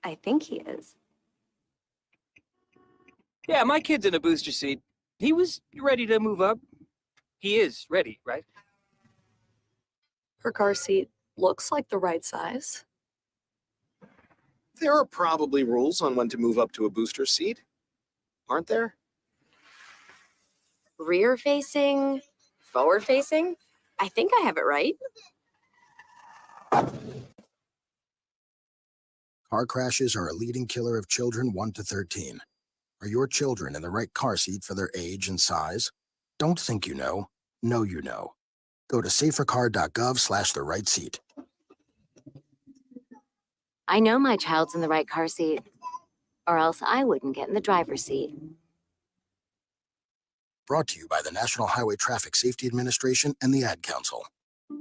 I think he is. Yeah, my kid's in a booster seat. He was ready to move up. He is ready, right? Her car seat looks like the right size. There are probably rules on when to move up to a booster seat, aren't there? Rear facing, forward facing. I think I have it right. Car crashes are a leading killer of children 1 to 13. Are your children in the right car seat for their age and size? Don't think you know. Know you know. Go to safercar.gov/the right seat. I know my child's in the right car seat, or else I wouldn't get in the driver's seat. Brought to you by the National Highway Traffic Safety Administration and the Ad Council.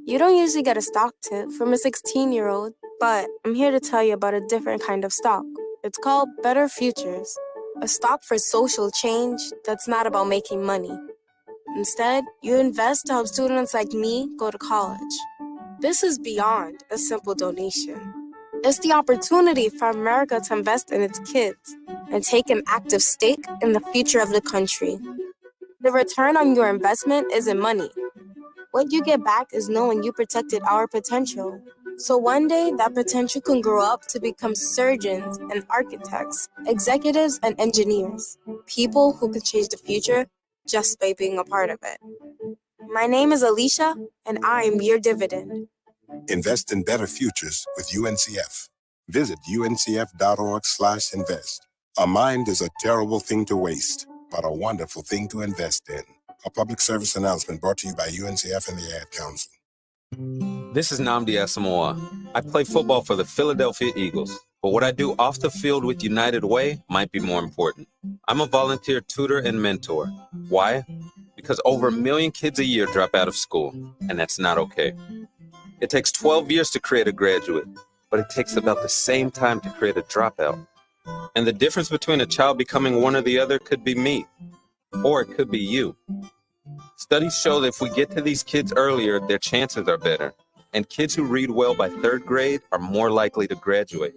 You don't usually get a stock tip from a 16-year-old, but I'm here to tell you about a different kind of stock. It's called Better Futures, a stock for social change that's not about making money. Instead, you invest to help students like me go to college. This is beyond a simple donation. It's the opportunity for America to invest in its kids and take an active stake in the future of the country. The return on your investment isn't money. What you get back is knowing you protected our potential. So one day, that potential can grow up to become surgeons and architects, executives and engineers, people who can change the future just by being a part of it. My name is Alicia, and I'm your dividend. Invest in better futures with UNCF. Visit uncf.org/invest. A mind is a terrible thing to waste, but a wonderful thing to invest in. A public service announcement brought to you by UNCF and the Ad Council. This is Nnamdi Asamoah. I play football for the Philadelphia Eagles, but what I do off the field with United Way might be more important. I'm a volunteer tutor and mentor. Why? Because over 1 million kids a year drop out of school, and that's not okay. It takes 12 years to create a graduate, but it takes about the same time to create a dropout. And the difference between a child becoming one or the other could be me, or it could be you. Studies show that if we get to these kids earlier, their chances are better. And kids who read well by 3rd grade are more likely to graduate.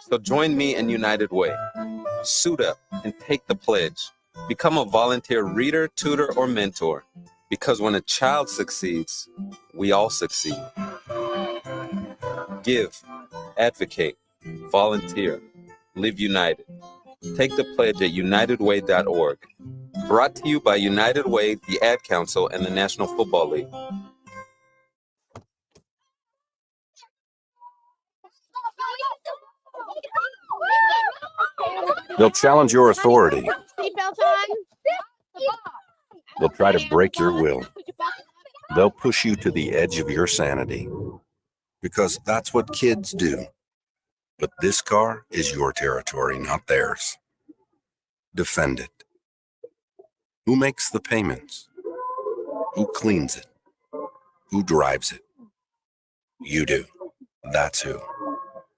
So join me in United Way. Suit up and take the pledge. Become a volunteer reader, tutor, or mentor. Because when a child succeeds, we all succeed. Give, advocate, volunteer, live united. Take the pledge at unitedway.org. Brought to you by United Way, the Ad Council, and the National Football League. They'll challenge your authority. They'll try to break your will. They'll push you to the edge of your sanity. Because that's what kids do. But this car is your territory, not theirs. Defend it. Who makes the payments? Who cleans it? Who drives it? You do. That's who.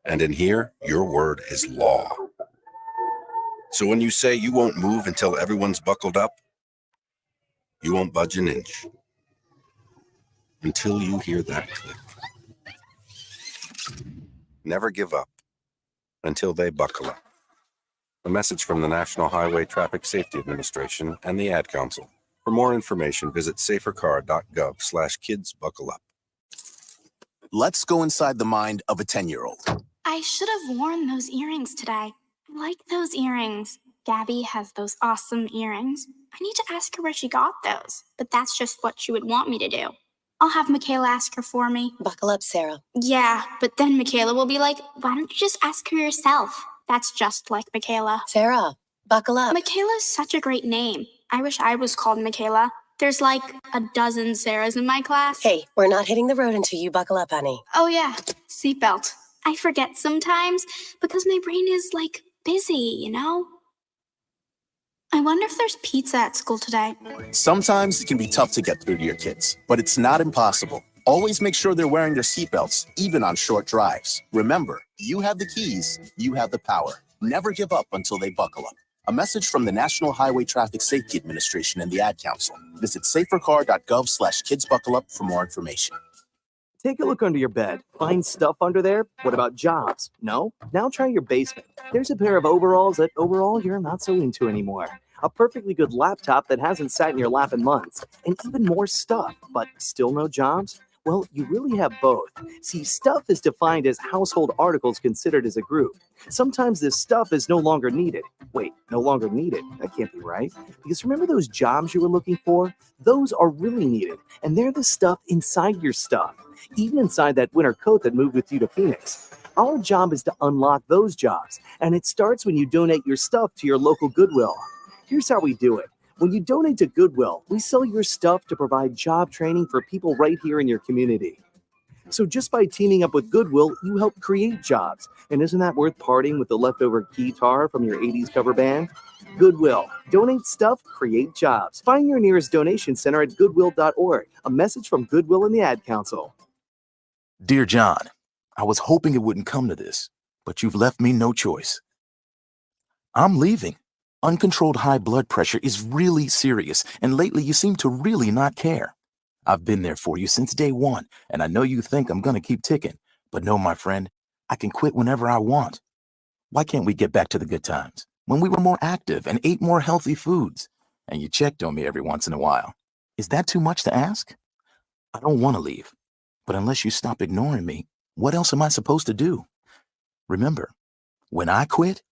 And in here, your word is law. So when you say you won't move until everyone's buckled up, you won't budge an inch. Until you hear that click. Never give up until they buckle up. A message from the National Highway Traffic Safety Administration and the Ad Council. For more information, visit safercar.gov/kidsbuckleup. Let's go inside the mind of a 10-year-old. I should have worn those earrings today. I like those earrings. Gabby has those awesome earrings. I need to ask her where she got those, but that's just what she would want me to do. I'll have Michaela ask her for me. Buckle up, Sarah. Yeah, but then Michaela will be like, why don't you just ask her yourself? That's just like Michaela. Sarah, buckle up. Michaela's such a great name. I wish I was called Michaela. There's like a dozen Sarahs in my class. Hey, we're not hitting the road until you buckle up, honey. Oh yeah, seatbelt. I forget sometimes because my brain is like busy, you know? I wonder if there's pizza at school today. Sometimes it can be tough to get through to your kids, but it's not impossible. Always make sure they're wearing their seatbelts, even on short drives. Remember, you have the keys, you have the power. Never give up until they buckle up. A message from the National Highway Traffic Safety Administration and the Ad Council. Visit safercar.gov/kidsbuckleup for more information. Take a look under your bed. Find stuff under there? What about jobs? No? Now try your basement. There's a pair of overalls that overall you're not so into anymore. A perfectly good laptop that hasn't sat in your lap in months. And even more stuff, but still no jobs? Well, you really have both. See, stuff is defined as household articles considered as a group. Sometimes this stuff is no longer needed. Wait, no longer needed? That can't be right. Because remember those jobs you were looking for? Those are really needed, and they're the stuff inside your stuff. Even inside that winter coat that moved with you to Phoenix. Our job is to unlock those jobs, and it starts when you donate your stuff to your local Goodwill. Here's how we do it. When you donate to Goodwill, we sell your stuff to provide job training for people right here in your community. So just by teaming up with Goodwill, you help create jobs. And isn't that worth parting with the leftover guitar from your 80s cover band? Goodwill. Donate stuff, create jobs. Find your nearest donation center at goodwill.org. A message from Goodwill and the Ad Council. Dear John, I was hoping it wouldn't come to this, but you've left me no choice. I'm leaving. Uncontrolled high blood pressure is really serious, and lately you seem to really not care. I've been there for you since day one, and I know you think I'm going to keep ticking, but no, my friend, I can quit whenever I want. Why can't we get back to the good times, when we were more active and ate more healthy foods, and you checked on me every once in a while? Is that too much to ask? I don't want to leave, but unless you stop ignoring me, what else am I supposed to do? Remember, when I quit,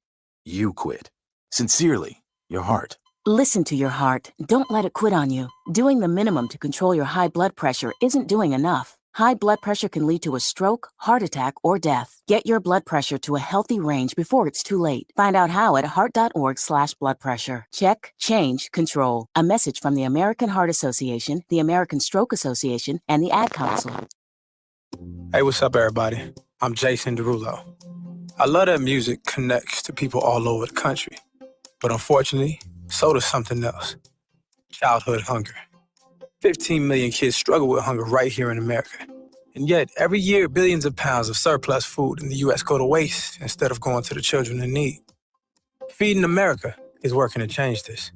you quit. Sincerely, your heart. Listen to your heart. Don't let it quit on you. Doing the minimum to control your high blood pressure isn't doing enough. High blood pressure can lead to a stroke, heart attack, or death. Get your blood pressure to a healthy range before it's too late. Find out how at heart.org/blood pressure. Check, change, control. A message from the American Heart Association, the American Stroke Association, and the Ad Council. Hey, what's up, everybody? I'm Jason Derulo. I love that music connects to people all over the country. But unfortunately, so does something else. Childhood hunger. 15 million kids struggle with hunger right here in America. And yet, every year, billions of pounds of surplus food in the U.S. go to waste instead of going to the children in need. Feeding America is working to change this.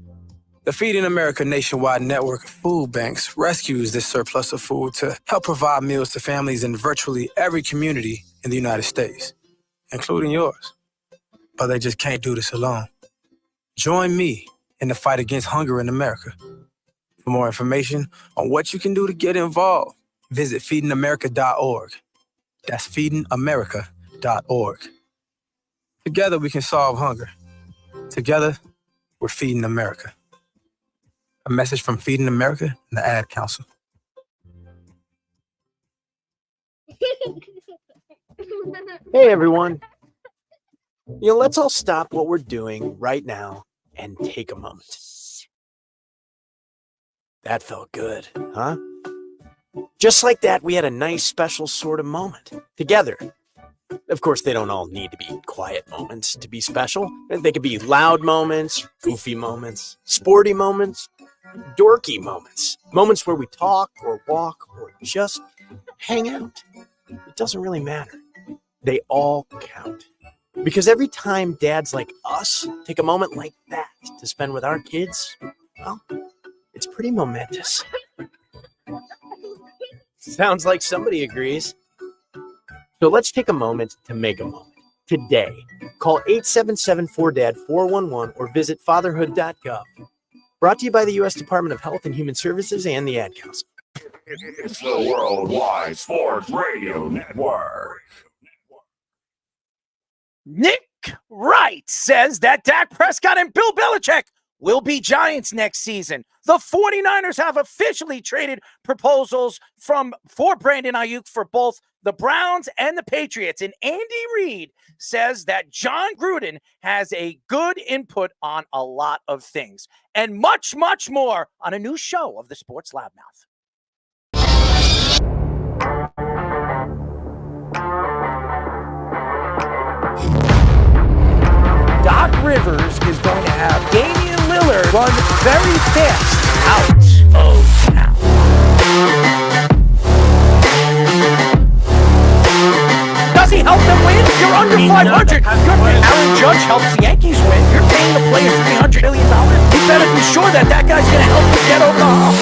The Feeding America nationwide network of food banks rescues this surplus of food to help provide meals to families in virtually every community in the United States, including yours. But they just can't do this alone. Join me in the fight against hunger in America. For more information on what you can do to get involved, visit feedingamerica.org. That's feedingamerica.org. Together we can solve hunger. Together, we're feeding America. A message from Feeding America and the Ad Council. Hey, everyone. Let's all stop what we're doing right now and take a moment. That felt good, huh? Just like that, we had a nice, special sort of moment together. Of course, they don't all need to be quiet moments to be special. They could be loud moments, goofy moments, sporty moments, dorky moments. Moments where we talk or walk or just hang out. It doesn't really matter. They all count. Because every time dads like us take a moment like that to spend with our kids, well, it's pretty momentous. Sounds like somebody agrees. So let's take a moment to make a moment. Today, call 877-4DAD-411 or visit fatherhood.gov. Brought to you by the U.S. Department of Health and Human Services and the Ad Council. It's the Worldwide Sports Radio Network. Nick Wright says that Dak Prescott and Bill Belichick will be Giants next season. The 49ers have officially traded proposals for Brandon Aiyuk for both the Browns and the Patriots. And Andy Reid says that Jon Gruden has a good input on a lot of things. And much, much more on a new show of the Sports Loudmouth. Doc Rivers is going to have Damian Lillard run very fast out of town. Does he help them win? You're under 500. Aaron Judge helps the Yankees win. You're paying the players $300 million. You better be sure that guy's going to help you get over the hump.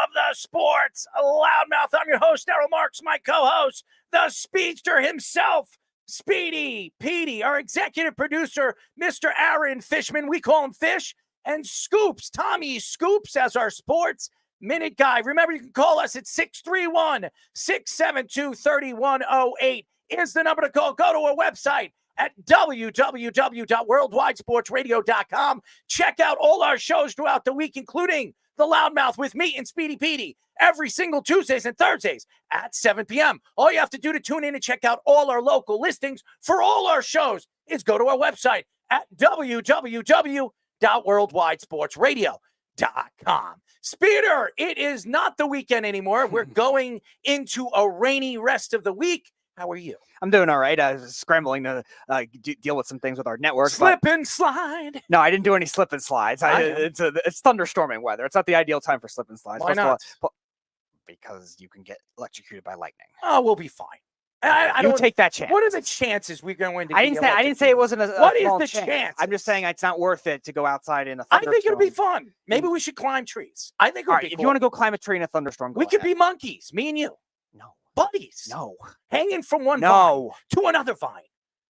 of the sports loudmouth. I'm your host, Daryl Marks, my co-host, the speedster himself, Speedy Petey, our executive producer, Mr. Aaron Fishman. We call him Fish. And Scoops, Tommy Scoops, as our sports minute guy. Remember, you can call us at 631-672-3108 is the number to call. Go to our website at www.worldwidesportsradio.com. Check out all our shows throughout the week, including The Loudmouth with me and Speedy Petey every single Tuesdays and Thursdays at 7 p.m. All you have to do to tune in and check out all our local listings for all our shows is go to our website at www.worldwidesportsradio.com. Speeder, it is not the weekend anymore. We're going into a rainy rest of the week. How are you? I'm doing all right. I was scrambling to deal with some things with our network. Slip and slide. No, I didn't do any slip and slides. It's thunderstorming weather. It's not the ideal time for slip and slides. Why not? Because you can get electrocuted by lightning. Oh, we'll be fine. I You don't take that chance. What are the chances we're going to? I didn't say it wasn't a What is small the chance? I'm just saying it's not worth it to go outside in a I thunderstorm. think it'll be fun. Maybe we should climb trees. I think it All would right, be if cool. you want to go climb a tree in a thunderstorm, go We could ahead. be monkeys, me and you. No. Buddies. No. Hanging from one No. vine to another vine.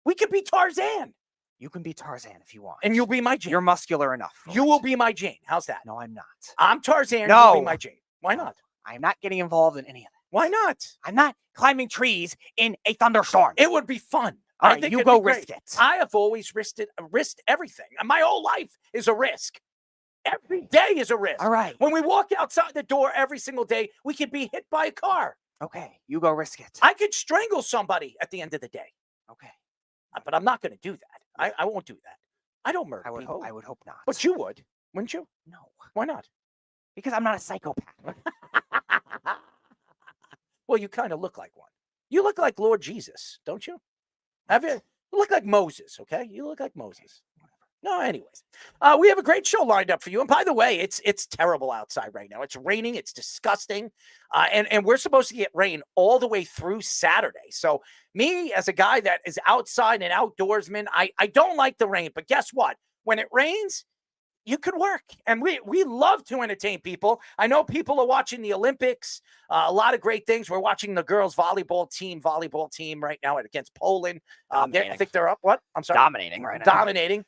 We could be Tarzan. You can be Tarzan if you want. And you'll be my Jane. You're muscular enough. You will be my Jane. How's that? No, I'm not. I'm Tarzan. No. You'll be my Jane. Why not? I'm not getting involved in any of that. Why not? I'm not climbing trees in a thunderstorm. It would be fun. All I right, think you it'd go be great. risk it. I have always risked everything. My whole life is a risk. Every day is a risk. All right. When we walk outside the door every single day, we could be hit by a car. Okay, you go risk it. I could strangle somebody at the end of the day. Okay. But I'm not going to do that. I won't do that. I don't murder people. I would hope not. But you would, wouldn't you? No. Why not? Because I'm not a psychopath. Well, you kind of look like one. You look like Lord Jesus, don't you? You look like Moses, okay? You look like Moses. No, anyways. We have a great show lined up for you. And by the way, it's terrible outside right now. It's raining. It's disgusting. And we're supposed to get rain all the way through Saturday. So me, as a guy that is outside and outdoorsman, I don't like the rain. But guess what? When it rains, you could work. And we love to entertain people. I know people are watching the Olympics, a lot of great things. We're watching the girls volleyball team right now against Poland. I think they're up. What? I'm sorry. Dominating right now. Dominating.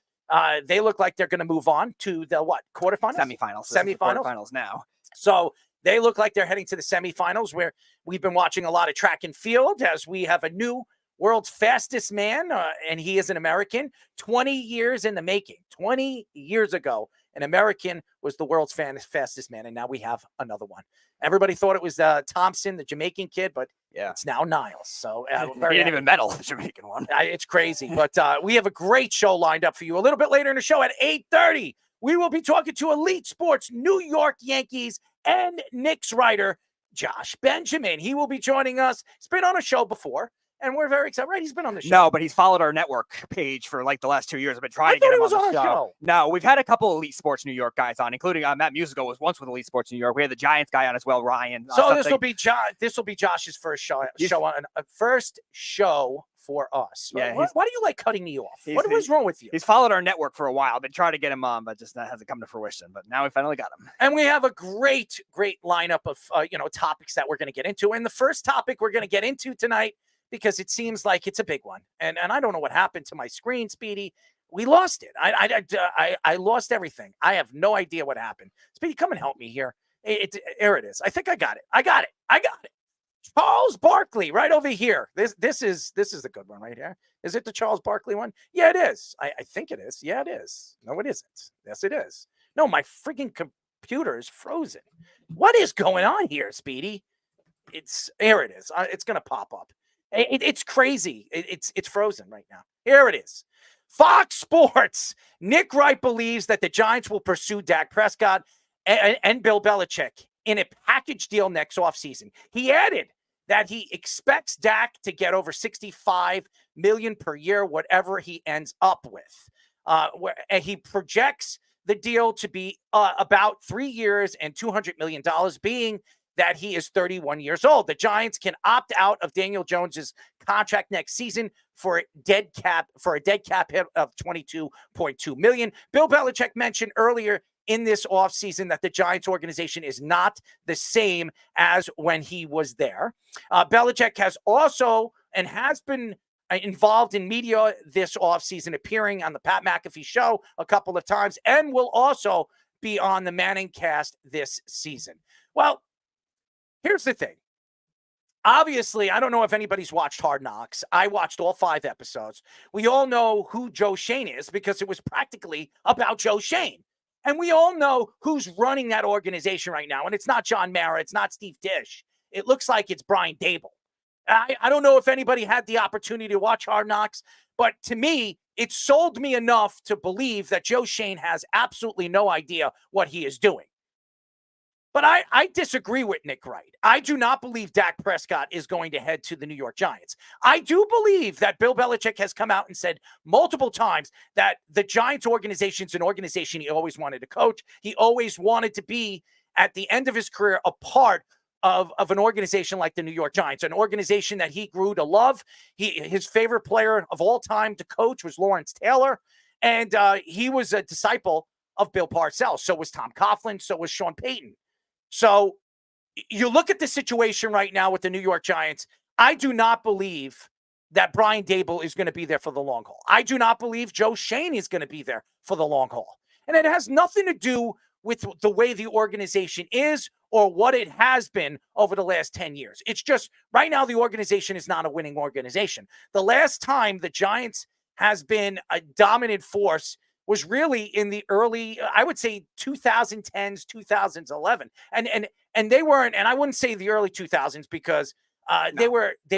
They look like they're going to move on to the quarterfinals? Semifinals. This is the quarterfinals now. So they look like they're heading to the semifinals, where we've been watching a lot of track and field as we have a new world's fastest man, and he is an American. 20 years in the making. 20 years ago, an American was the world's fastest man, and now we have another one. Everybody thought it was Thompson, the Jamaican kid, but it's now Niles. So he didn't even medal, the Jamaican one. It's crazy, but we have a great show lined up for you. A little bit later in the show at 8:30, we will be talking to Elite Sports New York Yankees and Knicks writer Josh Benjamin. He will be joining us. He's been on a show before, and we're very excited. Right? He's been on the show. No, but he's followed our network page for like the last 2 years. I've been trying to get him on the show. No, we've had a couple Elite Sports New York guys on, including Matt Musical was once with Elite Sports New York. We had the Giants guy on as well, Ryan. So this will be Josh's first show first show for us. Yeah, why do you like cutting me off? What was wrong with you? He's followed our network for a while. I've been trying to get him on, but just that hasn't come to fruition. But now we finally got him. And we have a great lineup of topics that we're going to get into. And the first topic we're going to get into tonight, because it seems like it's a big one. And I don't know what happened to my screen, Speedy. We lost it. I lost everything. I have no idea what happened. Speedy, come and help me here. Here it is. I think I got it. I got it. Charles Barkley right over here. This is the good one right here. Is it the Charles Barkley one? Yeah, it is. I think it is. Yeah, it is. No, it isn't. Yes, it is. No, my freaking computer is frozen. What is going on here, Speedy? Here it is. It's going to pop up. It's crazy. It's frozen right now. Here it is. Fox Sports. Nick Wright believes that the Giants will pursue Dak Prescott and Bill Belichick in a package deal next offseason. He added that he expects Dak to get over $65 million per year, whatever he ends up with. And he projects the deal to be about 3 years and $200 million, being that he is 31 years old. The Giants can opt out of Daniel Jones's contract next season for a dead cap hit of $22.2 million. Bill Belichick mentioned earlier in this offseason that the Giants organization is not the same as when he was there. Belichick has also and has been involved in media this offseason, appearing on the Pat McAfee show a couple of times, and will also be on the Manning cast this season. Well, here's the thing. Obviously, I don't know if anybody's watched Hard Knocks. I watched all 5 episodes. We all know who Joe Schoen is because it was practically about Joe Schoen. And we all know who's running that organization right now. And it's not John Mara. It's not Steve Tisch. It looks like it's Brian Dable. I don't know if anybody had the opportunity to watch Hard Knocks, but to me, it sold me enough to believe that Joe Schoen has absolutely no idea what he is doing. But I disagree with Nick Wright. I do not believe Dak Prescott is going to head to the New York Giants. I do believe that Bill Belichick has come out and said multiple times that the Giants organization is an organization he always wanted to coach. He always wanted to be, at the end of his career, a part of an organization like the New York Giants, an organization that he grew to love. His favorite player of all time to coach was Lawrence Taylor, and he was a disciple of Bill Parcells. So was Tom Coughlin. So was Sean Payton. So you look at the situation right now with the New York Giants. I do not believe that Brian Dable is going to be there for the long haul. I do not believe Joe Schoen is going to be there for the long haul. And it has nothing to do with the way the organization is or what it has been over the last 10 years. It's just right now the organization is not a winning organization. The last time the Giants has been a dominant force was really in the early, I would say 2010s, 2011. And they weren't, and I wouldn't say the early 2000s because they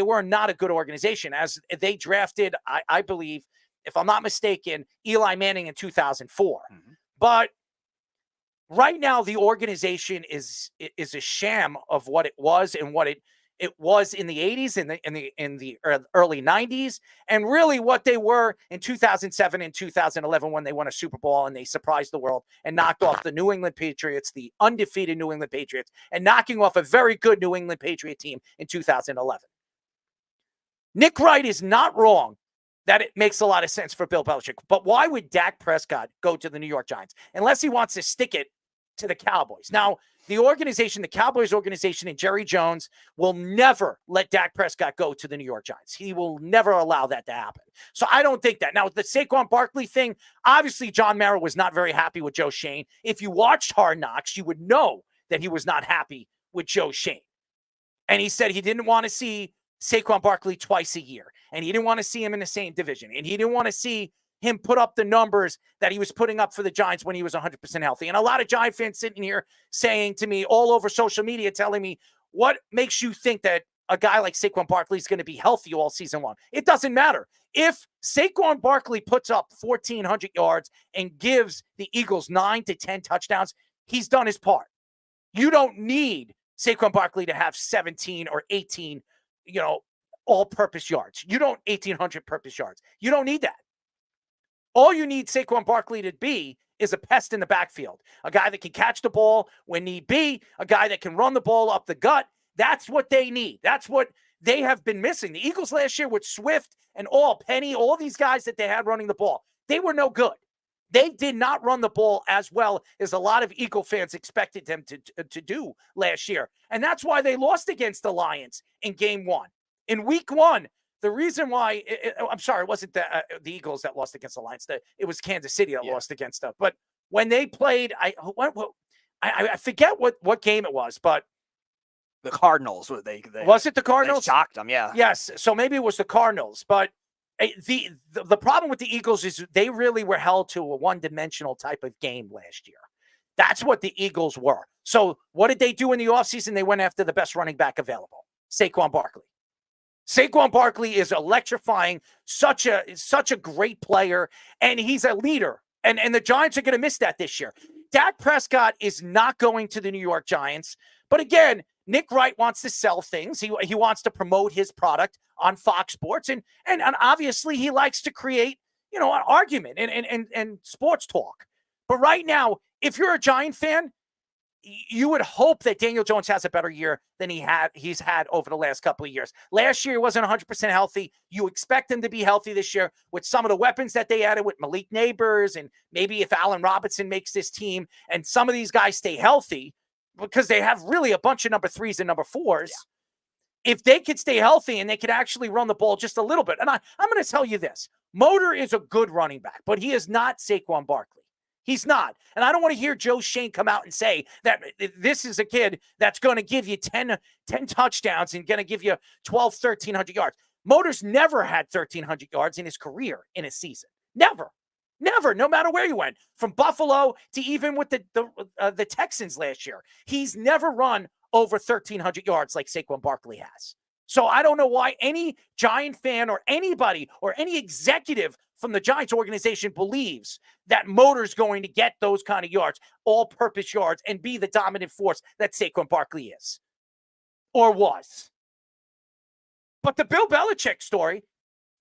were not a good organization, as they drafted, I believe, if I'm not mistaken, Eli Manning in 2004. Mm-hmm. But right now, the organization is a sham of what it was and what it was in the 80s and in the early 90s, and really what they were in 2007 and 2011 when they won a Super Bowl and they surprised the world and knocked off the New England Patriots, the undefeated New England Patriots, and knocking off a very good New England Patriot team in 2011. Nick Wright is not wrong that it makes a lot of sense for Bill Belichick, but why would Dak Prescott go to the New York Giants unless he wants to stick it to the Cowboys? Now, the organization, the Cowboys organization, and Jerry Jones will never let Dak Prescott go to the New York Giants. He will never allow that to happen. So I don't think that. Now, the Saquon Barkley thing, obviously John Mara was not very happy with Joe Schoen. If you watched Hard Knocks, you would know that he was not happy with Joe Schoen. And he said he didn't want to see Saquon Barkley twice a year. And he didn't want to see him in the same division. And he didn't want to see him put up the numbers that he was putting up for the Giants when he was 100% healthy. And a lot of Giant fans sitting here saying to me all over social media, telling me, what makes you think that a guy like Saquon Barkley is going to be healthy all season long? It doesn't matter. If Saquon Barkley puts up 1,400 yards and gives the Eagles 9 to 10 touchdowns, he's done his part. You don't need Saquon Barkley to have 17 or 18, all-purpose yards. You don't 1,800 purpose yards. You don't need that. All you need Saquon Barkley to be is a pest in the backfield, a guy that can catch the ball when need be, a guy that can run the ball up the gut. That's what they need. That's what they have been missing. The Eagles last year with Swift and Penny, all these guys that they had running the ball, they were no good. They did not run the ball as well as a lot of Eagle fans expected them to do last year. And that's why they lost against the Lions in game 1. In week 1, the reason why, it wasn't the Eagles that lost against the Lions. It was Kansas City that lost against them. But when they played, I forget what game it was, but the Cardinals. Was it the Cardinals? They shocked them, yeah. Yes, so maybe it was the Cardinals. But the problem with the Eagles is they really were held to a one-dimensional type of game last year. That's what the Eagles were. So what did they do in the offseason? They went after the best running back available, Saquon Barkley. Saquon Barkley is electrifying, such a great player, and he's a leader. And the Giants are going to miss that this year. Dak Prescott is not going to the New York Giants. But again, Nick Wright wants to sell things. He wants to promote his product on Fox Sports. And obviously he likes to create, an argument and sports talk. But right now, if you're a Giant fan, you would hope that Daniel Jones has a better year than he's had over the last couple of years. Last year, he wasn't 100% healthy. You expect him to be healthy this year with some of the weapons that they added with Malik Neighbors, and maybe if Allen Robinson makes this team and some of these guys stay healthy, because they have really a bunch of number 3s and number 4s. Yeah. If they could stay healthy and they could actually run the ball just a little bit. And I'm going to tell you this. Motor is a good running back, but he is not Saquon Barkley. He's not. And I don't want to hear Joe Shane come out and say that this is a kid that's going to give you 10 touchdowns and going to give you 1,300 yards. Motor's never had 1,300 yards in his career in a season. Never. Never, no matter where you went, from Buffalo to even with the Texans last year. He's never run over 1,300 yards like Saquon Barkley has. So I don't know why any Giant fan or anybody or any executive from the Giants organization believes that Motor's going to get those kind of yards, all-purpose yards, and be the dominant force that Saquon Barkley is or was. But the Bill Belichick story,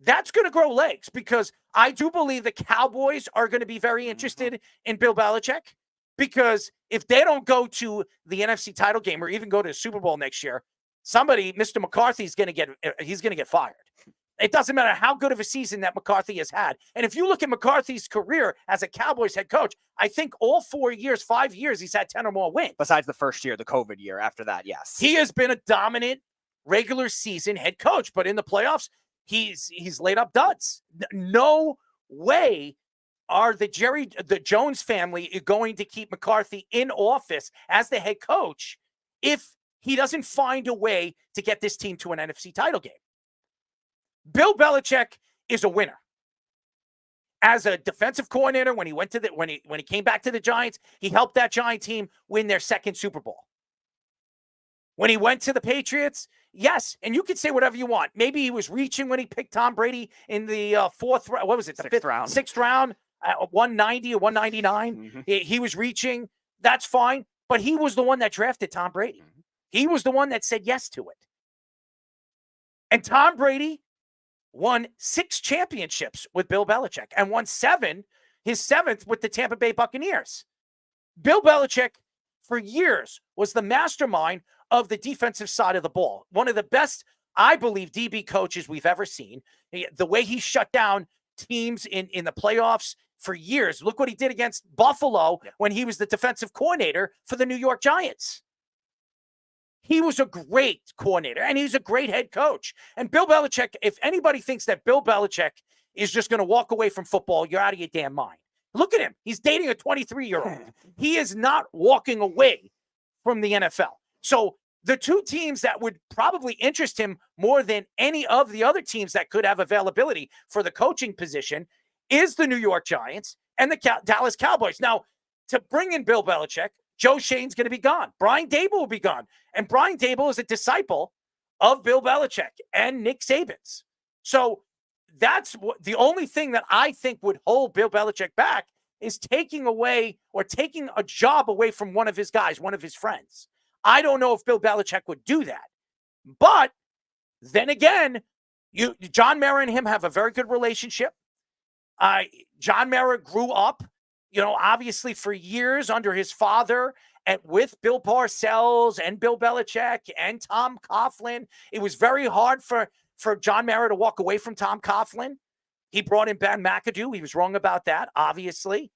that's going to grow legs, because I do believe the Cowboys are going to be very interested in Bill Belichick, because if they don't go to the NFC title game or even go to the Super Bowl next year, Mr. McCarthy is going to get fired. It doesn't matter how good of a season that McCarthy has had. And if you look at McCarthy's career as a Cowboys head coach, I think all 5 years, he's had 10 or more wins. Besides the first year, the COVID year. After that, yes. He has been a dominant regular season head coach, but in the playoffs, he's laid up duds. No way are the Jones family going to keep McCarthy in office as the head coach if he doesn't find a way to get this team to an NFC title game. Bill Belichick is a winner. As a defensive coordinator, when he came back to the Giants, he helped that Giant team win their second Super Bowl. When he went to the Patriots, yes, and you could say whatever you want. Maybe he was reaching when he picked Tom Brady in the sixth round, 190 or 199. Mm-hmm. He was reaching. That's fine. But he was the one that drafted Tom Brady. Mm-hmm. He was the one that said yes to it. And Tom Brady won 6 championships with Bill Belichick and won his 7th with the Tampa Bay Buccaneers. Bill Belichick, for years, was the mastermind of the defensive side of the ball. One of the best, I believe, DB coaches we've ever seen. The way he shut down teams in the playoffs for years. Look what he did against Buffalo when he was the defensive coordinator for the New York Giants. He was a great coordinator, and he's a great head coach. And Bill Belichick, if anybody thinks that Bill Belichick is just going to walk away from football, you're out of your damn mind. Look at him. He's dating a 23-year-old. He is not walking away from the NFL. So the 2 teams that would probably interest him more than any of the other teams that could have availability for the coaching position is the New York Giants and the Dallas Cowboys. Now, to bring in Bill Belichick, Joe Shane's going to be gone. Brian Daboll will be gone. And Brian Daboll is a disciple of Bill Belichick and Nick Saban's. So that's the only thing that I think would hold Bill Belichick back is taking a job away from one of his guys, one of his friends. I don't know if Bill Belichick would do that. But then again, John Mara and him have a very good relationship. John Mara grew up, obviously for years under his father and with Bill Parcells and Bill Belichick and Tom Coughlin. It was very hard for John Mara to walk away from Tom Coughlin. He brought in Ben McAdoo. He was wrong about that, obviously.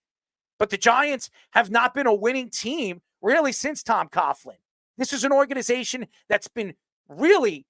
But the Giants have not been a winning team really since Tom Coughlin. This is an organization that's been really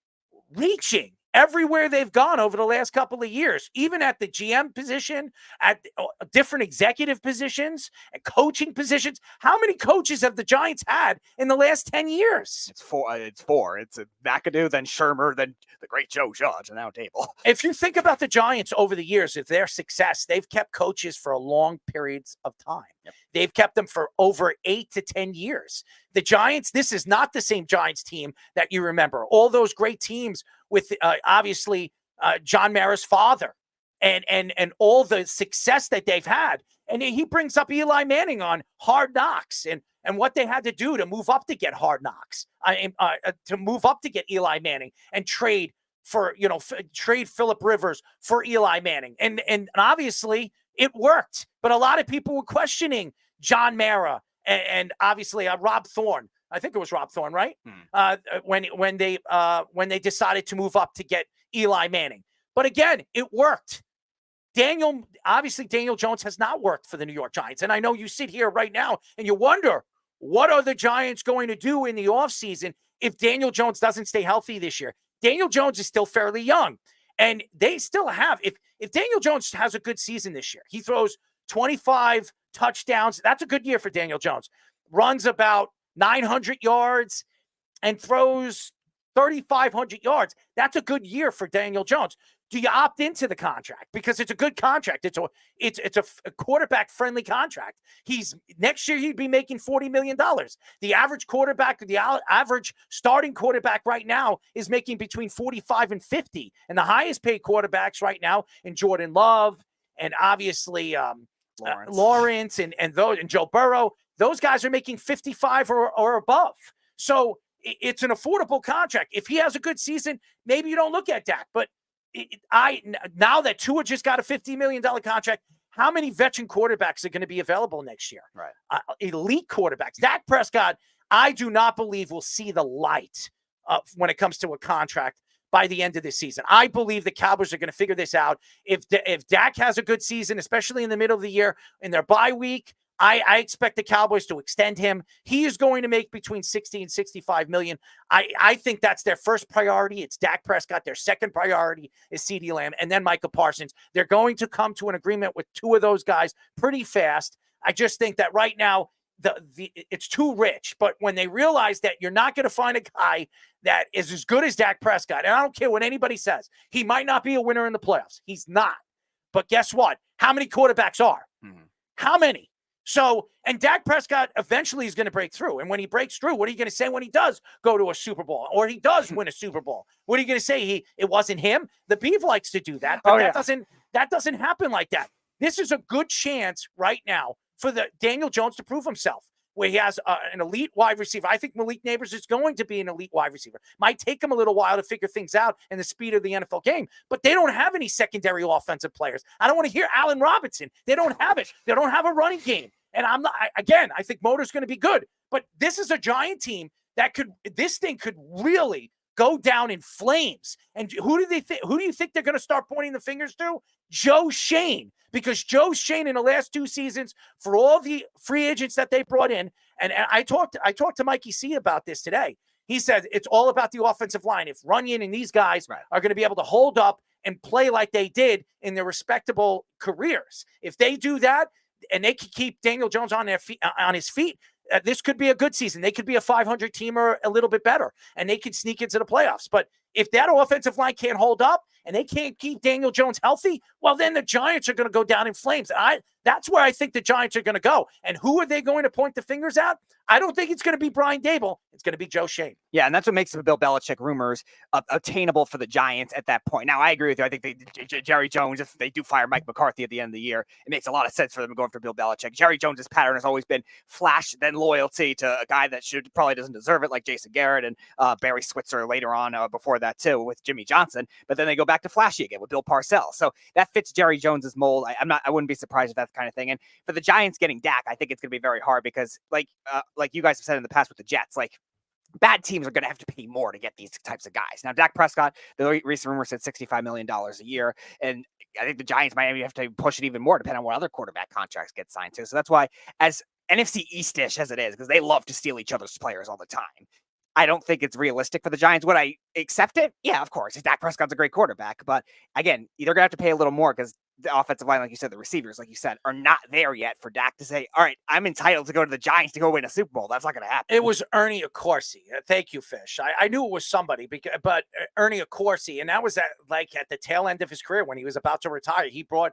reaching everywhere they've gone over the last couple of years, even at the GM position, at different executive positions, and coaching positions. How many coaches have the Giants had in the last 10 years? It's 4. It's McAdoo, then Shermer, then the great Joe Judge, and now Daboll. If you think about the Giants over the years, if their success, they've kept coaches for long periods of time. Yep. They've kept them for over 8 to 10 years. The Giants, this is not the same Giants team that you remember. All those great teams with obviously John Mara's father and all the success that they've had. And he brings up Eli Manning on Hard Knocks and what they had to do to move up to get Hard Knocks, to move up to get Eli Manning and trade Phillip Rivers for Eli Manning. And obviously it worked, but a lot of people were questioning John Mara and obviously Rob Thorne. I think it was Rob Thorne, right? When they decided to move up to get Eli Manning. But again, it worked. Daniel Jones has not worked for the New York Giants. And I know you sit here right now and you wonder, what are the Giants going to do in the offseason if Daniel Jones doesn't stay healthy this year? Daniel Jones is still fairly young. And they still have, if Daniel Jones has a good season this year, he throws 25 touchdowns. That's a good year for Daniel Jones. Runs about 900 yards and throws 3,500 yards. That's a good year for Daniel Jones. Do you opt into the contract? Because it's a good contract. It's a quarterback-friendly contract. Next year he'd be making $40 million. The average quarterback, the average starting quarterback right now is making between 45 and 50. And the highest paid quarterbacks right now in Jordan Love and obviously Lawrence and Joe Burrow, those guys are making 55 or above. So it's an affordable contract. If he has a good season, maybe you don't look at Dak. But now that Tua just got a $50 million contract, how many veteran quarterbacks are going to be available next year? Right. Elite quarterbacks. Dak Prescott, I do not believe will see the light when it comes to a contract by the end of this season. I believe the Cowboys are going to figure this out. If Dak has a good season, especially in the middle of the year, in their bye week, I expect the Cowboys to extend him. He is going to make between 60 and 65 million. I think that's their first priority. It's Dak Prescott. Their second priority is CeeDee Lamb and then Micah Parsons. They're going to come to an agreement with two of those guys pretty fast. I just think that right now it's too rich. But when they realize that you're not going to find a guy that is as good as Dak Prescott, and I don't care what anybody says, he might not be a winner in the playoffs. He's not. But guess what? How many quarterbacks are? How many? So, and Dak Prescott eventually is going to break through. And when he breaks through, what are you going to say when he does go to a Super Bowl or he does win a Super Bowl? What are you going to say? It wasn't him? The Beef likes to do that, but that doesn't happen like that. This is a good chance right now for the Daniel Jones to prove himself, where he has an elite wide receiver. I think Malik Neighbors is going to be an elite wide receiver. Might take him a little while to figure things out in the speed of the NFL game, but they don't have any secondary offensive players. I don't want to hear Allen Robinson. They don't have it. They don't have a running game. And I think Motor's going to be good, but this is a Giant team that this thing could really go down in flames. And who do you think they're going to start pointing the fingers to? Joe Shane, because Joe Shane in the last 2 seasons, for all the free agents that they brought in, and I talked to Mikey C about this today. He said it's all about the offensive line. If Runyon and these guys are going to be able to hold up and play like they did in their respectable careers, if they do that, and they could keep Daniel Jones on his feet, this could be a good season. They could be a 500 team or a little bit better, and they could sneak into the playoffs. But if that offensive line can't hold up and they can't keep Daniel Jones healthy, well, then the Giants are going to go down in flames. That's where I think the Giants are going to go. And who are they going to point the fingers at? I don't think it's going to be Brian Dable. It's going to be Joe Shane. Yeah, and that's what makes the Bill Belichick rumors attainable for the Giants at that point. Now, I agree with you. I think Jerry Jones, if they do fire Mike McCarthy at the end of the year, it makes a lot of sense for them to go after Bill Belichick. Jerry Jones's pattern has always been flash, then loyalty to a guy that probably doesn't deserve it, like Jason Garrett and Barry Switzer later on before that too with Jimmy Johnson. But then they go back to flashy again with Bill Parcells. So that fits Jerry Jones's mold. I wouldn't be surprised if that's the kind of thing. And for the Giants getting Dak, I think it's going to be very hard because like you guys have said in the past with the Jets, like bad teams are going to have to pay more to get these types of guys. Now, Dak Prescott, the recent rumor said $65 million a year. And I think the Giants might have to push it even more depending on what other quarterback contracts get signed to. So that's why, as NFC East-ish as it is, because they love to steal each other's players all the time, I don't think it's realistic for the Giants. Would I accept it? Yeah, of course. Dak Prescott's a great quarterback. But again, they're going to have to pay a little more because the offensive line, like you said, the receivers, like you said, are not there yet for Dak to say, all right, I'm entitled to go to the Giants to go win a Super Bowl. That's not going to happen. It was Ernie Accorsi. Thank you, Fish. I knew it was somebody, but Ernie Accorsi, and that was at the tail end of his career when he was about to retire. He brought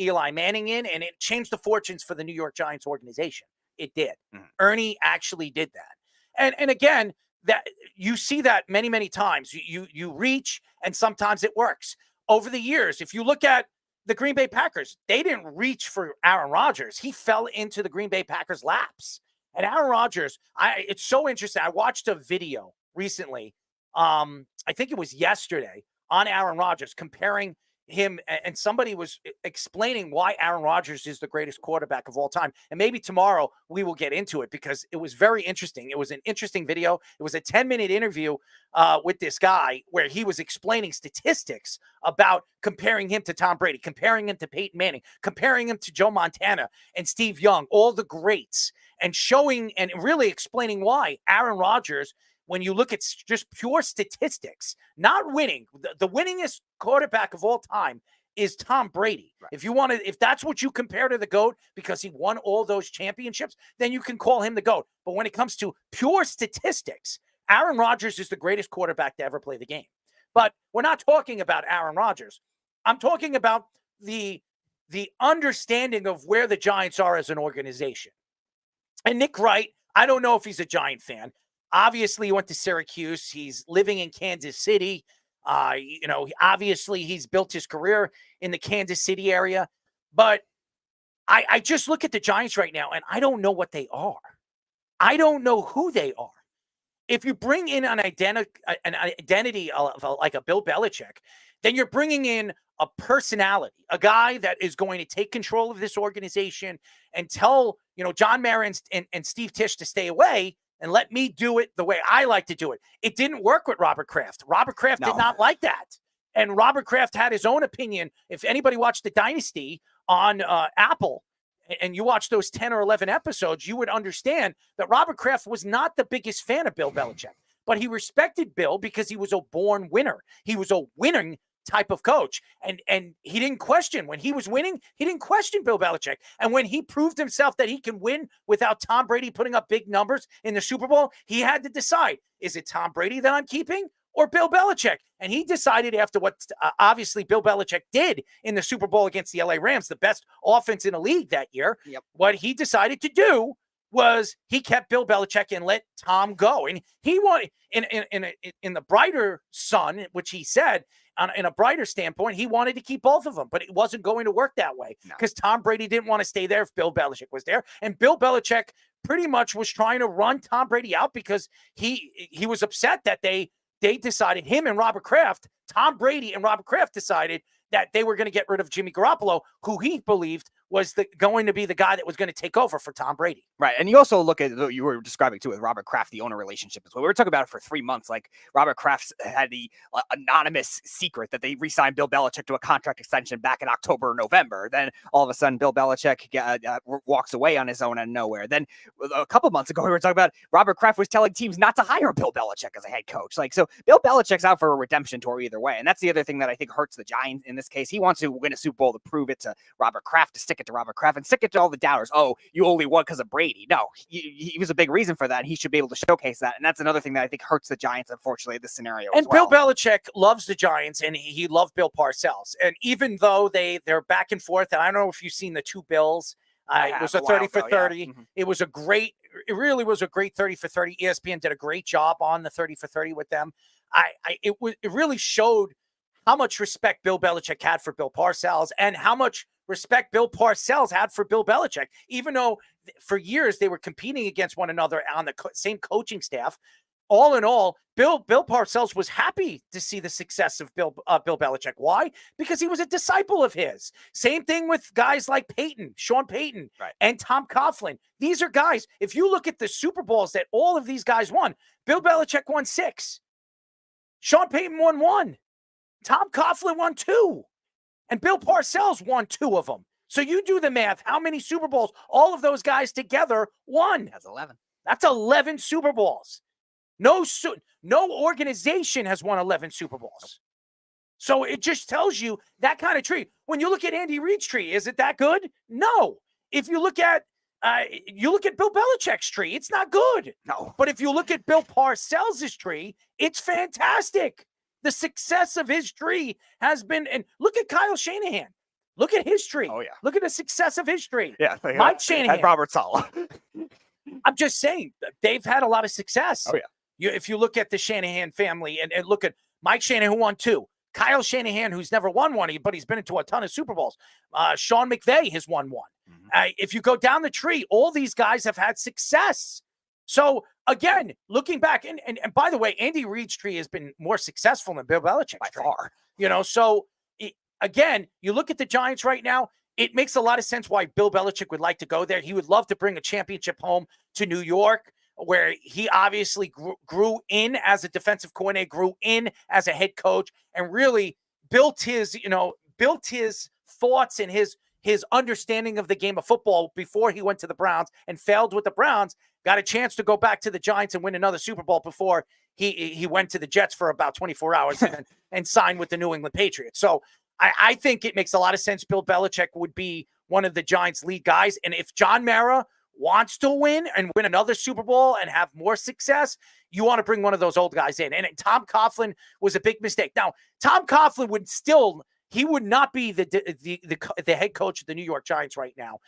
Eli Manning in, and it changed the fortunes for the New York Giants organization. It did. Ernie actually did that. And again, that you see that many, many times. You reach, and sometimes it works. Over the years, if you look at the Green Bay Packers, they didn't reach for Aaron Rodgers. He fell into the Green Bay Packers' laps. And Aaron Rodgers, it's so interesting. I watched a video recently, I think it was yesterday, on Aaron Rodgers, comparing him, and somebody was explaining why Aaron Rodgers is the greatest quarterback of all time. And maybe tomorrow we will get into it because it was very interesting. It was an interesting video. It was a 10-minute interview with this guy where he was explaining statistics about comparing him to Tom Brady, comparing him to Peyton Manning, comparing him to Joe Montana and Steve Young, all the greats, and showing and really explaining why Aaron Rodgers, when you look at just pure statistics, not winning, the winningest quarterback of all time is Tom Brady. Right. If that's what you compare to the GOAT because he won all those championships, then you can call him the GOAT. But when it comes to pure statistics, Aaron Rodgers is the greatest quarterback to ever play the game. But we're not talking about Aaron Rodgers. I'm talking about the understanding of where the Giants are as an organization. And Nick Wright, I don't know if he's a Giant fan. Obviously, he went to Syracuse. He's living in Kansas City. Obviously, he's built his career in the Kansas City area. But I just look at the Giants right now, and I don't know what they are. I don't know who they are. If you bring in an identity of like a Bill Belichick, then you're bringing in a personality, a guy that is going to take control of this organization and tell, John Mara and Steve Tisch to stay away and let me do it the way I like to do it. It didn't work with Robert Kraft. Robert Kraft did not like that. And Robert Kraft had his own opinion. If anybody watched The Dynasty on Apple, and you watch those 10 or 11 episodes, you would understand that Robert Kraft was not the biggest fan of Bill Belichick. But he respected Bill because he was a born winner. He was a winning type of coach. And he didn't question. When he was winning, he didn't question Bill Belichick. And when he proved himself that he can win without Tom Brady putting up big numbers in the Super Bowl, he had to decide, is it Tom Brady that I'm keeping or Bill Belichick? And he decided after what obviously Bill Belichick did in the Super Bowl against the LA Rams, the best offense in the league that year, what he decided to do was he kept Bill Belichick and let Tom go. And he wanted, in the brighter sun, which he said, in a brighter standpoint, he wanted to keep both of them, but it wasn't going to work that way because Tom Brady didn't want to stay there if Bill Belichick was there. And Bill Belichick pretty much was trying to run Tom Brady out because he was upset that they decided, him and Robert Kraft, Tom Brady and Robert Kraft decided that they were going to get rid of Jimmy Garoppolo, who he believed was going to be the guy that was going to take over for Tom Brady. Right. And you also look at what you were describing too with Robert Kraft, the owner relationship as well. We were talking about it for 3 months. Like Robert Kraft had the anonymous secret that they re-signed Bill Belichick to a contract extension back in October or November. Then all of a sudden, Bill Belichick walks away on his own out of nowhere. Then a couple months ago, we were talking about Robert Kraft was telling teams not to hire Bill Belichick as a head coach. So Bill Belichick's out for a redemption tour either way. And that's the other thing that I think hurts the Giants in this case. He wants to win a Super Bowl to prove it to Robert Kraft, to stick it to Robert Kraft and stick it to all the doubters. Oh, you only won because of Brady. No, he was a big reason for that. And he should be able to showcase that. And that's another thing that I think hurts the Giants, unfortunately, in this scenario. And Bill Belichick loves the Giants, and he loved Bill Parcells. And even though they're back and forth, and I don't know if you've seen the two Bills, it was a 30 for 30. Yeah. Mm-hmm. It really was a great 30 for 30. ESPN did a great job on the 30 for 30 with them. It really showed how much respect Bill Belichick had for Bill Parcells and how much respect Bill Parcells had for Bill Belichick, even though for years they were competing against one another on the same coaching staff. All in all, Bill Parcells was happy to see the success of Bill Belichick. Why? Because he was a disciple of his. Same thing with guys like Sean Payton, right, and Tom Coughlin. These are guys, if you look at the Super Bowls that all of these guys won, Bill Belichick won 6. Sean Payton won 1. Tom Coughlin won 2. And Bill Parcells won 2 of them. So you do the math. How many Super Bowls all of those guys together won? That's 11. That's 11 Super Bowls. No organization has won 11 Super Bowls. So it just tells you that kind of tree. When you look at Andy Reid's tree, is it that good? No. If you look at Bill Belichick's tree, it's not good. No. But if you look at Bill Parcells' tree, it's fantastic. The success of his tree has been, and look at Kyle Shanahan. Look at his tree. Oh, yeah. Look at the success of his tree. Yeah. Mike Shanahan. And Robert Saleh. I'm just saying, they've had a lot of success. Oh, yeah. If you look at the Shanahan family and look at Mike Shanahan, who won 2. Kyle Shanahan, who's never won one, but he's been into a ton of Super Bowls. Sean McVay has won 1. Mm-hmm. If you go down the tree, all these guys have had success. So, again, looking back, and by the way, Andy Reid's tree has been more successful than Bill Belichick's by tree. far. So again, you look at the Giants right now, it makes a lot of sense why Bill Belichick would like to go there. He would love to bring a championship home to New York, where he obviously grew in as a defensive coordinator, grew in as a head coach, and really built his thoughts and his understanding of the game of football before he went to the Browns and failed with the Browns, got a chance to go back to the Giants and win another Super Bowl before he went to the Jets for about 24 hours and signed with the New England Patriots. So I think it makes a lot of sense. Bill Belichick would be one of the Giants' lead guys. And if John Mara wants to win and win another Super Bowl and have more success, you want to bring one of those old guys in. And Tom Coughlin was a big mistake. Now, Tom Coughlin would not be the head coach of the New York Giants right now.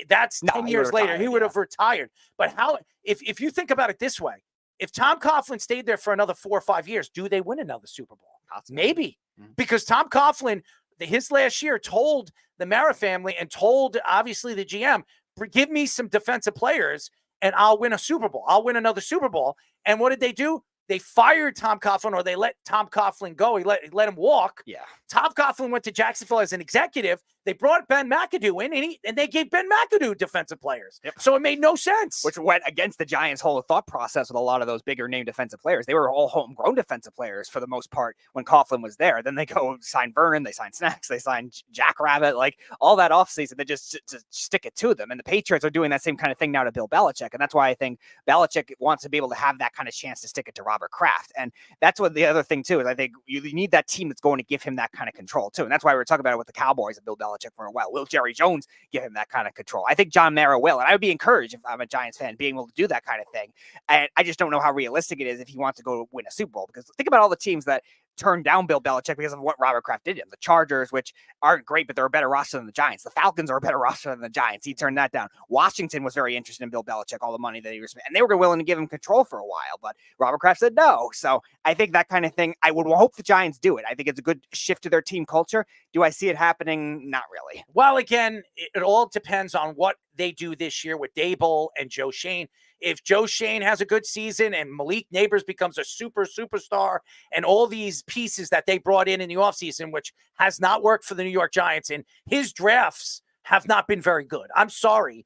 That's 10 years later. He would have retired. But if you think about it this way, if Tom Coughlin stayed there for another 4 or 5 years, do they win another Super Bowl? Maybe. Because Tom Coughlin, his last year, told the Mara family and told, obviously, the GM, give me some defensive players and I'll win a Super Bowl. I'll win another Super Bowl. And what did they do? They fired Tom Coughlin, or they let Tom Coughlin go. He let him walk. Yeah. Tom Coughlin went to Jacksonville as an executive. They brought Ben McAdoo in, and they gave Ben McAdoo defensive players. Yep. So it made no sense. Which went against the Giants' whole thought process with a lot of those bigger name defensive players. They were all homegrown defensive players for the most part when Coughlin was there. Then they go sign Vernon, they sign Snacks, they sign Jackrabbit, like all that offseason. They just stick it to them. And the Patriots are doing that same kind of thing now to Bill Belichick. And that's why I think Belichick wants to be able to have that kind of chance to stick it to Robert Kraft. And that's what the other thing, too, is I think you need that team that's going to give him that kind of control, too. And that's why we were talking about it with the Cowboys and Bill Belichick for a while. Will Jerry Jones give him that kind of control? I think John Mara will. And I would be encouraged, if I'm a Giants fan, being able to do that kind of thing. And I just don't know how realistic it is if he wants to go win a Super Bowl. Because think about all the teams that turned down Bill Belichick because of what Robert Kraft did to him. The Chargers, which aren't great, but they're a better roster than the Giants. The Falcons are a better roster than the Giants. He turned that down. Washington was very interested in Bill Belichick, all the money that he was spending. And they were willing to give him control for a while, but Robert Kraft said no. So I think that kind of thing, I would hope the Giants do it. I think it's a good shift to their team culture. Do I see it happening? Not really. Well, again, it all depends on what they do this year with Dable and Joe Shane. If Joe Shane has a good season and Malik Neighbors becomes a superstar, and all these pieces that they brought in the offseason, which has not worked for the New York Giants, and his drafts have not been very good. I'm sorry.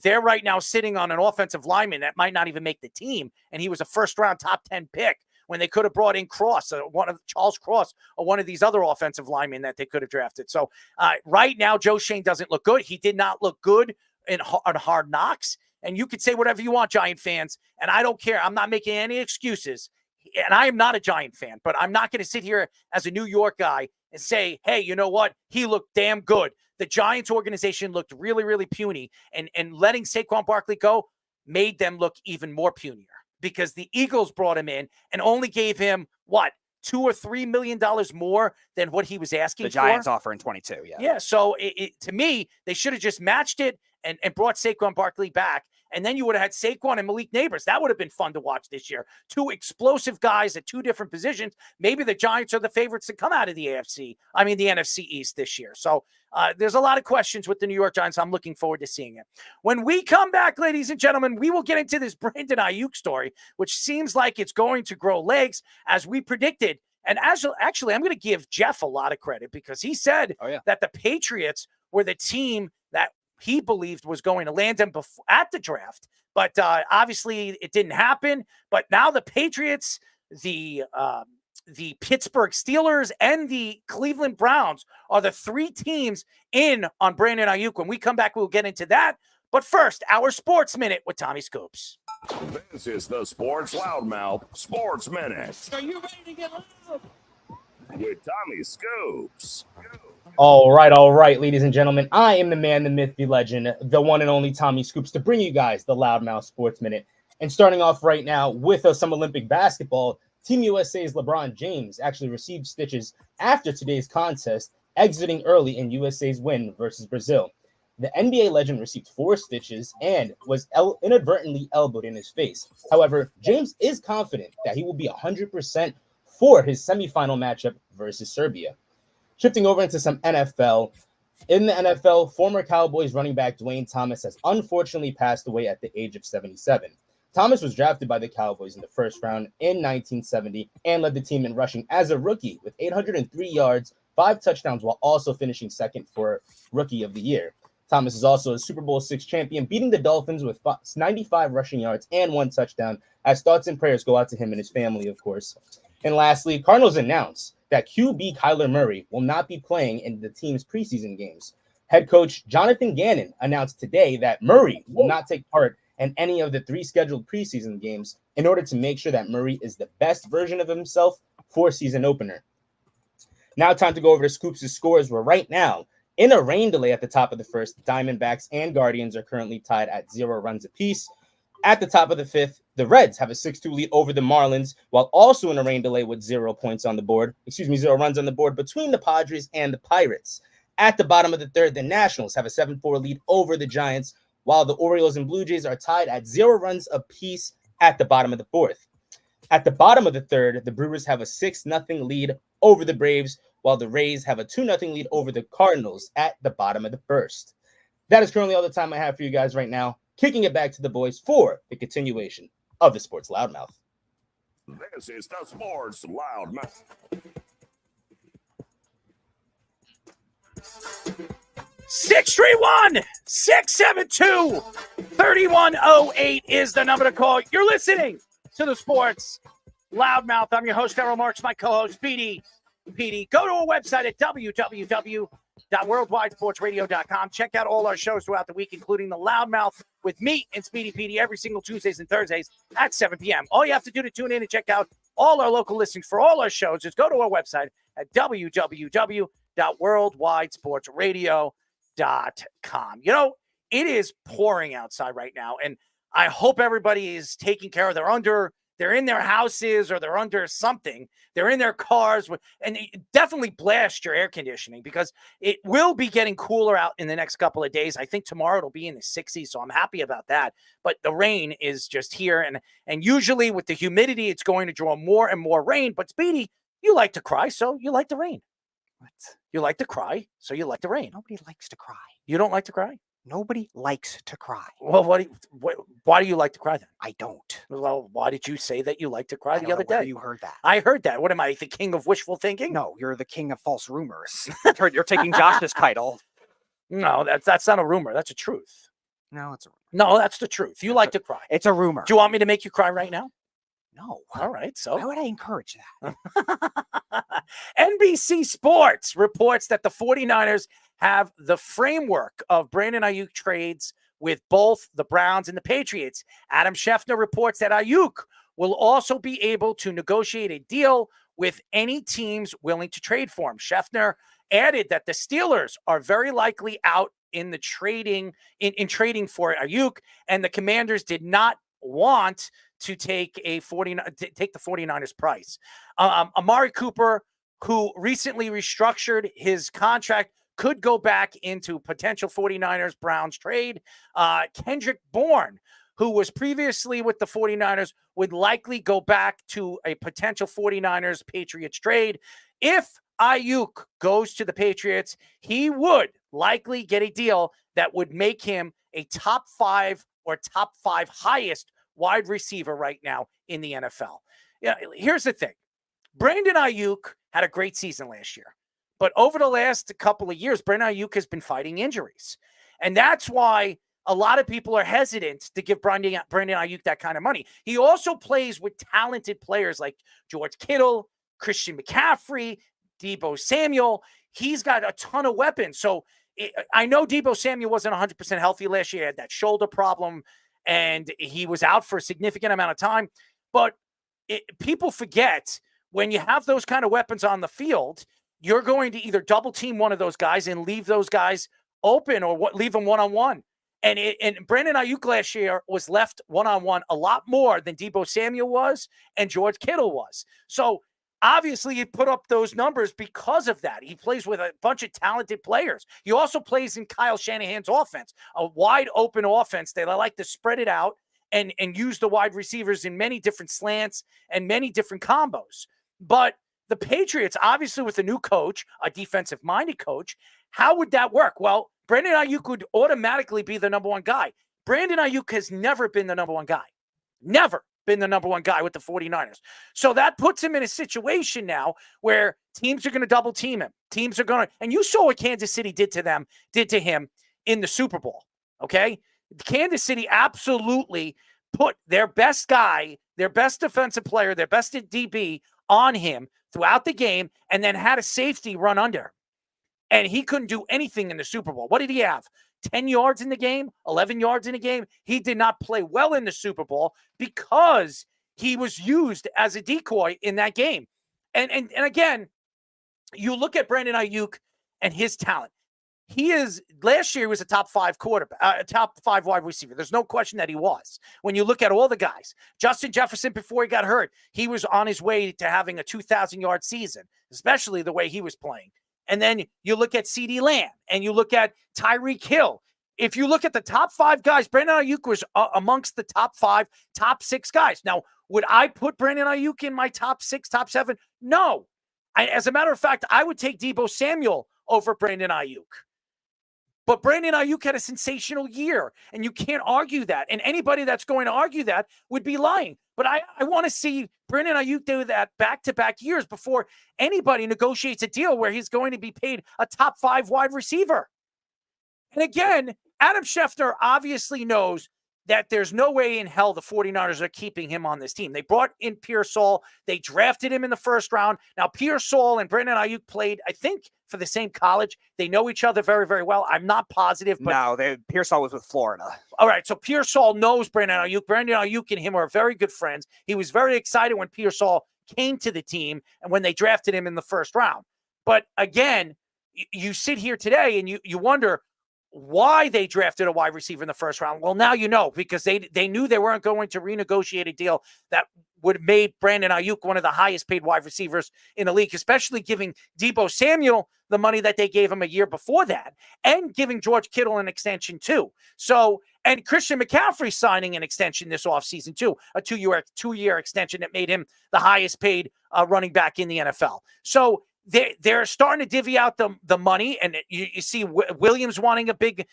They're right now sitting on an offensive lineman that might not even make the team, and he was a first-round top 10 pick when they could have brought in Charles Cross, or one of these other offensive linemen that they could have drafted. So right now, Joe Shane doesn't look good. He did not look good on Hard Knocks. And you could say whatever you want, Giant fans, and I don't care. I'm not making any excuses. And I am not a Giant fan, but I'm not going to sit here as a New York guy and say, hey, you know what? He looked damn good. The Giants organization looked really, really puny. And letting Saquon Barkley go made them look even more punier, because the Eagles brought him in and only gave him, what, $2 or $3 million more than what he was asking for? The Giants offer in 22, yeah. Yeah, so to me, they should have just matched it and brought Saquon Barkley back. And then you would have had Saquon and Malik Neighbors. That would have been fun to watch this year. Two explosive guys at two different positions. Maybe the Giants are the favorites to come out of the NFC East this year. So there's a lot of questions with the New York Giants. I'm looking forward to seeing it. When we come back, ladies and gentlemen, we will get into this Brandon Aiyuk story, which seems like it's going to grow legs as we predicted. And actually, I'm going to give Jeff a lot of credit, because he said that the Patriots were the team that he believed was going to land him at the draft. But obviously it didn't happen. But now the Patriots, the Pittsburgh Steelers, and the Cleveland Browns are the three teams in on Brandon Aiyuk. When we come back, we'll get into that. But first, our Sports Minute with Tommy Scoops. This is the Sports Loudmouth Sports Minute. Are you ready to get loud? With Tommy Scoops. All right, ladies and gentlemen. I am the man, the myth, the legend, the one and only Tommy Scoops, to bring you guys the Loudmouth Sports Minute. And starting off right now with some Olympic basketball, Team USA's LeBron James actually received stitches after today's contest, exiting early in USA's win versus Brazil. The NBA legend received 4 stitches and was inadvertently elbowed in his face. However, James is confident that he will be 100% for his semifinal matchup versus Serbia. Shifting over into some NFL. In the NFL, former Cowboys running back Dwayne Thomas has unfortunately passed away at the age of 77. Thomas was drafted by the Cowboys in the first round in 1970 and led the team in rushing as a rookie with 803 yards, 5 touchdowns while also finishing second for Rookie of the Year. Thomas is also a Super Bowl VI champion, beating the Dolphins with 95 rushing yards and 1 touchdown, as thoughts and prayers go out to him and his family, of course. And lastly, Cardinals announced that QB Kyler Murray will not be playing in the team's preseason games. Head coach Jonathan Gannon announced today that Murray will not take part in any of the 3 scheduled preseason games in order to make sure that Murray is the best version of himself for season opener. Now time to go over to Scoops' scores, where right now, in a rain delay at the top of the first, Diamondbacks and Guardians are currently tied at 0 runs apiece. At the top of the fifth, the Reds have a 6-2 lead over the Marlins, while also in a rain delay with 0 runs on the board between the Padres and the Pirates. At the bottom of the third, the Nationals have a 7-4 lead over the Giants, while the Orioles and Blue Jays are tied at 0 runs apiece at the bottom of the fourth. At the bottom of the third, the Brewers have a 6-0 lead over the Braves, while the Rays have a 2-0 lead over the Cardinals at the bottom of the first. That is currently all the time I have for you guys right now. Kicking it back to the boys for the continuation of the Sports Loudmouth. This is the Sports Loudmouth. 631-672-3108 is the number to call. You're listening to the Sports Loudmouth. I'm your host, Errol Marks, my co-host, PD. Go to our website at www.worldwidesportsradio.com. Check out all our shows throughout the week, including the Loudmouth with me and Speedy PD every single Tuesdays and Thursdays at 7 p.m. All you have to do to tune in and check out all our local listings for all our shows is go to our website at www.worldwidesportsradio.com. You know, it is pouring outside right now, and I hope everybody is taking care of they're in their houses or they're under something. They're in their cars. And definitely blast your air conditioning because it will be getting cooler out in the next couple of days. I think tomorrow it'll be in the 60s, so I'm happy about that. But the rain is just here. And usually with the humidity, it's going to draw more and more rain. But Speedy, you like to cry, so you like the rain. What? You like to cry, so you like the rain. Nobody likes to cry. You don't like to cry? Nobody likes to cry. Well, why do you like to cry then? I don't. Well, why did you say that you like to cry I the don't other know where day? you heard that. I heard that. What am I, the king of wishful thinking? No, you're the king of false rumors. You're taking Josh's title. No, that's not a rumor. That's a truth. No, it's a rumor. No, that's the truth. You like to cry. It's a rumor. Do you want me to make you cry right now? No. All right. So why would I encourage that? NBC Sports reports that the 49ers have the framework of Brandon Aiyuk trades with both the Browns and the Patriots. Adam Schefter reports that Aiyuk will also be able to negotiate a deal with any teams willing to trade for him. Schefter added that the Steelers are very likely out in the trading trading for Aiyuk, and the Commanders did not want to take the 49ers price. Amari Cooper, who recently restructured his contract, could go back into potential 49ers-Browns trade. Kendrick Bourne, who was previously with the 49ers, would likely go back to a potential 49ers-Patriots trade. If Aiyuk goes to the Patriots, he would likely get a deal that would make him a top 5 or top 5 highest wide receiver right now in the NFL. Yeah, here's the thing. Brandon Aiyuk had a great season last year. But over the last couple of years, Brandon Aiyuk has been fighting injuries. And that's why a lot of people are hesitant to give Brandon Aiyuk that kind of money. He also plays with talented players like George Kittle, Christian McCaffrey, Deebo Samuel. He's got a ton of weapons. So I know Deebo Samuel wasn't 100% healthy last year. He had that shoulder problem, and he was out for a significant amount of time. But people forget when you have those kind of weapons on the field, you're going to either double team one of those guys and leave those guys open or leave them one-on-one. And Brandon Aiyuk last year was left one-on-one a lot more than Deebo Samuel was and George Kittle was. So obviously he put up those numbers because of that. He plays with a bunch of talented players. He also plays in Kyle Shanahan's offense, a wide open offense. They like to spread it out and use the wide receivers in many different slants and many different combos. But the Patriots, obviously with a new coach, a defensive-minded coach, how would that work? Well, Brandon Aiyuk would automatically be the number one guy. Brandon Aiyuk has never been the number one guy. Never been the number one guy with the 49ers. So that puts him in a situation now where teams are going to double team him. Teams are going to, and you saw what Kansas City did to him in the Super Bowl. Okay. Kansas City absolutely put their best guy, their best defensive player, their best DB on him throughout the game, and then had a safety run under. And he couldn't do anything in the Super Bowl. What did he have? 10 yards in the game, 11 yards in the game. He did not play well in the Super Bowl because he was used as a decoy in that game. And again, you look at Brandon Aiyuk and his talent. Last year he was a top 5 quarterback, top 5 wide receiver. There's no question that he was. When you look at all the guys, Justin Jefferson, before he got hurt, he was on his way to having a 2,000-yard season, especially the way he was playing. And then you look at CeeDee Lamb and you look at Tyreek Hill. If you look at the top 5 guys, Brandon Aiyuk was amongst the top 5, top 6 guys. Now, would I put Brandon Aiyuk in my top 6, top 7? No. As a matter of fact, I would take Deebo Samuel over Brandon Aiyuk. But Brandon Aiyuk had a sensational year, and you can't argue that. And anybody that's going to argue that would be lying. But I want to see Brandon Aiyuk do that back-to-back years before anybody negotiates a deal where he's going to be paid a top 5 wide receiver. And again, Adam Schefter obviously knows that there's no way in hell the 49ers are keeping him on this team. They brought in Pearsall. They drafted him in the first round. Now, Pearsall and Brandon Aiyuk played, I think, for the same college. They know each other very, very well. I'm not positive. But No, Pearsall was with Florida. All right, so Pearsall knows Brandon Aiyuk. Brandon Aiyuk and him are very good friends. He was very excited when Pearsall came to the team and when they drafted him in the first round. But again, you sit here today and you wonder why they drafted a wide receiver in the first round. Well, now you know, because they knew they weren't going to renegotiate a deal that would have made Brandon Aiyuk one of the highest paid wide receivers in the league, especially giving Deebo Samuel the money that they gave him a year before that and giving George Kittle an extension too. So, and Christian McCaffrey signing an extension this offseason too, a two-year extension that made him the highest paid running back in the NFL. So they're starting to divvy out the money, and you see Williams wanting a big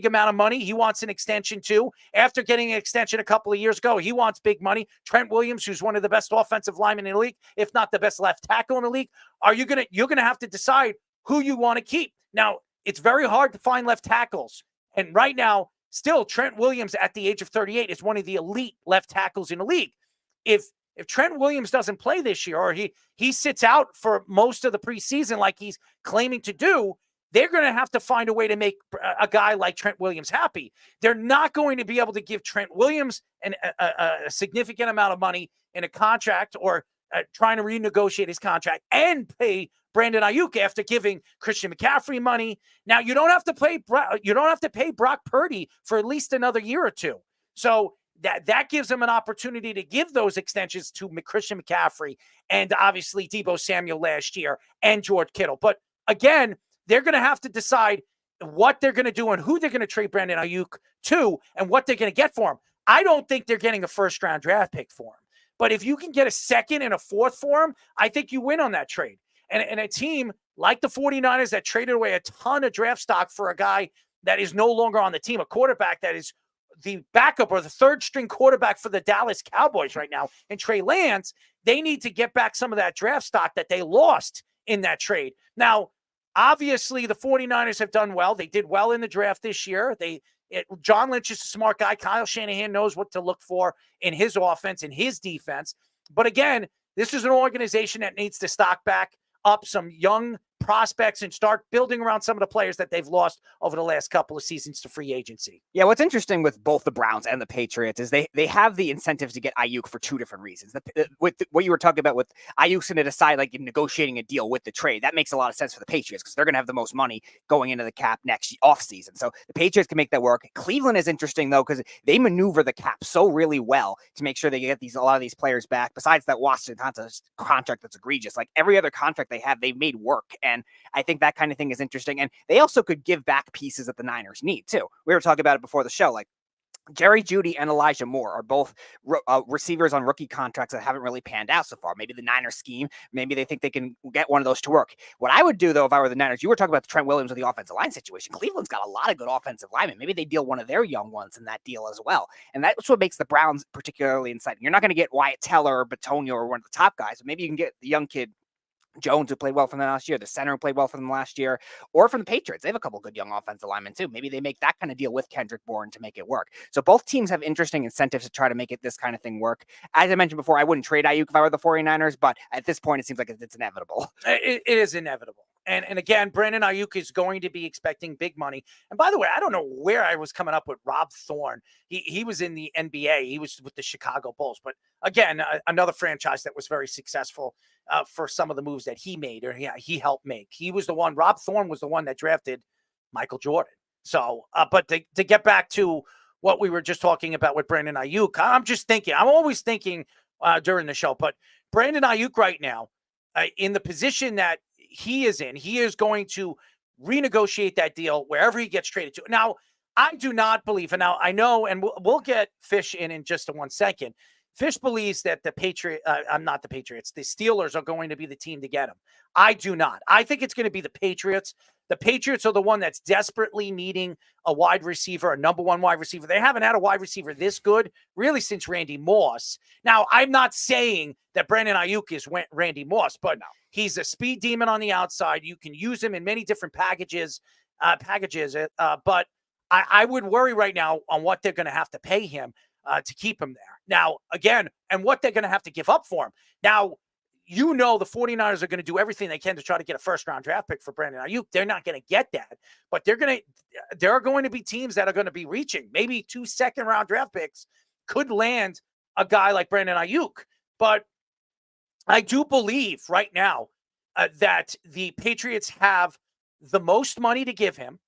amount of money. He wants an extension too. After getting an extension a couple of years ago, he wants big money. Trent Williams, who's one of the best offensive linemen in the league, if not the best left tackle in the league, you're gonna have to decide who you want to keep. Now, it's very hard to find left tackles, and right now, still Trent Williams at the age of 38 is one of the elite left tackles in the league. If Trent Williams doesn't play this year, or he sits out for most of the preseason like he's claiming to do, they're going to have to find a way to make a guy like Trent Williams happy. They're not going to be able to give Trent Williams a significant amount of money in a contract, or trying to renegotiate his contract and pay Brandon Aiyuk after giving Christian McCaffrey money. Now, you don't have to pay Brock Purdy for at least another year or two. So that gives them an opportunity to give those extensions to Christian McCaffrey and obviously Deebo Samuel last year and George Kittle. But again, they're going to have to decide what they're going to do and who they're going to trade Brandon Aiyuk to and what they're going to get for him. I don't think they're getting a first-round draft pick for him. But if you can get a second and a fourth for him, I think you win on that trade. And a team like the 49ers that traded away a ton of draft stock for a guy that is no longer on the team, a quarterback that is the backup or the third-string quarterback for the Dallas Cowboys right now, and Trey Lance, they need to get back some of that draft stock that they lost in that trade. Now, obviously, the 49ers have done well. They did well in the draft this year. John Lynch is a smart guy. Kyle Shanahan knows what to look for in his offense and his defense. But again, this is an organization that needs to stock back up some young prospects and start building around some of the players that they've lost over the last couple of seasons to free agency. Yeah, what's interesting with both the Browns and the Patriots is they have the incentive to get Aiyuk for two different reasons. With what you were talking about with Aiyuk's going to decide, like, in negotiating a deal with the trade, that makes a lot of sense for the Patriots because they're going to have the most money going into the cap next offseason. So the Patriots can make that work. Cleveland is interesting, though, because they maneuver the cap so really well to make sure they get a lot of these players back. Besides that Washington contract that's egregious, like every other contract they have, they've made work. And I think that kind of thing is interesting. And they also could give back pieces that the Niners need, too. We were talking about it before the show. Like, Jerry Jeudy and Elijah Moore are both receivers on rookie contracts that haven't really panned out so far. Maybe the Niners scheme, maybe they think they can get one of those to work. What I would do, though, if I were the Niners, you were talking about the Trent Williams with the offensive line situation. Cleveland's got a lot of good offensive linemen. Maybe they deal one of their young ones in that deal as well. And that's what makes the Browns particularly exciting. You're not going to get Wyatt Teller or Bitonio or one of the top guys, but maybe you can get the young kid Jones, who played well for them last year, the center who played well for them last year, or from the Patriots. They have a couple good young offensive linemen too. Maybe they make that kind of deal with Kendrick Bourne to make it work. So both teams have interesting incentives to try to make this kind of thing work. As I mentioned before, I wouldn't trade Aiyuk if I were the 49ers, but at this point, it seems like it's inevitable. It is inevitable. And again, Brandon Aiyuk is going to be expecting big money. And by the way, I don't know where I was coming up with Rob Thorne. He was in the NBA. He was with the Chicago Bulls. But again, another franchise that was very successful for some of the moves that he made or he helped make. He was the one, Rob Thorne was the one that drafted Michael Jordan. So, but to get back to what we were just talking about with Brandon Aiyuk, I'm always thinking during the show, but Brandon Aiyuk right now, in the position that he is in, he is going to renegotiate that deal wherever he gets traded to. Now, I do not believe, and now I know, and we'll get Fish in just 1 second. Fish believes that the Steelers are going to be the team to get him. I do not. I think it's going to be the Patriots. The Patriots are the one that's desperately needing a wide receiver, a number one wide receiver. They haven't had a wide receiver this good really since Randy Moss. Now, I'm not saying that Brandon Aiyuk is Randy Moss, but he's a speed demon on the outside. You can use him in many different packages. But I would worry right now on what they're going to have to pay him to keep him there. Now, again, and what they're going to have to give up for him. Now, the 49ers are going to do everything they can to try to get a first-round draft pick for Brandon Aiyuk. They're not going to get that, but there are going to be teams that are going to be reaching. Maybe 2 second-round draft picks could land a guy like Brandon Aiyuk. But I do believe right now that the Patriots have the most money to give him,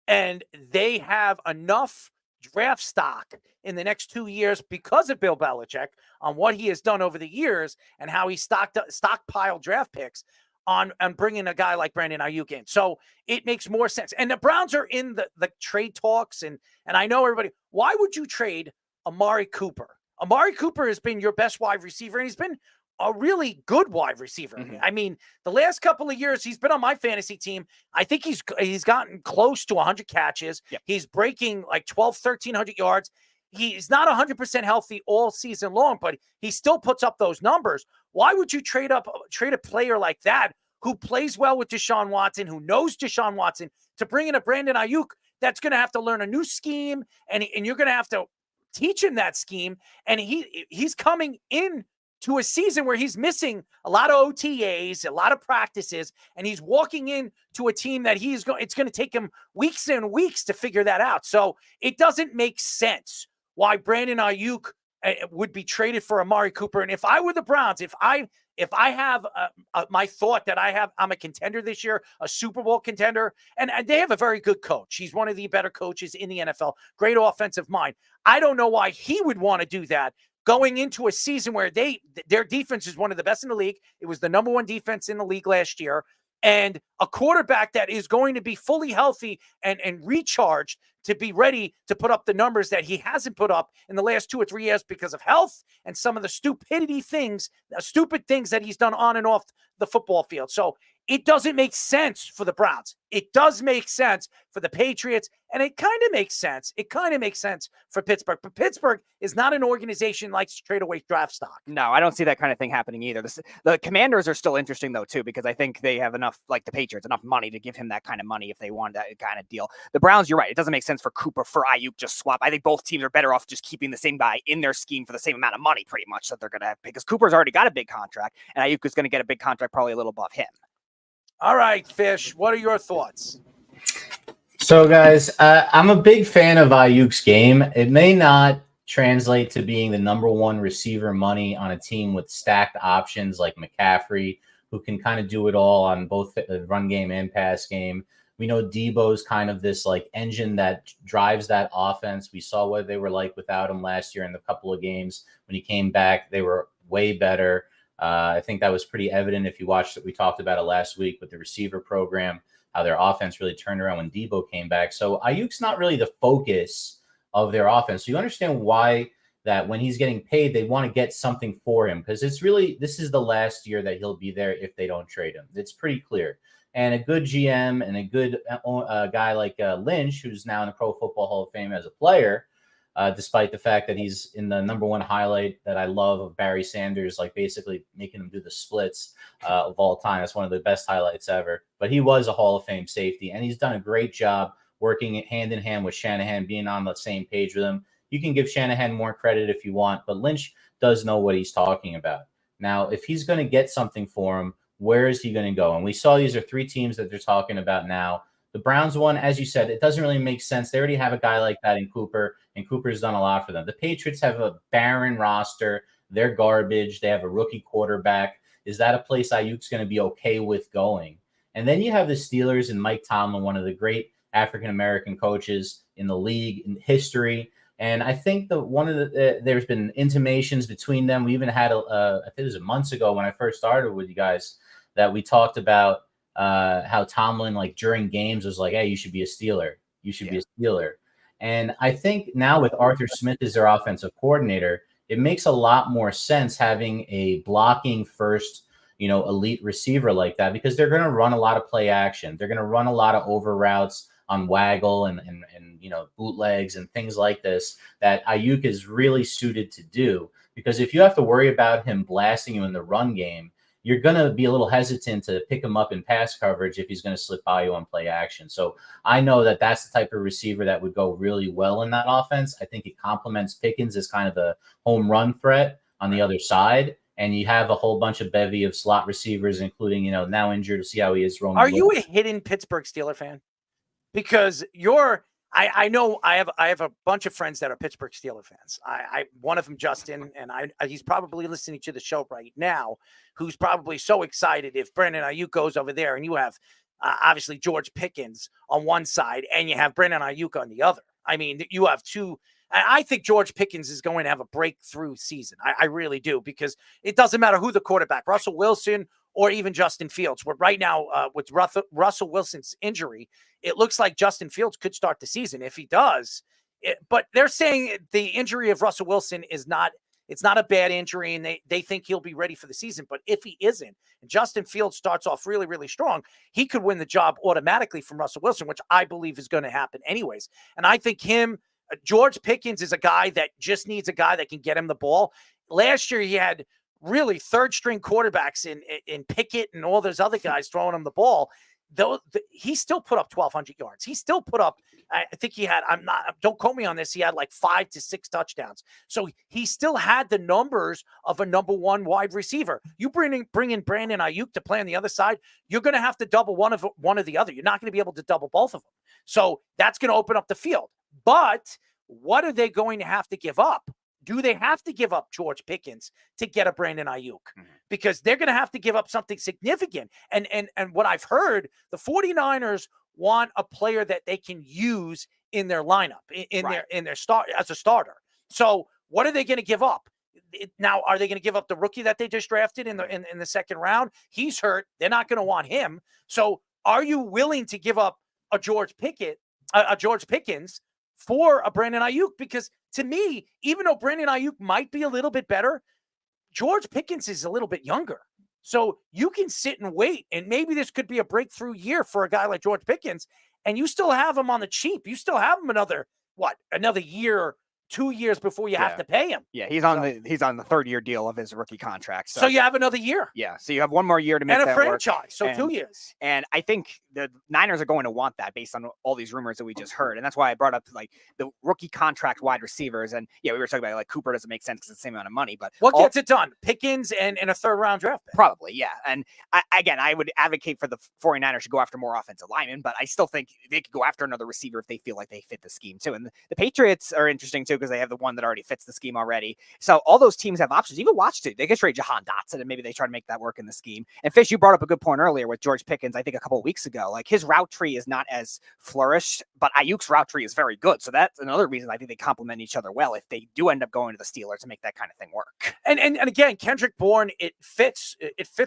and they have enough draft stock in the next 2 years because of Bill Belichick on what he has done over the years and how he stockpiled draft picks on bringing a guy like Brandon Aiyuk in. So it makes more sense. And the Browns are in the trade talks. And I know everybody, why would you trade Amari Cooper? Amari Cooper has been your best wide receiver, and he's been a really good wide receiver. Mm-hmm. I mean, the last couple of years, he's been on my fantasy team. I think he's gotten close to 100 catches. Yep. He's breaking like 1,300 yards. He's not 100% healthy all season long, but he still puts up those numbers. Why would you trade a player like that who plays well with Deshaun Watson, who knows Deshaun Watson, to bring in a Brandon Aiyuk that's going to have to learn a new scheme, and you're going to have to teach him that scheme, and he's coming in to a season where he's missing a lot of OTAs, a lot of practices, and he's walking in to a team that it's going to take him weeks and weeks to figure that out. So it doesn't make sense why Brandon Aiyuk would be traded for Amari Cooper. And if I were the Browns, if I have my thought that I'm a contender this year, a Super Bowl contender, and they have a very good coach. He's one of the better coaches in the NFL, great offensive mind. I don't know why he would want to do that, going into a season where their defense is one of the best in the league. It was the number one defense in the league last year. And a quarterback that is going to be fully healthy and recharged to be ready to put up the numbers that he hasn't put up in the last 2 or 3 years because of health and some of the stupid things that he's done on and off the football field. So it doesn't make sense for the Browns. It does make sense for the Patriots, and it kind of makes sense. It kind of makes sense for Pittsburgh. But Pittsburgh is not an organization like to trade away draft stock. No, I don't see that kind of thing happening either. The Commanders are still interesting, though, too, because I think they have enough, like the Patriots, enough money to give him that kind of money if they want that kind of deal. The Browns, you're right. It doesn't make sense for Cooper, for Aiyuk, just swap. I think both teams are better off just keeping the same guy in their scheme for the same amount of money, pretty much, that they're going to have, because Cooper's already got a big contract, and Aiyuk is going to get a big contract probably a little above him. All right, Fish, what are your thoughts? So, guys, I'm a big fan of Aiyuk's game. It may not translate to being the number one receiver money on a team with stacked options like McCaffrey, who can kind of do it all on both the run game and pass game. We know Debo's kind of this like engine that drives that offense. We saw what they were like without him last year in the couple of games. When he came back, they were way better. I think that was pretty evident if you watched it. We talked about it last week with the receiver program, how their offense really turned around when Debo came back. So Aiyuk's not really the focus of their offense. So you understand why that when he's getting paid, they want to get something for him, because this is the last year that he'll be there if they don't trade him. It's pretty clear. And a good GM and a good guy like Lynch, who's now in the Pro Football Hall of Fame as a player, despite the fact that he's in the number one highlight that I love of Barry Sanders, like basically making him do the splits of all time. That's one of the best highlights ever. But he was a Hall of Fame safety, and he's done a great job working hand in hand with Shanahan, being on the same page with him. You can give Shanahan more credit if you want, but Lynch does know what he's talking about. Now, if he's going to get something for him, where is he going to go? And we saw these are three teams that they're talking about now. The Browns one, as you said, it doesn't really make sense. They already have a guy like that in Cooper, and Cooper's done a lot for them. The Patriots have a barren roster. They're garbage. They have a rookie quarterback. Is that a place Ayuk's going to be okay with going? And then you have the Steelers and Mike Tomlin, one of the great African-American coaches in the league in history. And I think there's been intimations between them. We even had, I think it was months ago when I first started with you guys, that we talked about how Tomlin, like during games, was like, hey, you should be a Steeler. You should be a Steeler. And I think now with Arthur Smith as their offensive coordinator, it makes a lot more sense having a blocking first, elite receiver like that, because they're going to run a lot of play action. They're going to run a lot of over routes on waggle and bootlegs and things like this that Aiyuk is really suited to do. Because if you have to worry about him blasting you in the run game, you're going to be a little hesitant to pick him up in pass coverage if he's going to slip by you on play action. So I know that that's the type of receiver that would go really well in that offense. I think it complements Pickens as kind of a home run threat on the other side. And you have a whole bunch of bevy of slot receivers, including, now injured. To see how he is. Are you a hidden Pittsburgh Steeler fan? Because I know I have a bunch of friends that are Pittsburgh Steeler fans. One of them, Justin, and he's probably listening to the show right now, who's probably so excited if Brandon Aiyuk goes over there, and you have obviously George Pickens on one side, and you have Brandon Aiyuk on the other. I mean, you have two. I think George Pickens is going to have a breakthrough season. I really do, because it doesn't matter who the quarterback, Russell Wilson or even Justin Fields. Where right now with Russell Wilson's injury, it looks like Justin Fields could start the season if he does. But they're saying the injury of Russell Wilson it's not a bad injury, and they think he'll be ready for the season. But if he isn't, and Justin Fields starts off really, really strong, he could win the job automatically from Russell Wilson, which I believe is going to happen anyways. And I think George Pickens is a guy that just needs a guy that can get him the ball. Last year, he had really third-string quarterbacks in Pickett and all those other guys throwing him the ball. He still put up 1,200 yards. He still put up, I think he had, don't quote me on this, he had like 5 to 6 touchdowns. So he still had the numbers of a number one wide receiver. You bring in Brandon Aiyuk to play on the other side, you're going to have to double one of the other. You're not going to be able to double both of them. So that's going to open up the field. But what are they going to have to give up? Do they have to give up George Pickens to get a Brandon Aiyuk? Because they're going to have to give up something significant. And what I've heard, the 49ers want a player that they can use in their lineup, in their start as a starter. So what are they going to give up? Now, are they going to give up the rookie that they just drafted in the second round? He's hurt. They're not going to want him. So are you willing to give up a George Pickens for a Brandon Aiyuk? Because to me, even though Brandon Aiyuk might be a little bit better, George Pickens is a little bit younger. So you can sit and wait, and maybe this could be a breakthrough year for a guy like George Pickens, and you still have him on the cheap. You still have him another year, 2 years before you have to pay him. Yeah, he's on the third-year deal of his rookie contract. So you have another year. Yeah, so you have one more year to make that work. And a franchise, so 2 years. And I think the Niners are going to want that based on all these rumors that we just heard. And that's why I brought up like the rookie contract wide receivers. And yeah, we were talking about like Cooper doesn't make sense because it's the same amount of money. But what gets it done? Pickens and a third-round draft pick. Probably, yeah. And I would advocate for the 49ers to go after more offensive linemen, but I still think they could go after another receiver if they feel like they fit the scheme too. And the Patriots are interesting too because they have the one that already fits the scheme already. So all those teams have options. Even Washington, they could trade Jahan Dotson and maybe they try to make that work in the scheme. And Fish, you brought up a good point earlier with George Pickens, I think a couple of weeks ago. Like his route tree is not as flourished, but Ayuk's route tree is very good. So that's another reason I think they complement each other well if they do end up going to the Steelers to make that kind of thing work. And again, Kendrick Bourne, it fits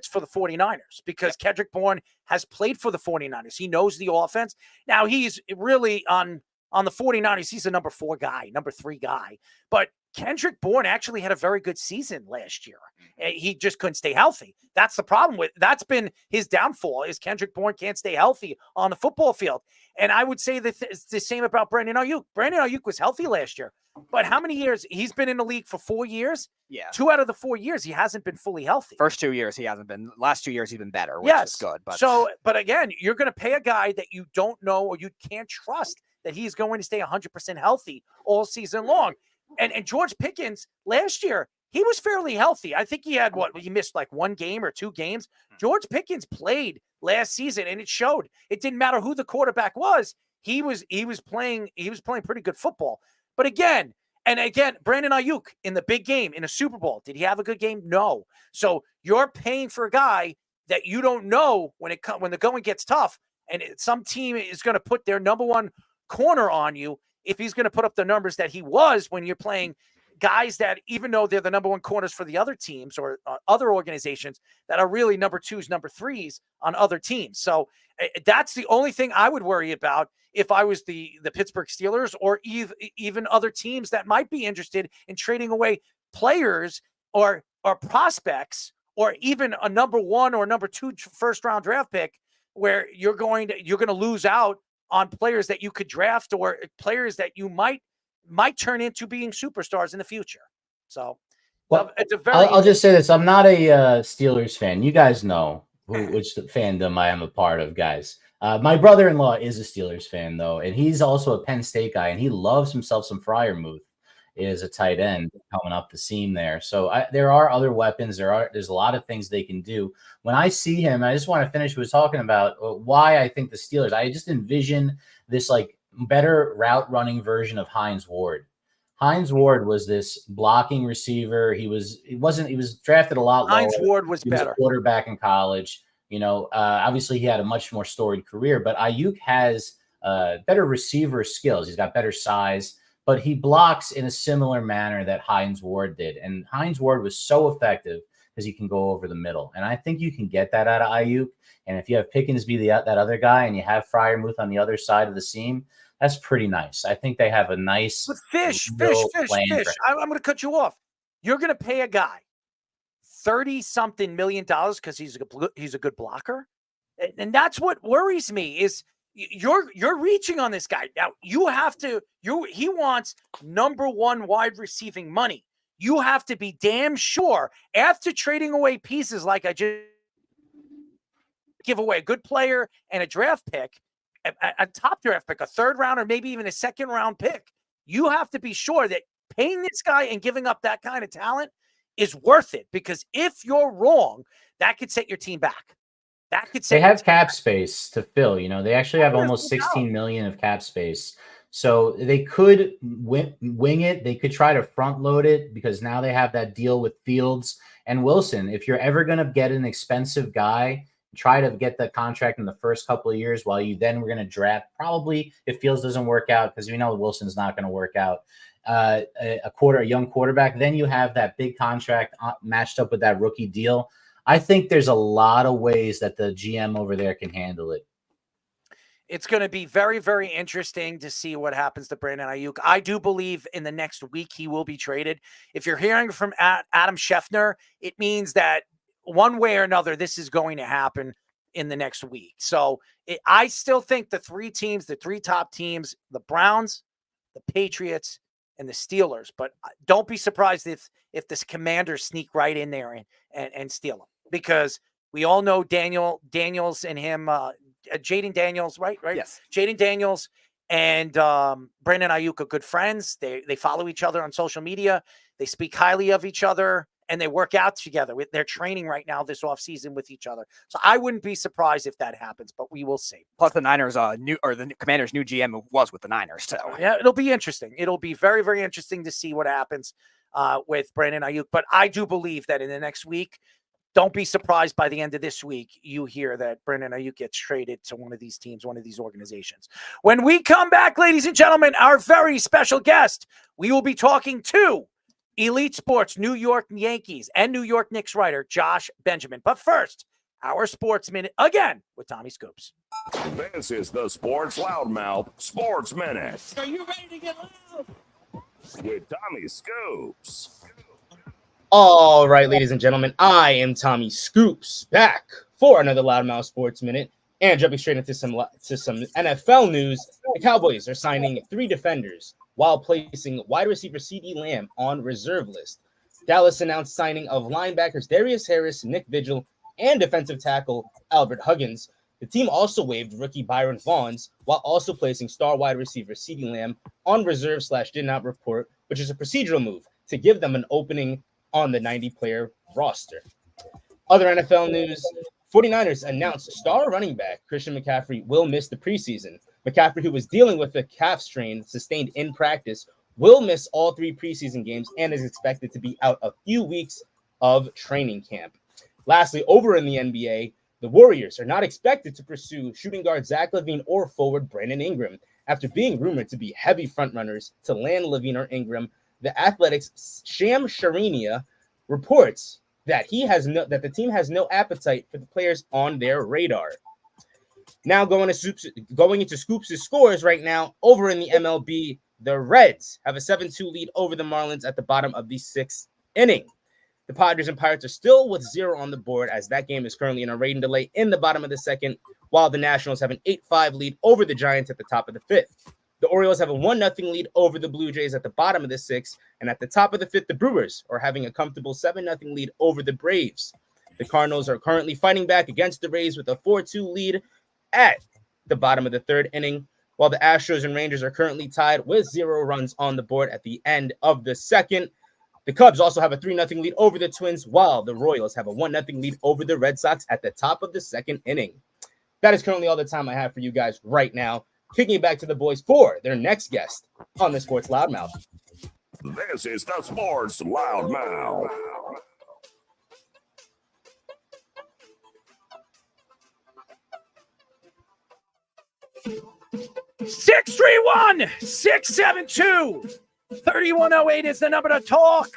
for the 49ers because Kendrick Bourne has played for the 49ers. He knows the offense. Now he's really on the 49ers, he's a number 4 guy, number 3 guy. But Kendrick Bourne actually had a very good season last year. He just couldn't stay healthy. That's the problem that's been his downfall is Kendrick Bourne can't stay healthy on the football field. And I would say that it's the same about Brandon Aiyuk. Brandon Aiyuk was healthy last year, But how many years? He's been in the league for 4 years. Yeah. 2 out of the 4 years, he hasn't been fully healthy. First 2 years, he hasn't been. Last 2 years, he's been better, which is good. But but again, you're going to pay a guy that you don't know or you can't trust that he's going to stay 100% healthy all season long. And George Pickens last year, he was fairly healthy. I think he had he missed like 1 game or 2 games. George Pickens played last season, and it showed. It didn't matter who the quarterback was. He was playing pretty good football. But again, Brandon Aiyuk in the big game in a Super Bowl, did he have a good game? No. So you're paying for a guy that you don't know when the going gets tough, and some team is going to put their number one corner on you if he's going to put up the numbers that he was when you're playing guys that, even though they're the number one corners for the other teams or other organizations, that are really number 2s, number 3s on other teams. So that's the only thing I would worry about if I was the Pittsburgh Steelers or even other teams that might be interested in trading away players or prospects or even a number 1 or number 2 first round draft pick, where you're going to lose out on players that you could draft or players that you might turn into being superstars in the future. So it's a very. I'll just say this: I'm not a Steelers fan. You guys know which fandom I am a part of, guys. My brother-in-law is a Steelers fan, though, and he's also a Penn State guy, and he loves himself some Freiermuth. Is a tight end coming up the seam there. So there are other weapons. There's a lot of things they can do. When I see him, I just want to finish with talking about why I think the Steelers. I just envision this like better route running version of Hines Ward. Hines Ward was this blocking receiver. He was drafted a lot lower. Hines Ward was better. A quarterback in college. Obviously he had a much more storied career, but Aiyuk has better receiver skills. He's got better size, but he blocks in a similar manner that Hines Ward did. And Hines Ward was so effective because he can go over the middle. And I think you can get that out of Aiyuk. And if you have Pickens be that other guy and you have Freiermuth on the other side of the seam, that's pretty nice. I think they have a nice fish. I'm going to cut you off. You're going to pay a guy $30-something million because he's a good blocker. And that's what worries me is you're reaching on this guy. Now he wants number 1 wide receiving money. You have to be damn sure after trading away pieces like I just give away a good player and a draft pick, a top draft pick, a 3rd round, or maybe even a 2nd round pick. You have to be sure that paying this guy and giving up that kind of talent is worth it, because if you're wrong, that could set your team back. They have cap space to fill. They actually have almost 16 million of cap space. So they could wing it. They could try to front load it because now they have that deal with Fields and Wilson. If you're ever going to get an expensive guy, try to get the contract in the first couple of years while you then we're going to draft. Probably if Fields doesn't work out, because we know Wilson's not going to work out, a young quarterback, then you have that big contract matched up with that rookie deal. I think there's a lot of ways that the GM over there can handle it. It's going to be very, very interesting to see what happens to Brandon Aiyuk. I do believe in the next week he will be traded. If you're hearing from Adam Schefter, it means that one way or another, this is going to happen in the next week. So I still think the 3 top teams, the Browns, the Patriots, and the Steelers. But don't be surprised if this Commanders sneak right in there and steal them, because we all know Daniels and him, Jayden Daniels, right? Yes. Jayden Daniels and Brandon Aiyuk are good friends. They follow each other on social media. They speak highly of each other, and they work out together. They're training right now this offseason with each other. So I wouldn't be surprised if that happens, but we will see. Plus the Niners the Commanders' new GM was with the Niners. So yeah, it'll be interesting. It'll be very, very interesting to see what happens with Brandon Aiyuk. But I do believe that in the next week, don't be surprised by the end of this week, you hear that Brandon Aiyuk gets traded to one of these teams, one of these organizations. When we come back, ladies and gentlemen, our very special guest, we will be talking to Elite Sports New York Yankees and New York Knicks writer Josh Benjamin. But first, our Sports Minute again with Tommy Scoops. This is the Sports Loudmouth Sports Minute. Are you ready to get loud? With Tommy Scoops. All right, ladies and gentlemen, I am Tommy Scoops, back for another Loudmouth Sports Minute. And jumping straight into some NFL news, the Cowboys are signing 3 defenders while placing wide receiver CeeDee Lamb on reserve list. Dallas announced signing of linebackers Darius Harris, Nick Vigil, and defensive tackle Albert Huggins. The team also waived rookie Byron Vaughns while also placing star wide receiver CeeDee Lamb on reserve/did not report, which is a procedural move to give them an opening on the 90-player roster. Other NFL news, 49ers announced star running back Christian McCaffrey will miss the preseason. McCaffrey, who was dealing with a calf strain sustained in practice, will miss all 3 preseason games and is expected to be out a few weeks of training camp. Lastly, over in the NBA, the Warriors are not expected to pursue shooting guard Zach LaVine or forward Brandon Ingram. After being rumored to be heavy frontrunners to land LaVine or Ingram, the Athletic's Sham Charania reports that the team has no appetite for the players on their radar. Now going into Scoops' scores right now, over in the MLB, the Reds have a 7-2 lead over the Marlins at the bottom of the 6th inning. The Padres and Pirates are still with 0 on the board as that game is currently in a rain delay in the bottom of the 2nd, while the Nationals have an 8-5 lead over the Giants at the top of the 5th. The Orioles have a 1-0 lead over the Blue Jays at the bottom of the 6th, and at the top of the 5th, the Brewers are having a comfortable 7-0 lead over the Braves. The Cardinals are currently fighting back against the Rays with a 4-2 lead at the bottom of the 3rd inning, while the Astros and Rangers are currently tied with 0 runs on the board at the end of the 2nd. The Cubs also have a 3-0 lead over the Twins, while the Royals have a 1-0 lead over the Red Sox at the top of the 2nd inning. That is currently all the time I have for you guys right now. Kicking it back to the boys for their next guest on the Sports Loudmouth. This is the Sports Loudmouth. 631-672-3108 is the number to talk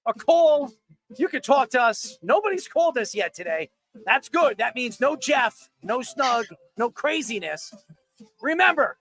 or call. You can talk to us. Nobody's called us yet today. That's good. That means no Jeff, no Snug, no craziness. Remember,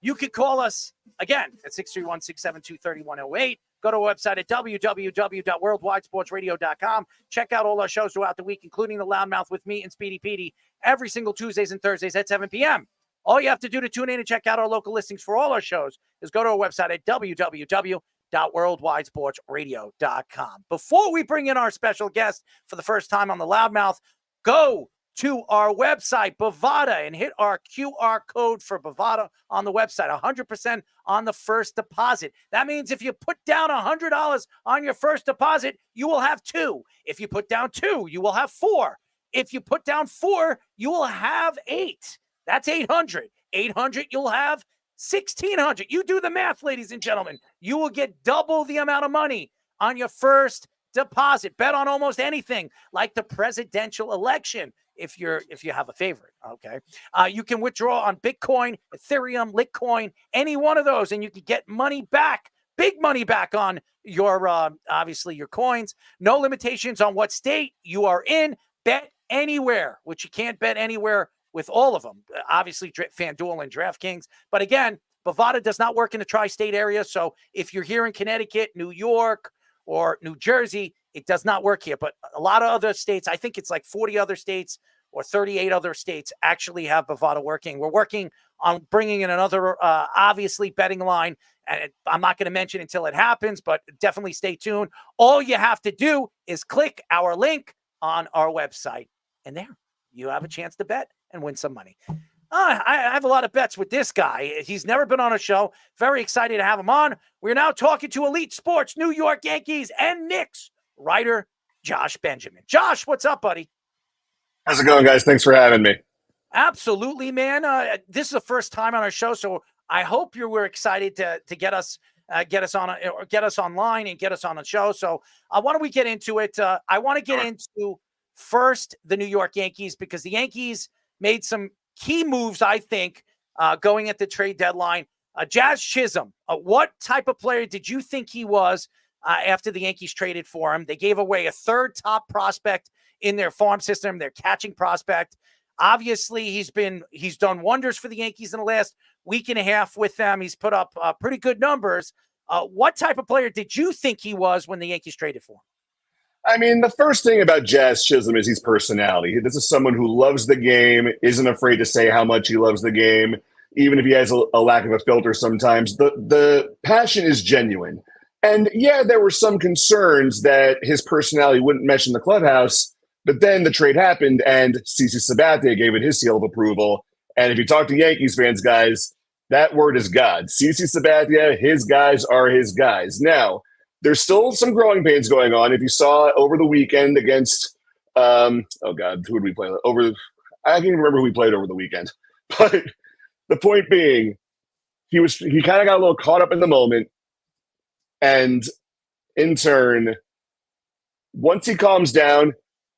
you can call us again at 631-672-3108. Go to our website at www.worldwidesportsradio.com. Check out all our shows throughout the week, including the Loudmouth with me and Speedy Petey every single Tuesdays and Thursdays at 7 p.m. All you have to do to tune in and check out our local listings for all our shows is go to our website at www.worldwidesportsradio.com. Before we bring in our special guest for the first time on the Loudmouth, go to our website, Bovada, and hit our QR code for Bovada on the website, 100% on the first deposit. That means if you put down $100 on your first deposit, you will have 2. If you put down 2, you will have 4. If you put down 4, you will have 8. That's 800. 800, you'll have 1,600. You do the math, ladies and gentlemen. You will get double the amount of money on your first deposit. Bet on almost anything, like the presidential election, if you have a favorite. Okay, you can withdraw on Bitcoin, Ethereum, Litecoin, any one of those, and you can get money back, big money back on your obviously your coins. No limitations on what state you are in. Bet anywhere, which you can't bet anywhere with all of them, obviously FanDuel and DraftKings. But again, Bovada does not work in the tri-state area. So if you're here in Connecticut, New York, or New Jersey, it does not work here. But a lot of other states, I think it's like 40 other states or 38 other states actually have Bovada working. We're working on bringing in another, obviously, betting line. And I'm not going to mention until it happens, but definitely stay tuned. All you have to do is click our link on our website. And there, you have a chance to bet and win some money. I have a lot of bets with this guy. He's never been on a show. Very excited to have him on. We're now talking to Elite Sports, New York Yankees and Knicks writer Josh Benjamin. Josh, what's up, buddy? How's it going, guys? Thanks for having me. Absolutely, man. This is the first time on our show, so I hope you were excited to get us online and get us on the show. So why don't we get into it? I want to get into first the New York Yankees, because the Yankees made some key moves, I think, going at the trade deadline. Jazz Chisholm, what type of player did you think he was after the Yankees traded for him? They gave away a third top prospect in their farm system, their catching prospect. Obviously, he's done wonders for the Yankees in the last week and a half with them. He's put up pretty good numbers. What type of player did you think he was when the Yankees traded for him? I mean, the first thing about Jazz Chisholm is his personality. This is someone who loves the game, isn't afraid to say how much he loves the game. even if he has a lack of a filter sometimes. The passion is genuine. And yeah, there were some concerns that his personality wouldn't mesh in the clubhouse, but then the trade happened and CC Sabathia gave it his seal of approval. And if you talk to Yankees fans, guys, that word is God. CC Sabathia, his guys are his guys. Now, there's still some growing pains going on. If you saw over the weekend against, who did we play? I can't even remember who we played over the weekend. But the point being, he kind of got a little caught up in the moment. And in turn, once he calms down,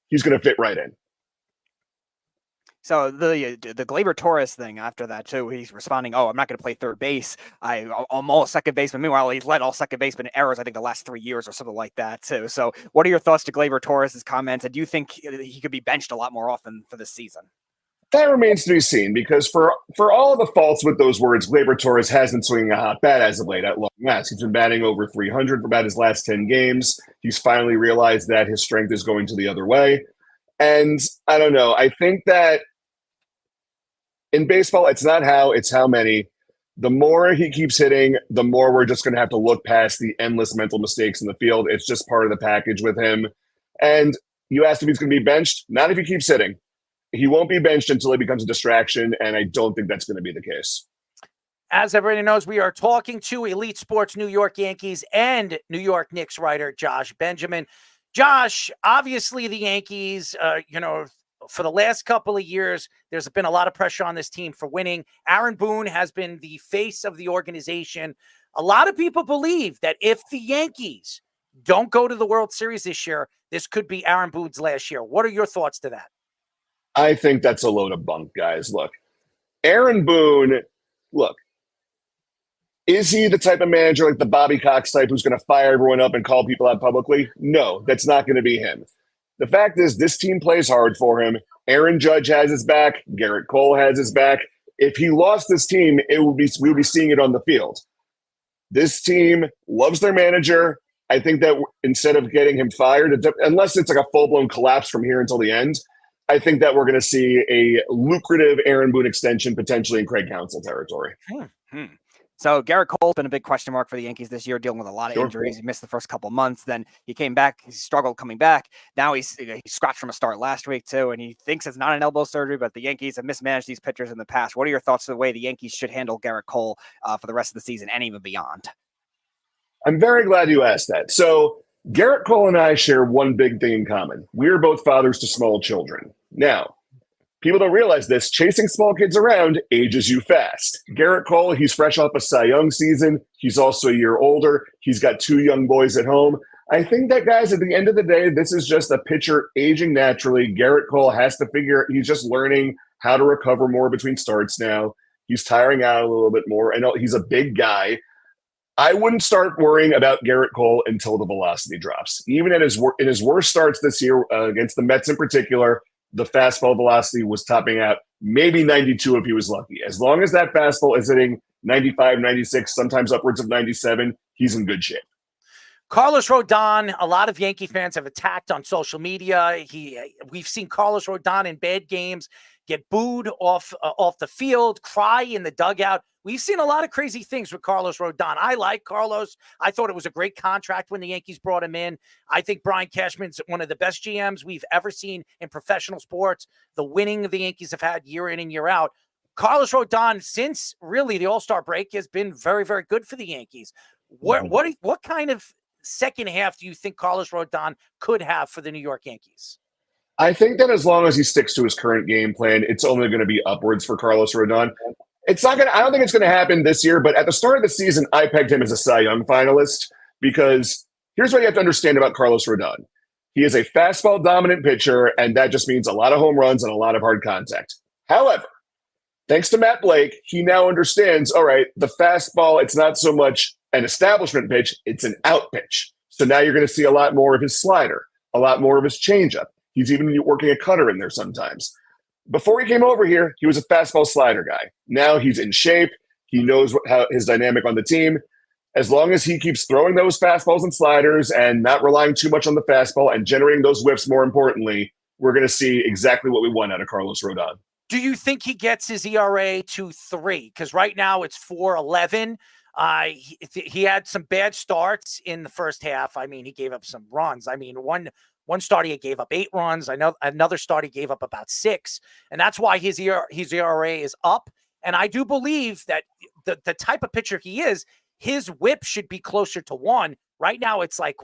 he's going to fit right in. So the Gleyber Torres thing after that too, he's responding, "Oh, I'm not going to play third base. I'm all second baseman." Meanwhile, he's led all second baseman in errors, I think, the last 3 years or something like that too. So, what are your thoughts to Gleyber Torres' comments? And do you think he could be benched a lot more often for this season? That remains to be seen, because for all the faults with those words, Gleyber Torres has been swinging a hot bat as of late at long last. He's been batting over 300 for about his last 10 games. He's finally realized that his strength is going to the other way. And I don't know. I think that in baseball, it's not how, it's how many. The more he keeps hitting, the more we're just going to have to look past the endless mental mistakes in the field. It's just part of the package with him. And you asked if he's going to be benched. Not if he keeps hitting. He won't be benched until he becomes a distraction, and I don't think that's going to be the case. As everybody knows, we are talking to Elite Sports New York Yankees and New York Knicks writer Josh Benjamin. Josh, obviously the Yankees, for the last couple of years, there's been a lot of pressure on this team for winning. Aaron Boone has been the face of the organization. A lot of people believe that if the Yankees don't go to the World Series this year, this could be Aaron Boone's last year. What are your thoughts to that? I think that's a load of bunk, guys. Look, Aaron Boone, is he the type of manager like the Bobby Cox type who's going to fire everyone up and call people out publicly? No, that's not going to be him. The fact is, this team plays hard for him. Aaron Judge has his back. Garrett Cole has his back. If he lost this team, we would be seeing it on the field. This team loves their manager. I think that instead of getting him fired, unless it's like a full-blown collapse from here until the end, I think that we're going to see a lucrative Aaron Boone extension potentially in Craig Counsell territory. So Garrett Cole's been a big question mark for the Yankees this year, dealing with a lot of injuries. He missed the first couple months. Then he came back. He struggled coming back. Now he scratched from a start last week too, and he thinks it's not an elbow surgery, but the Yankees have mismanaged these pitchers in the past. What are your thoughts on the way the Yankees should handle Garrett Cole for the rest of the season and even beyond? I'm very glad you asked that. So Garrett Cole and I share one big thing in common. We are both fathers to small children. Now, people don't realize this. Chasing small kids around ages you fast. Garrett Cole, he's fresh off a Cy Young season. He's also a year older. He's got 2 young boys at home. I think that, guys, at the end of the day, this is just a pitcher aging naturally. Garrett Cole has to he's just learning how to recover more between starts now. He's tiring out a little bit more. I know he's a big guy. I wouldn't start worrying about Garrett Cole until the velocity drops. Even in his worst starts this year, against the Mets in particular, the fastball velocity was topping out maybe 92 if he was lucky. As long as that fastball is hitting 95, 96, sometimes upwards of 97, he's in good shape. Carlos Rodon, a lot of Yankee fans have attacked on social media. We've seen Carlos Rodon in bad games get booed off the field, cry in the dugout. We've seen a lot of crazy things with Carlos Rodon. I like Carlos. I thought it was a great contract when the Yankees brought him in. I think Brian Cashman's one of the best GMs we've ever seen in professional sports. The winning the Yankees have had year in and year out. Carlos Rodon, since really the All-Star break, has been very, very good for the Yankees. What kind of second half do you think Carlos Rodon could have for the New York Yankees? I think that as long as he sticks to his current game plan, it's only going to be upwards for Carlos Rodon. I don't think it's going to happen this year, but at the start of the season, I pegged him as a Cy Young finalist, because here's what you have to understand about Carlos Rodon. He is a fastball dominant pitcher, and that just means a lot of home runs and a lot of hard contact. However, thanks to Matt Blake, he now understands, all right, the fastball, it's not so much an establishment pitch, it's an out pitch. So now you're going to see a lot more of his slider, a lot more of his changeup. He's even working a cutter in there sometimes. Before he came over here, he was a fastball slider guy. Now he's in shape. He knows how his dynamic on the team. As long as he keeps throwing those fastballs and sliders and not relying too much on the fastball and generating those whiffs, more importantly, we're going to see exactly what we want out of Carlos Rodon. Do you think he gets his ERA to 3? Because right now it's 4.11. He had some bad starts in the first half. I mean, he gave up some runs. I mean, one start he gave up 8 runs. I know another start he gave up about 6, and that's why his ERA is up. And I do believe that the type of pitcher he is, his whip should be closer to 1. Right now, it's like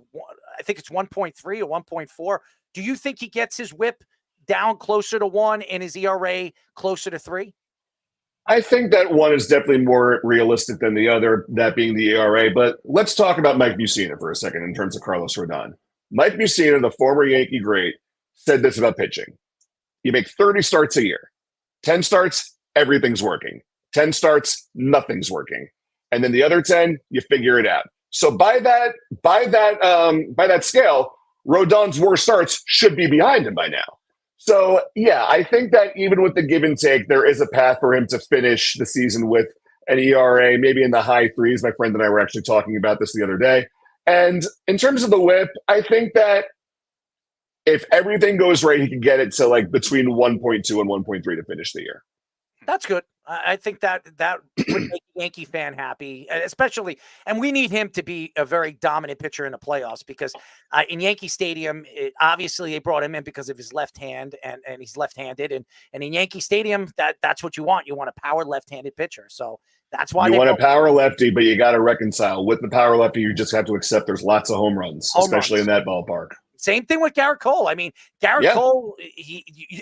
I think it's 1.3 or 1.4. Do you think he gets his whip down closer to 1 and his ERA closer to 3? I think that one is definitely more realistic than the other, that being the ERA. But let's talk about Mike Mussina for a second in terms of Carlos Rodon. Mike Mussina, the former Yankee great, said this about pitching. You make 30 starts a year. 10 starts, everything's working. 10 starts, nothing's working. And then the other 10, you figure it out. So by that scale, Rodon's worst starts should be behind him by now. So, yeah, I think that even with the give and take, there is a path for him to finish the season with an ERA, maybe in the high 3s. My friend and I were actually talking about this the other day. And in terms of the whip, I think that if everything goes right, he can get it to like between 1.2 and 1.3 to finish the year. That's good. I think that would make a Yankee fan happy, especially, and we need him to be a very dominant pitcher in the playoffs because in Yankee Stadium, obviously they brought him in because of his left hand and he's left-handed. And in Yankee Stadium, that's what you want. You want a power left-handed pitcher. So that's why you want a power lefty, but you got to reconcile with the power lefty. You just have to accept there's lots of home runs, especially in that ballpark. Same thing with Garrett Cole. I mean, Garrett Cole,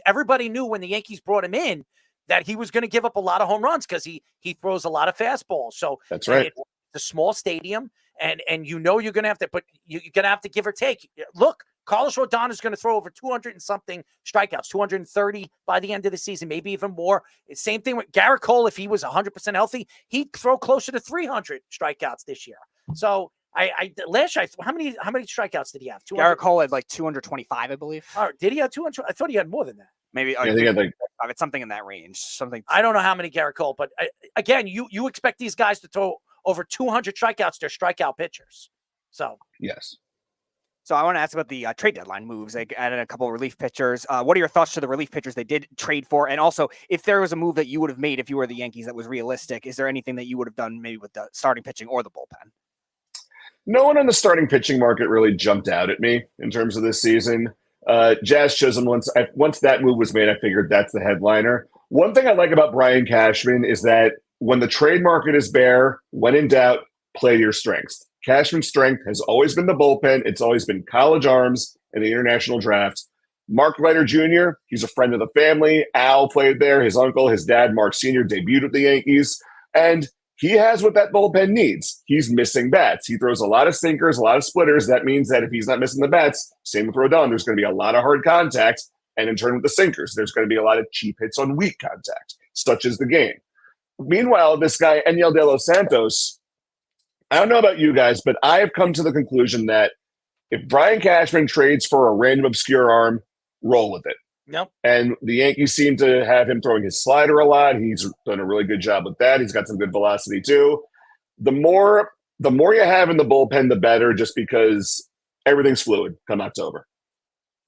everybody knew when the Yankees brought him in that he was going to give up a lot of home runs because he throws a lot of fastballs. So that's right. It's a small stadium, and you're going to have to, but you're going to have to give or take. Look, Carlos Rodon is going to throw over 200 and something strikeouts, 230 by the end of the season, maybe even more. It's same thing with Garrett Cole. If he was 100% healthy, he'd throw closer to 300 strikeouts this year. So last year, how many strikeouts did he have? 200? Garrett Cole had like 225, I believe. Oh, did he have 200? I thought he had more than that. Maybe I think it's something in that range. Something. I don't know how many Garrett Cole, but again, you expect these guys to throw over 200 strikeouts. They're strikeout pitchers. So yes. So I want to ask about the trade deadline moves. They added a couple of relief pitchers. What are your thoughts to the relief pitchers they did trade for? And also, if there was a move that you would have made if you were the Yankees that was realistic, is there anything that you would have done maybe with the starting pitching or the bullpen? No one on the starting pitching market really jumped out at me in terms of this season. Jazz Chisholm, once that move was made, I figured that's the headliner. One thing I like about Brian Cashman is that when the trade market is bare, when in doubt, play to your strengths. Cashman's strength has always been the bullpen. It's always been college arms and the international draft. Mark Leiter Jr., he's a friend of the family. Al played there. His uncle, his dad, Mark Sr., debuted with the Yankees. And he has what that bullpen needs. He's missing bats. He throws a lot of sinkers, a lot of splitters. That means that if he's not missing the bats, same with Rodon, there's going to be a lot of hard contact. And in turn with the sinkers, there's going to be a lot of cheap hits on weak contact, such as the game. Meanwhile, this guy, Enyel De Los Santos, I don't know about you guys, but I have come to the conclusion that if Brian Cashman trades for a random obscure arm, roll with it. Yep. And the Yankees seem to have him throwing his slider a lot. He's done a really good job with that. He's got some good velocity too. The more you have in the bullpen, the better, just because everything's fluid come October.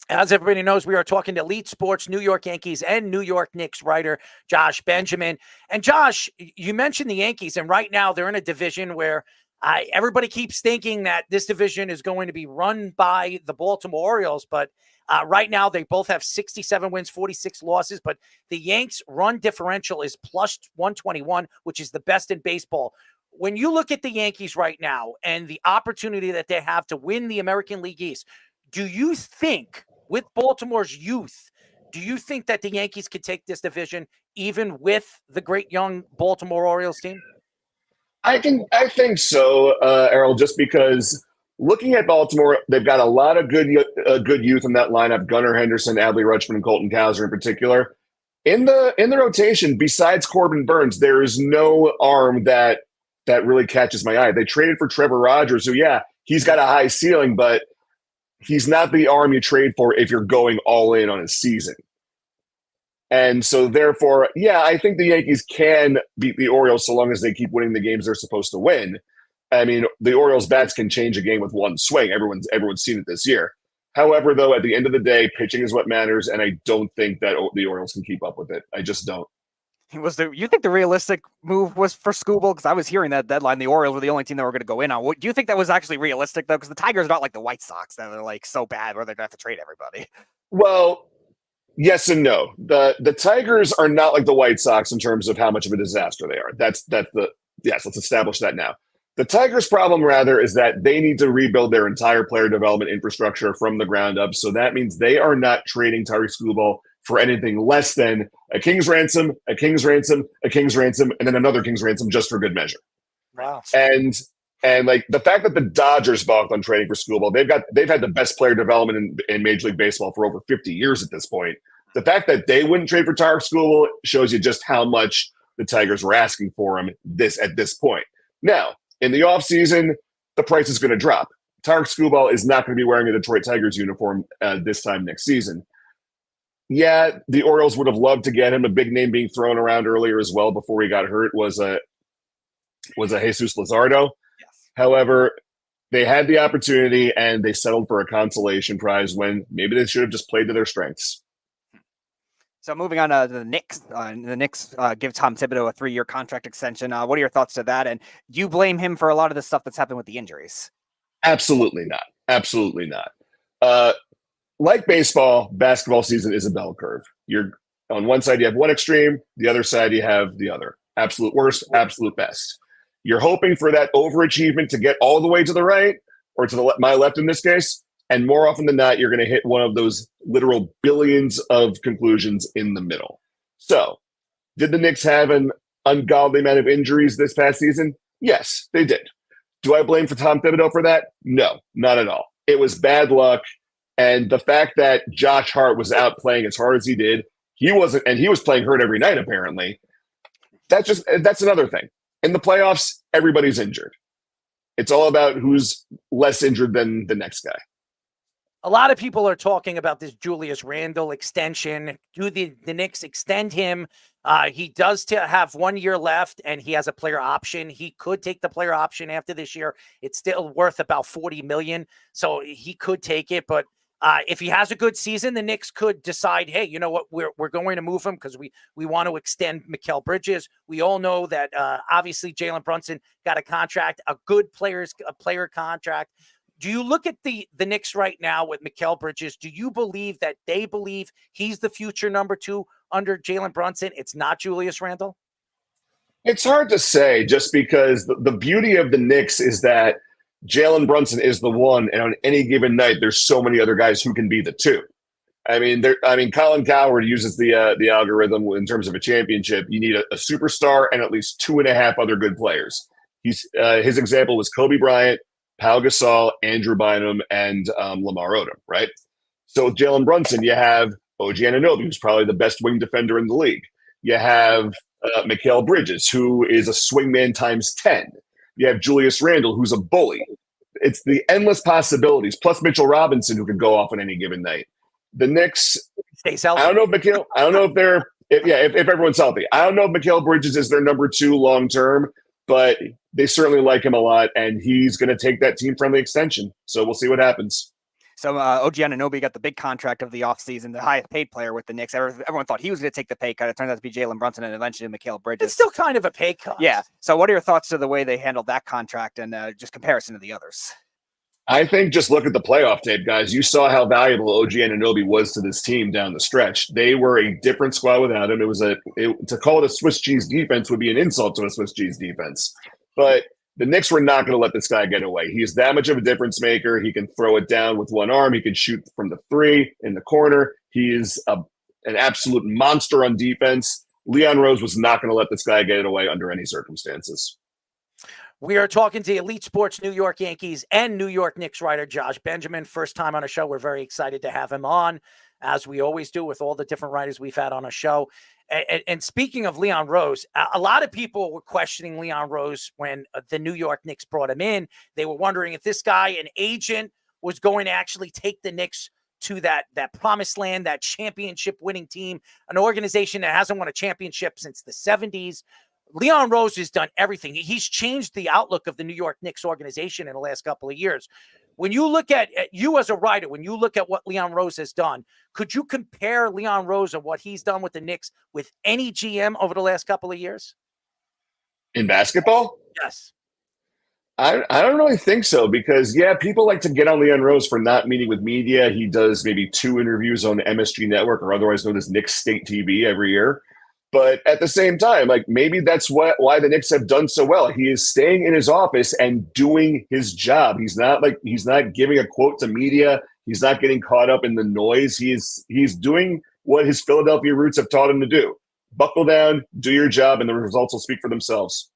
As everybody knows, we are talking to Elite Sports, New York Yankees and New York Knicks writer Josh Benjamin. And Josh, you mentioned the Yankees, and right now they're in a division where everybody keeps thinking that this division is going to be run by the Baltimore Orioles, but right now they both have 67 wins, 46 losses, but the Yanks' run differential is plus 121, which is the best in baseball. When you look at the Yankees right now and the opportunity that they have to win the American League East, do you think, with Baltimore's youth, do you think that the Yankees could take this division even with the great young Baltimore Orioles team? I think so, Errol, just because looking at Baltimore, they've got a lot of good youth in that lineup. Gunnar Henderson, Adley Rutschman, and Colton Cowser in particular. In the rotation, besides Corbin Burns, there is no arm that really catches my eye. They traded for Trevor Rogers, who, yeah, he's got a high ceiling, but he's not the arm you trade for if you're going all in on a season. And so, therefore, yeah, I think the Yankees can beat the Orioles so long as they keep winning the games they're supposed to win. I mean, the Orioles' bats can change a game with one swing. Everyone's seen it this year. However, though, at the end of the day, pitching is what matters, and I don't think that the Orioles can keep up with it. I just don't. You think the realistic move was for Skubal? Because I was hearing that deadline, the Orioles were the only team that were going to go in on. Do you think that was actually realistic, though? Because the Tigers are not like the White Sox that are like so bad where they're going to have to trade everybody. Well, yes and no. The Tigers are not like the White Sox in terms of how much of a disaster they are. Yes, let's establish that now. The Tigers' problem, rather, is that they need to rebuild their entire player development infrastructure from the ground up. So that means they are not trading Tarik Skubal for anything less than a king's ransom, a king's ransom, a king's ransom, and then another king's ransom just for good measure. Wow. And like the fact that the Dodgers balked on trading for Skubal, they've had the best player development in Major League Baseball for over 50 years at this point. The fact that they wouldn't trade for Tarik Skubal shows you just how much the Tigers were asking for him at this point. Now, in the offseason, the price is going to drop. Tarik Skubal is not going to be wearing a Detroit Tigers uniform this time next season. Yeah, the Orioles would have loved to get him. A big name being thrown around earlier as well before he got hurt was a Jesus Luzardo. Yes. However, they had the opportunity and they settled for a consolation prize when maybe they should have just played to their strengths. So moving on to the Knicks. The Knicks give Tom Thibodeau a 3-year contract extension. What are your thoughts to that? And do you blame him for a lot of the stuff that's happened with the injuries? Absolutely not. Absolutely not. Like baseball, basketball season is a bell curve. You're on one side, you have one extreme. The other side, you have the other. Absolute worst, absolute best. You're hoping for that overachievement to get all the way to the right or to my left in this case. And more often than not, you're going to hit one of those literal billions of conclusions in the middle. So, did the Knicks have an ungodly amount of injuries this past season? Yes, they did. Do I blame for Tom Thibodeau for that? No, not at all. It was bad luck. And the fact that Josh Hart was out playing as hard as he did, he was playing hurt every night, apparently. That's another thing. In the playoffs, everybody's injured. It's all about who's less injured than the next guy. A lot of people are talking about this Julius Randle extension. Do the Knicks extend him? He does have 1 year left, and he has a player option. He could take the player option after this year. It's still worth about $40 million, so he could take it. But if he has a good season, the Knicks could decide, hey, you know what, we're going to move him because we want to extend Mikal Bridges. We all know that obviously Jalen Brunson got a contract, a player contract. Do you look at the Knicks right now with Mikal Bridges? Do you believe that they believe he's the future number 2 under Jalen Brunson? It's not Julius Randle? It's hard to say just because the beauty of the Knicks is that Jalen Brunson is the one, and on any given night, there's so many other guys who can be the 2. I mean, Colin Cowherd uses the algorithm in terms of a championship. You need a superstar and at least 2.5 other good players. His example was Kobe Bryant, Pau Gasol, Andrew Bynum, and Lamar Odom, right? So with Jalen Brunson, you have OG Anunoby, who's probably the best wing defender in the league. You have Mikal Bridges, who is a swingman times 10. You have Julius Randle, who's a bully. It's the endless possibilities, plus Mitchell Robinson, who could go off on any given night. The Knicks, stays healthy. I don't know if everyone's healthy. I don't know if Mikal Bridges is their number 2 long-term, but they certainly like him a lot, and he's going to take that team-friendly extension. So we'll see what happens. So OG Anunoby got the big contract of the offseason, the highest paid player with the Knicks. Everyone thought he was going to take the pay cut. It turned out to be Jalen Brunson and eventually Mikal Bridges. It's still kind of a pay cut. Yeah. So what are your thoughts to the way they handled that contract and just comparison to the others? I think just look at the playoff tape, guys. You saw how valuable OG Anunoby was to this team down the stretch. They were a different squad without him. To call it a Swiss cheese defense would be an insult to a Swiss cheese defense. But the Knicks were not going to let this guy get away. He is that much of a difference maker. He can throw it down with one arm. He can shoot from the 3 in the corner. He is an absolute monster on defense. Leon Rose was not going to let this guy get it away under any circumstances. We are talking to Elite Sports New York Yankees and New York Knicks writer Josh Benjamin. First time on a show. We're very excited to have him on, as we always do with all the different writers we've had on a show. And speaking of Leon Rose, a lot of people were questioning Leon Rose when the New York Knicks brought him in. They were wondering if this guy, an agent, was going to actually take the Knicks to that promised land, that championship-winning team, an organization that hasn't won a championship since the 70s. Leon Rose has done everything. He's changed the outlook of the New York Knicks organization in the last couple of years. When you look at you as a writer, when you look at what Leon Rose has done, could you compare Leon Rose and what he's done with the Knicks with any GM over the last couple of years? In basketball? Yes. I don't really think so because, people like to get on Leon Rose for not meeting with media. He does maybe 2 interviews on MSG Network, or otherwise known as Knicks State TV, every year. But at the same time, maybe that's why the Knicks have done so well. He is staying in his office and doing his job. He's not giving a quote to media. He's not getting caught up in the noise. He's doing what his Philadelphia roots have taught him to do. Buckle down, do your job, and the results will speak for themselves.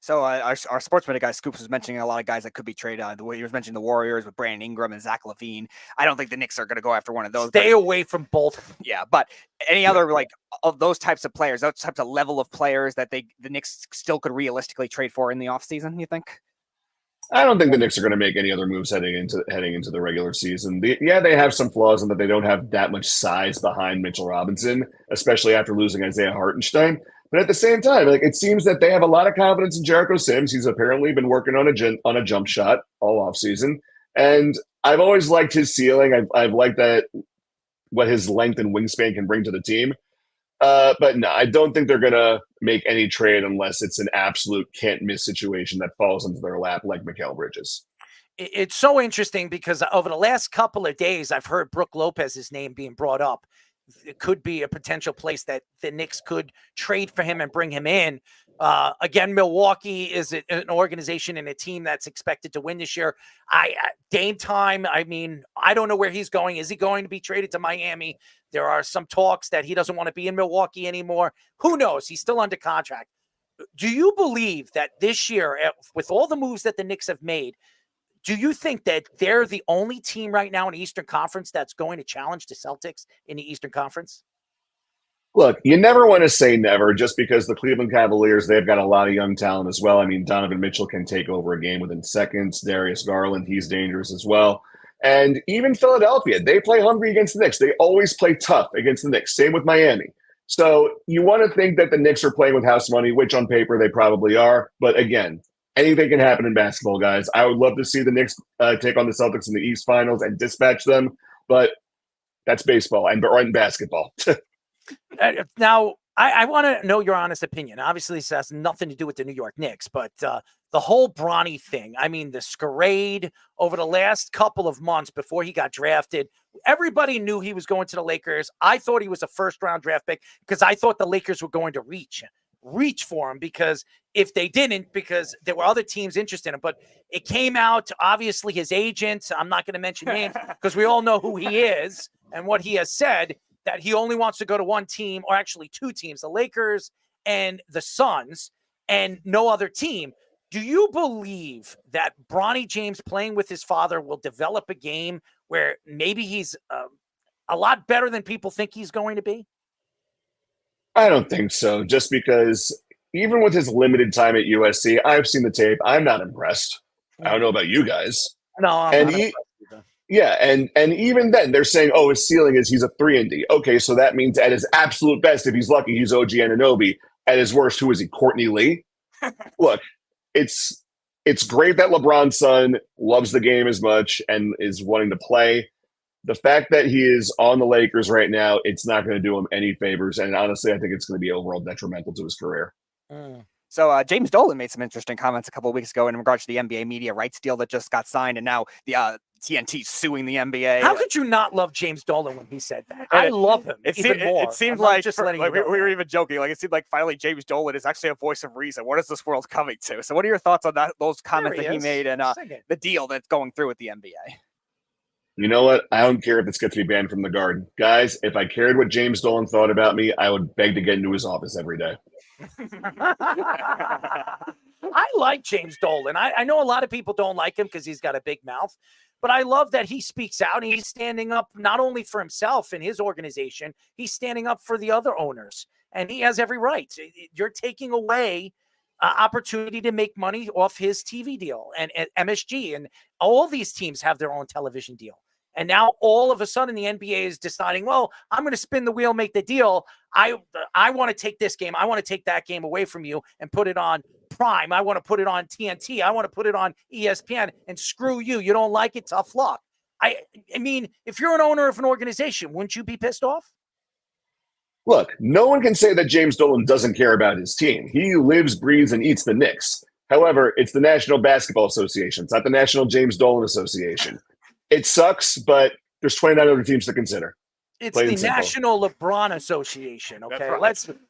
So our sports minute guy Scoops was mentioning a lot of guys that could be traded. The way he was mentioning the Warriors with Brandon Ingram and Zach LaVine. I don't think the Knicks are going to go after one of those. Stay away from both. Yeah, but any other of those types of players, those types of level of players that the Knicks still could realistically trade for in the offseason, you think? I don't think the Knicks are going to make any other moves heading into the regular season. They have some flaws in that they don't have that much size behind Mitchell Robinson, especially after losing Isaiah Hartenstein. But at the same time, it seems that they have a lot of confidence in Jericho Sims. He's apparently been working on a jump shot all offseason. And I've always liked his ceiling. I've liked what his length and wingspan can bring to the team. But no, I don't think they're going to make any trade unless it's an absolute can't-miss situation that falls into their lap like Mikal Bridges. It's so interesting because over the last couple of days, I've heard Brook Lopez's name being brought up. It could be a potential place that the Knicks could trade for him and bring him in. Again, Milwaukee is an organization and a team that's expected to win this year. Dame time, I don't know where he's going. Is he going to be traded to Miami? There are some talks that he doesn't want to be in Milwaukee anymore. Who knows? He's still under contract. Do you believe that this year, with all the moves that the Knicks have made, do you think that they're the only team right now in the Eastern Conference that's going to challenge the Celtics in the Eastern Conference? Look, you never want to say never just because the Cleveland Cavaliers, they've got a lot of young talent as well. Donovan Mitchell can take over a game within seconds. Darius Garland, he's dangerous as well. And even Philadelphia, they play hungry against the Knicks. They always play tough against the Knicks. Same with Miami. So you want to think that the Knicks are playing with house money, which on paper they probably are. But again, anything can happen in basketball, guys. I would love to see the Knicks take on the Celtics in the East Finals and dispatch them, but that's baseball and basketball. Now, I want to know your honest opinion. Obviously, this has nothing to do with the New York Knicks, but the whole Bronny thing, the charade over the last couple of months before he got drafted, everybody knew he was going to the Lakers. I thought he was a first-round draft pick because I thought the Lakers were going to reach for him, because if they didn't, because there were other teams interested in him. But it came out, obviously, his agent, I'm not going to mention names because we all know who he is and what he has said, that he only wants to go to one team, or actually 2 teams, the Lakers and the Suns, and no other team. Do you believe that Bronny James playing with his father will develop a game where maybe he's a lot better than people think he's going to be? I don't think so, just because even with his limited time at USC, I've seen the tape. I'm not impressed. I don't know about you guys. No, I'm not impressed either. Yeah, and even then, they're saying, his ceiling is he's a 3-and-D. Okay, so that means at his absolute best, if he's lucky, he's OG Anunoby. At his worst, who is he, Courtney Lee? Look, it's great that LeBron's son loves the game as much and is wanting to play. The fact that he is on the Lakers right now, it's not going to do him any favors. And honestly, I think it's going to be overall detrimental to his career. So James Dolan made some interesting comments a couple of weeks ago in regards to the NBA media rights deal that just got signed, and now the TNT suing the NBA. How could you not love James Dolan when he said that? I love him. It seemed like we were even joking. It seemed like finally James Dolan is actually a voice of reason. What is this world coming to? So what are your thoughts on those comments that he made and the deal that's going through with the NBA? You know what? I don't care if this gets me banned from the Garden. Guys, if I cared what James Dolan thought about me, I would beg to get into his office every day. I like James Dolan. I know a lot of people don't like him because he's got a big mouth, but I love that he speaks out and he's standing up not only for himself and his organization, he's standing up for the other owners, and he has every right. You're taking away opportunity to make money off his TV deal and MSG, and all these teams have their own television deal. And now all of a sudden the NBA is deciding, well, I'm going to spin the wheel, make the deal. I want to take this game. I want to take that game away from you and put it on Prime. I want to put it on TNT. I want to put it on ESPN, and screw you. You don't like it? Tough luck. I mean, if you're an owner of an organization, wouldn't you be pissed off? Look, no one can say that James Dolan doesn't care about his team. He lives, breathes, and eats the Knicks. However, it's the National Basketball Association. It's not the National James Dolan Association. It sucks, but there's 29 other teams to consiher. It's the National LeBron Association. Okay, right.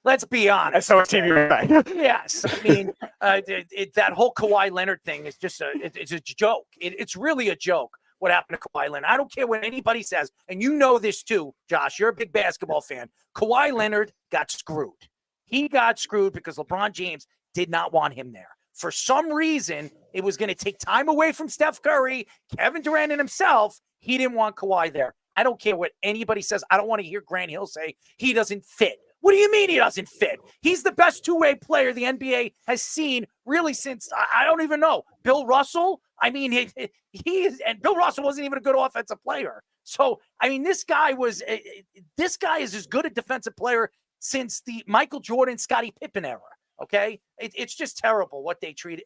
Let's be honest. That's what team you're right. Yes, I mean that whole Kawhi Leonard thing is just it's a joke. It's really a joke. What happened to Kawhi Leonard? I don't care what anybody says, and you know this too, Josh. You're a big basketball fan. Kawhi Leonard got screwed. He got screwed because LeBron James did not want him there. For some reason, it was going to take time away from Steph Curry, Kevin Durant, and himself. He didn't want Kawhi there. I don't care what anybody says. I don't want to hear Grant Hill say he doesn't fit. What do you mean he doesn't fit? He's the best two-way player the NBA has seen really since, I don't even know, Bill Russell. I mean, he is, and Bill Russell wasn't even a good offensive player. So, I mean, this guy is as good a defensive player since the Michael Jordan, Scottie Pippen era. Okay, it's just terrible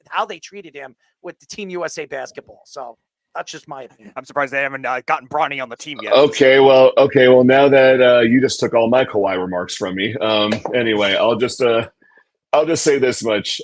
how they treated him with the Team USA basketball. So that's just my opinion. I'm surprised they haven't gotten Bronny on the team yet. Okay, well, now that you just took all my Kawhi remarks from me. Anyway, I'll just say this much.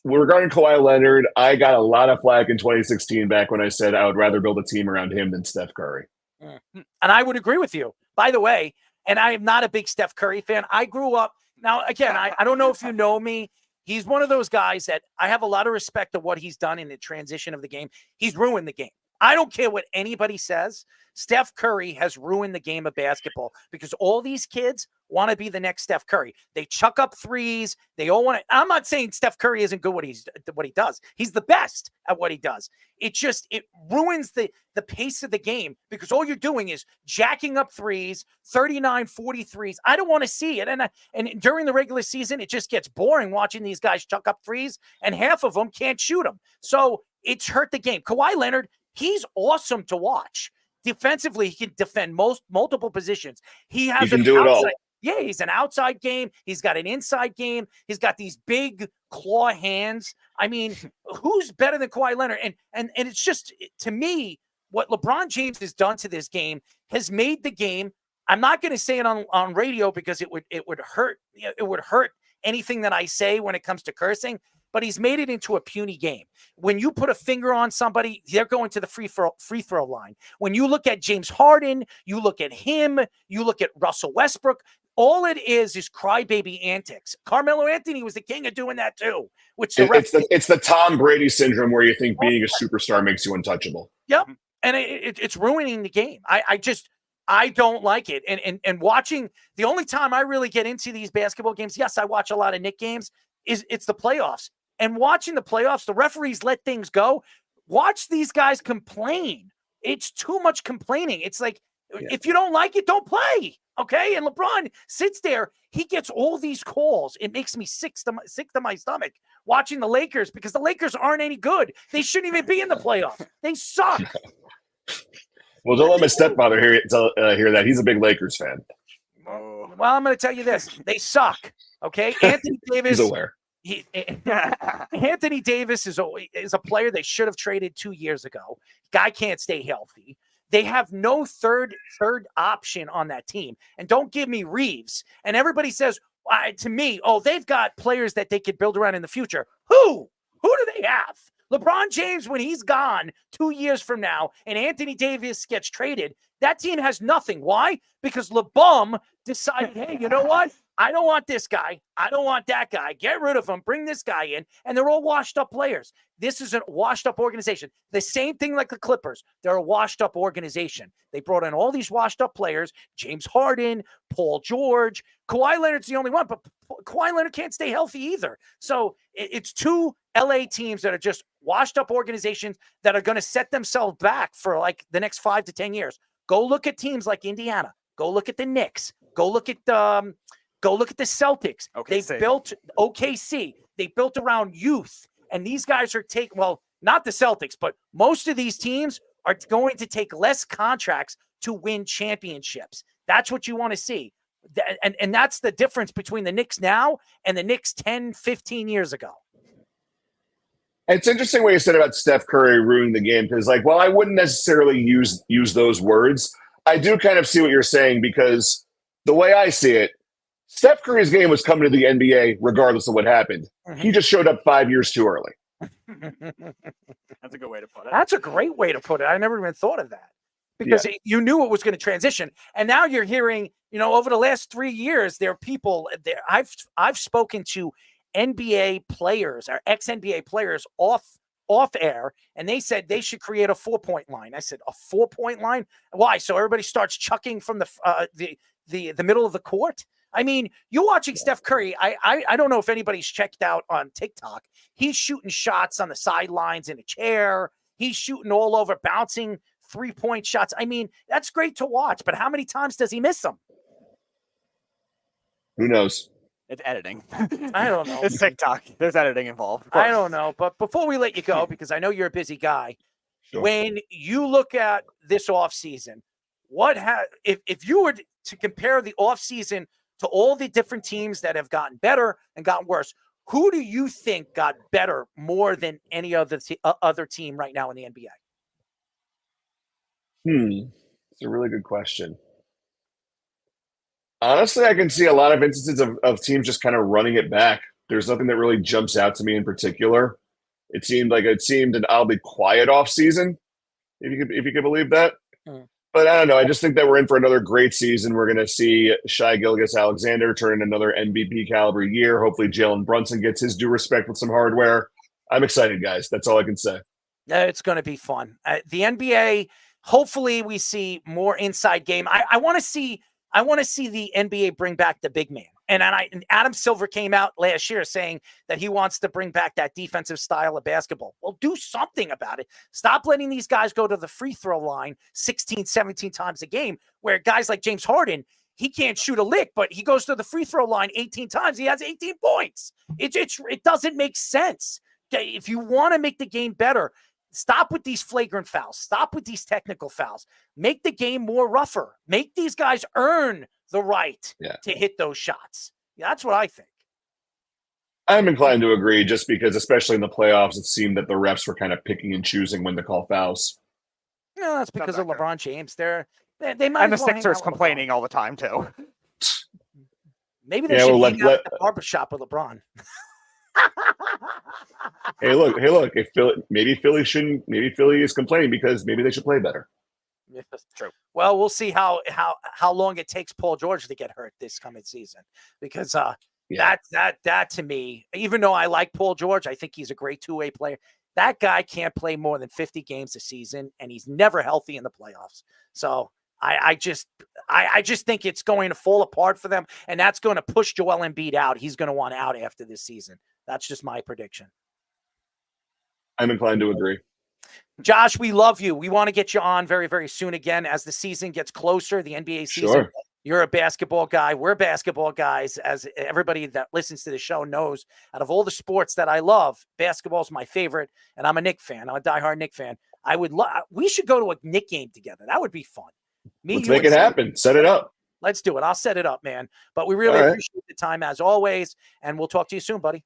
Regarding Kawhi Leonard, I got a lot of flack in 2016 back when I said I would rather build a team around him than Steph Curry. And I would agree with you, by the way. And I am not a big Steph Curry fan. I grew up. Now, again, I don't know if you know me. He's one of those guys that I have a lot of respect of what he's done in the transition of the game. He's ruined the game. I don't care what anybody says. Steph Curry has ruined the game of basketball because all these kids want to be the next Steph Curry. They chuck up threes. They all want to. I'm not saying Steph Curry isn't good what he does. He's the best at what he does. It ruins the pace of the game because all you're doing is jacking up threes, 39, 40 threes. I don't want to see it. And during the regular season, it just gets boring watching these guys chuck up threes, and half of them can't shoot them. So it's hurt the game. Kawhi Leonard, he's awesome to watch. Defensively, he can defend multiple positions. He can do it all. Yeah, he's an outside game. He's got an inside game. He's got these big claw hands. I mean, who's better than Kawhi Leonard? And it's just, to me, what LeBron James has done to this game has made the game. I'm not going to say it on radio because it would hurt. It would hurt anything that I say when it comes to cursing. But he's made it into a puny game. When you put a finger on somebody, they're going to the free throw line. When you look at James Harden, you look at him, you look at Russell Westbrook, all it is crybaby antics. Carmelo Anthony was the king of doing that too. It's the Tom Brady syndrome where you think being a superstar makes you untouchable. Yep, and it's ruining the game. I don't like it. And watching, the only time I really get into these basketball games, yes, I watch a lot of Knicks games, it's the playoffs. And watching the playoffs, the referees let things go. Watch these guys complain. It's too much complaining. It's like, if you don't like it, don't play. Okay. And LeBron sits there. He gets all these calls. It makes me sick to my stomach watching the Lakers because the Lakers aren't any good. They shouldn't even be in the playoffs. They suck. Well, don't let my stepfather hear that. He's a big Lakers fan. Well, I'm going to tell you this. They suck. Okay. Anthony Davis. He's aware. Anthony Davis is a player they should have traded 2 years ago. Guy can't stay healthy. They have no third option on that team. And don't give me Reeves. And everybody says to me, they've got players that they could build around in the future. Who do they have? LeBron James, when he's gone 2 years from now and Anthony Davis gets traded, that team has nothing. Why? Because LeBum decided, hey, you know what? I don't want this guy. I don't want that guy. Get rid of him. Bring this guy in. And they're all washed up players. This is a washed up organization. The same thing like the Clippers. They're a washed up organization. They brought in all these washed up players. James Harden, Paul George. Kawhi Leonard's the only one, but Kawhi Leonard can't stay healthy either. So it's two LA teams that are just washed up organizations that are going to set themselves back for like the next 5 to 10 years. Go look at teams like Indiana. Go look at the Knicks. Go look at the Celtics. They built OKC. They built around youth. And these guys are not the Celtics, but most of these teams are going to take less contracts to win championships. That's what you want to see. And that's the difference between the Knicks now and the Knicks 10, 15 years ago. It's interesting what you said about Steph Curry ruining the game because, like, while I wouldn't necessarily use those words, I do kind of see what you're saying because the way I see it, Steph Curry's game was coming to the NBA regardless of what happened. Mm-hmm. He just showed up 5 years too early. That's a good way to put it. That's a great way to put it. I never even thought of that because you knew it was going to transition. And now you're hearing, over the last 3 years, there are people there. I've spoken to NBA players or ex-NBA players off air, and they said they should create a 4-point line. I said, a 4-point line? Why? So everybody starts chucking from the middle of the court? I mean, you're watching Steph Curry. I don't know if anybody's checked out on TikTok. He's shooting shots on the sidelines in a chair. He's shooting all over, bouncing 3-point shots. I mean, that's great to watch, but how many times does he miss them? Who knows? It's editing. I don't know. It's TikTok. There's editing involved. I don't know. But before we let you go, because I know you're a busy guy, when you look at this offseason, if you were to compare the offseason to all the different teams that have gotten better and gotten worse, who do you think got better more than any other team right now in the NBA? It's a really good question. Honestly, I can see a lot of instances of teams just kind of running it back. There's nothing that really jumps out to me in particular. It seemed an oddly quiet off season, if you could believe that. But I don't know. I just think that we're in for another great season. We're going to see Shai Gilgeous-Alexander turn in another MVP caliber year. Hopefully, Jalen Brunson gets his due respect with some hardware. I'm excited, guys. That's all I can say. It's going to be fun. The NBA. Hopefully, we see more inside game. I want to see the NBA bring back the big man. And Adam Silver came out last year saying that he wants to bring back that defensive style of basketball. Well, do something about it. Stop letting these guys go to the free throw line 16, 17 times a game, where guys like James Harden, he can't shoot a lick, but he goes to the free throw line 18 times. He has 18 points. It doesn't make sense. If you want to make the game better, stop with these flagrant fouls. Stop with these technical fouls. Make the game more rougher. Make these guys earn the right to hit those shots. That's what I think. I'm inclined to agree just because, especially in the playoffs, it seemed that the refs were kind of picking and choosing when to call fouls. No, that's because of LeBron James. They might and the Sixers complaining all the time, too. Maybe they should hang out at the barbershop with LeBron. Hey, look! Maybe Philly is complaining because maybe they should play better. Yeah, that's true. Well, we'll see how long it takes Paul George to get hurt this coming season, because that to me, even though I like Paul George, I think he's a great two-way player. That guy can't play more than 50 games a season, and he's never healthy in the playoffs. So I just think it's going to fall apart for them, and that's going to push Joel Embiid out. He's going to want out after this season. That's just my prediction. I'm inclined to agree. Josh, we love you. We want to get you on very, very soon again as the season gets closer, the NBA season. Sure. You're a basketball guy. We're basketball guys. As everybody that listens to the show knows, out of all the sports that I love, basketball is my favorite, and I'm a Knicks fan. I'm a diehard Knicks fan. We should go to a Knicks game together. That would be fun. Let's make it happen. Set it up. Let's do it. I'll set it up, man. But we really appreciate the time as always, and we'll talk to you soon, buddy.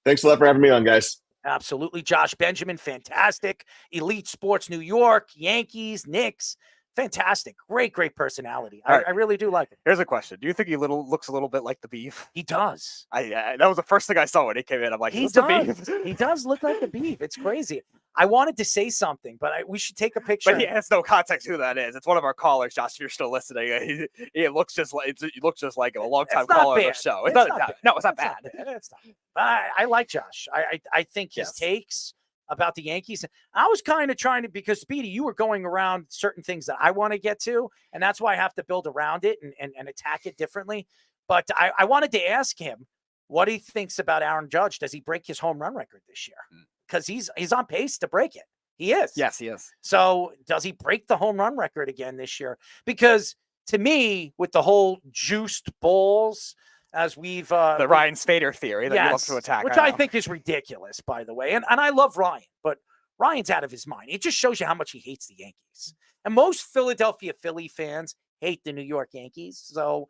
Thanks a lot for having me on, guys. Absolutely. Josh Benjamin, fantastic. Elite Sports New York, Yankees, Knicks. Fantastic. Great personality. I really do like it. Here's a question. Do you think he looks a little bit like the Beef? He does. That was the first thing I saw when he came in. I'm like, he does look like the Beef. It's crazy. I wanted to say something, but we should take a picture. But he has no context who that is. It's one of our callers, Josh, if you're still listening. He looks just like him, a long-time caller on the show. It's not bad. No, it's not bad. It's not bad. I like Josh. I think his takes about the Yankees. I was kind of trying to, because Speedy, you were going around certain things that I want to get to, and that's why I have to build around it and attack it differently. But I wanted to ask him what he thinks about Aaron Judge. Does he break his home run record this year? Because he's on pace to break it. He is. Yes, he is. So does he break the home run record again this year? Because to me, with the whole juiced balls, as we've the Ryan Spader theory that he wants to attack, which I think is ridiculous, by the way. And I love Ryan, but Ryan's out of his mind. It just shows you how much he hates the Yankees. And most Philadelphia Philly fans hate the New York Yankees. So,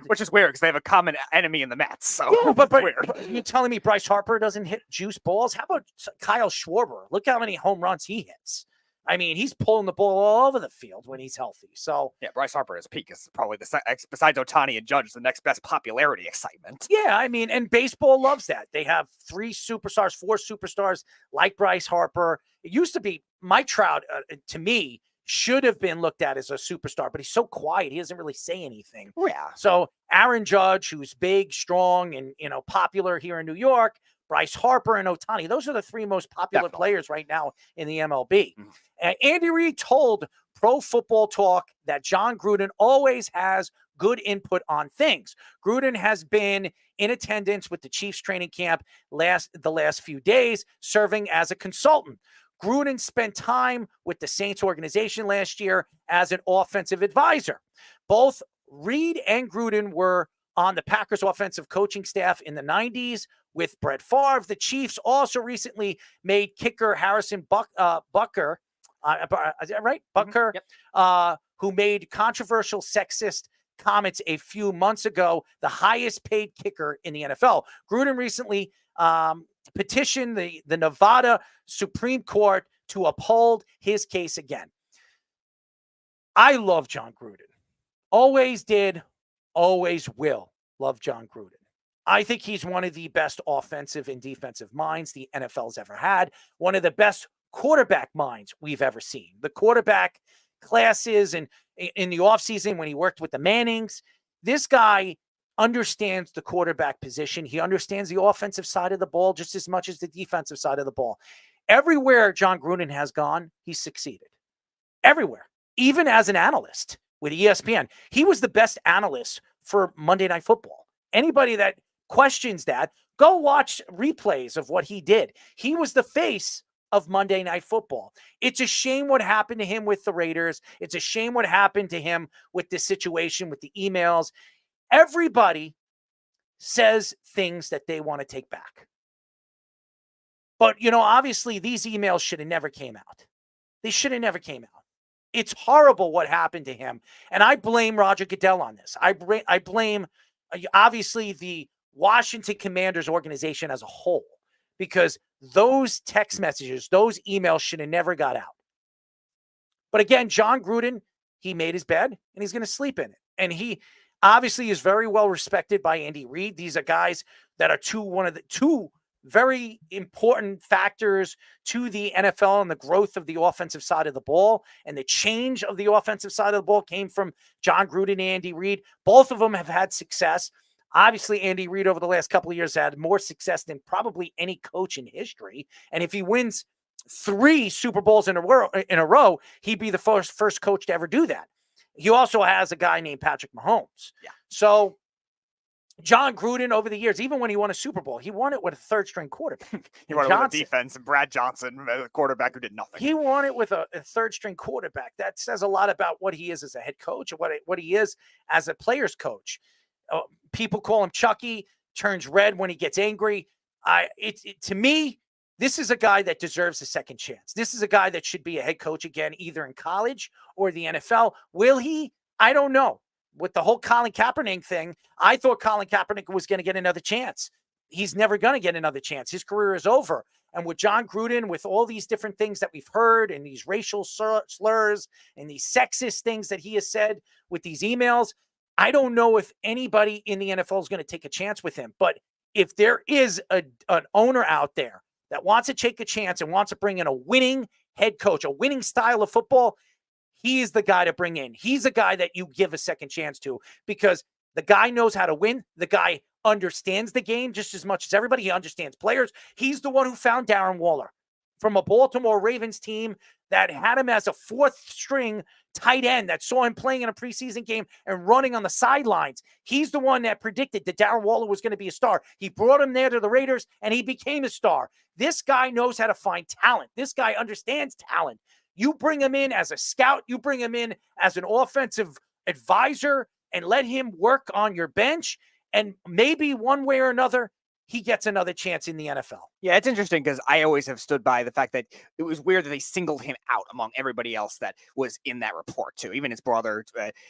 which is weird because they have a common enemy in the Mets. So yeah, but weird. You're telling me Bryce Harper doesn't hit juice balls? How about Kyle Schwarber? Look how many home runs he hits. I mean, he's pulling the ball all over the field when he's healthy. So yeah, Bryce Harper at his peak is probably besides Ohtani and Judge, the next best popularity excitement. Yeah, I mean, and baseball loves that. They have 4 superstars like Bryce Harper. It used to be Mike Trout, to me, should have been looked at as a superstar, but he's so quiet. He doesn't really say anything. Yeah. So Aaron Judge, who's big, strong, and popular here in New York, Bryce Harper and Ohtani. Those are the 3 most popular players right now in the MLB. Andy Reid told Pro Football Talk that Jon Gruden always has good input on things. Gruden has been in attendance with the Chiefs training camp the last few days, serving as a consultant. Gruden spent time with the Saints organization last year as an offensive advisor. Both Reid and Gruden were on the Packers offensive coaching staff in the 90s with Brett Favre. The Chiefs also recently made kicker Harrison Butker, is that right? Butker, who made controversial sexist comments a few months ago, the highest paid kicker in the NFL. Gruden recently petitioned the Nevada Supreme Court to uphold his case again. I love Jon Gruden. Always did, always will love Jon Gruden. I think he's one of the best offensive and defensive minds the NFL's ever had. One of the best quarterback minds we've ever seen. The quarterback classes and in the offseason when he worked with the Mannings, this guy understands the quarterback position. He understands the offensive side of the ball just as much as the defensive side of the ball. Everywhere Jon Gruden has gone, he's succeeded. Everywhere. Even as an analyst with ESPN. He was the best analyst for Monday Night Football. Anybody that questions that, go watch replays of what he did. He was the face of Monday Night Football. It's a shame what happened to him with the Raiders. It's a shame what happened to him with this situation, with the emails. Everybody says things that they want to take back. But, obviously these emails should have never came out. They should have never came out. It's horrible what happened to him. And I blame Roger Goodell on this. I blame, obviously, the Washington Commanders organization as a whole, because those text messages, those emails should have never got out. But again, Jon Gruden, he made his bed and he's going to sleep in it. And he obviously is very well respected by Andy Reid. These are guys that are one of the two very important factors to the NFL and the growth of the offensive side of the ball. And the change of the offensive side of the ball came from Jon Gruden and Andy Reid. Both of them have had success. Obviously, Andy Reid over the last couple of years had more success than probably any coach in history. And if he wins 3 Super Bowls in a row, he'd be the first coach to ever do that. He also has a guy named Patrick Mahomes. Yeah. So Jon Gruden over the years, even when he won a Super Bowl, he won it with a third-string quarterback. He won it with a defense and Brad Johnson, a quarterback who did nothing. He won it with a third-string quarterback. That says a lot about what he is as a head coach and what he is as a player's coach. People call him Chucky, turns red when he gets angry. To me, this is a guy that deserves a second chance. This is a guy that should be a head coach again, either in college or the NFL. Will he? I don't know. With the whole Colin Kaepernick thing, I thought Colin Kaepernick was going to get another chance. He's never going to get another chance. His career is over. And with Jon Gruden, with all these different things that we've heard and these racial slurs and these sexist things that he has said with these emails, I don't know if anybody in the NFL is going to take a chance with him. But if there is an owner out there that wants to take a chance and wants to bring in a winning head coach, a winning style of football, he is the guy to bring in. He's the guy that you give a second chance to, because the guy knows how to win. The guy understands the game just as much as everybody. He understands players. He's the one who found Darren Waller from a Baltimore Ravens team that had him as a 4th-string tight end that saw him playing in a preseason game and running on the sidelines. He's the one that predicted that Darren Waller was going to be a star. He brought him there to the Raiders, and he became a star. This guy knows how to find talent. This guy understands talent. You bring him in as a scout. You bring him in as an offensive advisor and let him work on your bench. And maybe one way or another, he gets another chance in the NFL. Yeah, it's interesting because I always have stood by the fact that it was weird that they singled him out among everybody else that was in that report too, even his brother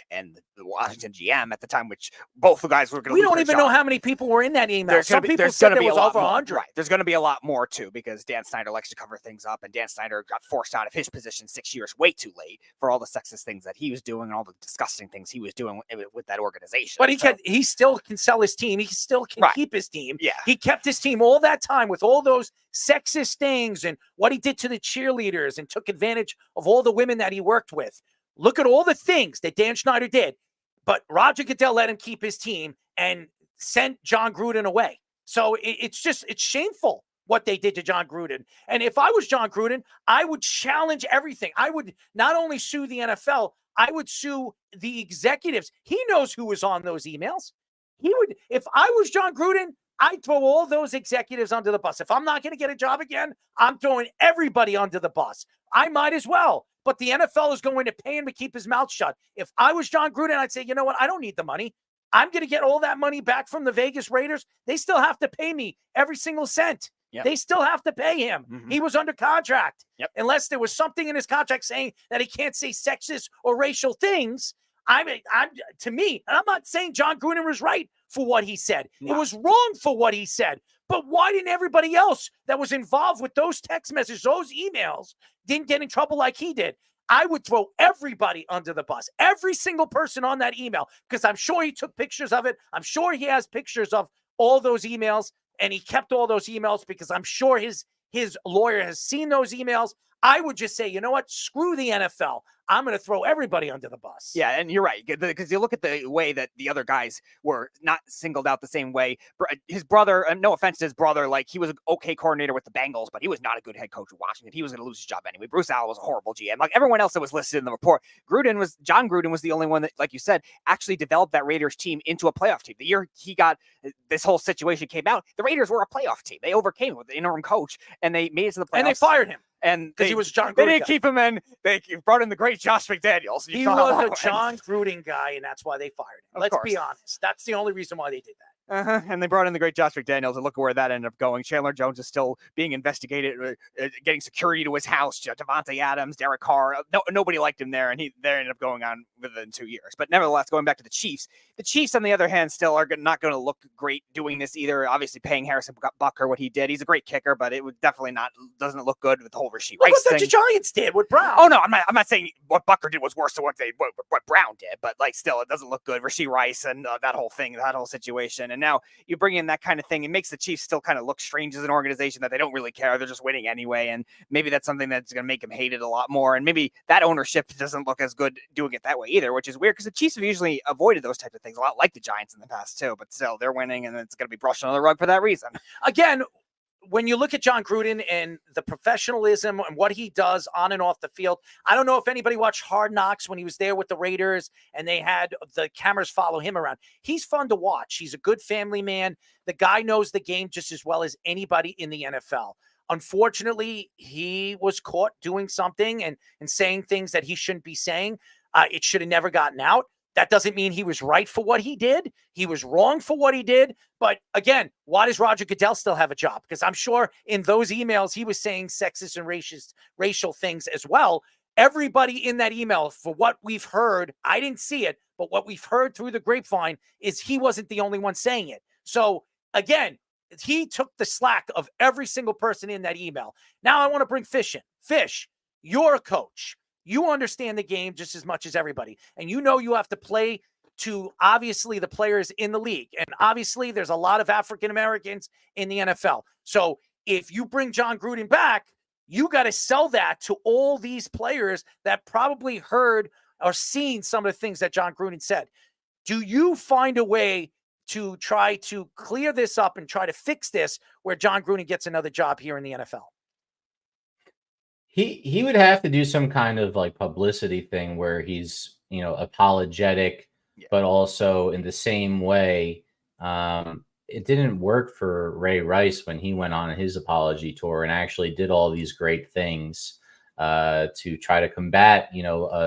and the Washington GM at the time, which both the guys were going to. We don't even know how many people were in that email. Some people said there was over 100. Right. There's going to be a lot more too because Dan Snyder likes to cover things up, and Dan Snyder got forced out of his position 6 years way too late for all the sexist things that he was doing and all the disgusting things he was doing with that organization. But he still can sell his team. He still can keep his team. Yeah, he kept his team all that time with all those sexist things and what he did to the cheerleaders and took advantage of all the women that he worked with. Look at all the things that Dan Snyder did, but Roger Goodell let him keep his team and sent Jon Gruden away. So it's shameful what they did to Jon Gruden. And if I was Jon Gruden, I would challenge everything. I would not only sue the NFL, I would sue the executives. He knows who was on those emails. He would, if I was Jon Gruden, I'd throw all those executives under the bus. If I'm not going to get a job again, I'm throwing everybody under the bus. I might as well. But the NFL is going to pay him to keep his mouth shut. If I was Jon Gruden, I'd say, you know what? I don't need the money. I'm going to get all that money back from the Vegas Raiders. They still have to pay me every single cent. Yep. They still have to pay him. Mm-hmm. He was under contract. Yep. Unless there was something in his contract saying that he can't say sexist or racial things. To me, and I'm not saying Jon Gruden was right for what he said. No. It was wrong for what he said. But why didn't everybody else that was involved with those text messages, those emails, didn't get in trouble like he did? I would throw everybody under the bus, every single person on that email, because I'm sure he took pictures of it. I'm sure he has pictures of all those emails, and he kept all those emails because I'm sure his lawyer has seen those emails. I would just say, you know what? Screw the NFL. I'm going to throw everybody under the bus. Yeah, and you're right, because you look at the way that the other guys were not singled out the same way. His brother, no offense to his brother, like he was an okay coordinator with the Bengals, but he was not a good head coach of Washington. He was going to lose his job anyway. Bruce Allen was a horrible GM. Like everyone else that was listed in the report, Jon Gruden was the only one that, like you said, actually developed that Raiders team into a playoff team. The year he got this whole situation came out, the Raiders were a playoff team. They overcame it with the interim coach, and they made it to the playoffs. And they fired him. And because he was Jon Gruden. They didn't keep him in. They brought in the great Josh McDaniels. He was a Jon Gruden guy, and that's why they fired him. Let's be honest. That's the only reason why they did that. And they brought in the great Josh McDaniels, and look where that ended up going. Chandler Jones is still being investigated, getting security to his house. Devontae Adams, Derek Carr, nobody liked him there, and they ended up going on within 2 years. But nevertheless, going back to the Chiefs, on the other hand, still are not going to look great doing this either. Obviously, paying Harrison Butker what he did, he's a great kicker, but it would definitely doesn't look good with the whole Rasheed Rice thing. What the Giants did with Brown? Oh no, I'm not saying what Butker did was worse than what Brown did, but like still, it doesn't look good. Rasheed Rice and that whole thing, that whole situation, and now you bring in that kind of thing. It makes the Chiefs still kind of look strange as an organization that they don't really care. They're just winning anyway. And maybe that's something that's going to make them hated a lot more. And maybe that ownership doesn't look as good doing it that way either, which is weird because the Chiefs have usually avoided those types of things a lot, like the Giants in the past too, but still they're winning and it's going to be brushed under the rug for that reason. Again, when you look at Jon Gruden and the professionalism and what he does on and off the field, I don't know if anybody watched Hard Knocks when he was there with the Raiders and they had the cameras follow him around. He's fun to watch. He's a good family man. The guy knows the game just as well as anybody in the NFL. Unfortunately, he was caught doing something and saying things that he shouldn't be saying. It should have never gotten out. That doesn't mean he was right for what he did. He was wrong for what he did. But again, why does Roger Goodell still have a job? Because I'm sure in those emails, he was saying sexist and racial things as well. Everybody in that email, for what we've heard, I didn't see it, but what we've heard through the grapevine is he wasn't the only one saying it. So again, he took the slack of every single person in that email. Now I want to bring Fish in. Fish, you're a coach. You understand the game just as much as everybody. And you know you have to play to obviously the players in the league. And obviously there's a lot of African Americans in the NFL. So if you bring Jon Gruden back, you got to sell that to all these players that probably heard or seen some of the things that Jon Gruden said. Do you find a way to try to clear this up and try to fix this where Jon Gruden gets another job here in the NFL? He would have to do some kind of like publicity thing where he's, apologetic, but also in the same way. It didn't work for Ray Rice when he went on his apology tour and actually did all these great things to try to combat,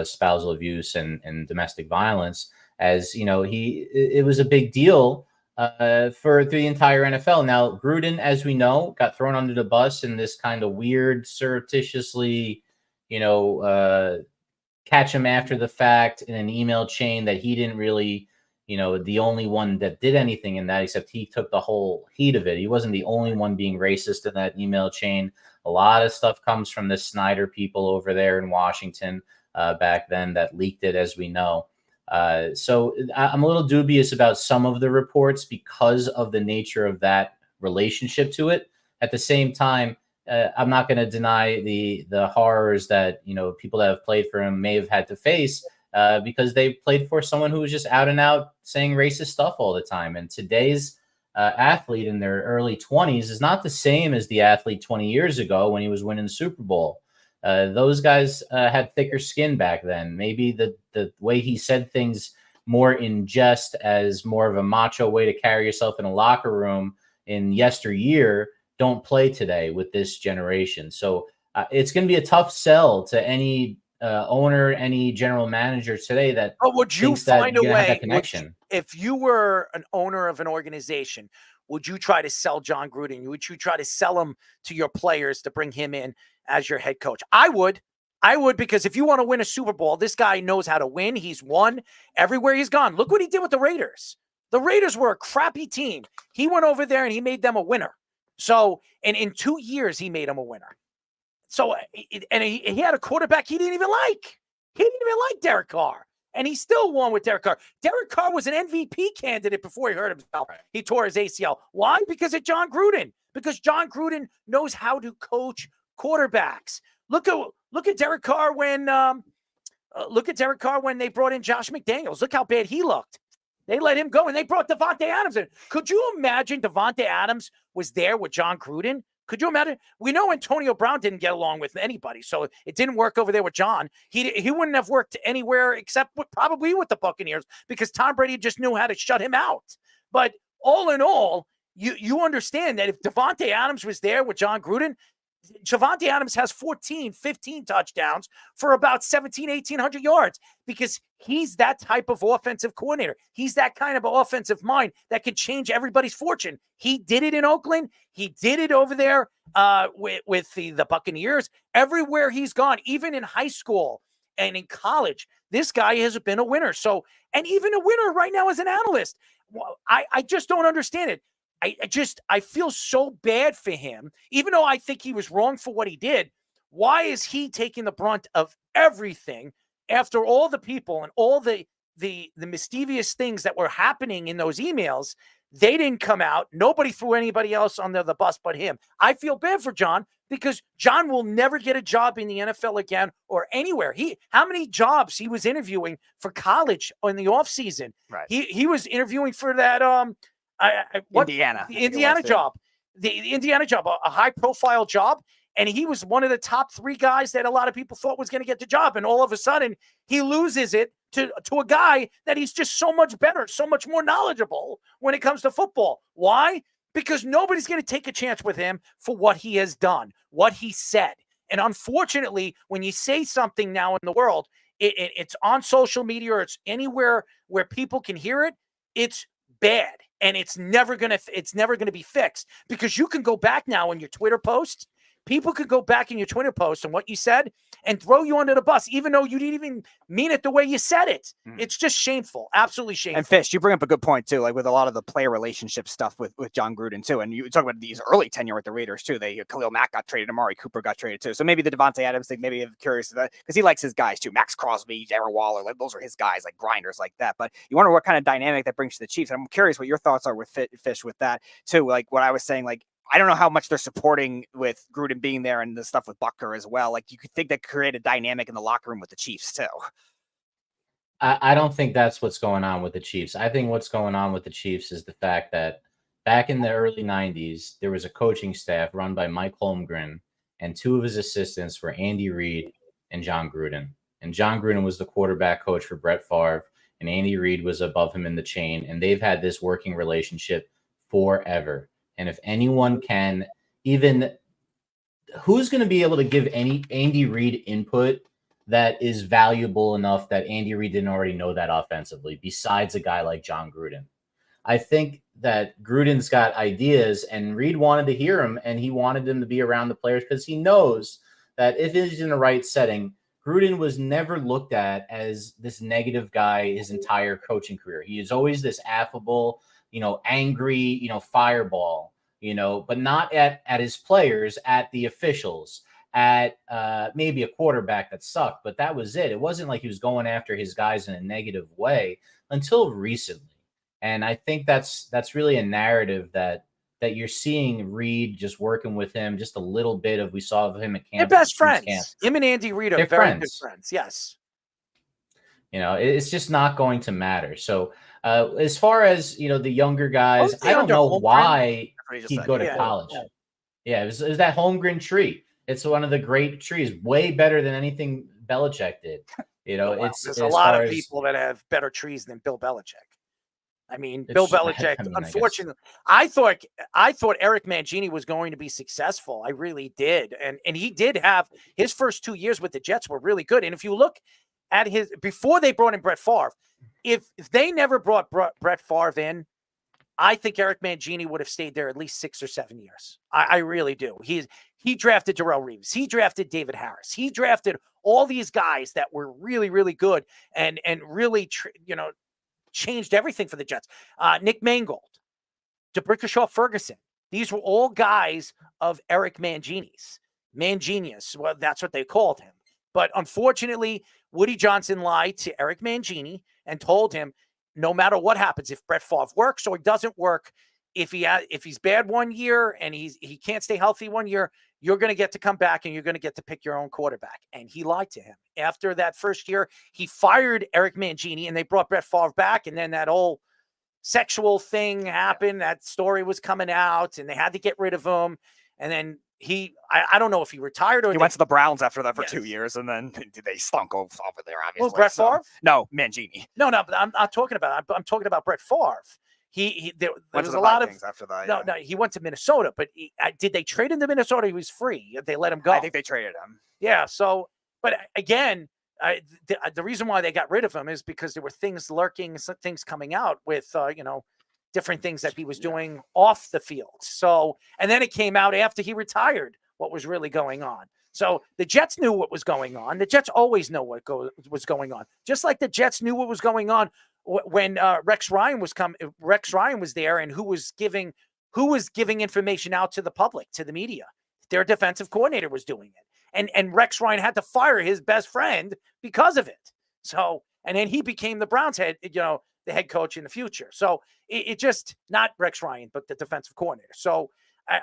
spousal abuse and domestic violence. As it was a big deal for the entire NFL. Now, Gruden, as we know, got thrown under the bus in this kind of weird, surreptitiously, catch him after the fact in an email chain that he didn't really, the only one that did anything in that, except he took the whole heat of it. He wasn't the only one being racist in that email chain. A lot of stuff comes from the Snyder people over there in Washington back then that leaked it, as we know. So I'm a little dubious about some of the reports because of the nature of that relationship to it. At the same time, I'm not going to deny the horrors that people that have played for him may have had to face because they played for someone who was just out and out saying racist stuff all the time. And today's athlete in their early 20s is not the same as the athlete 20 years ago when he was winning the Super Bowl. Those guys had thicker skin back then. Maybe the way he said things more in jest as more of a macho way to carry yourself in a locker room in yesteryear don't play today with this generation. So it's going to be a tough sell to any owner, any general manager today that would you thinks that find a you're gonna have way, that connection. if you were an owner of an organization, would you try to sell Jon Gruden? Would you try to sell him to your players to bring him in as your head coach? I would, because if you want to win a Super Bowl, this guy knows how to win. He's won everywhere he's gone. Look what he did with the Raiders. The Raiders were a crappy team. He went over there and he made them a winner. So, and in 2 years, he made them a winner. So, and he had a quarterback he didn't even like. He didn't even like Derek Carr. And he still won with Derek Carr. Derek Carr was an MVP candidate before he hurt himself. He tore his ACL. Why? Because of Jon Gruden. Because Jon Gruden knows how to coach quarterbacks. Look at Derek Carr when they brought in Josh McDaniels. Look how bad he looked. They let him go, and they brought Davante Adams in. Could you imagine Davante Adams was there with Jon Gruden? Could you imagine? We know Antonio Brown didn't get along with anybody, so it didn't work over there with John. He wouldn't have worked anywhere except probably with the Buccaneers because Tom Brady just knew how to shut him out. But all in all, you understand that if Davante Adams was there with Jon Gruden, Davante Adams has 14, 15 touchdowns for about 1,800 yards because he's that type of offensive coordinator. He's that kind of offensive mind that can change everybody's fortune. He did it in Oakland. He did it over there with the Buccaneers. Everywhere he's gone, even in high school and in college, this guy has been a winner. So, and even a winner right now as an analyst. I just don't understand it. I feel so bad for him, even though I think he was wrong for what he did. Why is he taking the brunt of everything after all the people and all the mischievous things that were happening in those emails? They didn't come out. Nobody threw anybody else under the bus but him. I feel bad for Jon because Jon will never get a job in the NFL again or anywhere. How many jobs he was interviewing for college in the offseason? Right. He was interviewing for that Indiana. The Indiana job. The Indiana job, a high-profile job, and he was one of the top 3 guys that a lot of people thought was going to get the job, and all of a sudden, he loses it to a guy that he's just so much better, so much more knowledgeable when it comes to football. Why? Because nobody's going to take a chance with him for what he has done, what he said. And unfortunately, when you say something now in the world, it's on social media or it's anywhere where people can hear it, it's bad. And it's never gonna be fixed because you can go back now in your Twitter posts. People could go back in your Twitter posts and what you said and throw you under the bus, even though you didn't even mean it the way you said it. It's just shameful, absolutely shameful. And Fish, you bring up a good point too, like with a lot of the player relationship stuff with Jon Gruden too. And you talk about these early tenure with the Raiders too. Khalil Mack got traded, Amari Cooper got traded too. So maybe the Davante Adams thing, maybe I'm curious because he likes his guys too. Max Crosby, Darren Waller, like those are his guys, like grinders like that. But you wonder what kind of dynamic that brings to the Chiefs. And I'm curious what your thoughts are with Fish with that too. Like what I was saying, like I don't know how much they're supporting with Gruden being there and the stuff with Butker as well. Like you could think that could create a dynamic in the locker room with the Chiefs too. I don't think that's what's going on with the Chiefs. I think what's going on with the Chiefs is the fact that back in the early 90s, there was a coaching staff run by Mike Holmgren, and 2 of his assistants were Andy Reid and Jon Gruden. And Jon Gruden was the quarterback coach for Brett Favre, and Andy Reid was above him in the chain, and they've had this working relationship forever. And if anyone can, even who's going to be able to give any Andy Reid input that is valuable enough that Andy Reid didn't already know that offensively, besides a guy like Jon Gruden? I think that Gruden's got ideas, and Reid wanted to hear him, and he wanted them to be around the players because he knows that if he's in the right setting, Gruden was never looked at as this negative guy his entire coaching career. He is always this affable, angry, fireball, but not at his players, at the officials, at maybe a quarterback that sucked, but that was it. It wasn't like he was going after his guys in a negative way until recently. And I think that's really a narrative that you're seeing Reid just working with him just a little bit of we saw of him at camp. They're best friends. Him and Andy Reid are very good friends. Yes. It's just not going to matter. So as far as, the younger guys, I don't know why he'd go to college. Yeah, it was that Holmgren tree. It's one of the great trees, way better than anything Belichick did. There's a lot of people that have better trees than Bill Belichick. I mean, Bill Belichick, unfortunately, I thought Eric Mangini was going to be successful. I really did. And he did have his first 2 years with the Jets were really good. And if you look at before they brought in Brett Favre, if they never brought Brett Favre in, I think Eric Mangini would have stayed there at least 6 or 7 years. I really do. He drafted Darrelle Reeves. He drafted David Harris. He drafted all these guys that were really, really good and really, changed everything for the Jets. Nick Mangold, DeBrickashaw Ferguson. These were all guys of Eric Mangini's. Mangenius, well, that's what they called him. But unfortunately, Woody Johnson lied to Eric Mangini and told him, no matter what happens, if Brett Favre works or he doesn't work, if he's bad 1 year and he can't stay healthy 1 year, you're going to get to come back and you're going to get to pick your own quarterback. And he lied to him. After that first year, he fired Eric Mangini and they brought Brett Favre back. And then that whole sexual thing happened. That story was coming out and they had to get rid of him. And then I don't know if he retired or he went to the Browns after that for 2 years, and then they stunk over there. Obviously, well, Brett Favre? No, Mangini. No, but I'm not talking about. I'm talking about Brett Favre. There was a lot of after that. No, he went to Minnesota, but did they trade him to Minnesota? He was free. They let him go. I think they traded him. Yeah. So, but again, the reason why they got rid of him is because there were things lurking, things coming out with different things that he was doing off the field. So, and then it came out after he retired what was really going on. So the Jets knew what was going on. The Jets always know what was going on. Just like the Jets knew what was going on when Rex Ryan was there, and who was giving information out to the public, to the media. Their defensive coordinator was doing it. And Rex Ryan had to fire his best friend because of it. So, and then he became the Browns the head coach in the future. So it just, not Rex Ryan, but the defensive coordinator. So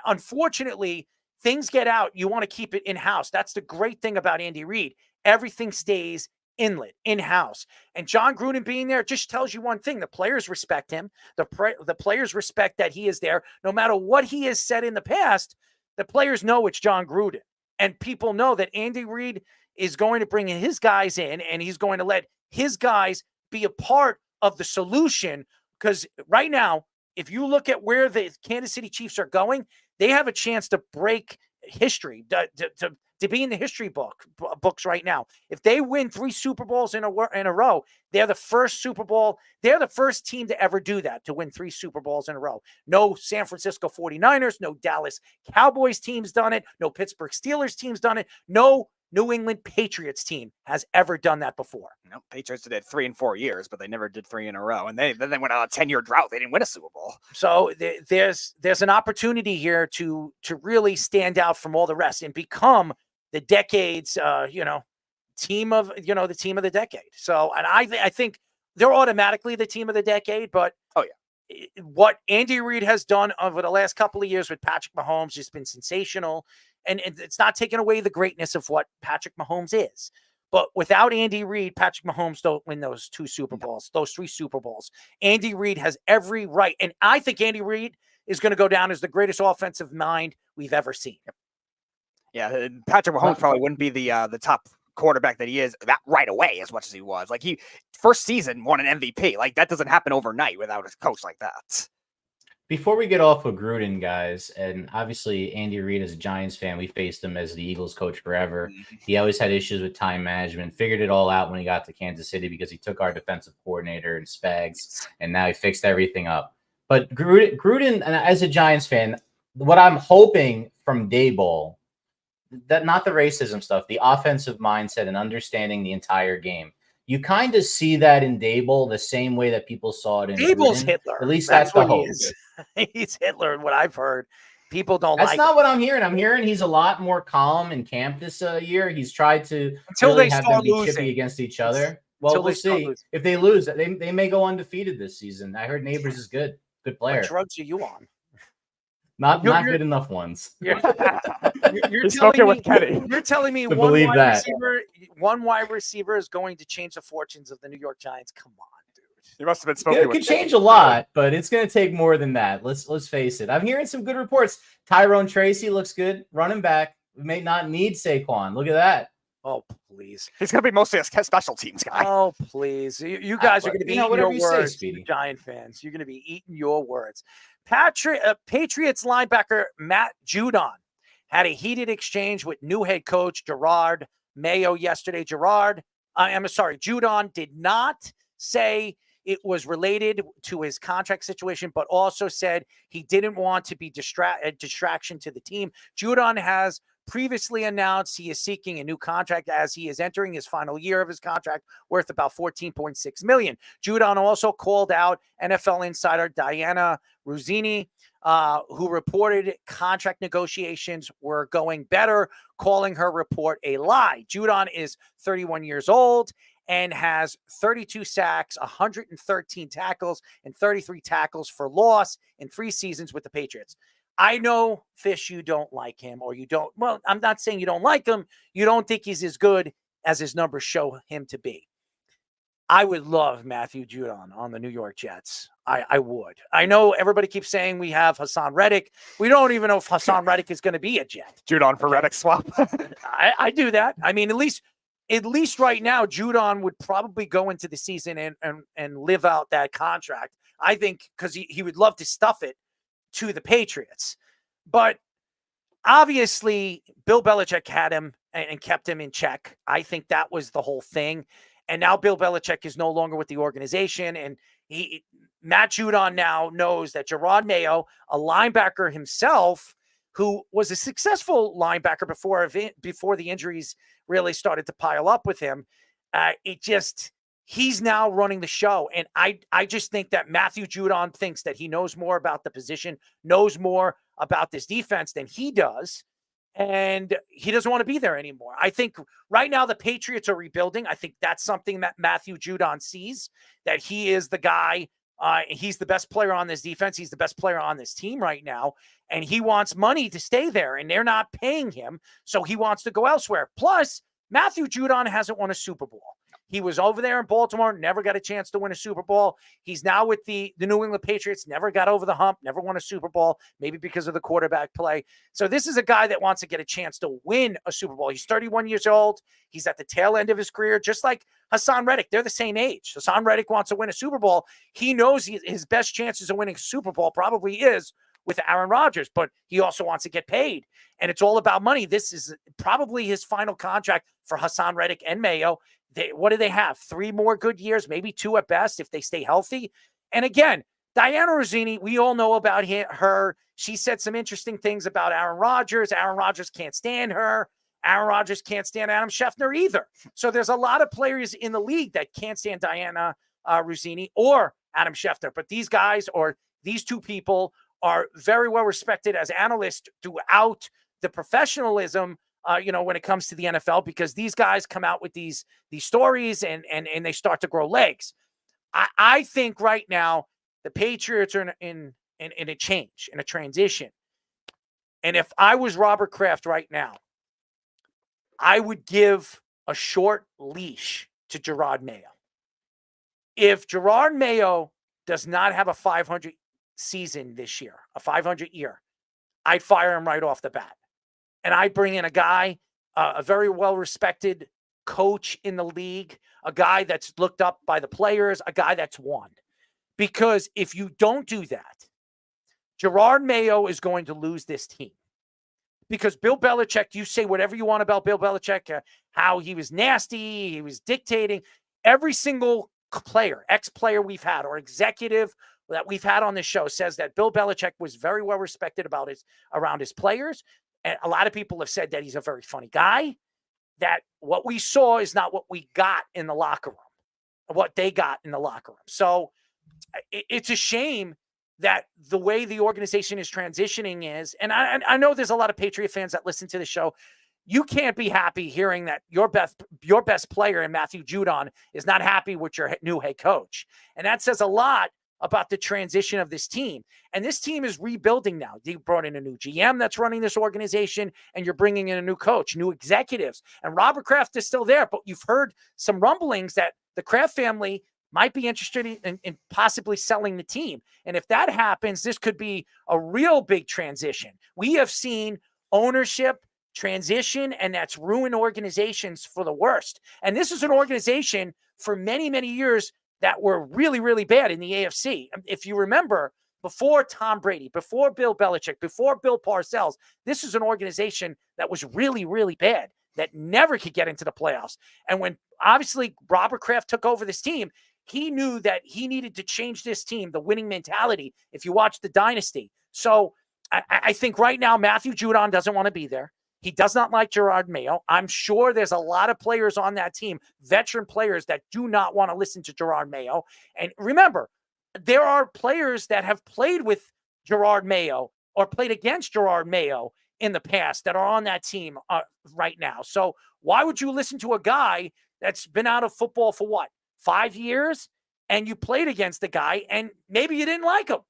unfortunately, things get out. You want to keep it in-house. That's the great thing about Andy Reid. Everything stays in-house. And Jon Gruden being there just tells you one thing. The players respect him. The players respect that he is there. No matter what he has said in the past, the players know it's Jon Gruden. And people know that Andy Reid is going to bring his guys in, and he's going to let his guys be a part of the solution. Because right now, if you look at where the Kansas City Chiefs are going, they have a chance to break history, to be in the history books right now. If they win 3 Super Bowls in a row, they're the first Super Bowl. They're the first team to ever do that, to win 3 Super Bowls in a row. No San Francisco 49ers, no Dallas Cowboys team's done it. No Pittsburgh Steelers team's done it. No New England Patriots team has ever done that before. No, Patriots did it 3 in 4 years, but they never did 3 in a row. And then they went on a 10-year drought. They didn't win a Super Bowl. So there's an opportunity here to really stand out from all the rest and become the decade's team of the decade. So, and I think they're automatically the team of the decade. But what Andy Reid has done over the last couple of years with Patrick Mahomes has been sensational. And it's not taking away the greatness of what Patrick Mahomes is. But without Andy Reid, Patrick Mahomes don't win those 2 Super Bowls, those 3 Super Bowls. Andy Reid has every right. And I think Andy Reid is going to go down as the greatest offensive mind we've ever seen. Yeah, Patrick Mahomes probably wouldn't be the top quarterback that he is that right away as much as he was. Like, he first season won an MVP. Like, that doesn't happen overnight without a coach like that. Before we get off of Gruden, guys, and obviously Andy Reid is a Giants fan. We faced him as the Eagles coach forever. He always had issues with time management, figured it all out when he got to Kansas City because he took our defensive coordinator and Spags, and now he fixed everything up. But Gruden, and as a Giants fan, what I'm hoping from Daboll, that not the racism stuff, the offensive mindset and understanding the entire game. You kind of see that in Daboll the same way that people saw it in Daboll's Gruden. Hitler. At least that's the what he hope. is. He's Hitler, what I've heard. People don't That's like not him. what I'm hearing. I'm hearing he's a lot more calm in camp this year. He's tried to Until really they have start them be losing. chippy against each other. Well, Until we'll they start see. losing. If they lose, they may go undefeated this season. I heard Neighbors is good player. What drugs are you on? Not You're- good enough ones. You're He's smoking with Kenny. You're telling me To believe that. one wide receiver is going to change the fortunes of the New York Giants? Come on, dude. You must have been smoking It with could change a lot, but it's going to take more than that. Let's face it. I'm hearing some good reports. Tyrone Tracy looks good, running back. We may not need Saquon. Look at that. Oh, please. He's going to be mostly a special teams guy. Oh, please. You guys are going to be eating whatever your you say, words, Speedy. Giant fans. You're going to be eating your words. Patriots linebacker Matt Judon had a heated exchange with new head coach Jerod Mayo yesterday. Judon did not say it was related to his contract situation, but also said he didn't want to be a distraction to the team. Judon has previously announced he is seeking a new contract as he is entering his final year of his contract worth about $14.6 million. Judon also called out NFL insider Diana Ruzzini, who reported contract negotiations were going better, calling her report a lie. Judon is 31 years old and has 32 sacks, 113 tackles, and 33 tackles for loss in 3 seasons with the Patriots. I know, Fish, you don't like him, or you don't. Well, I'm not saying you don't like him. You don't think he's as good as his numbers show him to be. I would love Matthew Judon on the New York Jets. I would. I know everybody keeps saying we have Hassan Reddick. We don't even know if Hassan Reddick is going to be a Jet. Judon for Reddick swap. I do that. I mean, at least right now, Judon would probably go into the season and live out that contract. I think because he would love to stuff it to the Patriots. But obviously, Bill Belichick had him and kept him in check. I think that was the whole thing. And now Bill Belichick is no longer with the organization. And Matt Judon now knows that Jerod Mayo, a linebacker himself, who was a successful linebacker before the injuries really started to pile up with him, he's now running the show. And I just think that Matthew Judon thinks that he knows more about the position, knows more about this defense than he does. And he doesn't want to be there anymore. I think right now the Patriots are rebuilding. I think that's something that Matthew Judon sees, that he is the guy. He's the best player on this defense. He's the best player on this team right now. And he wants money to stay there, and they're not paying him. So he wants to go elsewhere. Plus, Matthew Judon hasn't won a Super Bowl. He was over there in Baltimore, never got a chance to win a Super Bowl. He's now with the New England Patriots, never got over the hump, never won a Super Bowl, maybe because of the quarterback play. So this is a guy that wants to get a chance to win a Super Bowl. He's 31 years old. He's at the tail end of his career, just like Hassan Reddick. They're the same age. Hassan Reddick wants to win a Super Bowl. He knows his best chances of winning a Super Bowl probably is with Aaron Rodgers, but he also wants to get paid. And it's all about money. This is probably his final contract for Hassan Reddick and Mayo. What do they have? 3 more good years, maybe 2 at best if they stay healthy. And again, Diana Ruzzini, we all know about her. She said some interesting things about Aaron Rodgers. Aaron Rodgers can't stand her. Aaron Rodgers can't stand Adam Schefter either. So there's a lot of players in the league that can't stand Diana Ruzzini or Adam Schefter. But these guys, or these 2 people, are very well respected as analysts throughout the professionalism when it comes to the NFL, because these guys come out with these stories and they start to grow legs. I think right now the Patriots are in a change, in a transition. And if I was Robert Kraft right now, I would give a short leash to Jerod Mayo. If Jerod Mayo does not have a 500 season this year, a 500 year, I'd fire him right off the bat. And I bring in a guy, a very well-respected coach in the league, a guy that's looked up by the players, a guy that's won. Because if you don't do that, Jerod Mayo is going to lose this team. Because Bill Belichick, you say whatever you want about Bill Belichick, how he was nasty, he was dictating. Every single player, ex-player we've had, or executive that we've had on this show says that Bill Belichick was very well respected around his players. And a lot of people have said that he's a very funny guy, that what we saw is not what we got in the locker room, what they got in the locker room. So it's a shame that the way the organization is transitioning is, and I know there's a lot of Patriot fans that listen to the show. You can't be happy hearing that your best player in Matthew Judon is not happy with your new head coach. And that says a lot about the transition of this team. And this team is rebuilding now. You brought in a new GM that's running this organization, and you're bringing in a new coach, new executives. And Robert Kraft is still there, but you've heard some rumblings that the Kraft family might be interested in possibly selling the team. And if that happens, this could be a real big transition. We have seen ownership transition, and that's ruined organizations for the worst. And this is an organization for many, many years that were really, really bad in the AFC. If you remember, before Tom Brady, before Bill Belichick, before Bill Parcells, this is an organization that was really, really bad, that never could get into the playoffs. And when obviously Robert Kraft took over this team, he knew that he needed to change this team, the winning mentality, if you watch the dynasty. So I think right now Matthew Judon doesn't want to be there. He does not like Jerod Mayo. I'm sure there's a lot of players on that team, veteran players, that do not want to listen to Jerod Mayo. And remember, there are players that have played with Jerod Mayo or played against Jerod Mayo in the past that are on that team right now. So why would you listen to a guy that's been out of football for what, 5 years? And you played against the guy and maybe you didn't like him.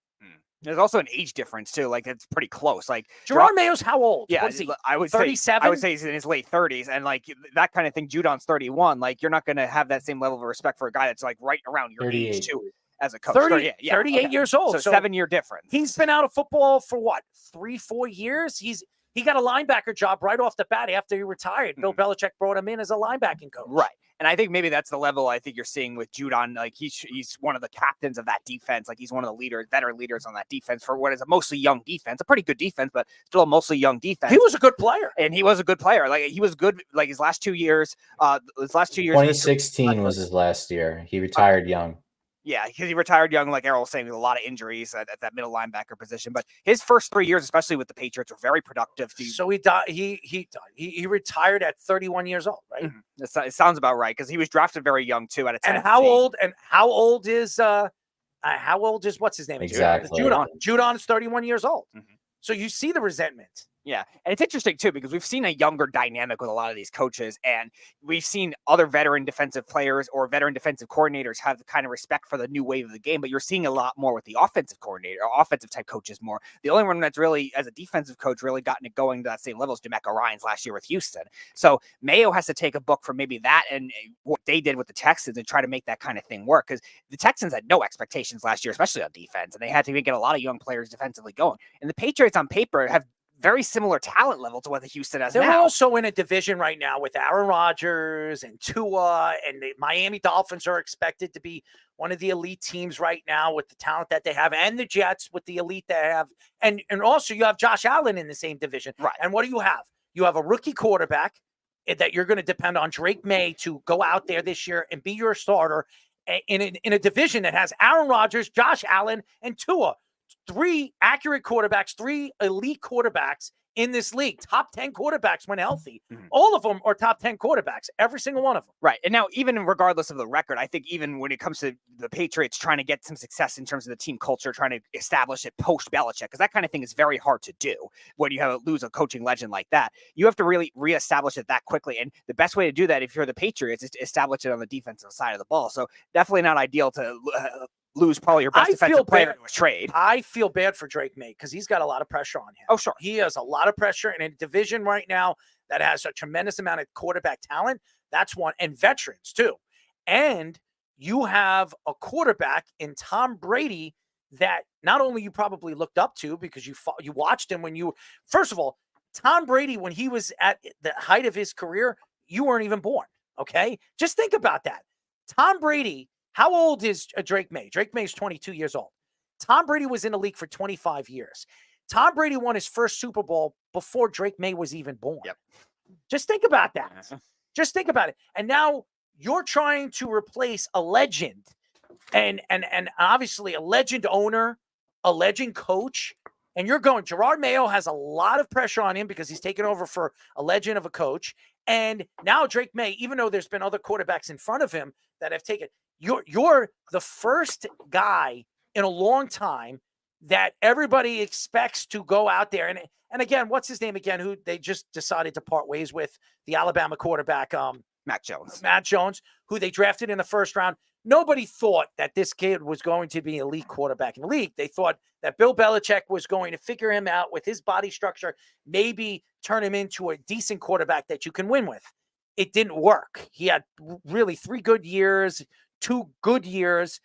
There's also an age difference too. Like it's pretty close. Like Jerod Mayo's how old? Yeah, What is he? I would 37. I would say he's in his late 30s, and like that kind of thing. Judon's 31. Like you're not going to have that same level of respect for a guy that's like right around your 38. age too, as a coach. 38 okay. years old. So 7-year difference. He's been out of football for what, 3-4 years? He got a linebacker job right off the bat after he retired. Bill Belichick brought him in as a linebacking coach. Right. And I think maybe that's the level I think you're seeing with Judon. Like he's one of the captains of that defense. Like he's one of the leaders, veteran leaders on that defense for what is a mostly young defense, a pretty good defense, but still a mostly young defense. He was a good player. And he was a good player. Like he was good. Like his last 2 years, 2016 was his last year. He retired young. Yeah, because he retired young, like Errol was saying, with a lot of injuries at that middle linebacker position. But his first 3 years, especially with the Patriots, were very productive. So he died. He retired at 31 years old, right? Mm-hmm. It sounds about right, because he was drafted very young too. At a and how old? And how old is what's his name? Exactly. Judon. Judon is 31 years old. Mm-hmm. So you see the resentment. Yeah, and it's interesting too, because we've seen a younger dynamic with a lot of these coaches, and we've seen other veteran defensive players or veteran defensive coordinators have the kind of respect for the new wave of the game, but you're seeing a lot more with the offensive coordinator or offensive type coaches more. The only one that's really, as a defensive coach, really gotten it going to that same level is DeMeco Ryans last year with Houston. So Mayo has to take a book from maybe that and what they did with the Texans and try to make that kind of thing work, because the Texans had no expectations last year, especially on defense, and they had to get a lot of young players defensively going. And the Patriots on paper have very similar talent level to what the Houston has They're now. also in a division right now with Aaron Rodgers and Tua, and the Miami Dolphins are expected to be one of the elite teams right now with the talent that they have, and the Jets with the elite they have. And also you have Josh Allen in the same division. Right. And what do you have? You have a rookie quarterback that you're going to depend on Drake May to go out there this year and be your starter in a division that has Aaron Rodgers, Josh Allen, and Tua. 3 accurate quarterbacks, 3 elite quarterbacks in this league. Top 10 quarterbacks when healthy. Mm-hmm. All of them are top 10 quarterbacks, every single one of them. Right. And now, even regardless of the record, I think even when it comes to the Patriots trying to get some success in terms of the team culture, trying to establish it post-Belichick, because that kind of thing is very hard to do when you lose a coaching legend like that. You have to really reestablish it that quickly. And the best way to do that, if you're the Patriots, is to establish it on the defensive side of the ball. So definitely not ideal to lose probably your best defensive player to a trade. I feel bad for Drake May because he's got a lot of pressure on him. Oh, sure. He has a lot of pressure in a division right now that has a tremendous amount of quarterback talent. That's one. And veterans, too. And you have a quarterback in Tom Brady that not only you probably looked up to because you watched him when you – first of all, Tom Brady, when he was at the height of his career, you weren't even born, okay? Just think about that. Tom Brady – how old is Drake May? Drake May is 22 years old. Tom Brady was in the league for 25 years. Tom Brady won his first Super Bowl before Drake May was even born. Yep. Just think about that. Just think about it. And now you're trying to replace a legend and obviously a legend owner, a legend coach. And you're going, Jerod Mayo has a lot of pressure on him because he's taken over for a legend of a coach. And now Drake May, even though there's been other quarterbacks in front of him that have taken, you're the first guy in a long time that everybody expects to go out there. And again, what's his name again, who they just decided to part ways with, the Alabama quarterback, Matt Jones, who they drafted in the first round. Nobody thought that this kid was going to be an elite quarterback in the league. They thought that Bill Belichick was going to figure him out with his body structure, maybe turn him into a decent quarterback that you can win with. It didn't work. He had really 3 good years, 2 good years,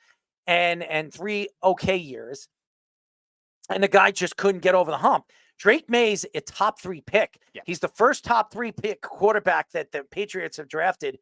and 3 okay years. And the guy just couldn't get over the hump. Drake May's a top 3 pick. Yeah. He's the first top 3 pick quarterback that the Patriots have drafted.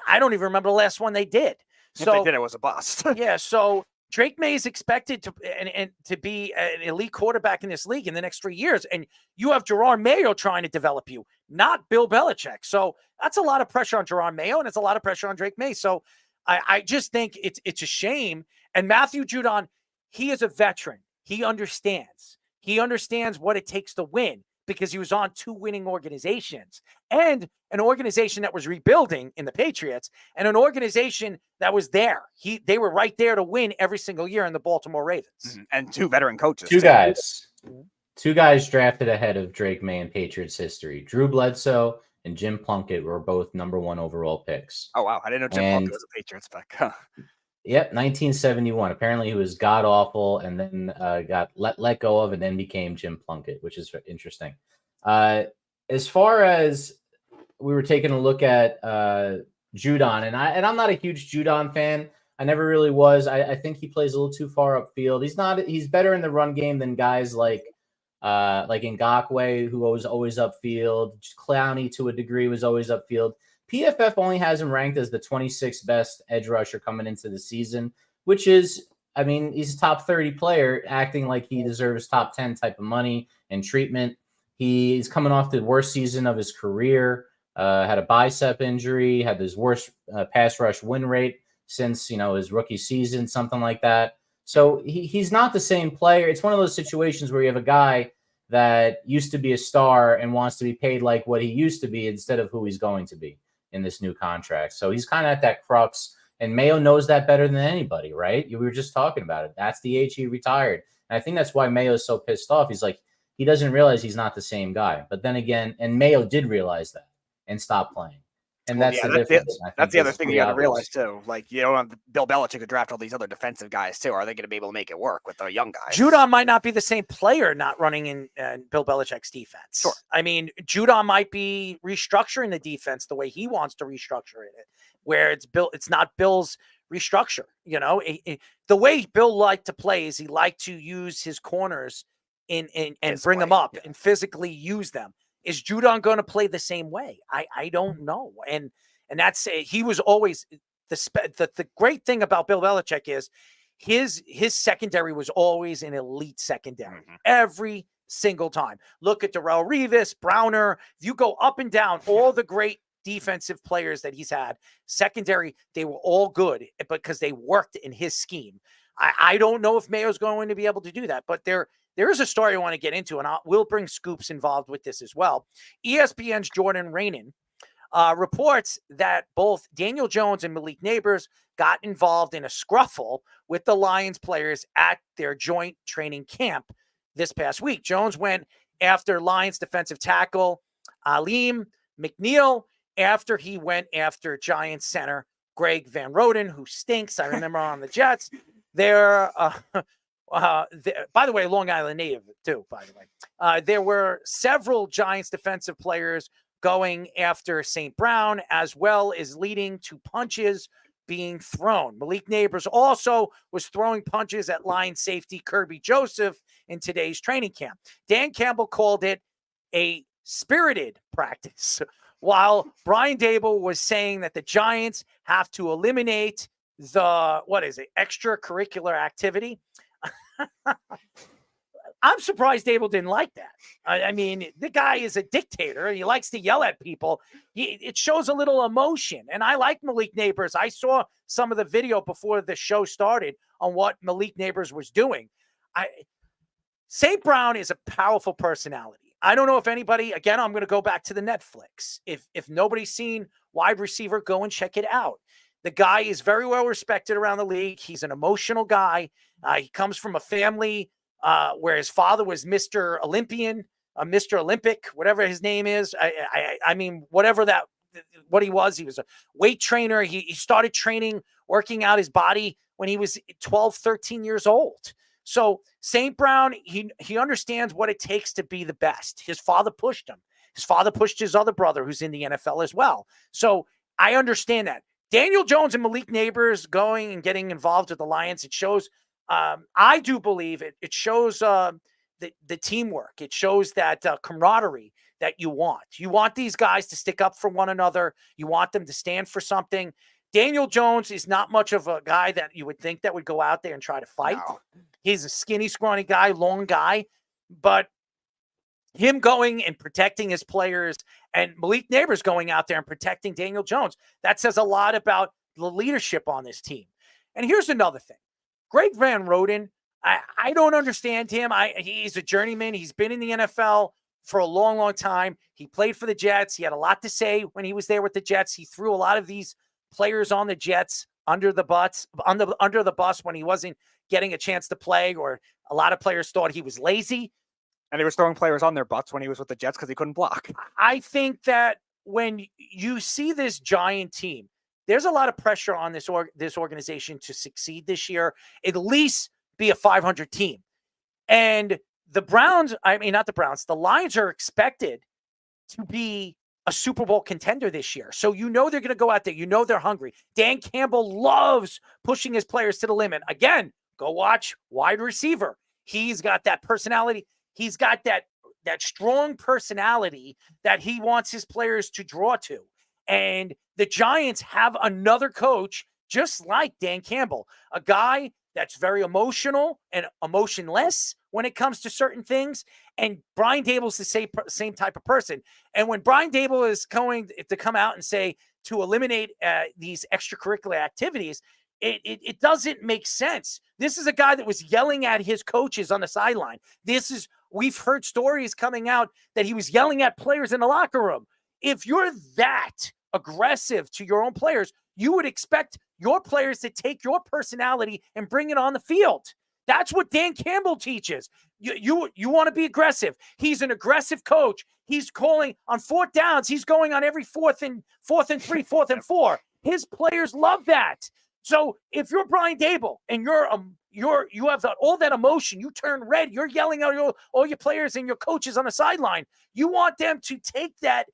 I don't even remember the last one they did. So if they did, it was a bust. Yeah, so Drake May is expected to be an elite quarterback in this league in the next 3 years, and you have Jerod Mayo trying to develop you, not Bill Belichick. So that's a lot of pressure on Jerod Mayo, and it's a lot of pressure on Drake May. So I just think it's a shame. And Matthew Judon, he is a veteran. He understands. He understands what it takes to win because he was on 2 winning organizations, and an organization that was rebuilding in the Patriots, and an organization that was there. They were right there to win every single year in the Baltimore Ravens. Mm-hmm. And 2 veteran coaches. 2 guys drafted ahead of Drake May in Patriots history. Drew Bledsoe and Jim Plunkett were both number 1 overall picks. Oh, wow. I didn't know Jim Plunkett was a Patriots pick. Yep, 1971. Apparently he was god-awful and then got let go of and then became Jim Plunkett, which is interesting. As far as we were taking a look at Judon, and I'm not a huge Judon fan. I never really was. I think he plays a little too far upfield. He's better in the run game than guys like Ngakoue, who was always upfield. Clowney, to a degree, was always upfield. PFF only has him ranked as the 26th best edge rusher coming into the season, which is, I mean, he's a top 30 player acting like he deserves top 10 type of money and treatment. He's coming off the worst season of his career, had a bicep injury, had his worst pass rush win rate since, his rookie season, something like that. So he's not the same player. It's one of those situations where you have a guy that used to be a star and wants to be paid like what he used to be instead of who he's going to be in this new contract. So he's kind of at that crux, and Mayo knows that better than anybody, right? We were just talking about it. That's the age he retired. And I think that's why Mayo is so pissed off. He's like, he doesn't realize he's not the same guy. But then again, and Mayo did realize that and stopped playing. And that's the difference. That's the other thing you got to realize, too. Like, you don't have Bill Belichick to draft all these other defensive guys, too. Are they going to be able to make it work with the young guys? Judon might not be the same player not running in Bill Belichick's defense. Sure. I mean, Judon might be restructuring the defense the way he wants to restructure it, where it's not Bill's restructure. The way Bill liked to play is he liked to use his corners and bring them up and physically use them. Is Judon going to play the same way? I don't know. And that's he was always the great thing about Bill Belichick is his secondary was always an elite secondary every single time. Look at Darrelle Revis, Browner. If you go up and down, all the great defensive players that he's had, secondary, they were all good because they worked in his scheme. I don't know if Mayo's going to be able to do that, but there is a story I want to get into, and we'll bring Scoops involved with this as well. ESPN's Jordan Raanan reports that both Daniel Jones and Malik Neighbors got involved in a scruffle with the Lions players at their joint training camp this past week. Jones went after Lions defensive tackle Aleem McNeil after he went after Giants center Greg Van Roten, who stinks. I remember on the Jets. By the way, Long Island native too, by the way. There were several Giants defensive players going after St. Brown, as well as leading to punches being thrown. Malik Neighbors also was throwing punches at line safety Kirby Joseph in today's training camp. Dan Campbell called it a spirited practice, while Brian Daboll was saying that the Giants have to eliminate the, extracurricular activity. I'm surprised Dable didn't like that. I mean, the guy is a dictator. He likes to yell at people. It shows a little emotion. And I like Malik Neighbors. I saw some of the video before the show started on what Malik Neighbors was doing. St. Brown is a powerful personality. I don't know if anybody, again, I'm going to go back to the Netflix. If nobody's seen Wide Receiver, go and check it out. The guy is very well respected around the league. He's an emotional guy. He comes from a family where his father was Mr. Olympian, Mr. Olympic, whatever his name is. I mean, what he was a weight trainer. He started training, working out his body when he was 12, 13 years old. So St. Brown, he understands what it takes to be the best. His father pushed him. His father pushed his other brother who's in the NFL as well. So I understand that. Daniel Jones and Malik Neighbors going and getting involved with the Lions, it shows, I do believe it shows the teamwork. It shows that camaraderie that you want. You want these guys to stick up for one another. You want them to stand for something. Daniel Jones is not much of a guy that you would think that would go out there and try to fight. No. He's a skinny, scrawny guy, long guy, but him going and protecting his players and Malik Neighbors going out there and protecting Daniel Jones, that says a lot about the leadership on this team. And here's another thing. Greg Van Roten, I don't understand him. He's a journeyman. He's been in the NFL for a long, long time. He played for the Jets. He had a lot to say when he was there with the Jets. He threw a lot of these players on the Jets under the bus when he wasn't getting a chance to play, or a lot of players thought he was lazy. And he was throwing players on their butts when he was with the Jets because he couldn't block. I think that when you see this Giant team, there's a lot of pressure on this organization to succeed this year, at least be a 500 team. And the Lions are expected to be a Super Bowl contender this year. So they're going to go out there. They're hungry. Dan Campbell loves pushing his players to the limit. Again, go watch Wide Receiver. He's got that personality. He's got that strong personality that he wants his players to draw to. And the Giants have another coach just like Dan Campbell, a guy that's very emotional and emotionless when it comes to certain things. And Brian Dable's the same type of person. And when Brian Dable is going to come out and say to eliminate these extracurricular activities, it doesn't make sense. This is a guy that was yelling at his coaches on the sideline. We've heard stories coming out that he was yelling at players in the locker room. If you're that aggressive to your own players, you would expect your players to take your personality and bring it on the field. That's what Dan Campbell teaches. You want to be aggressive. He's an aggressive coach. He's calling on fourth downs. He's going on every fourth and 3, 4th and 4. His players love that. So if you're Brian Dable and you have all that emotion, you turn red, you're yelling at all your players and your coaches on the sideline. You want them to take that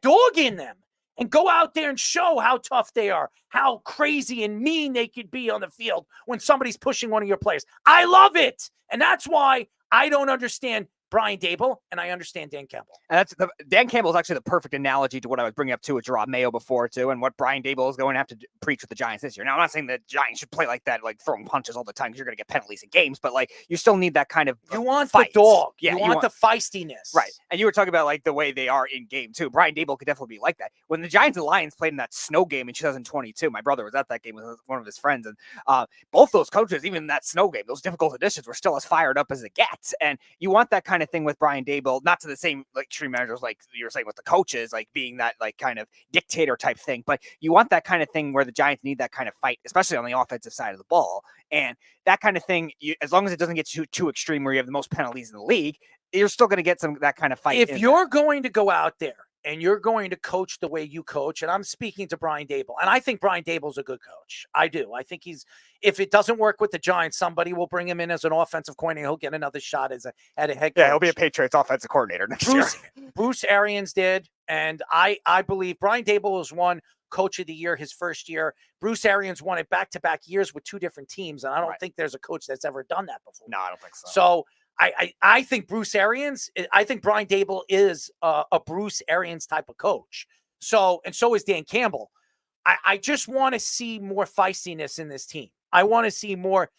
dog in them and go out there and show how tough they are, how crazy and mean they could be on the field when somebody's pushing one of your players. I love it. And that's why I don't understand Brian Dable, and I understand Dan Campbell. And Dan Campbell is actually the perfect analogy to what I was bringing up too with Jerod Mayo before too, and what Brian Dable is going to have to preach with the Giants this year. Now, I'm not saying the Giants should play like that, like throwing punches all the time, because you're going to get penalties in games, but like you still need that kind of you want fight. The dog. Yeah, you want the feistiness. Right. And you were talking about like the way they are in game too. Brian Dable could definitely be like that. When the Giants and Lions played in that snow game in 2022, my brother was at that game with one of his friends, and both those coaches, even in that snow game, those difficult editions, were still as fired up as it gets. And you want that kind of thing with Brian Dable. Not to the same like extreme measures like you were saying with the coaches, like being that like kind of dictator type thing, but you want that kind of thing where the Giants need that kind of fight, especially on the offensive side of the ball. And that kind of thing, as long as it doesn't get too extreme where you have the most penalties in the league, you're still going to get that kind of fight. If you're going to go out there and you're going to coach the way you coach, and I'm speaking to Brian Dable, and I think Brian Dable's a good coach. I do. I think if it doesn't work with the Giants, somebody will bring him in as an offensive coordinator. He'll get another shot at a head coach. Yeah, he'll be a Patriots offensive coordinator next year. Bruce Arians did, and I believe Brian Dable was won Coach of the Year his first year. Bruce Arians won it back-to-back years with 2 different teams, and I don't think there's a coach that's ever done that before. No, I don't think so. So I think I think Brian Dable is a Bruce Arians type of coach. So is Dan Campbell. I just want to see more feistiness in this team. I want to see more.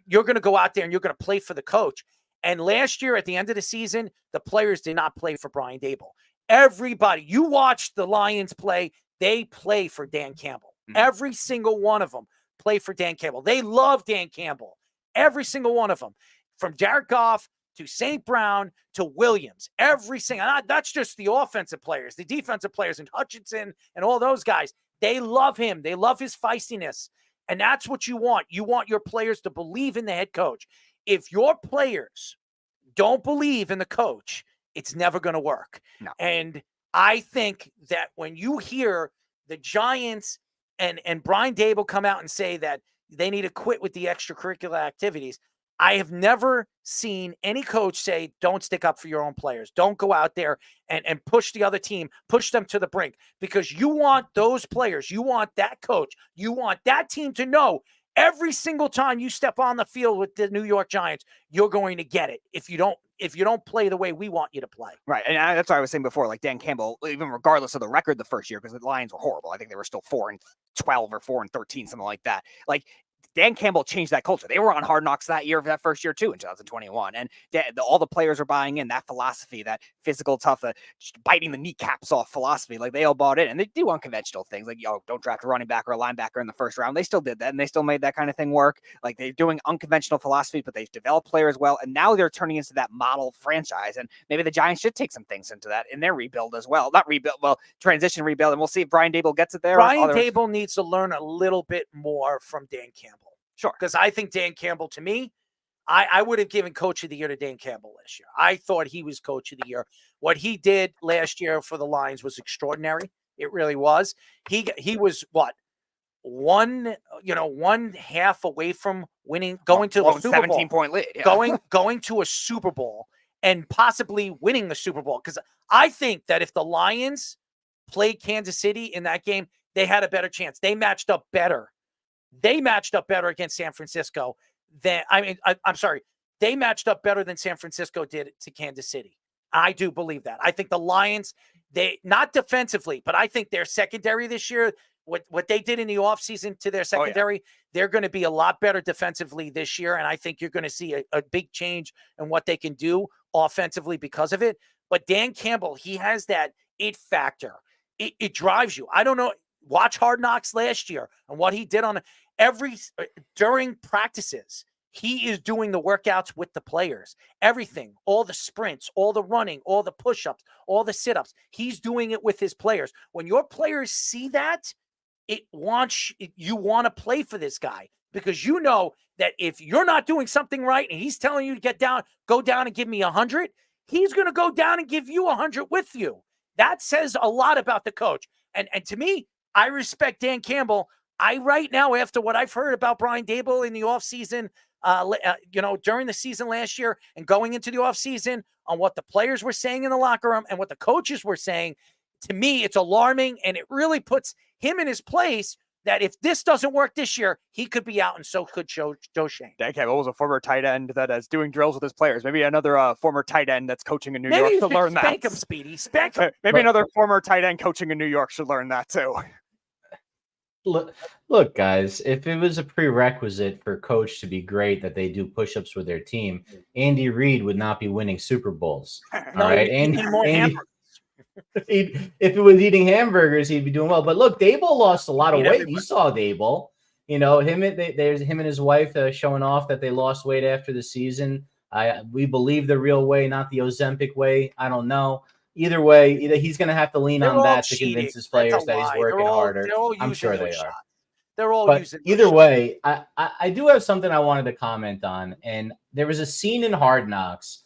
You're going to go out there and you're going to play for the coach. And last year, at the end of the season, the players did not play for Brian Daboll. Everybody, you watch the Lions play, they play for Dan Campbell. Every single one of them play for Dan Campbell. They love Dan Campbell. Every single one of them. From Jared Goff to St. Brown to Williams. Every single, that's just the offensive players, the defensive players, and Hutchinson and all those guys. They love him. They love his feistiness. And that's what you want. You want your players to believe in the head coach. If your players don't believe in the coach, it's never going to work. No. And I think that when you hear the Giants and Brian Daboll come out and say that they need to quit with the extracurricular activities, I have never seen any coach say, don't stick up for your own players. Don't go out there and push the other team, push them to the brink, because you want those players, you want that coach, you want that team to know every single time you step on the field with the New York Giants, you're going to get it. If you don't play the way we want you to play. Right. And that's what I was saying before, like Dan Campbell, even regardless of the record the first year, because the Lions were horrible. I think they were still 4-12 or 4-13, something like that. Like, Dan Campbell changed that culture. They were on Hard Knocks that year, that first year too, in 2021. And all the players are buying in that philosophy, that physical, tough, biting the kneecaps off philosophy. Like, they all bought in. And they do unconventional things, like, don't draft a running back or a linebacker in the first round. They still did that, and they still made that kind of thing work. Like, they're doing unconventional philosophy, but they've developed players well. And now they're turning into that model franchise. And maybe the Giants should take some things into that in their rebuild as well. Not rebuild, well, transition rebuild. And we'll see if Brian Daboll gets it there. Brian Daboll needs to learn a little bit more from Dan Campbell. Sure. Because I think Dan Campbell, to me, I would have given Coach of the Year to Dan Campbell last year. I thought he was Coach of the Year. What he did last year for the Lions was extraordinary. It really was. He was what? One half away from winning, going to a Super Bowl. 17-point lead. Yeah. Going to a Super Bowl and possibly winning the Super Bowl. Because I think that if the Lions played Kansas City in that game, they had a better chance. They matched up better. They matched up better against San Francisco than, they matched up better than San Francisco did to Kansas City. I do believe that. I think the Lions, they, not defensively, but I think their secondary this year, what they did in the offseason to their secondary, they're going to be a lot better defensively this year. And I think you're going to see a big change in what they can do offensively because of it. But Dan Campbell, he has that it factor. It drives you. I don't know. Watch Hard Knocks last year and what he did during practices. He is doing the workouts with the players, everything, all the sprints, all the running, all the push-ups, all the sit-ups. He's doing it with his players. When your players see that, you want to play for this guy, because you know that if you're not doing something right and he's telling you to go down and give me 100, he's going to go down and give you 100 with you. That says a lot about the coach. And to me, I respect Dan Campbell. Right now, after what I've heard about Brian Daboll in the offseason, during the season last year and going into the offseason, on what the players were saying in the locker room and what the coaches were saying, to me, it's alarming, and it really puts him in his place that if this doesn't work this year, he could be out, and so could Joe Schoen. Dan Campbell was a former tight end that is doing drills with his players. Maybe another former tight end that's coaching in New York should learn that. Spank him, Speedy. Spank him. Maybe another former tight end coaching in New York should learn that too. Look, guys, if it was a prerequisite for a coach to be great that they do push-ups with their team, Andy Reid would not be winning Super Bowls. All right, if it was eating hamburgers, he'd be doing well. But look, Daboll lost a lot of weight. You saw Daboll. There's him and his wife showing off that they lost weight after the season. We believe the real way, not the Ozempic way. I don't know. Either way, he's going to have to lean on that to convince his players that he's working harder. I'm sure they are. They're all using either way, I do have something I wanted to comment on. And there was a scene in Hard Knocks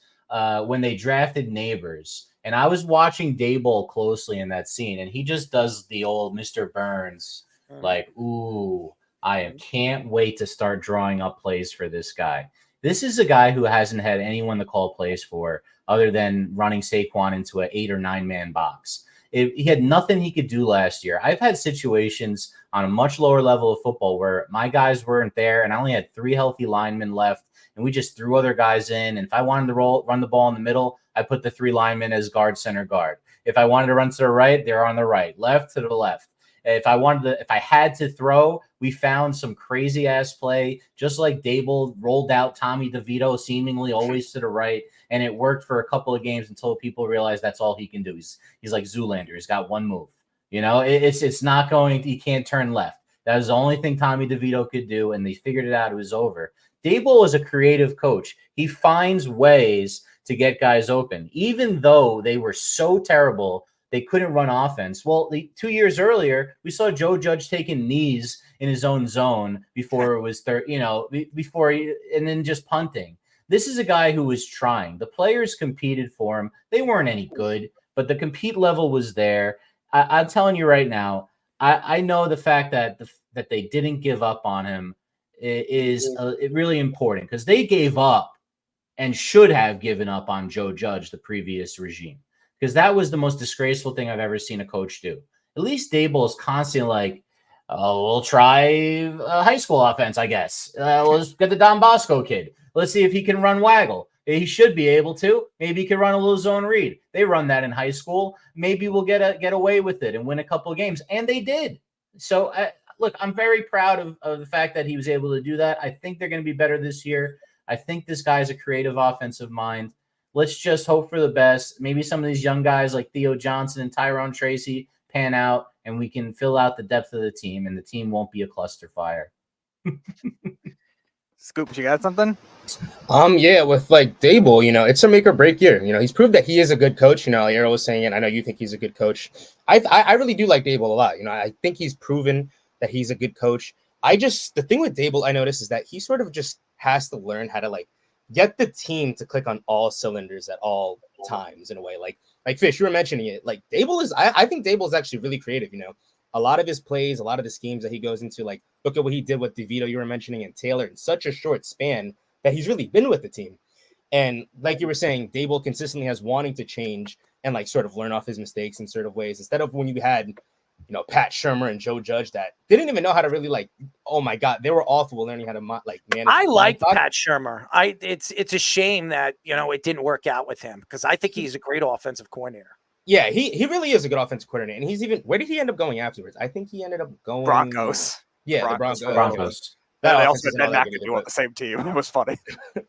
when they drafted Neighbors. And I was watching Daboll closely in that scene. And he just does the old Mr. Burns, like, ooh, I can't wait to start drawing up plays for this guy. This is a guy who hasn't had anyone to call plays for other than running Saquon into an 8 or 9 man box. He had nothing he could do last year. I've had situations on a much lower level of football where my guys weren't there and I only had 3 healthy linemen left, and we just threw other guys in. And if I wanted to run the ball in the middle, I put the 3 linemen as guard, center, guard. If I wanted to run to the right, they're on the right, left to the left. If I had to throw, we found some crazy ass play, just like Dable rolled out Tommy DeVito seemingly always to the right, and it worked for a couple of games until people realized that's all he can do. He's like Zoolander. He's got one move. It's not going. He can't turn left. That was the only thing Tommy DeVito could do, and they figured it out. It was over. Dable is a creative coach. He finds ways to get guys open, even though they were so terrible they couldn't run offense. Well, 2 years earlier, we saw Joe Judge taking knees in his own zone before it was and then just punting. This is a guy who was trying. The players competed for him. They weren't any good, but the compete level was there. I'm telling you right now, I know the fact that that they didn't give up on him is really important, because they gave up and should have given up on Joe Judge, the previous regime, because that was the most disgraceful thing I've ever seen a coach do. At least Dable is constantly like, oh, we'll try a high school offense, I guess. Let's get the Don Bosco kid. Let's see if he can run waggle. He should be able to. Maybe he can run a little zone read. They run that in high school. Maybe we'll get away with it and win a couple of games. And they did. So, look, I'm very proud of the fact that he was able to do that. I think they're going to be better this year. I think this guy's a creative offensive mind. Let's just hope for the best. Maybe some of these young guys like Theo Johnson and Tyrone Tracy pan out, and we can fill out the depth of the team, and the team won't be a cluster fire. Scoop, you got something? Yeah, with like Dable, it's a make or break year. He's proved that he is a good coach. Arrow was saying it. I know you think he's a good coach. I really do like Dable a lot. I think he's proven that he's a good coach. The thing with Dable I noticed is that he sort of just has to learn how to like get the team to click on all cylinders at all times in a way. Like Fish, you were mentioning it. Like Dable is, I think Dable is actually really creative. A lot of his plays, a lot of the schemes that he goes into, like look at what he did with DeVito, you were mentioning, and Taylor in such a short span that he's really been with the team. And like you were saying, Dable consistently has wanting to change and like sort of learn off his mistakes in certain ways, instead of when you had, Pat Shurmur and Joe Judge that didn't even know how to really like, oh my God, they were awful learning how to manage. I like Pat Shurmur. It's a shame that, it didn't work out with him, because I think he's a great offensive coordinator. Yeah, he really is a good offensive coordinator. And he's even, where did he end up going afterwards? I think he ended up going Broncos. Yeah, the Broncos. They also had Ben McAdoo on the same team. It was funny.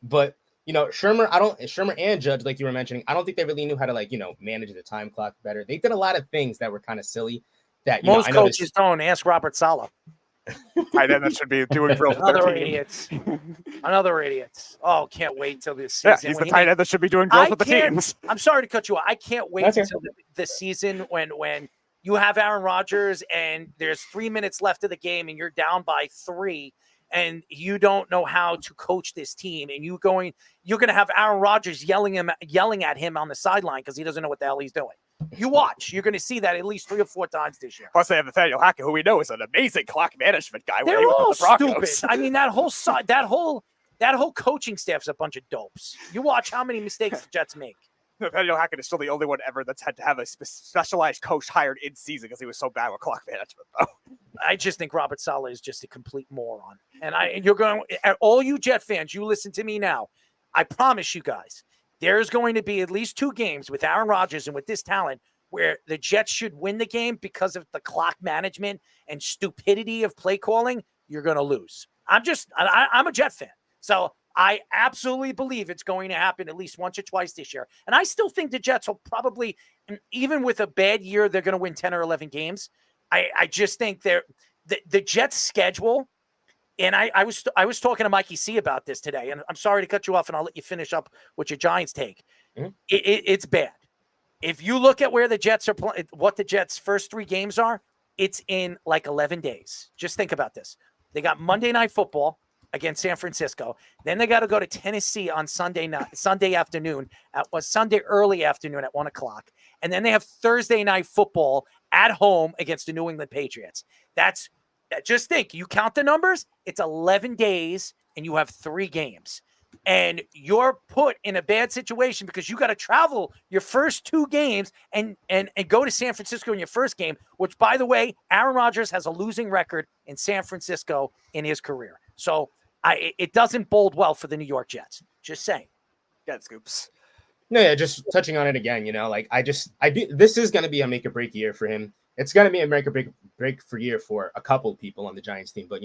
But Shurmur and Judge, like you were mentioning, I don't think they really knew how to like, manage the time clock better. They did a lot of things that were kind of silly. That most coaches don't. Ask Robert Saleh. That should be doing drills. Another idiots. Oh, can't wait till this season. Yeah, he's the tight end that should be doing drills with the teams. I'm sorry to cut you off. I can't wait until the season when you have Aaron Rodgers and there's 3 minutes left of the game and you're down by 3 and you don't know how to coach this team, and you're going to have Aaron Rodgers yelling at him on the sideline because he doesn't know what the hell he's doing. You watch. You're going to see that at least 3 or 4 times this year. Plus, they have Nathaniel Hackett, who we know is an amazing clock management guy. They're all stupid. I mean, that whole coaching staff's a bunch of dopes. You watch how many mistakes the Jets make. Nathaniel Hackett is still the only one ever that's had to have a specialized coach hired in season because he was so bad with clock management, though. I just think Robert Saleh is just a complete moron. And you're going, all you Jet fans, you listen to me now. I promise you guys, there's going to be at least 2 games with Aaron Rodgers and with this talent where the Jets should win the game because of the clock management and stupidity of play calling. You're going to lose. I'm a Jet fan. So I absolutely believe it's going to happen at least once or twice this year. And I still think the Jets will probably, even with a bad year, they're going to win 10 or 11 games. I just think the Jets schedule. And I was talking to Mikey C about this today, and I'm sorry to cut you off, and I'll let you finish up with your Giants take. Mm-hmm. It's bad. If you look at where the Jets are playing, what the Jets' first 3 games are, it's in like 11 days. Just think about this. They got Monday Night Football against San Francisco. Then they got to go to Tennessee on Sunday early afternoon at 1:00. And then they have Thursday Night Football at home against the New England Patriots. Just think, you count the numbers, it's 11 days and you have 3 games. And you're put in a bad situation because you got to travel your first 2 games and go to San Francisco in your first game, which, by the way, Aaron Rodgers has a losing record in San Francisco in his career. So it doesn't bode well for the New York Jets. Just saying. Get scoops. No, yeah, just touching on it again, this is going to be a make or break year for him. It's going to be a make or breakthrough year for a couple people on the Giants team. But,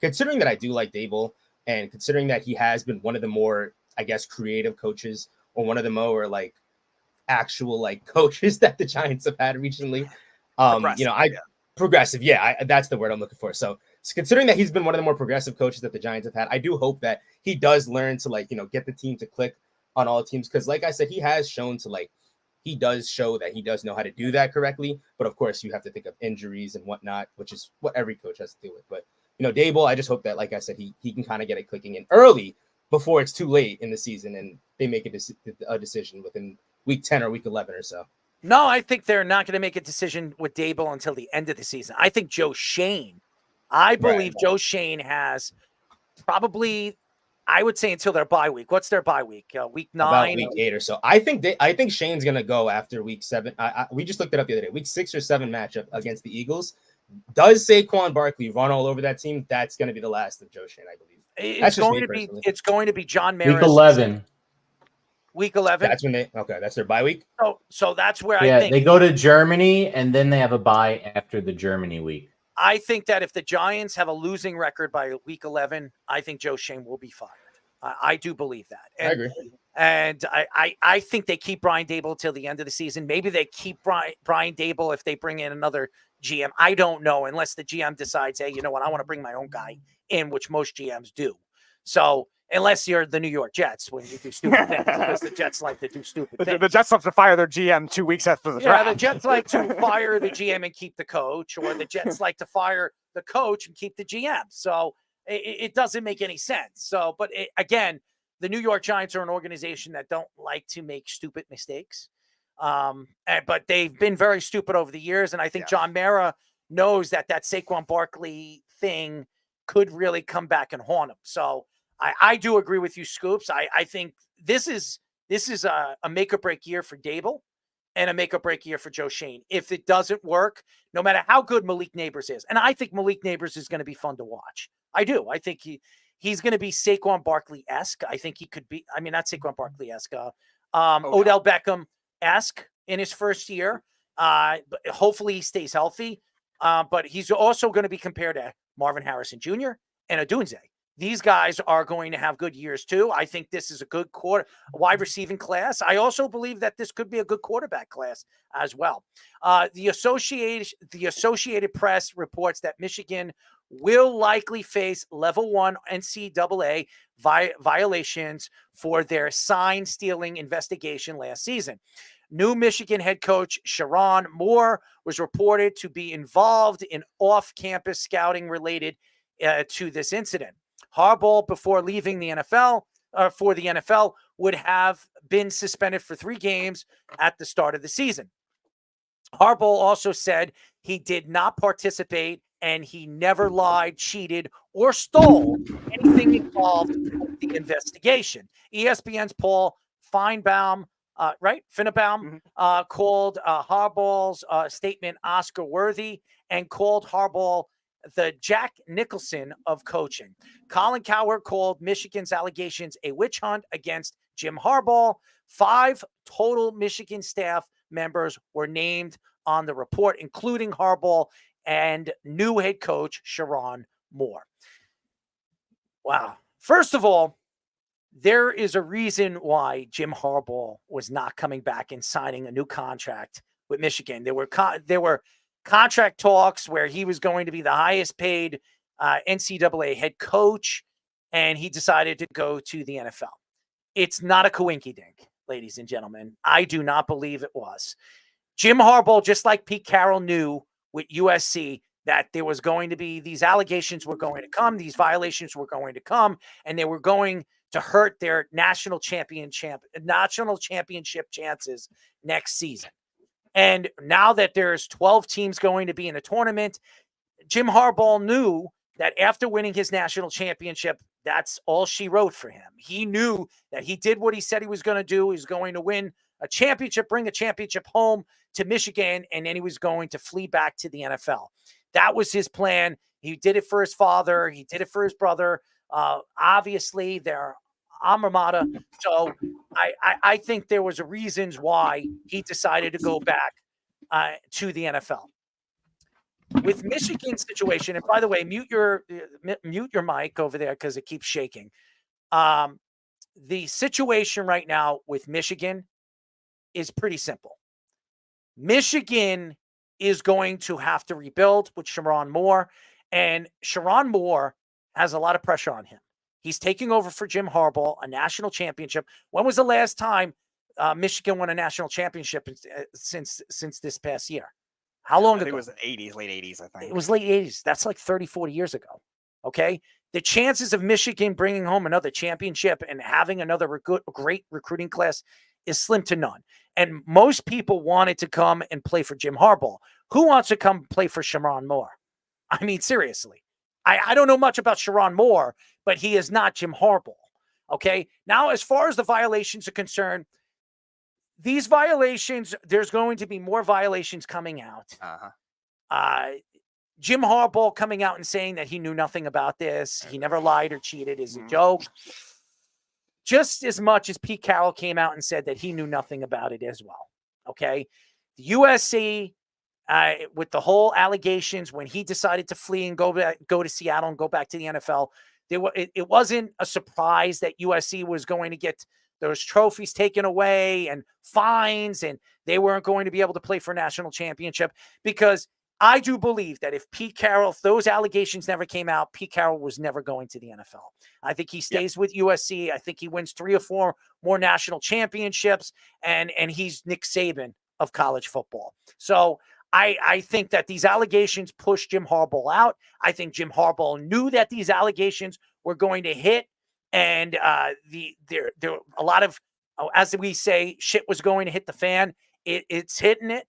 considering that I do like Dable and considering that he has been one of the more, I guess, creative coaches or one of the more like actual like coaches that the Giants have had recently, progressive. Yeah, that's the word I'm looking for. So considering that he's been one of the more progressive coaches that the Giants have had, I do hope that he does learn to get the team to click on all teams. Because like I said, he has shown he does show that he does know how to do that correctly. But of course, you have to think of injuries and whatnot, which is what every coach has to deal with. But, Dable, I just hope that, like I said, he can kind of get it clicking in early before it's too late in the season and they make a decision within week 10 or week 11 or so. No, I think they're not going to make a decision with Dable until the end of the season. I think Joe Schoen, Joe Schoen has probably, I would say, until their bye week. What's their bye week? Week 9? About week 8 or so. I think Schoen's going to go after week 7. We just looked it up the other day. Week 6 or 7 matchup against the Eagles. Does Saquon Barkley run all over that team? That's going to be the last of Joe Schoen, I believe. It's going to be John Maris. Week 11. Week 11. That's when that's their bye week. So that's where I think they go to Germany and then they have a bye after the Germany week. I think that if the Giants have a losing record by week 11, I think Joe Schoen will be fired. I do believe that. I agree. And I think they keep Brian Dable till the end of the season. Maybe they keep Brian Dable if they bring in another GM. I don't know, unless the GM decides, hey, you know what, I want to bring my own guy in, which most GMs do. So unless you're the New York Jets, when you do stupid things, because the Jets like to do stupid things. The Jets love to fire their GM 2 weeks after the draft. Yeah, the Jets like to fire the GM and keep the coach, or the Jets like to fire the coach and keep the GM. So it doesn't make any sense. So, but again, the New York Giants are an organization that don't like to make stupid mistakes. But they've been very stupid over the years. And I think John Mara knows that Saquon Barkley thing could really come back and haunt him. So I do agree with you, Scoops. I think this is a make or break year for Dable and a make or break year for Joe Schoen. If it doesn't work, no matter how good Malik Neighbors is, and I think Malik Neighbors is going to be fun to watch. I do. I think he's going to be Saquon Barkley-esque. I think he could be, not Saquon Barkley-esque, Odell Beckham-esque in his first year. But hopefully he stays healthy. But he's also going to be compared to Marvin Harrison Jr. and Odunze. These guys are going to have good years too. I think this is a good wide receiving class. I also believe that this could be a good quarterback class as well. The Associated Press reports that Michigan will likely face level 1 NCAA violations for their sign stealing investigation last season. New Michigan head coach Sherrod Moore was reported to be involved in off-campus scouting related to this incident. Harbaugh, before leaving the NFL, would have been suspended for 3 games at the start of the season. Harbaugh also said he did not participate and he never lied, cheated, or stole anything involved with the investigation. ESPN's Paul Finebaum, called Harbaugh's statement Oscar-worthy and called Harbaugh the Jack Nicholson of coaching. Colin Cowherd called Michigan's allegations a witch hunt against Jim Harbaugh. 5 total Michigan staff members were named on the report, including Harbaugh and new head coach Sherrod Moore. Wow. First of all, there is a reason why Jim Harbaugh was not coming back and signing a new contract with Michigan. There were contract talks where he was going to be the highest paid NCAA head coach, and he decided to go to the NFL. It's not a coinky-dink, ladies and gentlemen. I do not believe it was. Jim Harbaugh, just like Pete Carroll knew with USC, that there was going to be these allegations were going to come, these violations were going to come, and they were going to hurt their national championship chances next season. And now that there's 12 teams going to be in a tournament, Jim Harbaugh knew that after winning his national championship, that's all she wrote for him. He knew that he did what he said he was going to do. He was going to win a championship, bring a championship home to Michigan, and then he was going to flee back to the NFL. That was his plan. He did it for his father. He did it for his brother. Obviously, they're alma mater. So I think there was a reasons why he decided to go back to the NFL. with Michigan's situation, and by the way, mute your mic over there because it keeps shaking. The situation right now with Michigan is pretty simple. Michigan is going to have to rebuild with Sherrone Moore, and Sherrone Moore has a lot of pressure on him. He's taking over for Jim Harbaugh, a national championship. When was the last time Michigan won a national championship since this past year? How long ago? It was the 80s, late 80s, I think. It was late 80s. That's like 30, 40 years ago. Okay? The chances of Michigan bringing home another championship and having another great recruiting class is slim to none. And most people wanted to come and play for Jim Harbaugh. Who wants to come play for Sherrone Moore? I mean, seriously. I don't know much about Sherrone Moore, but he is not Jim Harbaugh. Okay? Now, as far as the violations are concerned, these violations, there's going to be more violations coming out. Jim Harbaugh coming out and saying that he knew nothing about this, he never lied or cheated, is a joke. Just as much as Pete Carroll came out and said that he knew nothing about it as well. Okay? The USC, with the whole allegations, when he decided to flee and go to Seattle and go back to the NFL, it wasn't a surprise that USC was going to get those trophies taken away and fines, and they weren't going to be able to play for a national championship, because I do believe that if those allegations never came out, Pete Carroll was never going to the NFL. I think he stays with USC. I think he wins 3 or 4 more national championships, and he's Nick Saban of college football. So I think that these allegations pushed Jim Harbaugh out. I think Jim Harbaugh knew that these allegations were going to hit, and there a lot of, as we say, shit was going to hit the fan. It's hitting it.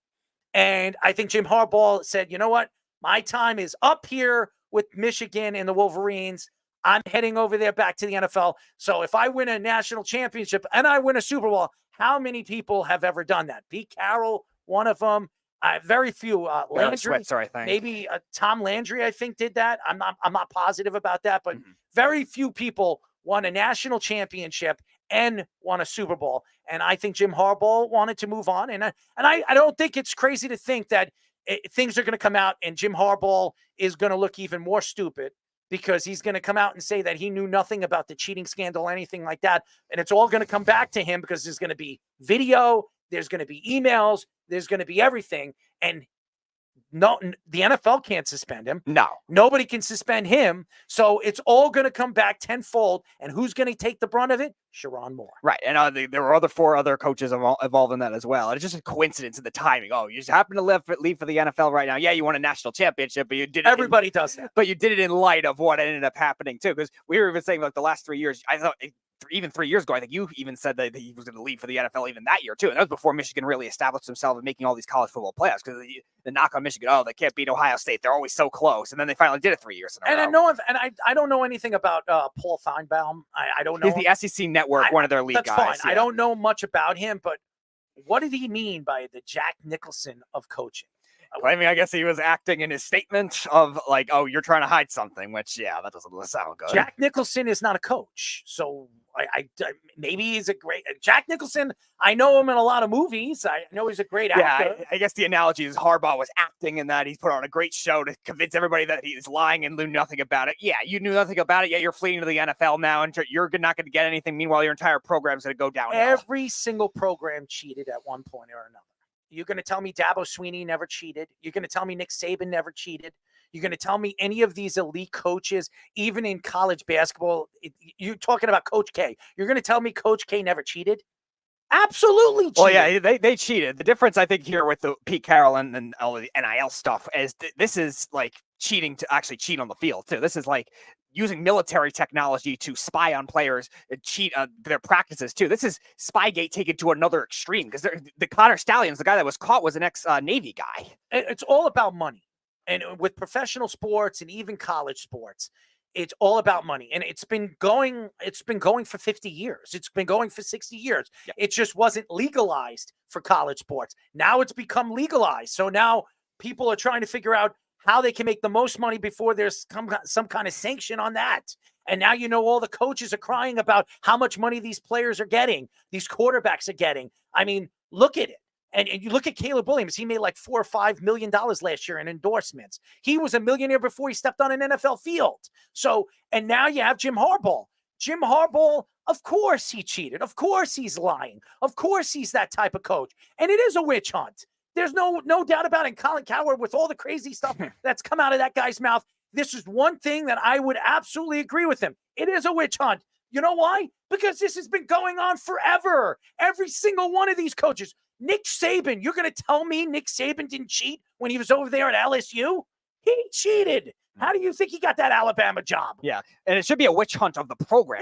And I think Jim Harbaugh said, you know what? My time is up here with Michigan and the Wolverines. I'm heading over there back to the NFL. So if I win a national championship and I win a Super Bowl, how many people have ever done that? Pete Carroll, one of them. Very few. Landry, Switzer, I think. Maybe Tom Landry, I think, did that. I'm not positive about that, but very few people won a national championship and won a Super Bowl. And I think Jim Harbaugh wanted to move on. And I don't think it's crazy to think that things are going to come out and Jim Harbaugh is going to look even more stupid, because he's going to come out and say that he knew nothing about the cheating scandal, anything like that. And it's all going to come back to him, because there's going to be video, there's going to be emails, there's going to be everything. And no, the NFL can't suspend him. No. Nobody can suspend him. So it's all going to come back tenfold. And who's going to take the brunt of it? Sherrone Moore. Right. And there were 4 other coaches involved in that as well. And it's just a coincidence of the timing. Oh, you just happen to leave for the NFL right now. Yeah, you won a national championship, but you did it. Everybody does that. But you did it in light of what ended up happening, too. Because we were even saying, like, the last 3 years, I thought even 3 years ago, I think you even said that he was going to leave for the NFL even that year, too. And that was before Michigan really established himself in making all these college football playoffs. Because the knock on Michigan, they can't beat Ohio State. They're always so close. And then they finally did it 3 years in a row. I don't know anything about Paul Feinbaum. I don't know. He's the SEC Network, one of their league guys. That's fine. Yeah. I don't know much about him, but what did he mean by the Jack Nicholson of coaching? I guess he was acting in his statement of like, oh, you're trying to hide something, which, yeah, that doesn't sound good. Jack Nicholson is not a coach. So I maybe he's a great Jack Nicholson. I know him in a lot of movies. I know he's a great actor. Yeah, I guess the analogy is Harbaugh was acting in that. He's put on a great show to convince everybody that he's lying and knew nothing about it. Yeah, you knew nothing about it, yet you're fleeing to the NFL now, and you're not going to get anything. Meanwhile, your entire program's going to go down. Every single program cheated at one point or another. You're going to tell me Dabo Swinney never cheated. You're going to tell me Nick Saban never cheated. You're going to tell me any of these elite coaches, even in college basketball, you're talking about Coach K. You're going to tell me Coach K never cheated? Absolutely cheated. Well, yeah, they cheated. The difference, I think, here with the Pete Carroll and all the NIL stuff is this is like cheating to actually cheat on the field, too. This is like using military technology to spy on players and cheat on their practices, too. This is Spygate taken to another extreme, because the Connor Stallions, the guy that was caught, was an ex-Navy guy. It's all about money. And with professional sports and even college sports, it's all about money. And it's been going for 50 years. It's been going for 60 years. Yeah. It just wasn't legalized for college sports. Now it's become legalized. So now people are trying to figure out how they can make the most money before there's some kind of sanction on that. And now, all the coaches are crying about how much money these players are getting, these quarterbacks are getting. I mean, look at it. And you look at Caleb Williams, he made like $4 or $5 million last year in endorsements. He was a millionaire before he stepped on an NFL field. So, and now you have Jim Harbaugh. Jim Harbaugh, of course he cheated. Of course he's lying. Of course he's that type of coach. And it is a witch hunt. There's no doubt about it. And Colin Cowherd, with all the crazy stuff that's come out of that guy's mouth, this is one thing that I would absolutely agree with him. It is a witch hunt. You know why? Because this has been going on forever. Every single one of these coaches. Nick Saban, you're going to tell me Nick Saban didn't cheat when he was over there at LSU? He cheated. How do you think he got that Alabama job? Yeah, and it should be a witch hunt of the program.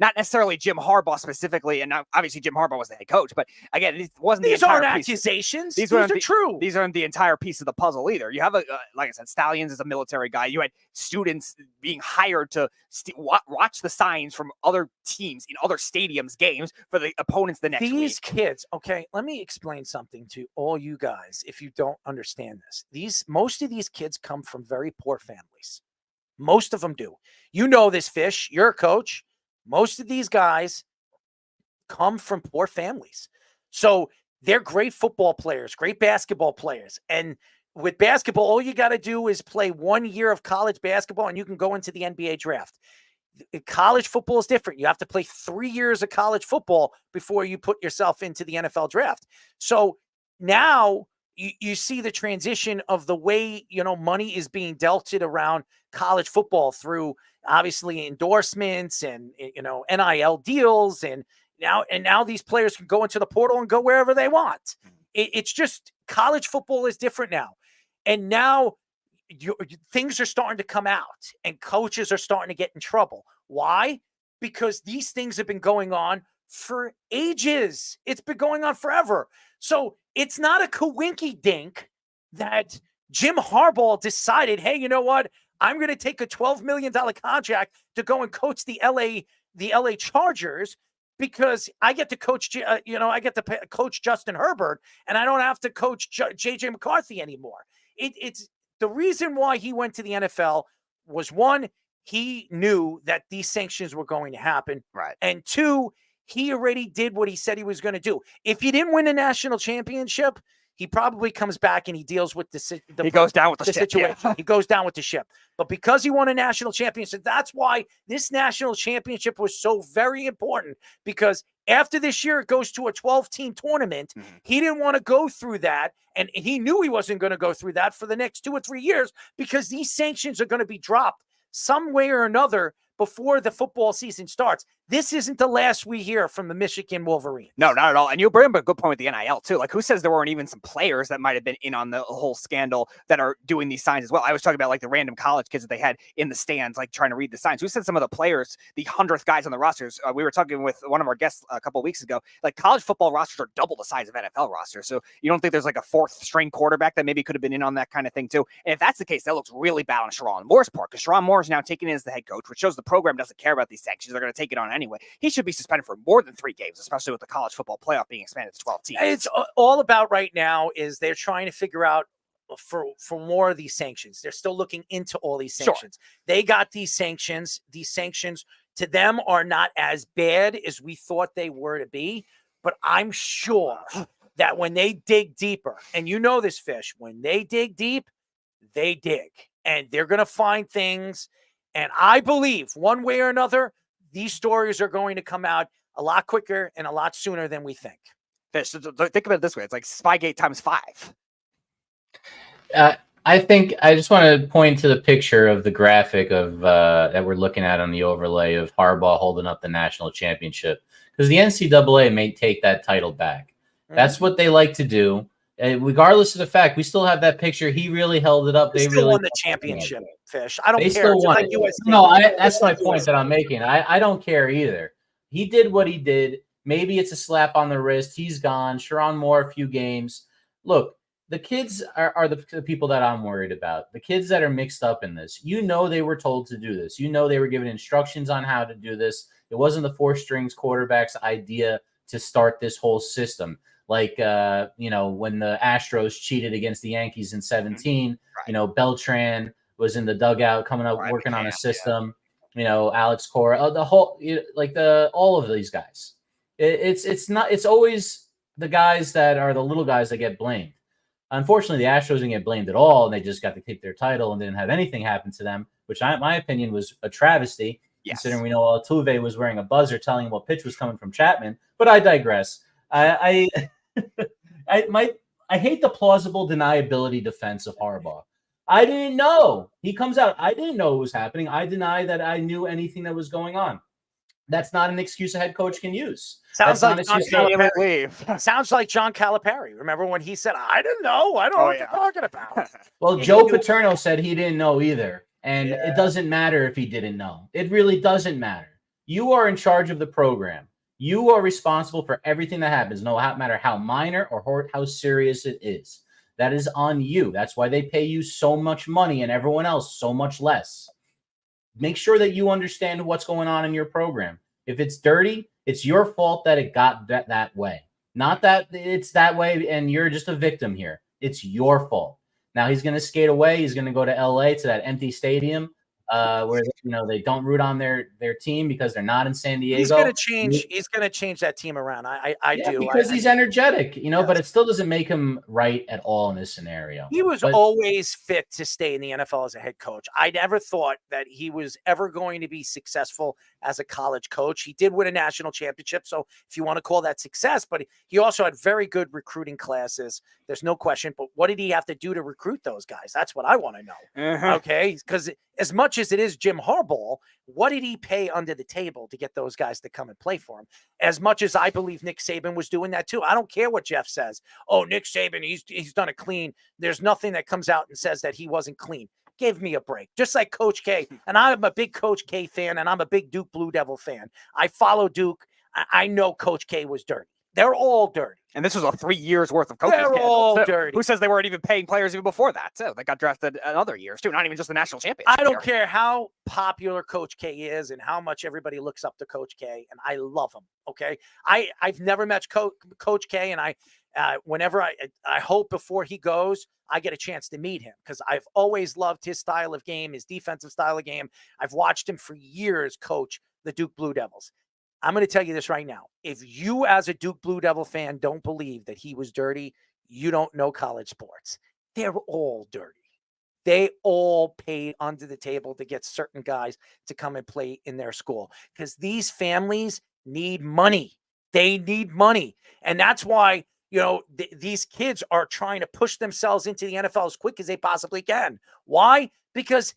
Not necessarily Jim Harbaugh specifically, and now, obviously Jim Harbaugh was the head coach, but again, it wasn't These the entire aren't piece. accusations. These are true. These aren't the entire piece of the puzzle either. You have, like I said, Stallions is a military guy. You had students being hired to watch the signs from other teams in other stadiums games for the opponents the next week. These kids, okay, let me explain something to all you guys if you don't understand this. Most of these kids come from very poor families. Most of them do. You know this, Fish. You're a coach. Most of these guys come from poor families. So they're great football players, great basketball players. And with basketball, all you got to do is play 1 year of college basketball and you can go into the NBA draft. College football is different. You have to play 3 years of college football before you put yourself into the NFL draft. So now you see the transition of the way, money is being dealt around college football through obviously endorsements and, NIL deals. And now these players can go into the portal and go wherever they want. It's just college football is different now. And now things are starting to come out and coaches are starting to get in trouble. Why? Because these things have been going on for ages. It's been going on forever. So it's not a coinky dink that Jim Harbaugh decided, hey, you know what? I'm going to take a $12 million contract to go and coach the LA Chargers because I get to coach, I get to coach Justin Herbert and I don't have to coach JJ McCarthy anymore. It's the reason why he went to the NFL was, one, he knew that these sanctions were going to happen. Right. And two, he already did what he said he was going to do. If he didn't win a national championship, he probably comes back and he deals with he goes down with the ship, situation. Yeah. He goes down with the ship. But because he won a national championship, that's why this national championship was so very important. Because after this year, it goes to a 12-team tournament. Mm-hmm. He didn't want to go through that. And he knew he wasn't going to go through that for the next 2 or 3 years because these sanctions are going to be dropped some way or another before the football season starts. This isn't the last we hear from the Michigan Wolverines. No, not at all. And you bring up a good point with the NIL too. Like, who says there weren't even some players that might have been in on the whole scandal that are doing these signs as well? I was talking about like the random college kids that they had in the stands, like trying to read the signs. Who said some of the players, the 100th guys on the rosters? We were talking with one of our guests a couple of weeks ago. Like, college football rosters are double the size of NFL rosters. So you don't think there's like a fourth string quarterback that maybe could have been in on that kind of thing too? And if that's the case, that looks really bad on Sherrone Moore's part, because Sherrone Moore is now taking in as the head coach, which shows the program doesn't care about these sanctions. They're going to take it on anyway. He should be suspended for more than 3 games, especially with the college football playoff being expanded to 12 teams. It's all about right now is they're trying to figure out for more of these sanctions. They're still looking into all these sanctions. Sure. They got these sanctions. These sanctions to them are not as bad as we thought they were to be, but I'm sure that when they dig deeper, and you know this, Fish, when they dig deep, they dig, and they're going to find things. And I believe one way or another, these stories are going to come out a lot quicker and a lot sooner than we think. Fish, think about it this way. It's like Spygate times 5. I think I just want to point to the picture of the graphic of that we're looking at on the overlay of Harbaugh holding up the national championship, because the NCAA may take that title back. That's what they like to do. And regardless of the fact, we still have that picture. He really held it up. They still really won the championship, Fish. I don't they care. Still won like it. No, that's my point that I'm making. I don't care either. He did what he did. Maybe it's a slap on the wrist. He's gone. Sherrone Moore, a few games. Look, the kids are the people that I'm worried about. The kids that are mixed up in this. You know they were told to do this. You know they were given instructions on how to do this. It wasn't the 4 strings quarterback's idea to start this whole system. Like, when the Astros cheated against the Yankees in 2017, right. Beltran was in the dugout coming up, working on a system, Alex Cora, the whole, all of these guys. It's always the guys that are the little guys that get blamed. Unfortunately, the Astros didn't get blamed at all, and they just got to keep their title and didn't have anything happen to them, which, in my opinion, was a travesty, considering we know Altuve was wearing a buzzer telling him what pitch was coming from Chapman. But I digress. I hate the plausible deniability defense of Harbaugh. I didn't know. He comes out. I didn't know it was happening. I deny that I knew anything that was going on. That's not an excuse a head coach can use. Sounds like John Calipari. Sounds like John Calipari. Remember when he said, "I didn't know. I don't know what you're talking about." Well, Joe Paterno said he didn't know either, and it doesn't matter if he didn't know. It really doesn't matter. You are in charge of the program. You are responsible for everything that happens, no matter how minor or how serious it is. That is on you. That's why they pay you so much money and everyone else so much less. Make sure that you understand what's going on in your program. If it's dirty, it's your fault that it got that way. Not that it's that way and you're just a victim here. It's your fault. Now he's going to skate away. He's going to go to LA to that empty stadium where they don't root on their team because they're not in San Diego. He's going to change. He's going to change that team around. I do because he's energetic, but it still doesn't make him right at all in this scenario. He was always fit to stay in the NFL as a head coach. I never thought that he was ever going to be successful as a college coach. He did win a national championship, so if you want to call that success, but he also had very good recruiting classes. There's no question. But what did he have to do to recruit those guys? That's what I want to know. Okay, because as much as it is Jim Harbaugh, what did he pay under the table to get those guys to come and play for him? As much as I believe Nick Saban was doing that too. I don't care what Jeff says. Oh, Nick Saban, he's done it clean. There's nothing that comes out and says that he wasn't clean. Give me a break. Just like Coach K. And I'm a big Coach K fan, and I'm a big Duke Blue Devil fan. I follow Duke. I know Coach K was dirty. They're all dirty. And this was a 3 years worth of coaching. They're all dirty. Who says they weren't even paying players even before that? So they got drafted in other years too, not even just the national championship. I don't care how popular Coach K is and how much everybody looks up to Coach K, and I love him. Okay, I've never met Coach K, and whenever I hope before he goes, I get a chance to meet him because I've always loved his style of game, his defensive style of game. I've watched him for years coach the Duke Blue Devils. I'm going to tell you this right now. If you as a Duke Blue Devil fan don't believe that he was dirty, you don't know college sports. They're all dirty. They all paid under the table to get certain guys to come and play in their school because these families need money. They need money. And that's why, these kids are trying to push themselves into the NFL as quick as they possibly can. Why? Because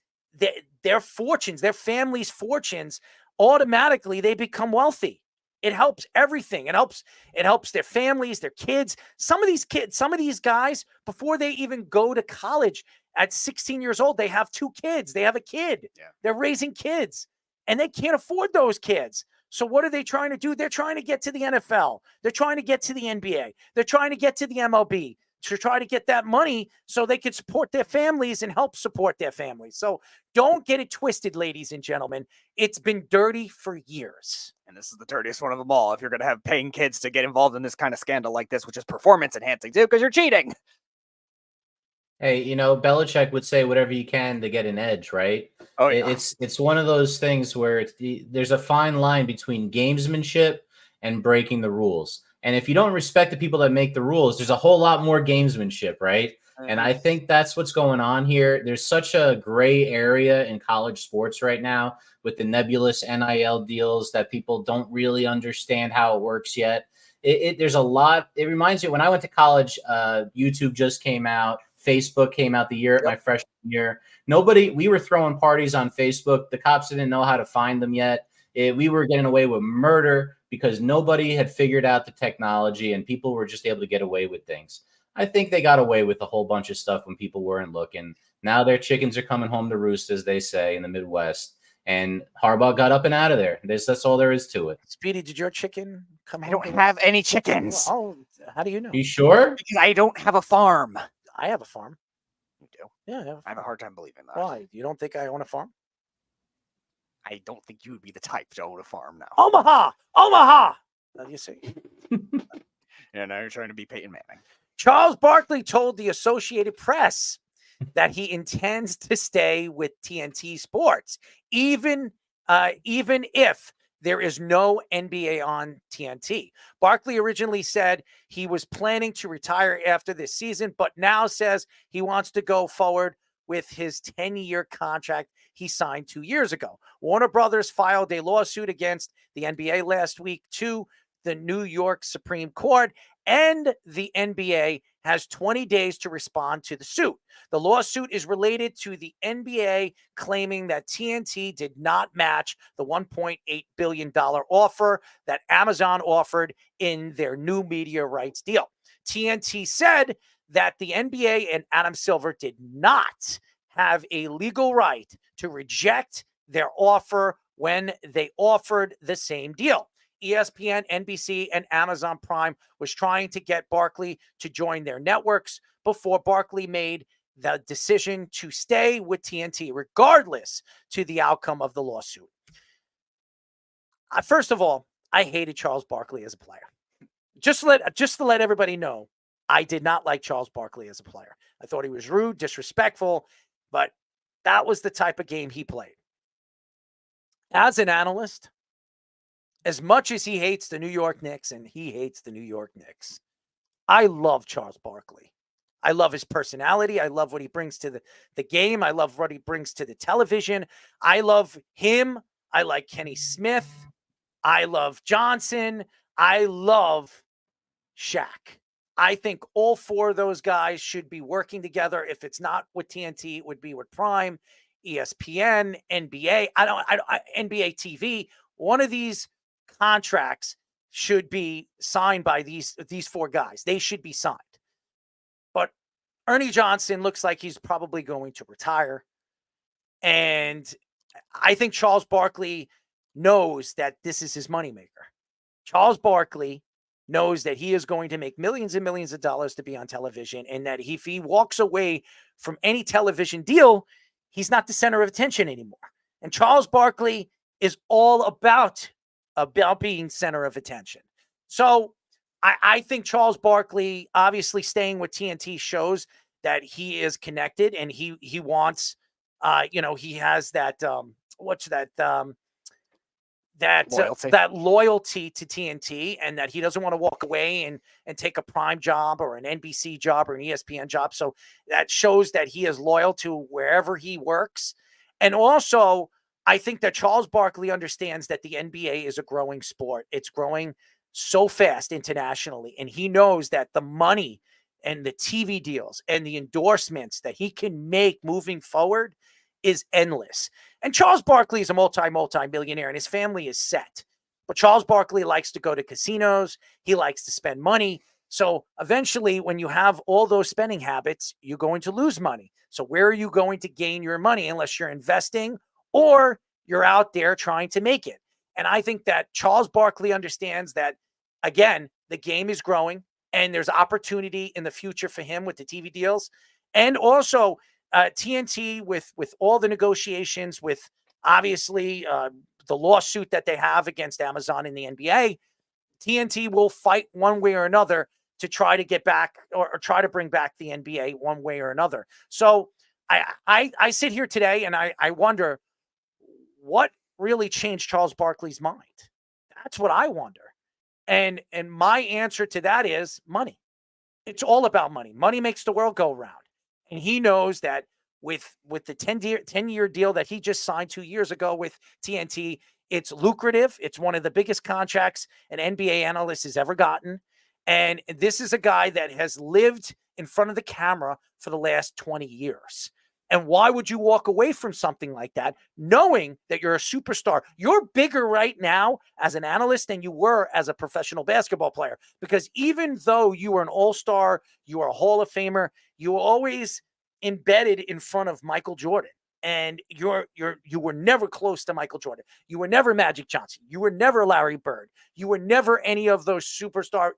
their fortunes, their families' fortunes, automatically they become wealthy. It helps everything. It helps their families, their kids. Some of these guys, before they even go to college at 16 years old, they have 2 kids. They have a kid. Yeah. They're raising kids and they can't afford those kids. So what are they trying to do? They're trying to get to the NFL. They're trying to get to the NBA. They're trying to get to the MLB to try to get that money so they can support their families and help support their families. So don't get it twisted, ladies and gentlemen. It's been dirty for years. And this is the dirtiest one of them all if you're going to have paying kids to get involved in this kind of scandal like this, which is performance enhancing too, because you're cheating. Hey, Belichick would say whatever you can to get an edge, right? Oh, yeah. It's one of those things where there's a fine line between gamesmanship and breaking the rules. And if you don't respect the people that make the rules, there's a whole lot more gamesmanship, right? And I think that's what's going on here. There's such a gray area in college sports right now with the nebulous NIL deals that people don't really understand how it works yet. There's a lot. It reminds me when I went to college, YouTube just came out. Facebook came out the year my freshman year. We were throwing parties on Facebook. The cops didn't know how to find them yet. We were getting away with murder because nobody had figured out the technology and people were just able to get away with things. I think they got away with a whole bunch of stuff when people weren't looking. Now their chickens are coming home to roost, as they say in the Midwest. And Harbaugh got up and out of there. That's all there is to it. Speedy, did your chicken come home? I don't have any chickens. Well, how do you know? You sure? Because I don't have a farm. I have a farm. You do? Yeah. I have a hard time believing that. Why? You don't think I own a farm? I don't think you would be the type to own a farm now. Omaha! Now you see. Yeah, now you're trying to be Peyton Manning. Charles Barkley told the Associated Press that he intends to stay with TNT Sports, even if there is no NBA on TNT. Barkley originally said he was planning to retire after this season, but now says he wants to go forward with his 10-year contract he signed 2 years ago. Warner Brothers filed a lawsuit against the NBA last week to the New York Supreme Court, and the NBA has 20 days to respond to the suit. The lawsuit is related to the NBA claiming that TNT did not match the $1.8 billion offer that Amazon offered in their new media rights deal. TNT said that the NBA and Adam Silver did not have a legal right to reject their offer when they offered the same deal. ESPN, NBC, and Amazon Prime was trying to get Barkley to join their networks before Barkley made the decision to stay with TNT, regardless to the outcome of the lawsuit. First of all, I hated Charles Barkley as a player. Just to let everybody know, I did not like Charles Barkley as a player. I thought he was rude, disrespectful, but that was the type of game he played. As an analyst, as much as he hates the New York Knicks, and he hates the New York Knicks, I love Charles Barkley. I love his personality. I love what he brings to the game. I love what he brings to the television. I love him. I like Kenny Smith. I love Johnson. I love Shaq. I think all four of those guys should be working together. If it's not with TNT, it would be with Prime, ESPN, NBA. NBA TV. One of these contracts should be signed by these four guys. They should be signed. But Ernie Johnson looks like he's probably going to retire. And I think Charles Barkley knows that this is his moneymaker. Charles Barkley knows that he is going to make millions and millions of dollars to be on television, and that if he walks away from any television deal, he's not the center of attention anymore. And Charles Barkley is all about being center of attention. So I think Charles Barkley, obviously staying with TNT, shows that he is connected, and he wants, he has that, that loyalty to TNT, and that he doesn't want to walk away and take a Prime job or an NBC job or an ESPN job. So that shows that he is loyal to wherever he works. And also, I think that Charles Barkley understands that the NBA is a growing sport. It's growing so fast internationally. And he knows that the money and the TV deals and the endorsements that he can make moving forward is endless. And Charles Barkley is a multi-millionaire, and his family is set. But Charles Barkley likes to go to casinos. He likes to spend money. So eventually, when you have all those spending habits, you're going to lose money. So where are you going to gain your money unless you're investing or you're out there trying to make it? And I think that Charles Barkley understands that, again, the game is growing and there's opportunity in the future for him with the TV deals. And also TNT with all the negotiations, with obviously the lawsuit that they have against Amazon and the NBA, TNT will fight one way or another to try to get back or try to bring back the NBA one way or another. So I sit here today and I wonder what really changed Charles Barkley's mind. That's what I wonder. And my answer to that is money. It's all about money. Money makes the world go round. And he knows that with the 10-year deal that he just signed 2 years ago with TNT, it's lucrative. It's one of the biggest contracts an NBA analyst has ever gotten. And this is a guy that has lived in front of the camera for the last 20 years. And why would you walk away from something like that, knowing that you're a superstar? You're bigger right now as an analyst than you were as a professional basketball player. Because even though you were an all-star, you were a Hall of Famer, you were always embedded in front of Michael Jordan. And you were never close to Michael Jordan. You were never Magic Johnson. You were never Larry Bird. You were never any of those superstar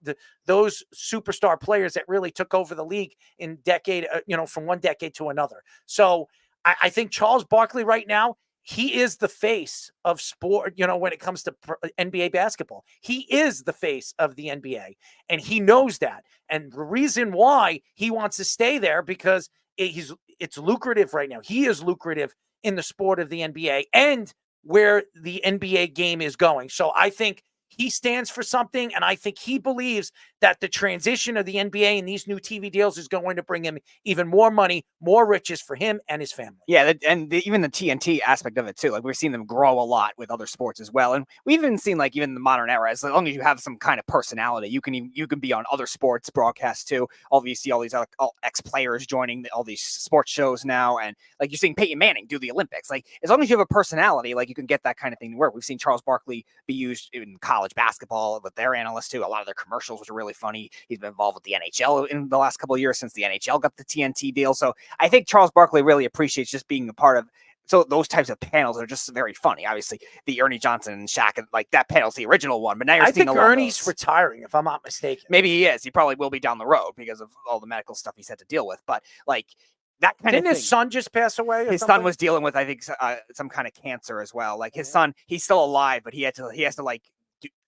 players that really took over the league in decade, from one decade to another. So I think Charles Barkley right now, he is the face of sport, when it comes to NBA basketball. He is the face of the NBA, and he knows that. And the reason why he wants to stay there, because it's lucrative right now. He is lucrative in the sport of the NBA. And where the NBA game is going. So I think he stands for something, and I think he believes that the transition of the NBA and these new TV deals is going to bring him even more money, more riches for him and his family. Yeah, even the TNT aspect of it too. Like we're seeing them grow a lot with other sports as well, and we've even seen like even the modern era. As long as you have some kind of personality, you can be on other sports broadcasts too. Obviously, all these other ex players joining all these sports shows now, and like you're seeing Peyton Manning do the Olympics. Like as long as you have a personality, like you can get that kind of thing to work. We've seen Charles Barkley be used in college basketball with their analysts too. A lot of their commercials, which are really funny. He's been involved with the NHL in the last couple of years since the NHL got the TNT deal. So I think Charles Barkley really appreciates just being a part of. So those types of panels are just very funny. Obviously, the Ernie Johnson and Shaq, like that panel's the original one. But now you're seeing I think Ernie's retiring, if I'm not mistaken. Maybe he is. He probably will be down the road because of all the medical stuff he's had to deal with. But like that kind Didn't of thing. his son just pass away? His son was dealing with, I think, some kind of cancer as well. Like his son, he's still alive, but he has to like.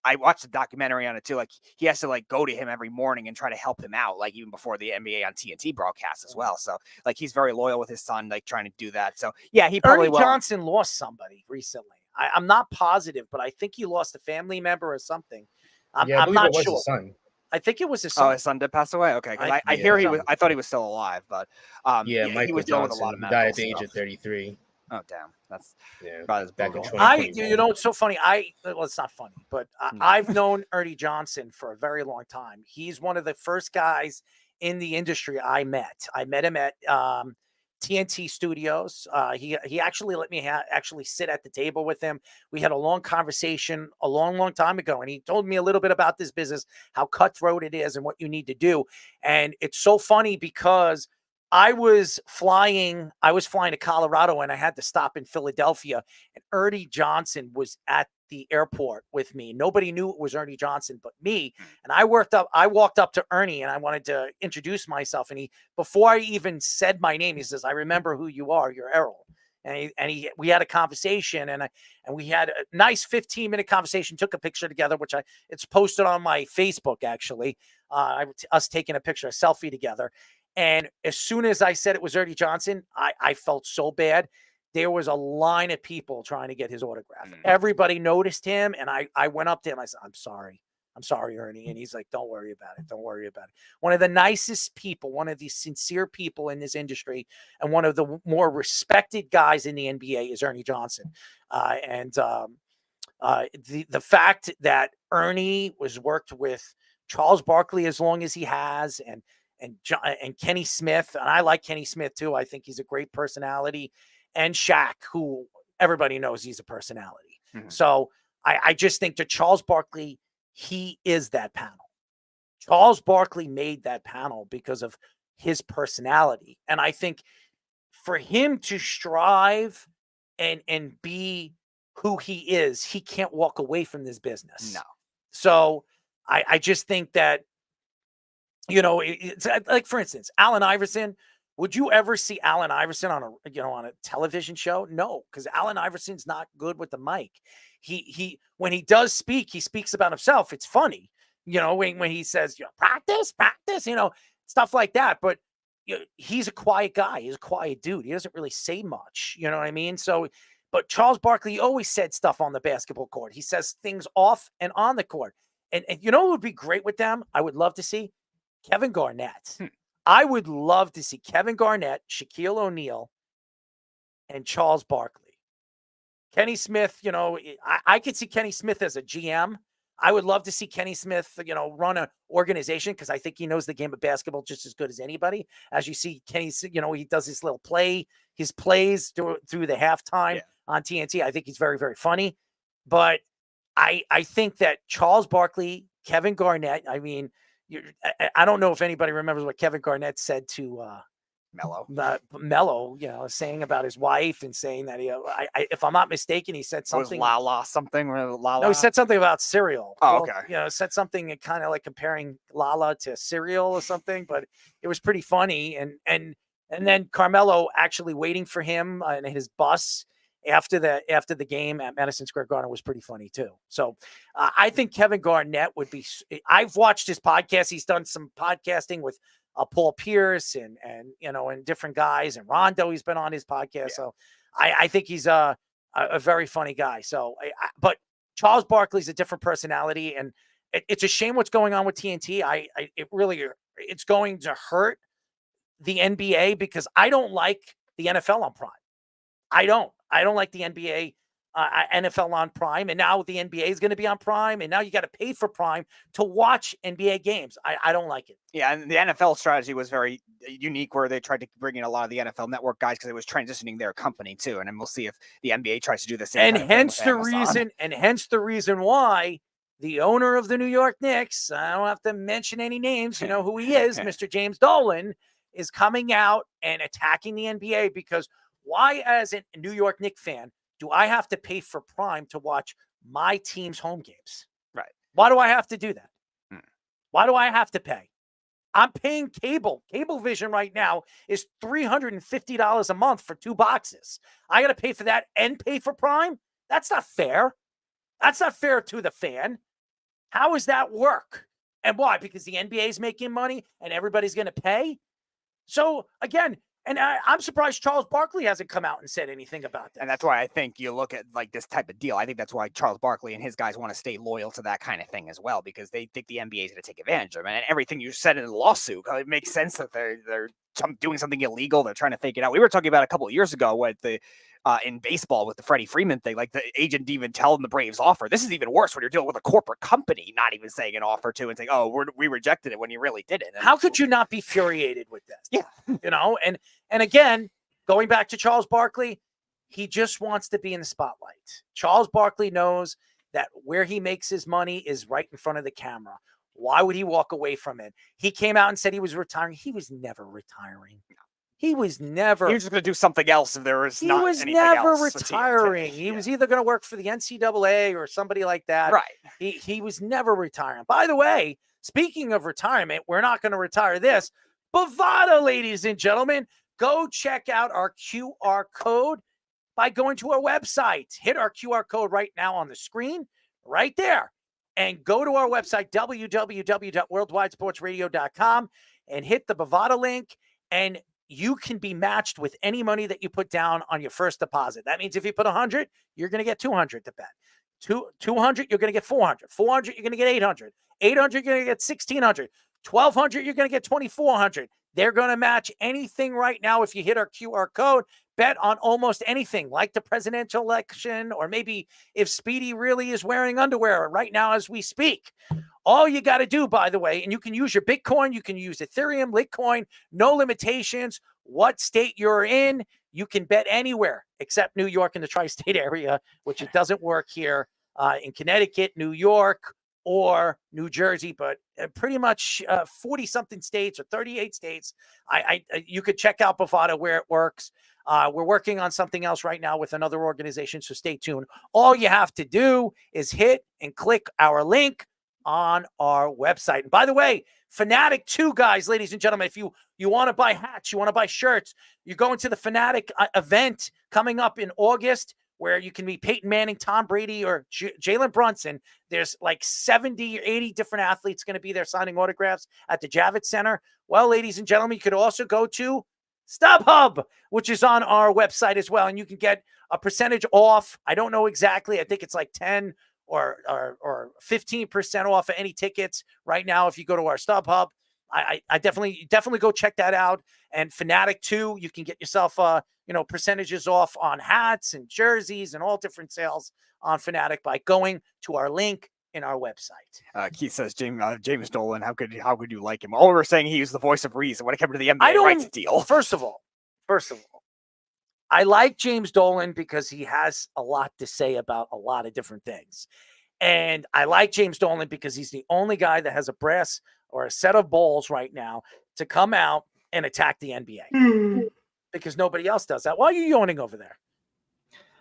I watched the documentary on it too. Like he has to like go to him every morning and try to help him out, like even before the NBA on TNT broadcast as well. So like he's very loyal with his son, like trying to do that. So yeah, he probably Ernie Johnson lost somebody recently. I'm not positive, but I think he lost a family member or something. I'm not sure. His son. I think it was his son. Oh, his son did pass away. Okay, because I hear he was. I thought he was still alive, but Michael he was dealing with a lot of medical died at the stuff. age of 33. Oh damn, that's back in 2021. It's so funny. Well, it's not funny, but I've known Ernie Johnson for a very long time. He's one of the first guys in the industry I met. I met him at TNT Studios. He actually let me actually sit at the table with him. We had a long conversation a long time ago, and he told me a little bit about this business, how cutthroat it is, and what you need to do. And it's so funny because I was flying to Colorado and I had to stop in Philadelphia, and Ernie Johnson was at the airport with me. Nobody knew it was Ernie Johnson but me. And I walked up to Ernie and I wanted to introduce myself. And before I even said my name, he says, "I remember who you are. You're Errol." And we had a conversation, and we had a nice 15-minute conversation, took a picture together, which it's posted on my Facebook, actually, us taking a picture, a selfie together. And as soon as I said it was Ernie Johnson, I felt so bad. There was a line of people trying to get his autograph. Everybody noticed him, and I went up to him. I said, I'm sorry, Ernie. And he's like, don't worry about it. One of the nicest people, one of the sincere people in this industry, and one of the more respected guys in the NBA is Ernie Johnson. The fact that Ernie was worked with Charles Barkley as long as he has, and Kenny Smith, and I like Kenny Smith too. I think he's a great personality, and Shaq, who everybody knows he's a personality. So I just think that Charles Barkley, he is that panel. Charles Barkley made that panel because of his personality, and I think for him to strive and be who he is, he can't walk away from this business. No. So I just think that. It's like, for instance, Allen Iverson. Would you ever see Allen Iverson on a television show? No, because Allen Iverson's not good with the mic. He when he does speak, he speaks about himself. It's funny, when he says, practice, stuff like that. But he's a quiet guy. He's a quiet dude. He doesn't really say much. You know what I mean? So, but Charles Barkley always said stuff on the basketball court. He says things off and on the court. And what would be great with them? I would love to see Kevin Garnett. I would love to see Kevin Garnett, Shaquille O'Neal, and Charles Barkley. Kenny Smith, I could see Kenny Smith as a GM. I would love to see Kenny Smith, run an organization, because I think he knows the game of basketball just as good as anybody. As you see, Kenny, he does his little his plays through the halftime on TNT. I think he's very, very funny. But I think that Charles Barkley, Kevin Garnett, I mean, I don't know if anybody remembers what Kevin Garnett said to Mello, saying about his wife, and saying that if I'm not mistaken, he said something. It was Lala something. Lala. No, he said something about cereal. Oh, okay. Said something kind of like comparing Lala to cereal or something, but it was pretty funny. And then Carmelo actually waiting for him in his bus after the game at Madison Square Garden was pretty funny too. So I think Kevin Garnett would be. I've watched his podcast. He's done some podcasting with Paul Pierce and different guys, and Rondo. He's been on his podcast. So I think he's a very funny guy. So, but Charles Barkley's a different personality, and it's a shame what's going on with TNT. It's going to hurt the NBA because I don't like the NFL on Prime. I don't like the NBA, NFL on Prime, and now the NBA is going to be on Prime, and now you got to pay for Prime to watch NBA games. I don't like it. Yeah, and the NFL strategy was very unique, where they tried to bring in a lot of the NFL Network guys because it was transitioning their company too. And then we'll see if the NBA tries to do the same. And hence the reason why the owner of the New York Knicks, I don't have to mention any names, you know who he is, Mr. James Dolan, is coming out and attacking the NBA because why, as a New York Knicks fan, do I have to pay for Prime to watch my team's home games? Right. Why do I have to do that? Why do I have to pay? I'm paying cable. Cablevision right now is $350 a month for 2 boxes. I got to pay for that and pay for Prime? That's not fair. That's not fair to the fan. How does that work? And why? Because the NBA is making money and everybody's going to pay? So, again, and I'm surprised Charles Barkley hasn't come out and said anything about that. And that's why I think you look at like this type of deal. I think that's why Charles Barkley and his guys want to stay loyal to that kind of thing as well, because they think the NBA is going to take advantage of them. And everything you said in the lawsuit, it makes sense that they're doing something illegal. They're trying to fake it out. We were talking about a couple of years ago with the in baseball with the Freddie Freeman thing. Like the agent didn't even tell them the Braves offer. This is even worse when you're dealing with a corporate company, not even saying an offer to and saying, "Oh, we rejected it," when you really didn't. And how could you not be infuriated with this? Yeah, you know, and again, going back to Charles Barkley, he just wants to be in the spotlight. Charles Barkley knows that where he makes his money is right in front of the camera. Why would he walk away from it? He came out and said he was retiring. He was never retiring. He was never. He was just going to do something else if there was not anything else. He was never retiring. He was either going to work for the NCAA or somebody like that. Right. He was never retiring. By the way, speaking of retirement, we're not going to retire this. Bovada, ladies and gentlemen, go check out our QR code by going to our website. Hit our QR code right now on the screen, right there. And go to our website, www.worldwidesportsradio.com, and hit the Bovada link. And you can be matched with any money that you put down on your first deposit. That means if you put 100, you're going to get 200 to bet. 200, you're going to get 400. 400, you're going to get 800. 800, you're going to get 1,600. 1,200, you're going to get 2,400. They're going to match anything right now if you hit our QR code. Bet on almost anything, like the presidential election, or maybe if Speedy really is wearing underwear right now as we speak. All you got to do, by the way, and you can use your Bitcoin, you can use Ethereum, Litecoin, no limitations. What state you're in, you can bet anywhere except New York and the tri-state area, which it doesn't work here in Connecticut, New York, or New Jersey, but pretty much 40-something states or 38 states. You could check out Bovada where it works. We're working on something else right now with another organization, so stay tuned. All you have to do is hit and click our link on our website. And by the way, Fanatic 2, guys, ladies and gentlemen, if you want to buy hats, you want to buy shirts, you're going to the Fanatic event coming up in August, where you can meet Peyton Manning, Tom Brady, or Jalen Brunson. There's like 70 or 80 different athletes going to be there signing autographs at the Javits Center. Well, ladies and gentlemen, you could also go to StubHub, which is on our website as well, and you can get a percentage off. I don't know exactly. I think it's like 10 or 15% off of any tickets right now if you go to our StubHub. I definitely go check that out. And Fanatic 2, you can get yourself percentages off on hats and jerseys and all different sales on Fanatic by going to our link in our website. Keith says James Dolan, how could you like him? All we're saying, he was the voice of reason when it came to the NBA rights deal. First of all, I like James Dolan because he has a lot to say about a lot of different things. And I like James Dolan because he's the only guy that has a brass or a set of balls right now to come out and attack the NBA. Because nobody else does that. Why are you yawning over there?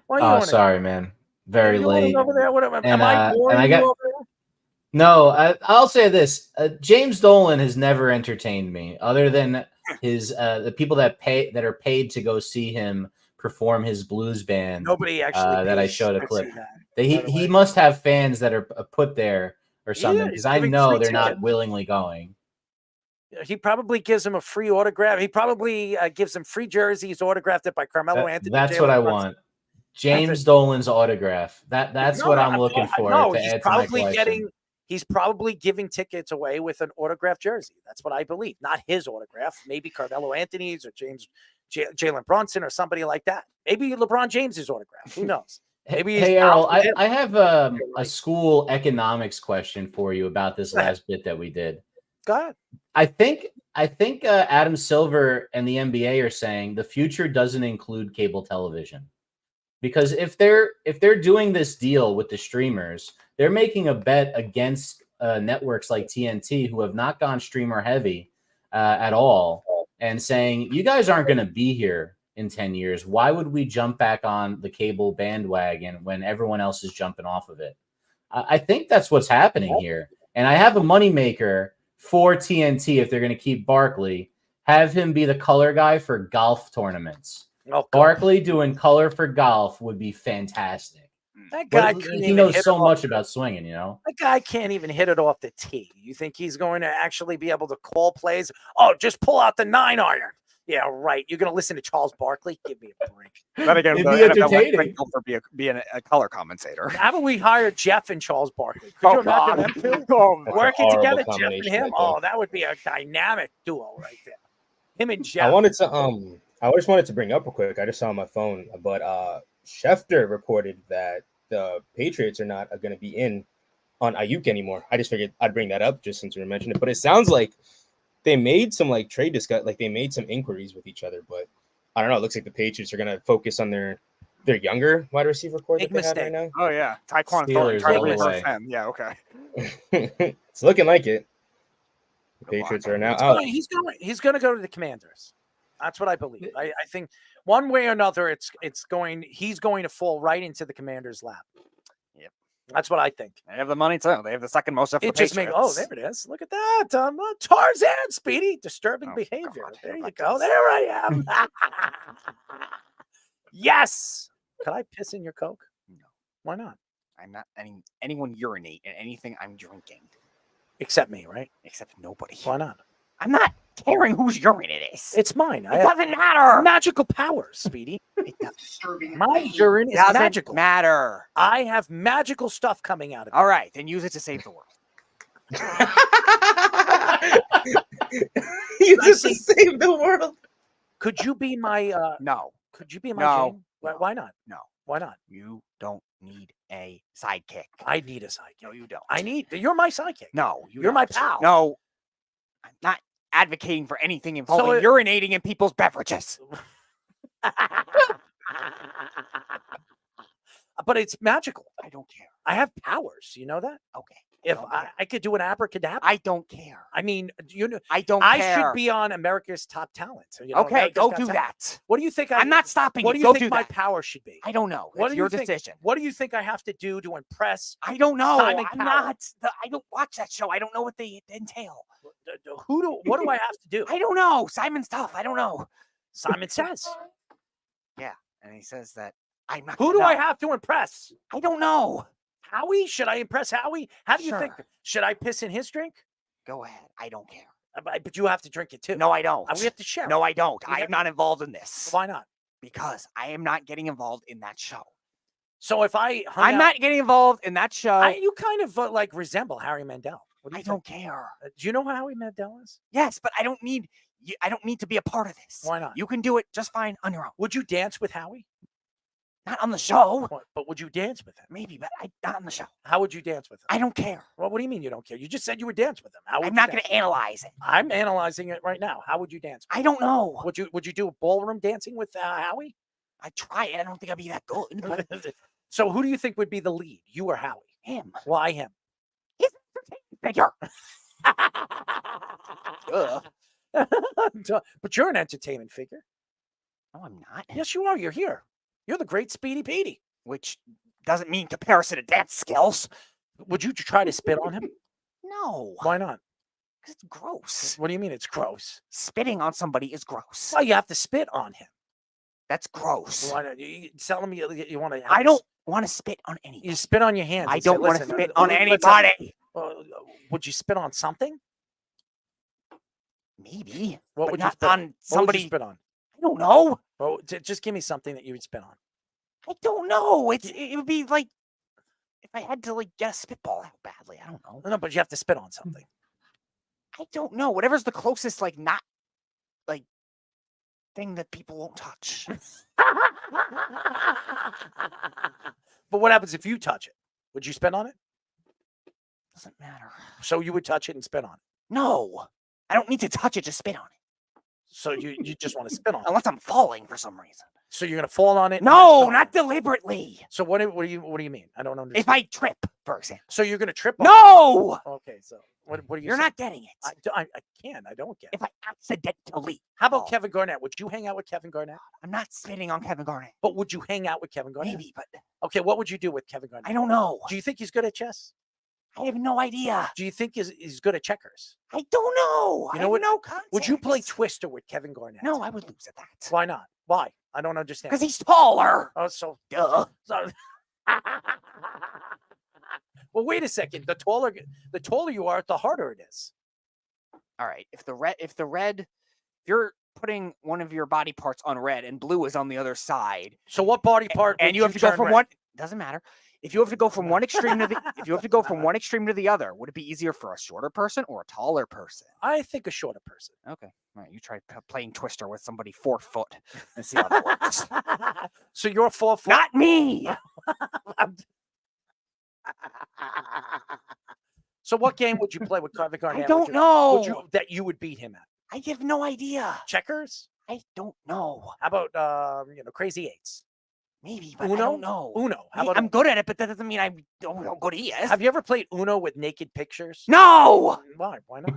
Why are you yawning? Sorry, man. Very late. Over there? Am I boring you over there? No, I'll say this. James Dolan has never entertained me, other than his the people that are paid to go see him perform his blues band. Nobody actually that I showed a clip. He must have fans that are put there or something, because I know they're not willingly going. He probably gives him a free autograph. He probably gives him free jerseys autographed by Carmelo Anthony. That's what I want. James Dolan's autograph. That's what I'm looking for No, to he's add to my probably collection. he's probably giving tickets away with an autographed jersey. That's what I believe. Not his autograph. Maybe Carmelo Anthony's or Jalen Brunson or somebody like that. Maybe LeBron James's autograph. Who knows? Maybe Hey, Errol, I have a school economics question for you about this last bit that we did. Go ahead. I think Adam Silver and the NBA are saying the future doesn't include cable television, because if they're doing this deal with the streamers, they're making a bet against networks like TNT, who have not gone streamer heavy at all, and saying, you guys aren't going to be here in 10 years. Why would we jump back on the cable bandwagon when everyone else is jumping off of it? I think that's what's happening here. And I have a moneymaker for TNT if they're going to keep Barkley. Have him be the color guy for golf tournaments. Oh, Barkley doing color for golf would be fantastic. That guy he knows so much about swinging, you know? That guy can't even hit it off the tee. You think he's going to actually be able to call plays? Oh, just pull out the 9-iron. Yeah, right. You're going to listen to Charles Barkley? Give me a break. Then again, It'd the be NFL entertaining. for being a color commentator. Haven't we hired Jeff and Charles Barkley? Could you imagine them two working together, Jeff and him? Oh, that would be a dynamic duo right there. Him and Jeff. I just wanted to bring up real quick. I just saw on my phone, but Schefter reported that the Patriots are not going to be in on Aiyuk anymore. I just figured I'd bring that up just since we mentioned it. But it sounds like they made some trade discuss, they made some inquiries with each other. But I don't know. It looks like the Patriots are going to focus on their younger wide receiver core that they have right now. Oh yeah, Tyquan Steelers all the way. Yeah, okay. It's looking like it. The Patriots are now out. He's going to go to the Commanders. That's what I believe. I think one way or another, he's going to fall right into the Commander's lap. Yep, that's what I think. They have the money too. They have the second most. It just makes. Oh, there it is. Look at that, Tarzan, Speedy, disturbing behavior. God, there you go. There I am. Yes. Could I piss in your Coke? No. Why not? I'm not letting anyone urinate in anything I'm drinking, except me, right? Except nobody. Why not? I'm not caring whose urine it is. It's mine. It doesn't matter. Magical powers, Speedy. My urine is doesn't magical. Matter. I have magical stuff coming out of it. All right, then use it to save the world. Use it to save the world. Could you be my? No. Could you be my? No. Jane? Why not? No. Why not? You don't need a sidekick. I need a sidekick. No, you don't. You're my sidekick. No, you're my pal. No, I'm not advocating for anything involving urinating in people's beverages. But it's magical. I don't care. I have powers. You know that? Okay. If I could do an abracadabra, I don't care. I mean, you know, I don't I care. should be on America's Top Talent. You know, Okay, America's go Got do Talent. that. What do you think? I'm not stopping What you. do you Go think do my that. power should be? I don't know. What It's do your you think, decision. What do you think I have to do to impress? I don't know. Simon I'm Cowell? not. I don't watch that show. I don't know what they entail. What do I have to do? I don't know. Simon stuff. I don't know. Simon says. Yeah, and he says that I'm not. Who do I have to impress? I don't know. Howie? Should I impress Howie? How do you think? Sure. Should I piss in his drink? Go ahead. I don't care. But you have to drink it too. No, I don't. We have to share. No, I don't. We I have am not involved in this. Why not? Because I am not getting involved in that show. So if I'm not getting involved in that show. You kind of resemble Harry Mandel. I don't care. Do you know who Howie Mandel is? Yes, but I don't need to be a part of this. Why not? You can do it just fine on your own. Would you dance with Howie? Not on the show. But would you dance with him? Maybe, but not on the show. How would you dance with him? I don't care. Well, what do you mean you don't care? You just said you would dance with him. I'm not going to analyze it. I'm analyzing it right now. How would you dance? I don't know. Would you do ballroom dancing with Howie? I try it. I don't think I'd be that good. But So who do you think would be the lead? You or Howie? Him. Why him? He's an entertainment figure. But you're an entertainment figure. No, I'm not. Yes, you are. You're here. You're the great Speedy Petey. Which doesn't mean comparison to dance skills. Would you try to spit on him? No. Why not? Because it's gross. What do you mean it's gross? Spitting on somebody is gross. Well, you have to spit on him. That's gross. Why not? You telling me you want to? I don't want to spit on anybody. You spit on your hands. I don't want to spit on anybody. Would you spit on something? Maybe. What but would not you spit on somebody? What would you spit on? I don't know. Well, just give me something that you would spit on. I don't know. It would be like if I had to like get a spitball out badly. I don't know. No, but you have to spit on something. I don't know. Whatever's the closest, like not like thing that people won't touch. But what happens if you touch it? Would you spit on it? Doesn't matter. So you would touch it and spit on it? No, I don't need to touch it to spit on it. So you just want to spit on it? Unless I'm falling for some reason. So you're gonna fall on it? No, not deliberately. So what do you mean? I don't understand. If I trip, for example. So you're gonna trip? No. On it? Okay. So what are you? You're saying? not getting it. I can't. I don't get it. If I accidentally. How about Kevin Garnett? Would you hang out with Kevin Garnett? I'm not spitting on Kevin Garnett. But would you hang out with Kevin Garnett? Maybe, but okay. What would you do with Kevin Garnett? I don't know. Do you think he's good at chess? I have no idea. Do you think he's good at checkers? I don't know. You know what? No would you play Twister with Kevin Garnett? No, I would lose at that. Why not? Why? I don't understand. Because he's taller. Oh, so duh. So, well, wait a second. The taller you are, the harder it is. All right. If you're putting one of your body parts on red and blue is on the other side. So what body part? And you have to go from one. Doesn't matter. If you have to go from one extreme to the other, would it be easier for a shorter person or a taller person? I think a shorter person. Okay. All right. You try playing Twister with somebody 4 foot and see how that works. So you're 4 foot? Not me. So what game would you play with Kevin Garnett? I don't know. That you would beat him at? I have no idea. Checkers? I don't know. How about Crazy Eights? Maybe, but Uno? I don't know. Uno. How about I'm good at it, but that doesn't mean I'm good at it. Have you ever played Uno with naked pictures? No. Why? Why not?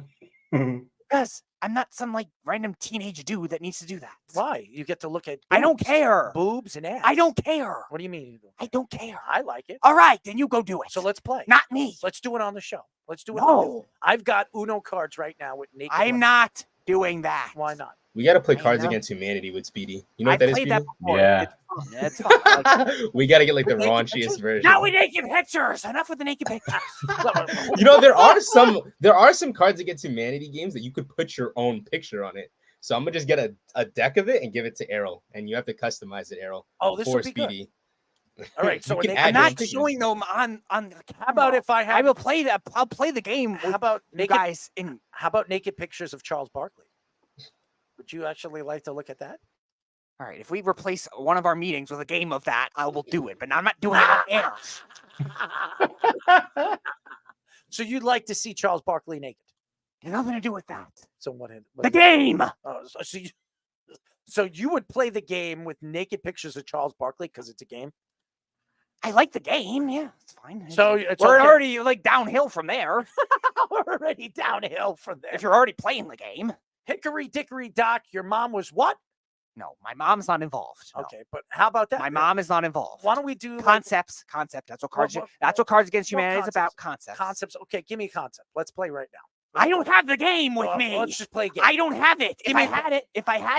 Because I'm not some like random teenage dude that needs to do that. Why? You get to look at. I don't care. Boobs and ass. I don't care. What do you mean? I don't care. I like it. All right, then you go do it. So let's play. Not me. Let's do it on the show. Let's do it. No. I've got Uno cards right now with naked. I'm not doing that. Why not? We got to play Cards Against Humanity with Speedy. You know what that is, Speedy? Yeah. It's fun. We got to get like the raunchiest version. Not with naked pictures. Enough with the naked pictures. You know, there are some Cards Against Humanity games that you could put your own picture on it. So I'm gonna just get a deck of it and give it to Errol, and you have to customize it, Errol. Oh, this for would be Speedy. Good. All right, so I'm not showing them on. How about if I have? I will play that. I'll play the game. How about naked guys? How about naked pictures of Charles Barkley? Would you actually like to look at that? All right, if we replace one of our meetings with a game of that, I will do it. But I'm not doing it on air. So you'd like to see Charles Barkley naked? There's nothing to do with that. So what? The game. So you would play the game with naked pictures of Charles Barkley because it's a game? I like the game. Yeah, it's fine. So we're already like downhill from there. We're already downhill from there. If you're already playing the game. Hickory dickory dock, your mom was what? No, my mom's not involved. No. Okay, but how about that? My mom is not involved. Why don't we do concepts? Concept. That's what Cards. That's what Cards Against Humanity is about. Concepts. Concepts. Okay, give me a concept. Let's play right now. I don't have the game with me. Let's just play a game. I don't have it. If I had it,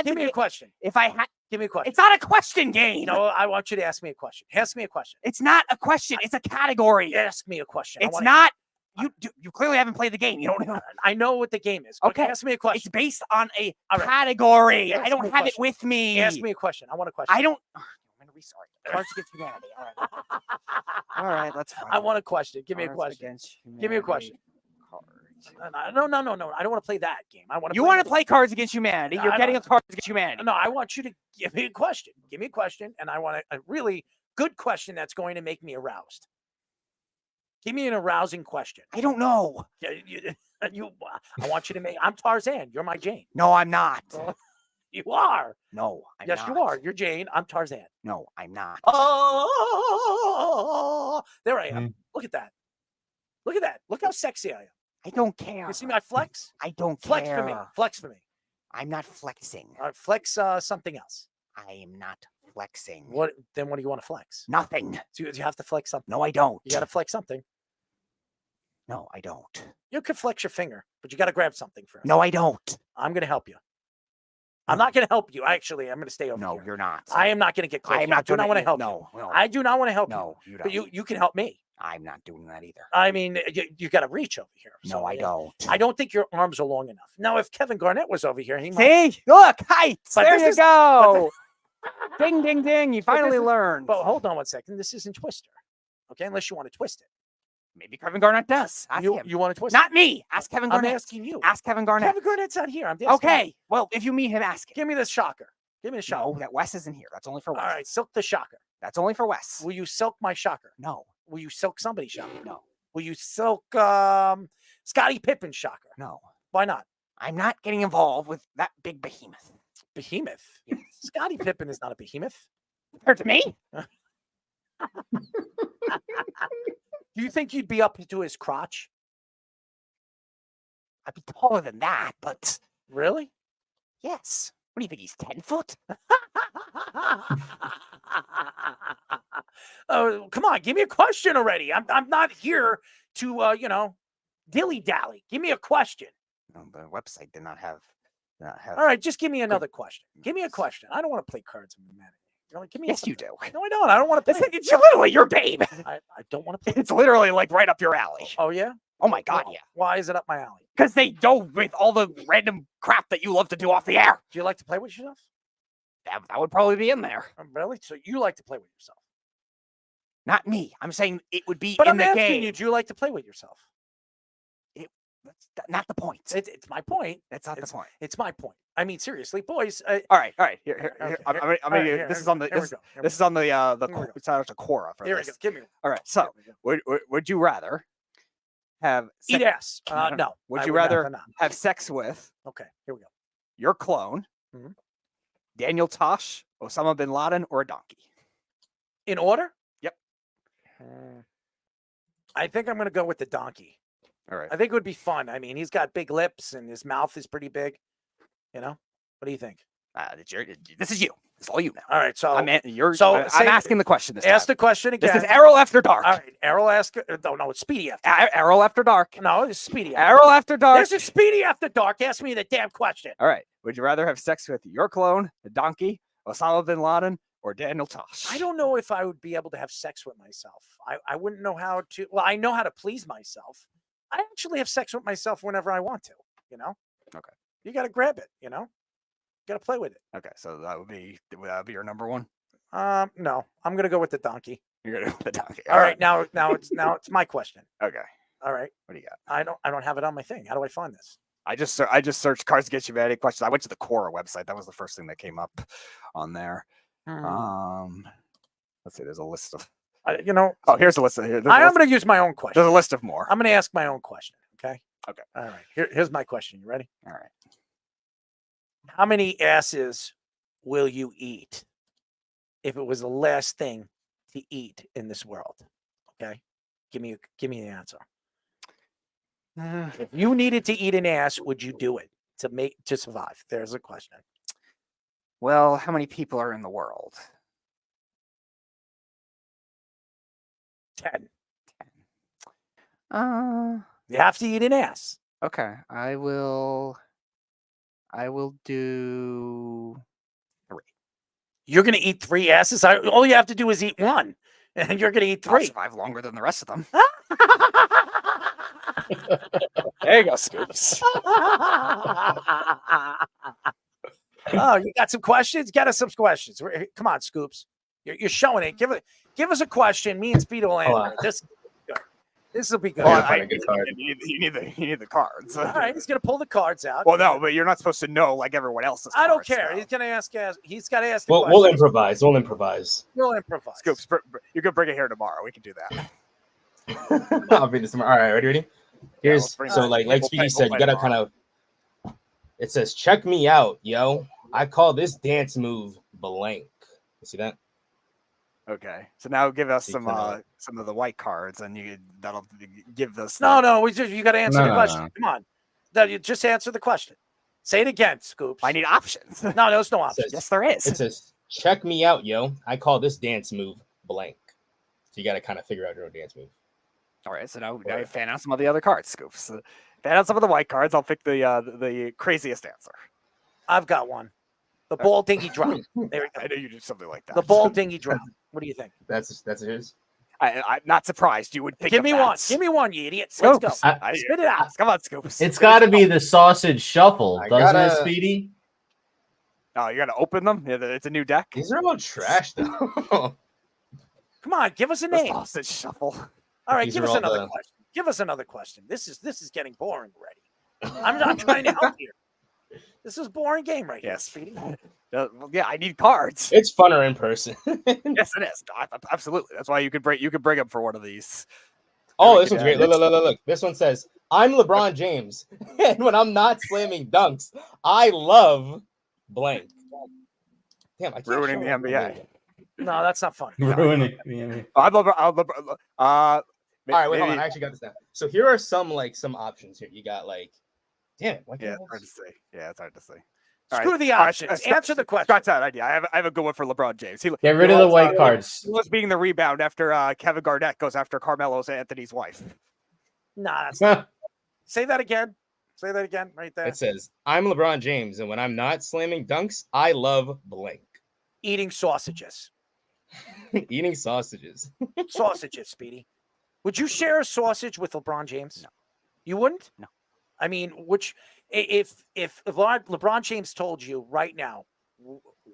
give me a question. If I had, give me a question. It's not a question game. No, I want you to ask me a question. Ask me a question. It's not a question. It's a category. Ask me a question. It's not. You clearly haven't played the game. You don't know. I know what the game is. Okay, ask me a question. It's based on a category. Ask I don't have it with me. Ask me a question. I want a question. I don't. I'm gonna restart. Cards Against Humanity. All right. All right. That's fine. I want a question. Give me a question. Give me a question. No. I don't want to play that game. You want to play Cards Against Humanity? You're getting a Cards Against Humanity. No, I want you to give me a question. Give me a question, and I want a really good question that's going to make me aroused. Give me an arousing question. I don't know. I want you to make. I'm Tarzan. You're my Jane. No, I'm not. You are. No, I'm yes, not. you are. You're Jane. I'm Tarzan. No, I'm not. Oh, there I am. Look at that. Look at that. Look how sexy I am. I don't care. You see my flex? I don't flex care. for me. Flex for me. I'm not flexing. All right, flex something else. I am not flexing. What? Then what do you want to flex? Nothing. Do you have to flex something? No, I don't. You got to flex something. No, I don't. You could flex your finger, but you got to grab something first. No, I don't. I'm going to help you. I'm not going to help you. Actually, I'm going to stay over here. No, you're not. I am not going to get close. I am not. I do not want to help you. No, I do not want to help you. No, you don't. But you can help me. I'm not doing that either. I mean, you got to reach over here. No, I don't. I don't think your arms are long enough. Now, if Kevin Garnett was over here, he might. See? Look, heights. But there you go. Ding, ding, ding. You finally learned. But hold on one second. This isn't Twister. Okay, unless you want to twist it. Maybe Kevin Garnett does. Ask him. You want to twist Not it? me. Ask Kevin Garnett. I'm asking you. Ask Kevin Garnett. Kevin Garnett's not here. I'm asking Okay. you. Well, if you meet him, ask him. Give me the shocker. Give me the shocker. No, that Wes isn't here. That's only for Wes. All right, silk the shocker. That's only for Wes. Will you silk my shocker? No. Will you silk somebody's shocker? No. Will you silk Scottie Pippen's shocker? No. Why not? I'm not getting involved with that big behemoth. Behemoth? Yes. Scottie Pippen is not a behemoth. Compared to me? Do you think you'd be up to his crotch? I'd be taller than that, but really? Yes. What do you think? He's 10 foot? Oh, come on, give me a question already. I'm not here to dilly dally. Give me a question. No, the website did not have. All right, just give me another question. Give me a question. I don't want to play cards with humanity. Give me Yes, you do. No, I don't. I don't want to play. It's literally your game. I don't want to play. It's literally like right up your alley. Oh yeah. Oh my God, yeah. Why is it up my alley? Because they go with all the random crap that you love to do off the air. Do you like to play with yourself? That would probably be in there. Really? So you like to play with yourself? Not me. I'm saying it would be But in I'm the asking game. you, do you like to play with yourself? That's not the point. It's my point. That's not the point. It's my point. I mean, seriously, boys. All right. Here. Okay, I'm here. gonna. All right, This here, is on the. here we This, go, here this we is on the. Here we go. It's out of Quora for Here we this. go. Give me one. All right. So, would you rather have Eat ass. No. Would I you would rather not. have sex with Okay, here we go. your clone, Mhm. Daniel Tosh, Osama bin Laden, or a donkey? In order? Yep. I think I'm going to go with the donkey. All right. I think it would be fun. I mean, he's got big lips and his mouth is pretty big. You know? What do you think? This is you. It's all you now. All right, so I'm say- asking the question this ask time. the question again. This is Errol After Dark. All right, Errol ask. No, it's Speedy After. Errol After Dark. No, it's Speedy. After. Errol After Dark. This is Speedy After Dark. Ask me the damn question. All right. Would you rather have sex with your clone, the donkey, Osama bin Laden, or Daniel Tosh? I don't know if I would be able to have sex with myself. I wouldn't know how to. Well, I know how to please myself. I actually have sex with myself whenever I want to. You know. Okay. You got to grab it. You know. Got to play with it. Okay, so would that be your number one? No, I'm gonna go with the donkey. You're gonna go with the donkey. All right, now it's my question. Okay. All right. What do you got? I don't have it on my thing. How do I find this? I just searched Cards Against Humanity questions. I went to the Quora website. That was the first thing that came up on there. Let's see. There's a list of. Oh, here's a list of here. I'm going to use my own question. There's a list of more. I'm going to ask my own question. Okay. Okay. All right. Here's my question. You ready? All right. How many asses will you eat if it was the last thing to eat in this world? Okay. Give me the answer. If you needed to eat an ass, would you do it to survive? There's a question. Well, how many people are in the world? 10. 10. You have to eat an ass. Okay. I will do 3. You're going to eat 3 asses? All you have to do is eat one, and you're going to eat 3. I'll survive longer than the rest of them. There you go, Scoops. Oh, you got some questions? Get us some questions. Come on, Scoops. You're showing it. Give us a question. Me and Speedo will answer it. This will be good. You need the cards. All right, he's gonna pull the cards out. Well, no, but you're not supposed to know like everyone else's. I don't cards, care. though. He's gonna ask. He's got to ask. We'll improvise. We'll improvise. We'll improvise. Scoops, you can bring it here tomorrow. We can do that. I'll bring this tomorrow. All right, ready? Here's like Speedy said, you gotta kind of. It says, "Check me out, yo. I call this dance move blank." You see that? Okay, so now give us some of the white cards, and that'll give us. No, you got to answer the question. Come on, you just answer the question. Say it again, Scoops. I need options. No, there's no options. Yes, there is. It says, "Check me out, yo. I call this dance move blank." So you got to kind of figure out your own dance move. All right, so now fan out some of the other cards, Scoops. Fan out some of the white cards. I'll pick the craziest answer. I've got one. The ball dingy drop. There we go. I know you do something like that. The ball dingy drop. What do you think? That's his. I'm not surprised you would think. Give me one. Give me one, you idiot. Let's go. Spit it out. Come on, Scoops. It's got to be the sausage shuffle, doesn't it, Speedy? Oh, you got to open them? Yeah, it's a new deck? These are all trash, though. Come on, give us a name. Sausage shuffle. All right, These give are us all another the- question. Give us another question. This is getting boring already. I'm not trying to help here. This is a boring game right here, Speedy. Yeah, I need cards. It's funner in person. Yes, it is. Absolutely. That's why you could bring them for one of these. Oh, this one's great. Look. This one says, I'm LeBron James, and when I'm not slamming dunks, I love blank. Damn, I can't Ruining show the it. NBA. No, that's not funny. Ruining. I'm LeBron. All right, wait, hold maybe- on. I actually got this down. So here are some options here. You got damn it. Why can't Yeah, I it's hard to say. Yeah, it's hard to say. Screw the options. Answer the question. Scratch that idea. I have a good one for LeBron James. Get rid of the white cards. He was being the rebound after Kevin Garnett goes after Carmelo Anthony's wife. Nah, that's not. Say that again. Say that again right there. It says, I'm LeBron James, and when I'm not slamming dunks, I love blank. Eating sausages. Eating sausages. Sausages, Speedy. Would you share a sausage with LeBron James? No. You wouldn't? No. I mean, if LeBron James told you right now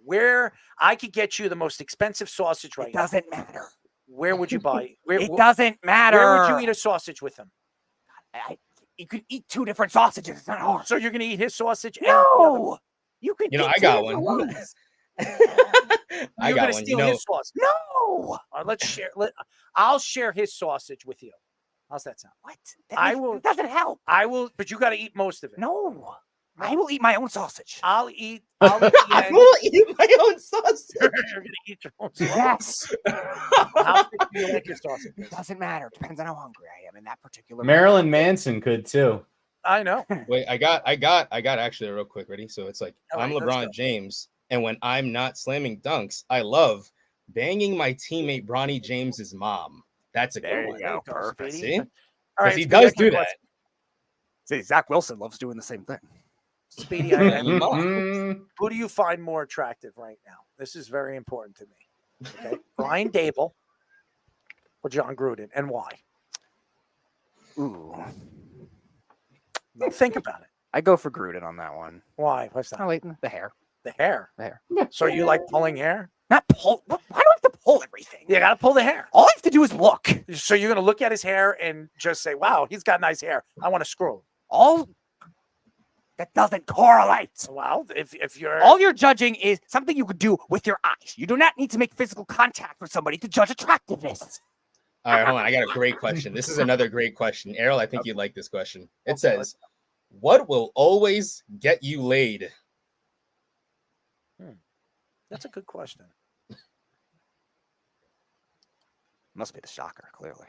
where I could get you the most expensive sausage right now, It doesn't matter. where would you buy? It doesn't matter. Where would you eat a sausage with him? You could eat two different sausages. It's not hard. So you're going to eat his sausage? No. You could. You know, eat I got two different one. ones. I You're got going to one. steal his sausage? No. Let's share. I'll share his sausage with you. How's that sound? What? It doesn't help. I will, but you got to eat most of it. No. I will eat my own sausage. I'll eat. I will eat my own sausage. You're going to eat your own sausage. Yes. How thick do you like your sausage? It doesn't matter. Depends on how hungry I am in that particular. Marilyn Manson could too. I know. Wait, I got actually real quick. Ready? So it's like, All I'm right, let's LeBron go. James, and when I'm not slamming dunks, I love banging my teammate Bronny James's mom. That's a There good you one. go. Perfect. Speedy. See? All Because right, he Speedy, does I got do a that. question. See, Zach Wilson loves doing the same thing. Speedy, who do you find more attractive right now? This is very important to me. Okay, Brian Dable or Jon Gruden, and why? Ooh. No, think about it. I go for Gruden on that one. Why? What's that? Oh, wait, the hair. The hair. The hair. So you like pulling hair? Not pull. Why do I have to pull everything? You got to pull the hair. All I have to do is look. So you're going to look at his hair and just say, "Wow, he's got nice hair. I want to screw him." All that doesn't correlate. Well, if you're All you're judging is something you could do with your eyes. You do not need to make physical contact with somebody to judge attractiveness. All right, hold on. I got a great question. This is another great question. Errol, I think you'd like this question. It says, what will always get you laid? That's a good question. Must be the shocker, clearly.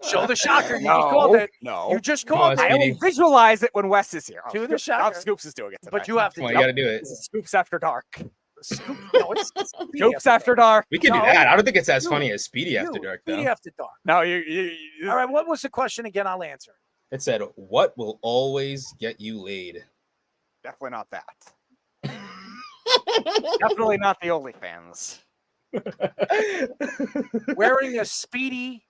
Show the shocker. You No, just called it. no. You just called I it. will visualize it when Wes is here. Do the shocker. Scoops is doing it tonight. But you have to. Come on, you got to do it. This is Scoops After Dark. No, it's Scoops After Dark. We can do No. that. I don't think it's as You- funny as Speedy After Dark, though. Speedy After Dark. No, All right, what was the question again? I'll answer. It said, what will always get you laid? Definitely not that. Definitely not the OnlyFans. Wearing a Speedy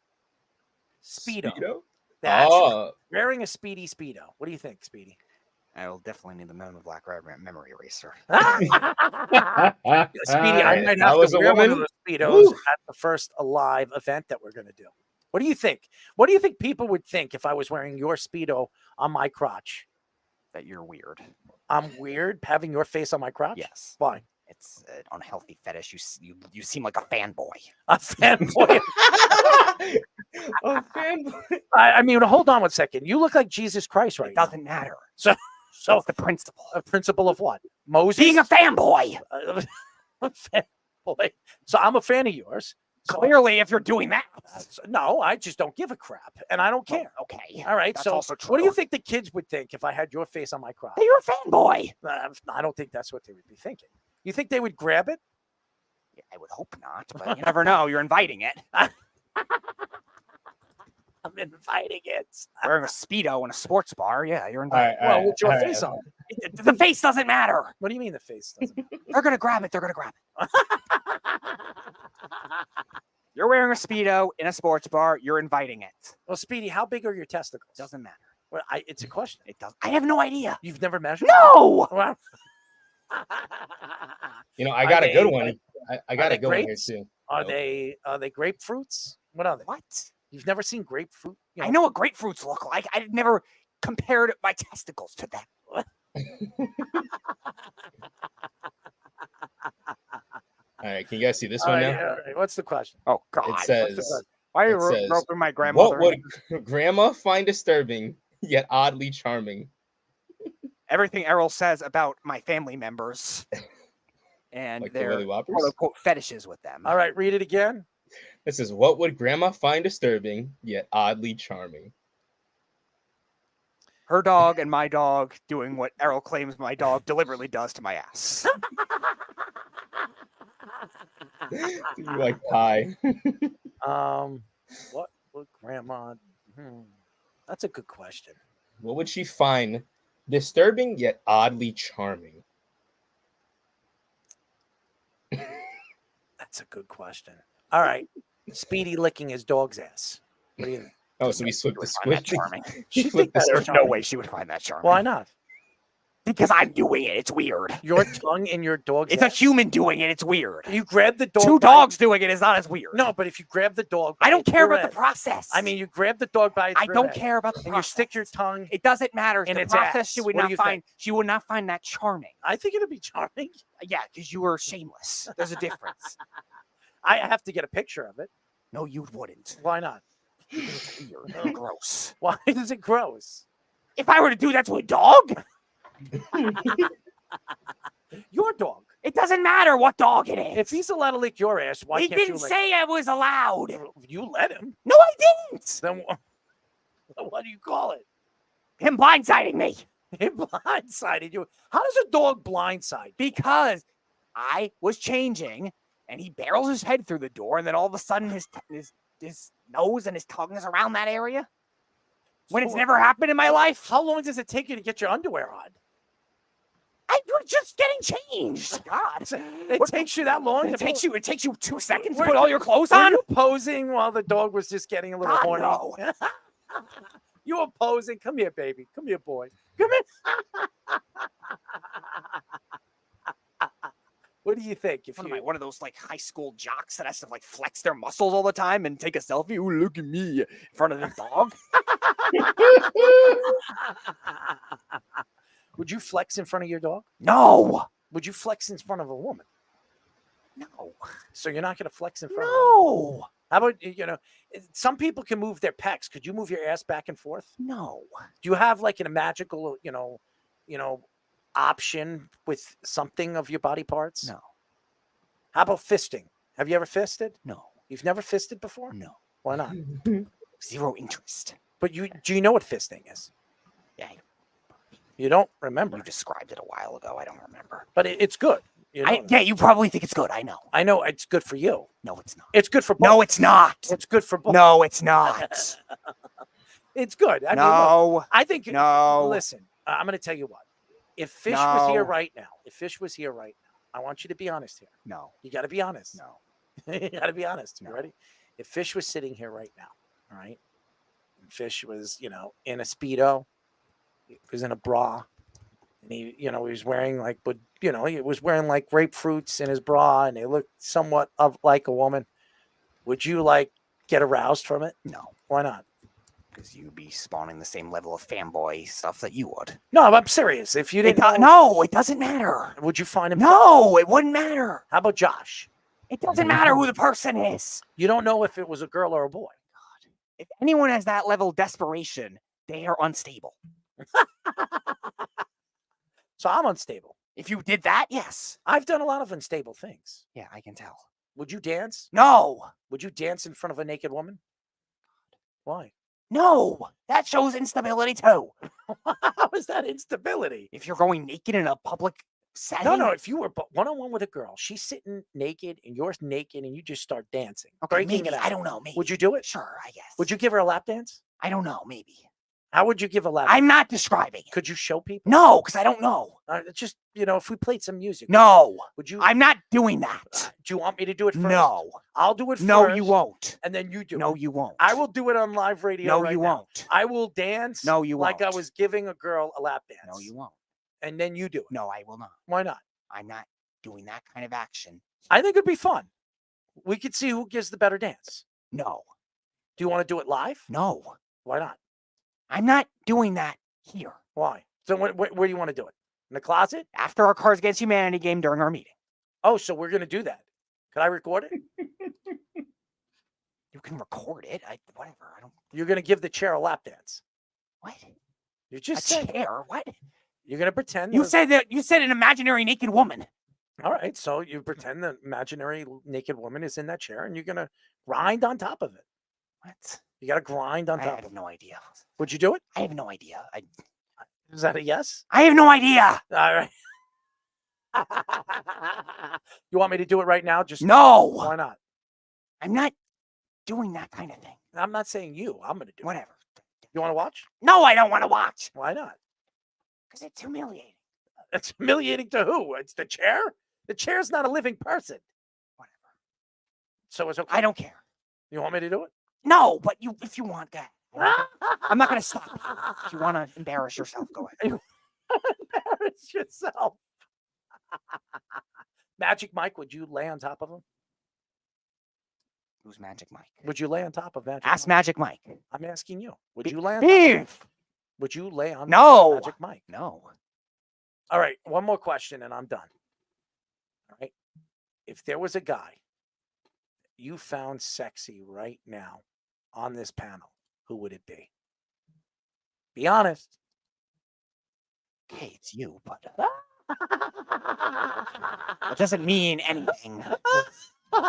Speedo. Speedo? That's Oh. right. Wearing a Speedy Speedo. What do you think, Speedy? I will definitely need the Men in Black memory eraser. Speedy, I might That have was to a wear one of woman? those Speedos Woo. at the first live event that we're going to do. What do you think? What do you think people would think if I was wearing your Speedo on my crotch? That you're weird. I'm weird having your face on my crotch? Yes. Why? It's an unhealthy fetish. You seem like a fanboy. A fanboy. Oh, fanboy. I mean, hold on one second. You look like Jesus Christ right It now. doesn't matter. So That's the principle. a principle of what? Moses? Being a fanboy. A fanboy. So I'm a fan of yours. So Clearly, if you're doing that. no, I just don't give a crap, and I don't care. Okay. All right. That's So also what do you true. think the kids would think if I had your face on my crotch? Hey, you're a fanboy. I don't think that's what they would be thinking. You think they would grab it? Yeah, I would hope not, but you never know. You're inviting it. I'm inviting it. Wearing a Speedo in a sports bar. Yeah, you're All inviting right, all Well, right, with your all right, face all on. it. The face doesn't matter. What do you mean the face doesn't? They're going to grab it. They're going to grab it. You're wearing a Speedo in a sports bar. You're inviting it. Well, Speedy, how big are your testicles? Doesn't matter. Well, it's a question. It does. I have no idea. You've never measured? No. Well, I got a good one. Like, I got a good one here grapes? too. Are they grapefruits? What are they? What? You've never seen grapefruit? I know what grapefruits look like. I never compared my testicles to them. All right, can you guys see this one now? All right. What's the question? Oh God! It says, "Why are you it says, roping my grandmother?" What would Grandma find disturbing yet oddly charming? Everything Errol says about my family members and Like the their Willy Whoppers? quote unquote fetishes with them. All right, read it again. This is what would Grandma find disturbing yet oddly charming? Her dog and my dog doing what Errol claims my dog deliberately does to my ass. You like pie? What would Grandma? That's a good question. What would she find disturbing yet oddly charming? That's a good question. All right, Speedy licking his dog's ass. What do you think? Oh, so we flipped the Find that squid. charming. She flipped the There's squid. no way she would find that charming. Why not? Because I'm doing it. It's weird. Your tongue in your dog's It's a ass? human doing it. It's weird. You grab the dog. Two dogs doing it is not as weird. No, but if you grab the dog, I don't by care its about rear the process. end- I mean, you grab the dog by its I rear don't end, care about the and process. you stick your tongue. It doesn't matter. in The its process, ass. she would What do not you find. think? She would not find that charming. I think it'd be charming. Yeah, because you were shameless. There's a difference. I have to get a picture of it. No, you wouldn't. Why not? It's weird and gross. Why is it gross? If I were to do that to a dog, Your dog. it doesn't matter what dog it is. If he's allowed to lick your ass, why He can't you didn't lick? say I was allowed. You let him. No, I didn't. Then what do you call it? Him blindsiding me. He blindsided you. How does a dog blindside? Because I was changing and he barrels his head through the door, and then all of a sudden his nose and his tongue is around that area. When it's never happened in my life. How long does it take you to get your underwear on? I was just getting changed. God. It takes you that long? It takes you 2 seconds to Were- put all your clothes Were on? you posing while the dog was just getting a little God, horny? no. You were posing. Come here, baby. Come here, boy. Come here. What do you think? If you One of those like high school jocks that has to like flex their muscles all the time and take a selfie. Ooh, look at me in front of the dog. Would you flex in front of your dog? No. Would you flex in front of a woman? No. So you're not going to flex in front of a No. How about, some people can move their pecs. Could you move your ass back and forth? No. Do you have like a magical, option with something of your body parts? No. How about fisting? Have you ever fisted? No. You've never fisted before? No. Why not? Zero interest. But do you know what fisting is? Yeah. You don't remember. You described it a while ago. I don't remember. But it's good. You know? Yeah, you probably think it's good. I know. I know it's good for you. No, it's not. It's good for both. No, it's not. It's good for both. No, it's not. It's good. I mean, No. look, I think. No. Listen, I'm going to tell you what. If Fish was here right now, I want you to be honest here. No. You got to be honest. No. You got to be honest. You No. ready? If Fish was sitting here right now, all right, and Fish was, in a Speedo, he was in a bra, and he was wearing he was wearing like grapefruits in his bra, and they looked somewhat like a woman. Would you get aroused from it? No. Why not? Because you'd be spawning the same level of fanboy stuff that you would. No, I'm serious. If you didn't, No, it doesn't matter. Would you find him? No, it wouldn't matter. How about Josh? It doesn't matter who the person is. You don't know if it was a girl or a boy. If anyone has that level of desperation, they are unstable. So I'm unstable. If you did that, yes. I've done a lot of unstable things. Yeah, I can tell. Would you dance? No. Would you dance in front of a naked woman? Why? No. That shows instability too. How is that instability? If you're going naked in a public setting. No. If you were one-on-one with a girl, she's sitting naked and you're naked and you just start dancing. Okay, breaking maybe. it out. I don't know. Maybe. Would you do it? Sure, I guess. Would you give her a lap dance? I don't know. Maybe. How would you give a lap? I'm not describing. Could you show people? No, because I don't know. Just, if we played some music. No. Would you? I'm not doing that. Do you want me to do it first? No. I'll do it first. No, you won't. And then you do it. No, you won't. I will do it on live radio. No, right you now. won't. I will dance. No, you like won't. I was giving a girl a lap dance. No, you won't. And then you do it. No, I will not. Why not? I'm not doing that kind of action. I think it'd be fun. We could see who gives the better dance. No. Do you want to do it live? No. Why not? I'm not doing that here. Why? So where do you want to do it? In the closet? After our Cards Against Humanity game during our meeting. Oh, so we're going to do that. Can I record it? You can record it. Whatever. I don't. You're going to give the chair a lap dance. What? You just A said chair? What? you're going to pretend. You said an imaginary naked woman. All right. So you pretend the imaginary naked woman is in that chair and you're going to grind on top of it. What? You got to grind on top. I have no idea. Would you do it? I have no idea. Is that a yes? I have no idea. All right. You want me to do it right now? Just no. Why not? I'm not doing that kind of thing. I'm not saying you. I'm going to do Whatever. it. You want to watch? No, I don't want to watch. Why not? Because it's humiliating. It's humiliating to who? It's the chair? The chair's not a living person. Whatever. So it's okay. I don't care. You want me to do it? No, but if you want that. I'm not going to stop you. If you want to embarrass yourself, go ahead. Embarrass yourself. Magic Mike, would you lay on top of him? Who's Magic Mike? Would you lay on top of Magic Ask Mike? Magic Mike. I'm asking you. Would you lay on top of him? Beef. Would you lay on No. Magic Mike? No. All right, one more question and I'm done. All right. If there was a guy you found sexy right now on this panel, who would it be? Be honest. Okay, it's you, but that doesn't mean anything.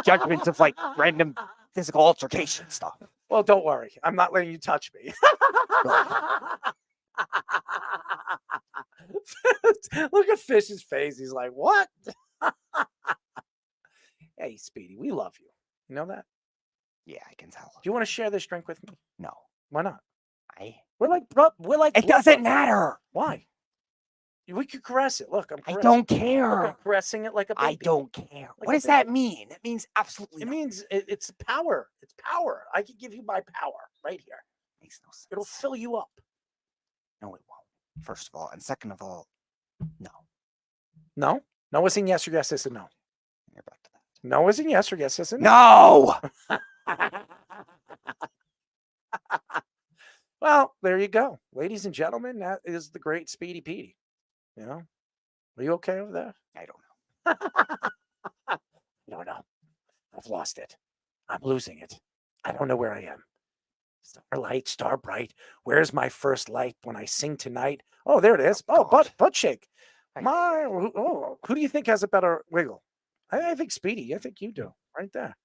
Judgments of like random physical altercation stuff. Well, don't worry. I'm not letting you touch me. Look at Fish's face. He's like, what? Hey, Speedy, we love you. You know that? Yeah, I can tell. Do you want to share this drink with me? No. Why not? We're like It blood doesn't matter. Why? We could caress it. Look, I'm I caressing don't Look, care. I'm caressing it like a baby. I don't care. Like What a does that baby. mean? It means absolutely It nothing. means it's power. It's power. I can give you my power right here. Makes no sense. It'll fill you up. No, it won't. First of all, and second of all, no. No? No isn't yes or yes isn't no. You're back to that. No isn't yes or yes isn't No. Well, there you go. Ladies and gentlemen, that is the great Speedy Petey. You know? Are you okay over there? I don't know. No. I've lost it. I'm losing it. I don't know where I am. Starlight, star bright. Where's my first light when I sing tonight? Oh, there it is. Oh, butt shake. Who do you think has a better wiggle? I think Speedy. I think you do. Right there.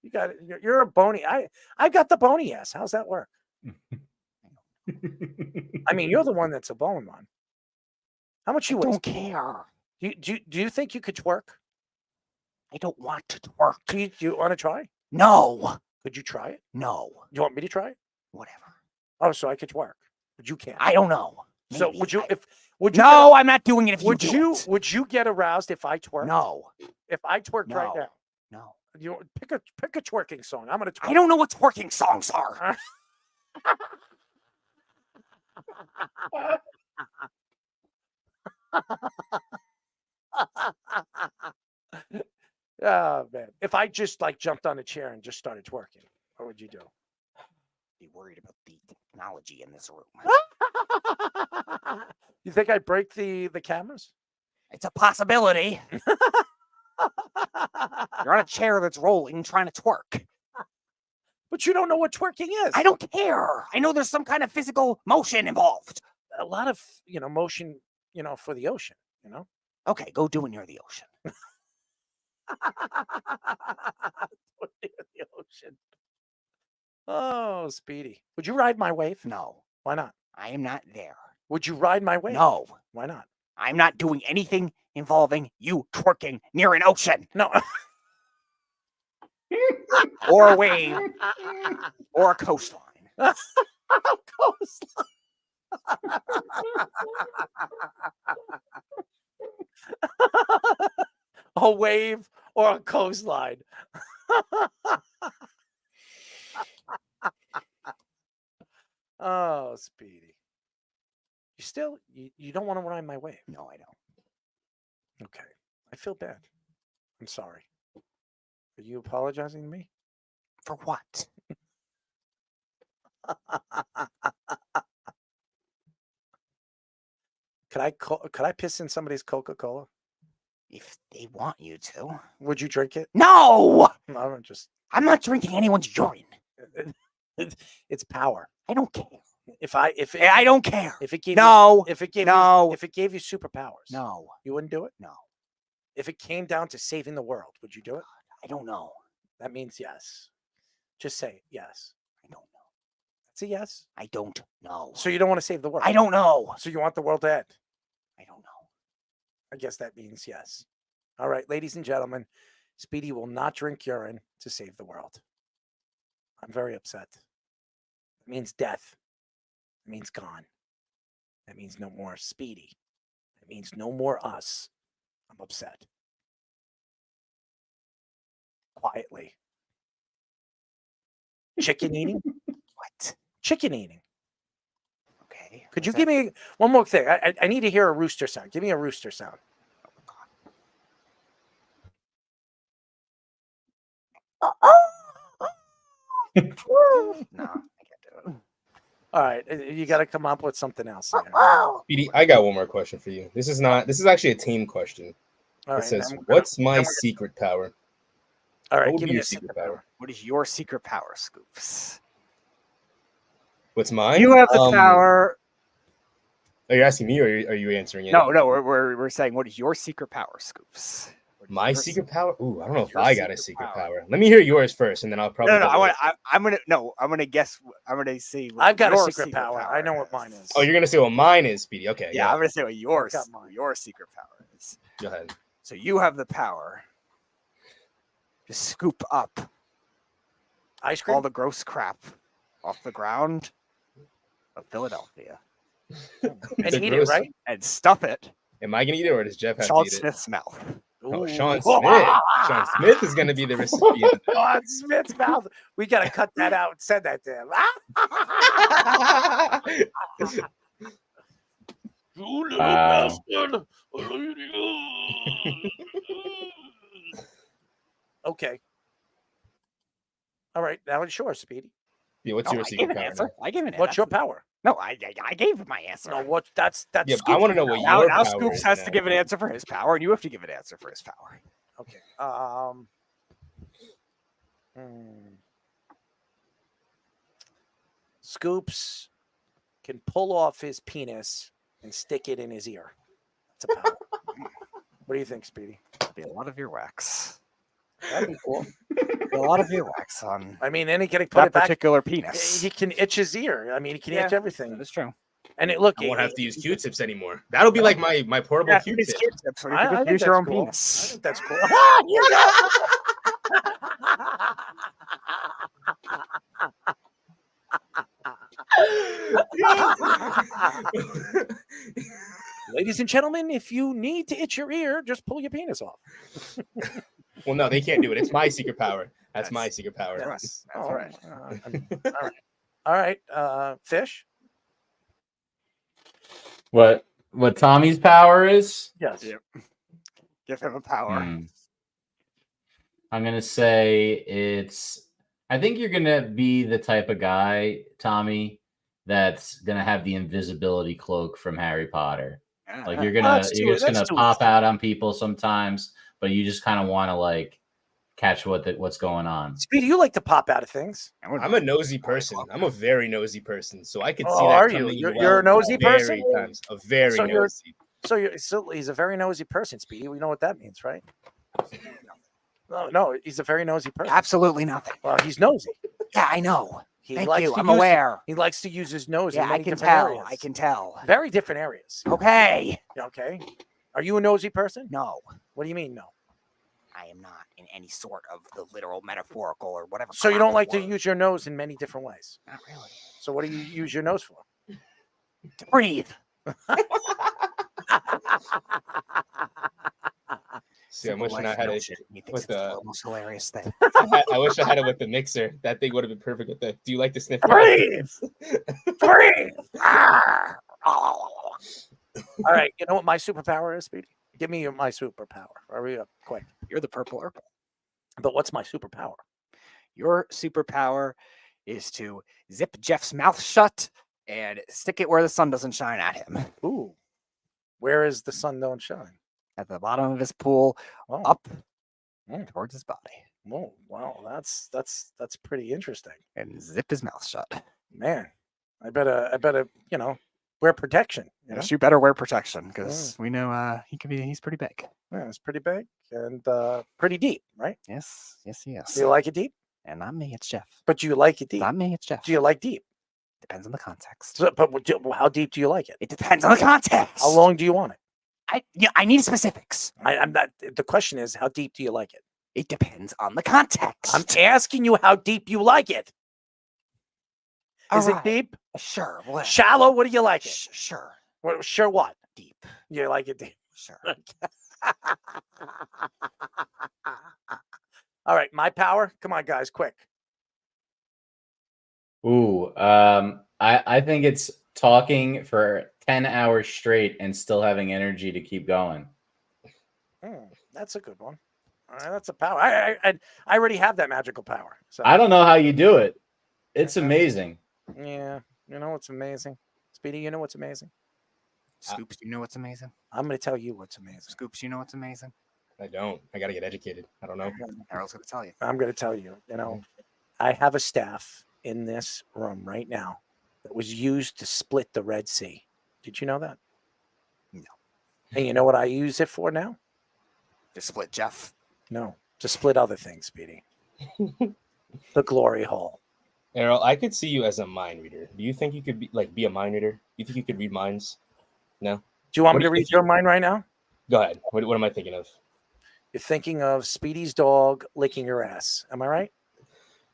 You got it. You're a bony. I got the bony ass. How's that work? I mean, you're the one that's a bone one. How much you don't care. Do you think you could twerk? I don't want to twerk. Do you want to try? No. Could you try it? No. You want me to try it? Whatever. Oh, so I could twerk, but you can't. I don't know. So Maybe. would you? No, I'm not doing it. If would you you? do it. Would you get aroused if I twerked? No. If I twerked right No. now, No. you pick a twerking song. I'm gonna. Twerk. I don't know what twerking songs are. Oh man! If I just like jumped on a chair and just started twerking, what would you do? Be worried about the technology in this room. You think I'd break the cameras? It's a possibility. You're on a chair that's rolling, trying to twerk. But you don't know what twerking is. I don't care. I know there's some kind of physical motion involved. A lot of motion, for the ocean. Okay, go do it near the ocean. The ocean. Oh, Speedy. Would you ride my wave? No. Why not? I am not there. Would you ride my wave? No. Why not? I'm not doing anything involving you twerking near an ocean. No. Or a wave. Or a coastline. A wave or a coastline. Oh, Speedy. You don't want to ride my wave? No, I don't. Okay. I feel bad. I'm sorry. Are you apologizing to me? For what? Could I piss in somebody's Coca-Cola? If they want you to. Would you drink it? No! I'm not drinking anyone's urine. It's power. I don't care. I don't care. If it gave No. you, if it gave No. you, if it gave you superpowers, No. you wouldn't do it. No. If it came down to saving the world, would you do it? I don't know. That means yes. Just say it. Yes. I don't know. That's a yes. I don't know. So you don't want to save the world? I don't know. So you want the world to end? I don't know. I guess that means yes. All right, ladies and gentlemen, Speedy will not drink urine to save the world. I'm very upset. It means death. It means gone. That means no more Speedy. It means no more us. I'm upset. Quietly. Chicken eating? What? Chicken eating. Okay. Could you give me one more thing? I need to hear a rooster sound. Give me a rooster sound. No, I can't do it. All right, you got to come up with something else. There. Speedy, I got one more question for you. This is actually a team question. All It right, says, then "What's my then we're secret power?" All right, What would give be me your a secret secret power? What is your secret power, Scoops? What's mine? You have the power. Are you asking me, or are you answering it? No, we're saying what is your secret power, Scoops? My secret power? Ooh, I don't know if I got a secret power. Let me hear yours first, and then I'll probably. I'm gonna guess. I'm gonna see. I've got a your secret power. I know what mine is. Oh, you're gonna say what mine is, Speedy. Okay. Yeah, I'm gonna say what your got secret power is. Go ahead. So you have the power to scoop up ice cream, all the gross crap off the ground of Philadelphia, and eat it, right? And stuff it. Am I gonna eat it, or does Jeff have Sean to eat it? Smith's mouth. Oh, Sean Smith. Sean Smith is going to be the recipient. Sean Smith's mouth. We got to cut that out and send that to him. You little bastard. Okay. All right. Now it's yours, Speedy. Yeah, what's your secret power? I gave an answer. What's your power? No, I gave my answer. No, what? That's. Yeah, Scoops' I want to know what power. your now power Scoops is has now. to give an answer for his power, and you have to give an answer for his power. Okay. Scoops can pull off his penis and stick it in his ear. That's a power. What do you think, Speedy? That'd be a lot of earwax. That'd be cool. A lot of earwax on. I mean, then he can put that it back. particular penis. He can itch his ear. I mean, he can itch everything. That's true. And it look, I won't have to use Q-tips anymore. That'll be like my portable Yeah, Q-tip. Q-tips. So you I can think use your that's own cool. penis. I think that's cool. Ladies and gentlemen, if you need to itch your ear, just pull your penis off. Well, no, they can't do it. It's my secret power. That's my secret power. Yes. All right. All right. Fish. What Tommy's power is? Yes. Give him a power. I'm gonna say it's. I think you're gonna be the type of guy, Tommy, that's gonna have the invisibility cloak from Harry Potter. Like you're just gonna pop out on people sometimes, but you just kind of want to like catch what's going on. Speedy, you like to pop out of things. I'm a nosy person. I'm a very nosy person, so I could see Oh, that are coming. you? You're a nosy person? A very nosy. So he's a very nosy person, Speedy. We know what that means, right? No, he's a very nosy person. Absolutely nothing. Well, he's nosy. Yeah, I know. Thank you. I'm use- aware. He likes to use his nose. Yeah, in I many can different tell. areas. I can tell. Very different areas. Okay. Okay. Are you a nosy person? No. What do you mean, no? I am not in any sort of the literal, metaphorical, or whatever. So you don't like to word. use your nose in many different ways? Not really. So what do you use your nose for? To breathe. See, I'm wishing I had it with the most hilarious thing. I wish I had it with the mixer. That thing would have been perfect with the. Do you like to sniff? Breathe. Breathe. All right. You know what my superpower is, Speedy? Give me my superpower. Hurry up, quick. You're the purple herbal. But what's my superpower? Your superpower is to zip Jeff's mouth shut and stick it where the sun doesn't shine at him. Ooh. Where is the sun don't shine? At the bottom of his pool, up towards his body. Oh, wow. That's pretty interesting. And zip his mouth shut. Man, I better, wear protection. You know? Yes, you better wear protection because we know he's pretty big. Yeah, it's pretty big and pretty deep, right? Yes, he is. Do you like it deep? And not me, it's Jeff. But you like it deep. Not me, it's Jeff. Do you like deep? Depends on the context. So, but how deep do you like it? It depends on the context. How long do you want it? I need specifics. I'm not. The question is, how deep do you like it? It depends on the context. I'm asking you how deep you like it. Is it deep? Sure. Well, shallow? What do you like it? Sure. Sure what? Deep. You like it deep? Sure. All right, my power. Come on, guys, quick. Ooh, I think it's talking for 10 hours straight and still having energy to keep going. That's a good one. All right, that's a power. I already have that magical power. So I don't know how you do it. It's amazing. Yeah, you know what's amazing? Speedy, you know what's amazing? Scoops, you know what's amazing? I'm going to tell you what's amazing. Scoops, you know what's amazing? I don't. I got to get educated. I don't know. Harold's going to tell you. I'm going to tell you. I have a staff in this room right now that was used to split the Red Sea. Did you know that? No. And you know what I use it for now? To split Jeff? No, to split other things, Speedy. The glory hole. Errol, I could see you as a mind reader. Do you think you could be a mind reader? Do you think you could read minds? No. Do you want me to read your mind right now? Go ahead. What am I thinking of? You're thinking of Speedy's dog licking your ass. Am I right?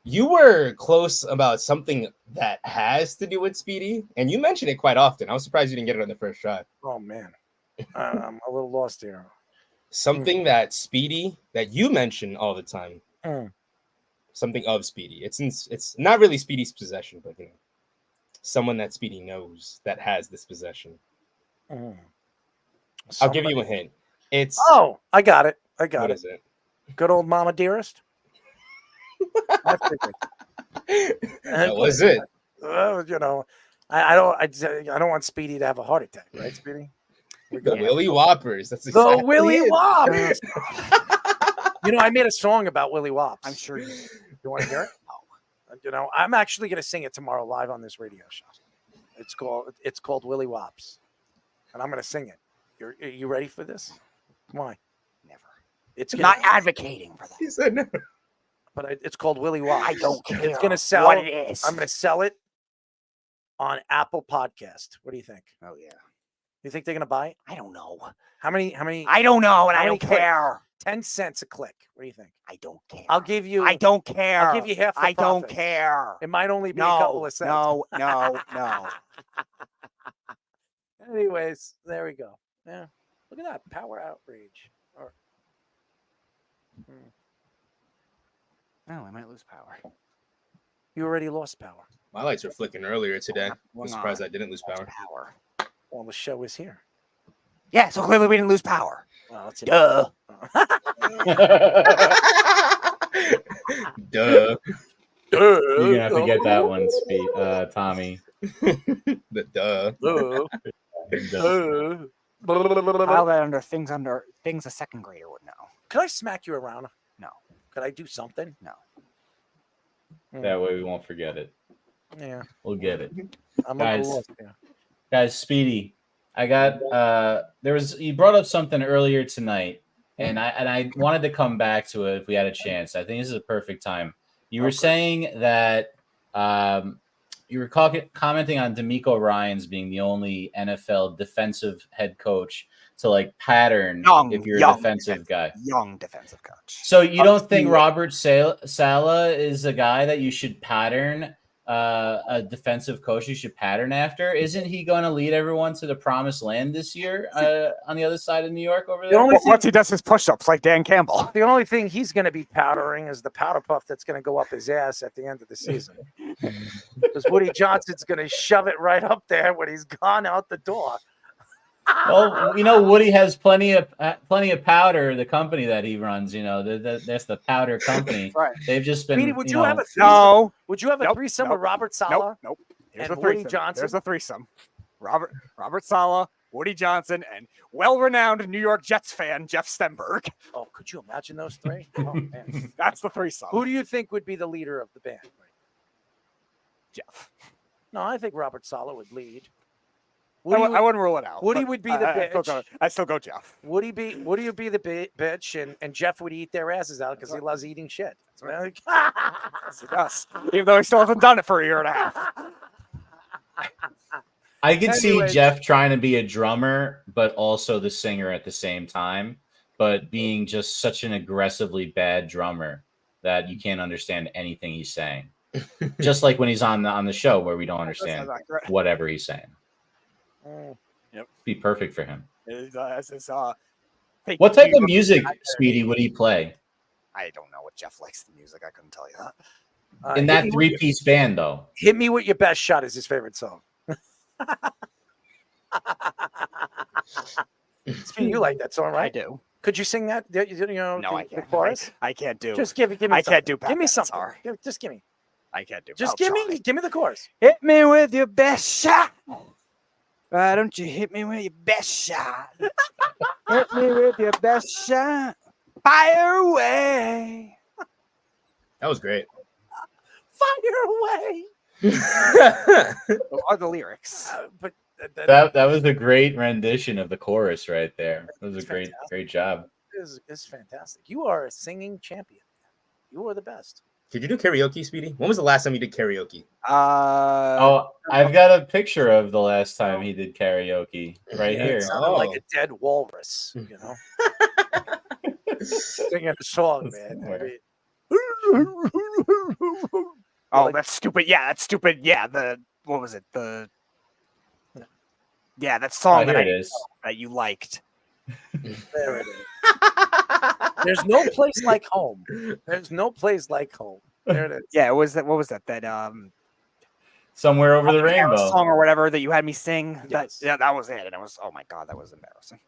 You were close about something that has to do with Speedy, and you mentioned it quite often. I was surprised you didn't get it on the first try. Oh, man. I'm a little lost here. Something that Speedy, that you mention all the time. Something of Speedy. It's not really Speedy's possession, but someone that Speedy knows that has this possession. I'll give you a hint. It's I got it. What is it? Good old Mama Dearest. That was it. I don't want Speedy to have a heart attack, right, Speedy? The Willy Whoppers. That's the Willy Whoppers. I made a song about Willy Wops. I'm sure you want to hear it? No. I'm actually going to sing it tomorrow live on this radio show. It's called Willy Wops, and I'm going to sing it. Are you ready for this? Why? Never. It's not advocating for that. He said no. But it's called Willy Wops. I don't care. It's going to sell. What it is. I'm going to sell it on Apple Podcast. What do you think? Oh yeah. You think they're going to buy it? I don't know. How many? I don't know, and I don't care. 10 cents a click. What do you think? I don't care. I'll give you. I don't care. I'll give you half the I don't profits. care. It might only be a couple of cents. No. Anyways, there we go. Yeah. Look at that. Power outrage. Oh, I might lose power. You already lost power. My lights were flicking earlier today. I'm surprised I didn't lose power. Well, the show is here. Yeah, so clearly we didn't lose power. Well, it's Duh. Duh. You're gonna have to get that one, Tommy. The duh. File that under things a second grader would know. Could I smack you around? No. Could I do something? No. That way we won't forget it. Yeah. We'll get it. Guys, Speedy, I got you brought up something earlier tonight, and I wanted to come back to it if we had a chance. I think this is a perfect time. You were saying that you were commenting on DeMeco Ryans being the only NFL defensive head coach to pattern if you're a defensive guy. Young defensive coach. So you don't think Robert Saleh is a guy that you should pattern a defensive coach you should pattern after. Isn't he going to lead everyone to the promised land this year on the other side of New York over there? Once he does his push-ups like Dan Campbell. The only thing he's going to be powdering is the powder puff that's going to go up his ass at the end of the season. Because Woody Johnson's going to shove it right up there when he's gone out the door. Well, Woody has plenty of powder. The company that he runs, that's the powder company. Right. They've just been. Speedy, would you have a threesome? No. Would you have a threesome with Robert Saleh? Nope. Here's And the Woody threesome. Johnson? There's the threesome. Robert Saleh, Woody Johnson, and well-renowned New York Jets fan Jeff Stenberg. Oh, could you imagine those three? Oh, man. That's the threesome. Who do you think would be the leader of the band? Jeff. No, I think Robert Saleh would lead. I wouldn't rule it out. Woody would be the bitch. I still go Jeff. Woody would be the bitch, and Jeff would eat their asses out because he loves eating shit. Yes, he does. Even though he still hasn't done it for a year and a half. I could see Jeff trying to be a drummer, but also the singer at the same time, but being just such an aggressively bad drummer that you can't understand anything he's saying. Just like when he's on the show where we don't understand whatever he's saying. Yep. Be perfect for him. What type of music, Speedy, would he play? I don't know what Jeff likes the music. I couldn't tell you that. In that three-piece band, though. Hit Me With Your Best Shot is his favorite song. Speedy, you like that song, right? I do. Could you sing that? No, I I can't. The chorus? I can't do. Just give me. I can't do. Give me something. Sorry. Just give me. I can't do. Just give me the chorus. Hit me with your best shot. Why don't you hit me with your best shot? Hit me with your best shot. Fire away. That was great. Fire away. What are the lyrics? But That was a great rendition of the chorus right there. It was a great job. It's fantastic. You are a singing champion. You are the best. Did you do karaoke, Speedy? When was the last time you did karaoke? I've got a picture of the last time he did karaoke right here. It sounded like a dead walrus, singing a song, man. Oh, that's stupid. Yeah, that's stupid. Yeah, what was it? That song that you liked. There it is. There's no place like home. There's no place like home. There it is. Yeah, what was that? That Somewhere Over the Rainbow song or whatever that you had me sing. Yes. That was it. And it was, oh my God, that was embarrassing.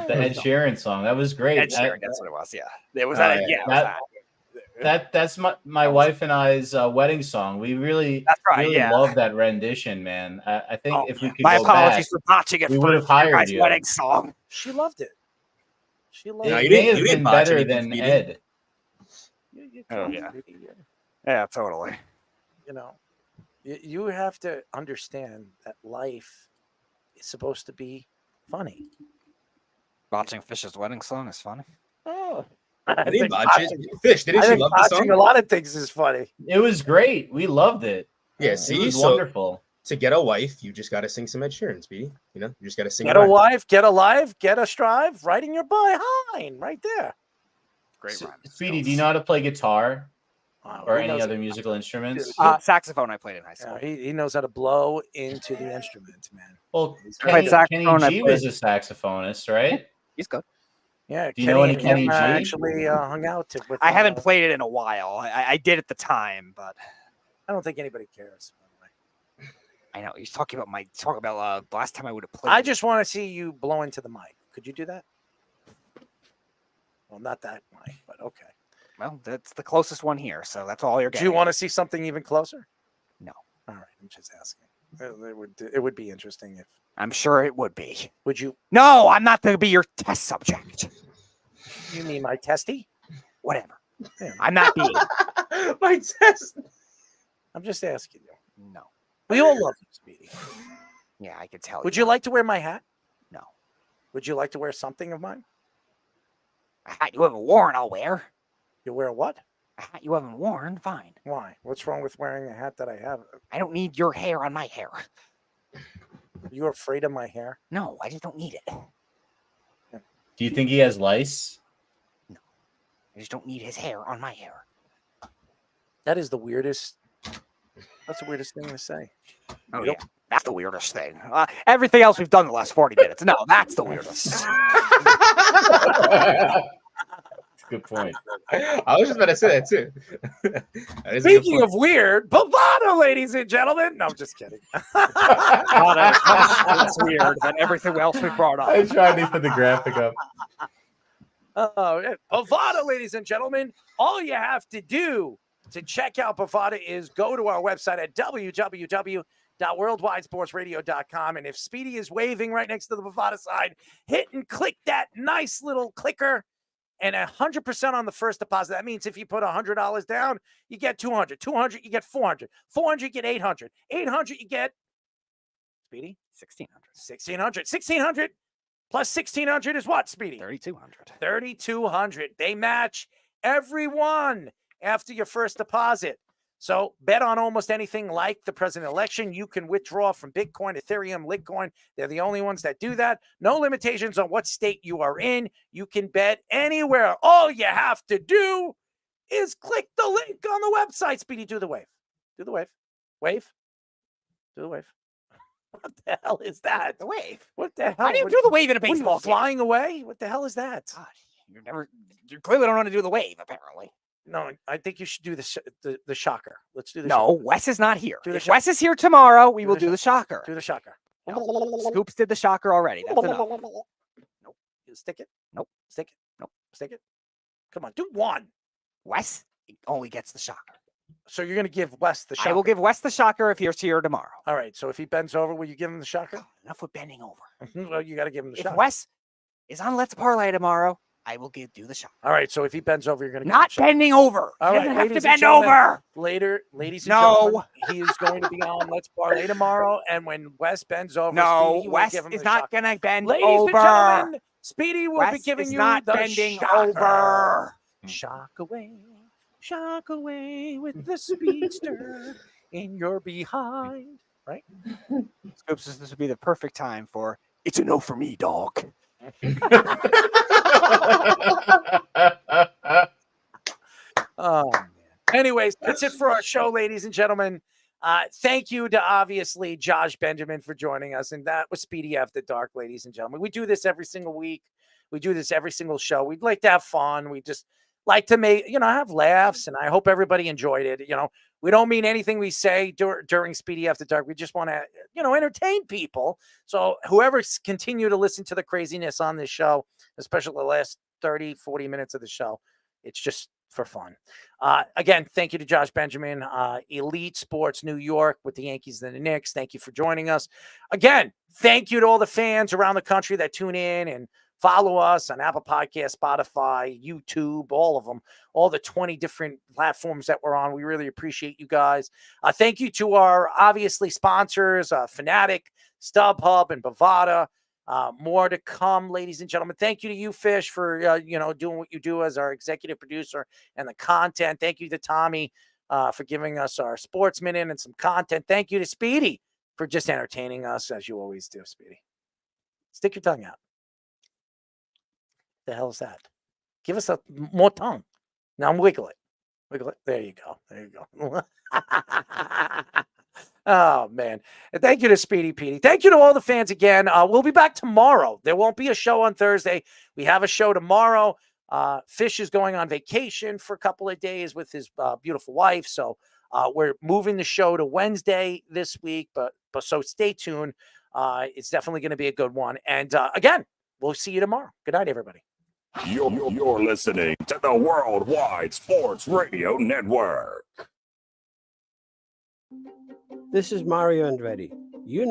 The Ed Sheeran song. That was great. Ed Sheeran, that's what it was. Yeah. It was that. Yeah. It was that. That's my wife and I's wedding song. We really love that rendition, man. I think if we could my go apologies back, for botching it. we would have hired you. Wedding song. She loved it. She loved It it. may have been better than Ed. Oh yeah. Yeah, totally. You have to understand that life is supposed to be funny. Botching Fish's wedding song is funny. Oh. I didn't botch it. Fish, didn't she love the song? A lot of things is funny. It was great. We loved it. Yeah, it see, was so wonderful. To get a wife, you just got to sing some Ed Sheeran, Speedy. You just got to sing. Get a wife, get a life, get a strive, writing your behind, right there. Great rhyme. Speedy, do you know how to play guitar or he any knows other musical instruments? Saxophone I played in high school. He knows how to blow into the instrument, man. Well, played saxophone, Kenny G was a saxophonist, right? He's good. Yeah, do you know any Kenny G? Actually hung out with. I haven't played it in a while. I did at the time, but I don't think anybody cares. I know he's talking about the last time I would have played. I just want to see you blow into the mic. Could you do that? Well, not that mic, but okay. Well, that's the closest one here, so that's all you're Do getting. you want to see something even closer? No. All right, I'm just asking. It would be interesting if. I'm sure it would be. Would you? No, I'm not going to be your test subject. You mean my testy? Whatever. Yeah. I'm not being my test. I'm just asking you. No. We all love you, Speedy. Yeah, I can tell. Would you like to wear my hat? No. Would you like to wear something of mine? A hat you haven't worn, I'll wear. You wear what? A hat you haven't worn, fine. Why? What's wrong with wearing a hat that I have? I don't need your hair on my hair. You're afraid of my hair? No, I just don't need it. Do you think he has lice? No. I just don't need his hair on my hair. That is the weirdest That's the weirdest thing to say. Oh, yeah. That's the weirdest thing. Everything else we've done the last 40 minutes. No, that's the weirdest. Good point. I was just about to say that too. Speaking of weird, Bovada, ladies and gentlemen. No, I'm just kidding. That's weird than everything else we brought up. I tried to put the graphic up. Bovada, ladies and gentlemen. All you have to do to check out Bovada is go to our website at www.worldwidesportsradio.com. And if Speedy is waving right next to the Bovada sign, hit and click that nice little clicker. And 100% on the first deposit. That means if you put $100 down, you get 200. 200, you get 400. 400, you get 800. 800, you get, Speedy? 1,600. 1,600 plus 1,600 is what, Speedy? 3,200. 3,200. They match everyone after your first deposit. So bet on almost anything like the president election. You can withdraw from Bitcoin, Ethereum, Litecoin. They're the only ones that do that. No limitations on what state you are in. You can bet anywhere. All you have to do is click the link on the website. Speedy, do the wave. Do the wave. Wave. Do the wave. What the hell is that? The wave. What the hell? How do you do the wave in a baseball game? Flying away? What the hell is that? God, you clearly don't know how to do the wave, apparently. No, I think you should do the shocker. Let's do the No, shocker. Wes is not here. Do the If shocker. Wes is here tomorrow, we will do the shocker. Do the shocker. No. Scoops did the shocker already. That's enough. Nope. Stick it. Nope. Stick it. Nope. Stick it. Come on, do one. Wes only gets the shocker. So you're going to give Wes the shocker. I will give Wes the shocker if he's here tomorrow. All right. So if he bends over, will you give him the shocker? Enough with bending over. Well, you got to give him the shocker. If Wes is on Let's Parlay tomorrow, I will do the shocker. All right. So if he bends over, you're going to not bending over. All He right. doesn't have to ladies and bend gentlemen, over. Later, ladies and No. gentlemen, he is going to be on Let's Parlay tomorrow. And when Wes bends over, No, Speedy will Wes give him is the not shocker. going to bend Ladies over. and gentlemen, Speedy will be Wes giving is you not the bending shocker. over. Shock away with the speedster in your behind. Right? Scoops, this would be the perfect time for it's a no for me, dog. Oh, man. Anyways, that's it for our show, ladies and gentlemen. Thank you to obviously Josh Benjamin for joining us. And that was Speedy After Dark, ladies and gentlemen. We do this every single week. We do this every single show. We'd like to have fun. We just like to make, have laughs. And I hope everybody enjoyed it. We don't mean anything we say during Speedy After Dark. We just want to, entertain people. So whoever's continue to listen to the craziness on this show, especially the last 30, 40 minutes of the show, it's just for fun. Again, thank you to Josh Benjamin, Elite Sports New York with the Yankees and the Knicks. Thank you for joining us. Again, thank you to all the fans around the country that tune in and follow us on Apple Podcasts, Spotify, YouTube, all of them, all the 20 different platforms that we're on. We really appreciate you guys. Thank you to our obviously sponsors, Fanatic, StubHub, and Bovada. More to come, ladies and gentlemen. Thank you to you, Fish, for doing what you do as our executive producer and the content. Thank you to Tommy for giving us our sports minute and some content. Thank you to Speedy for just entertaining us as you always do, Speedy. Stick your tongue out. The hell is that? Give us more tongue. Now wiggle it. Wiggle it. There you go. There you go. Oh, man. And thank you to Speedy Petey. Thank you to all the fans again. We'll be back tomorrow. There won't be a show on Thursday. We have a show tomorrow. Fish is going on vacation for a couple of days with his beautiful wife. So we're moving the show to Wednesday this week. But so stay tuned. It's definitely going to be a good one. And again, we'll see you tomorrow. Good night, everybody. You're listening to the Worldwide Sports Radio Network. This is Mario Andretti. You know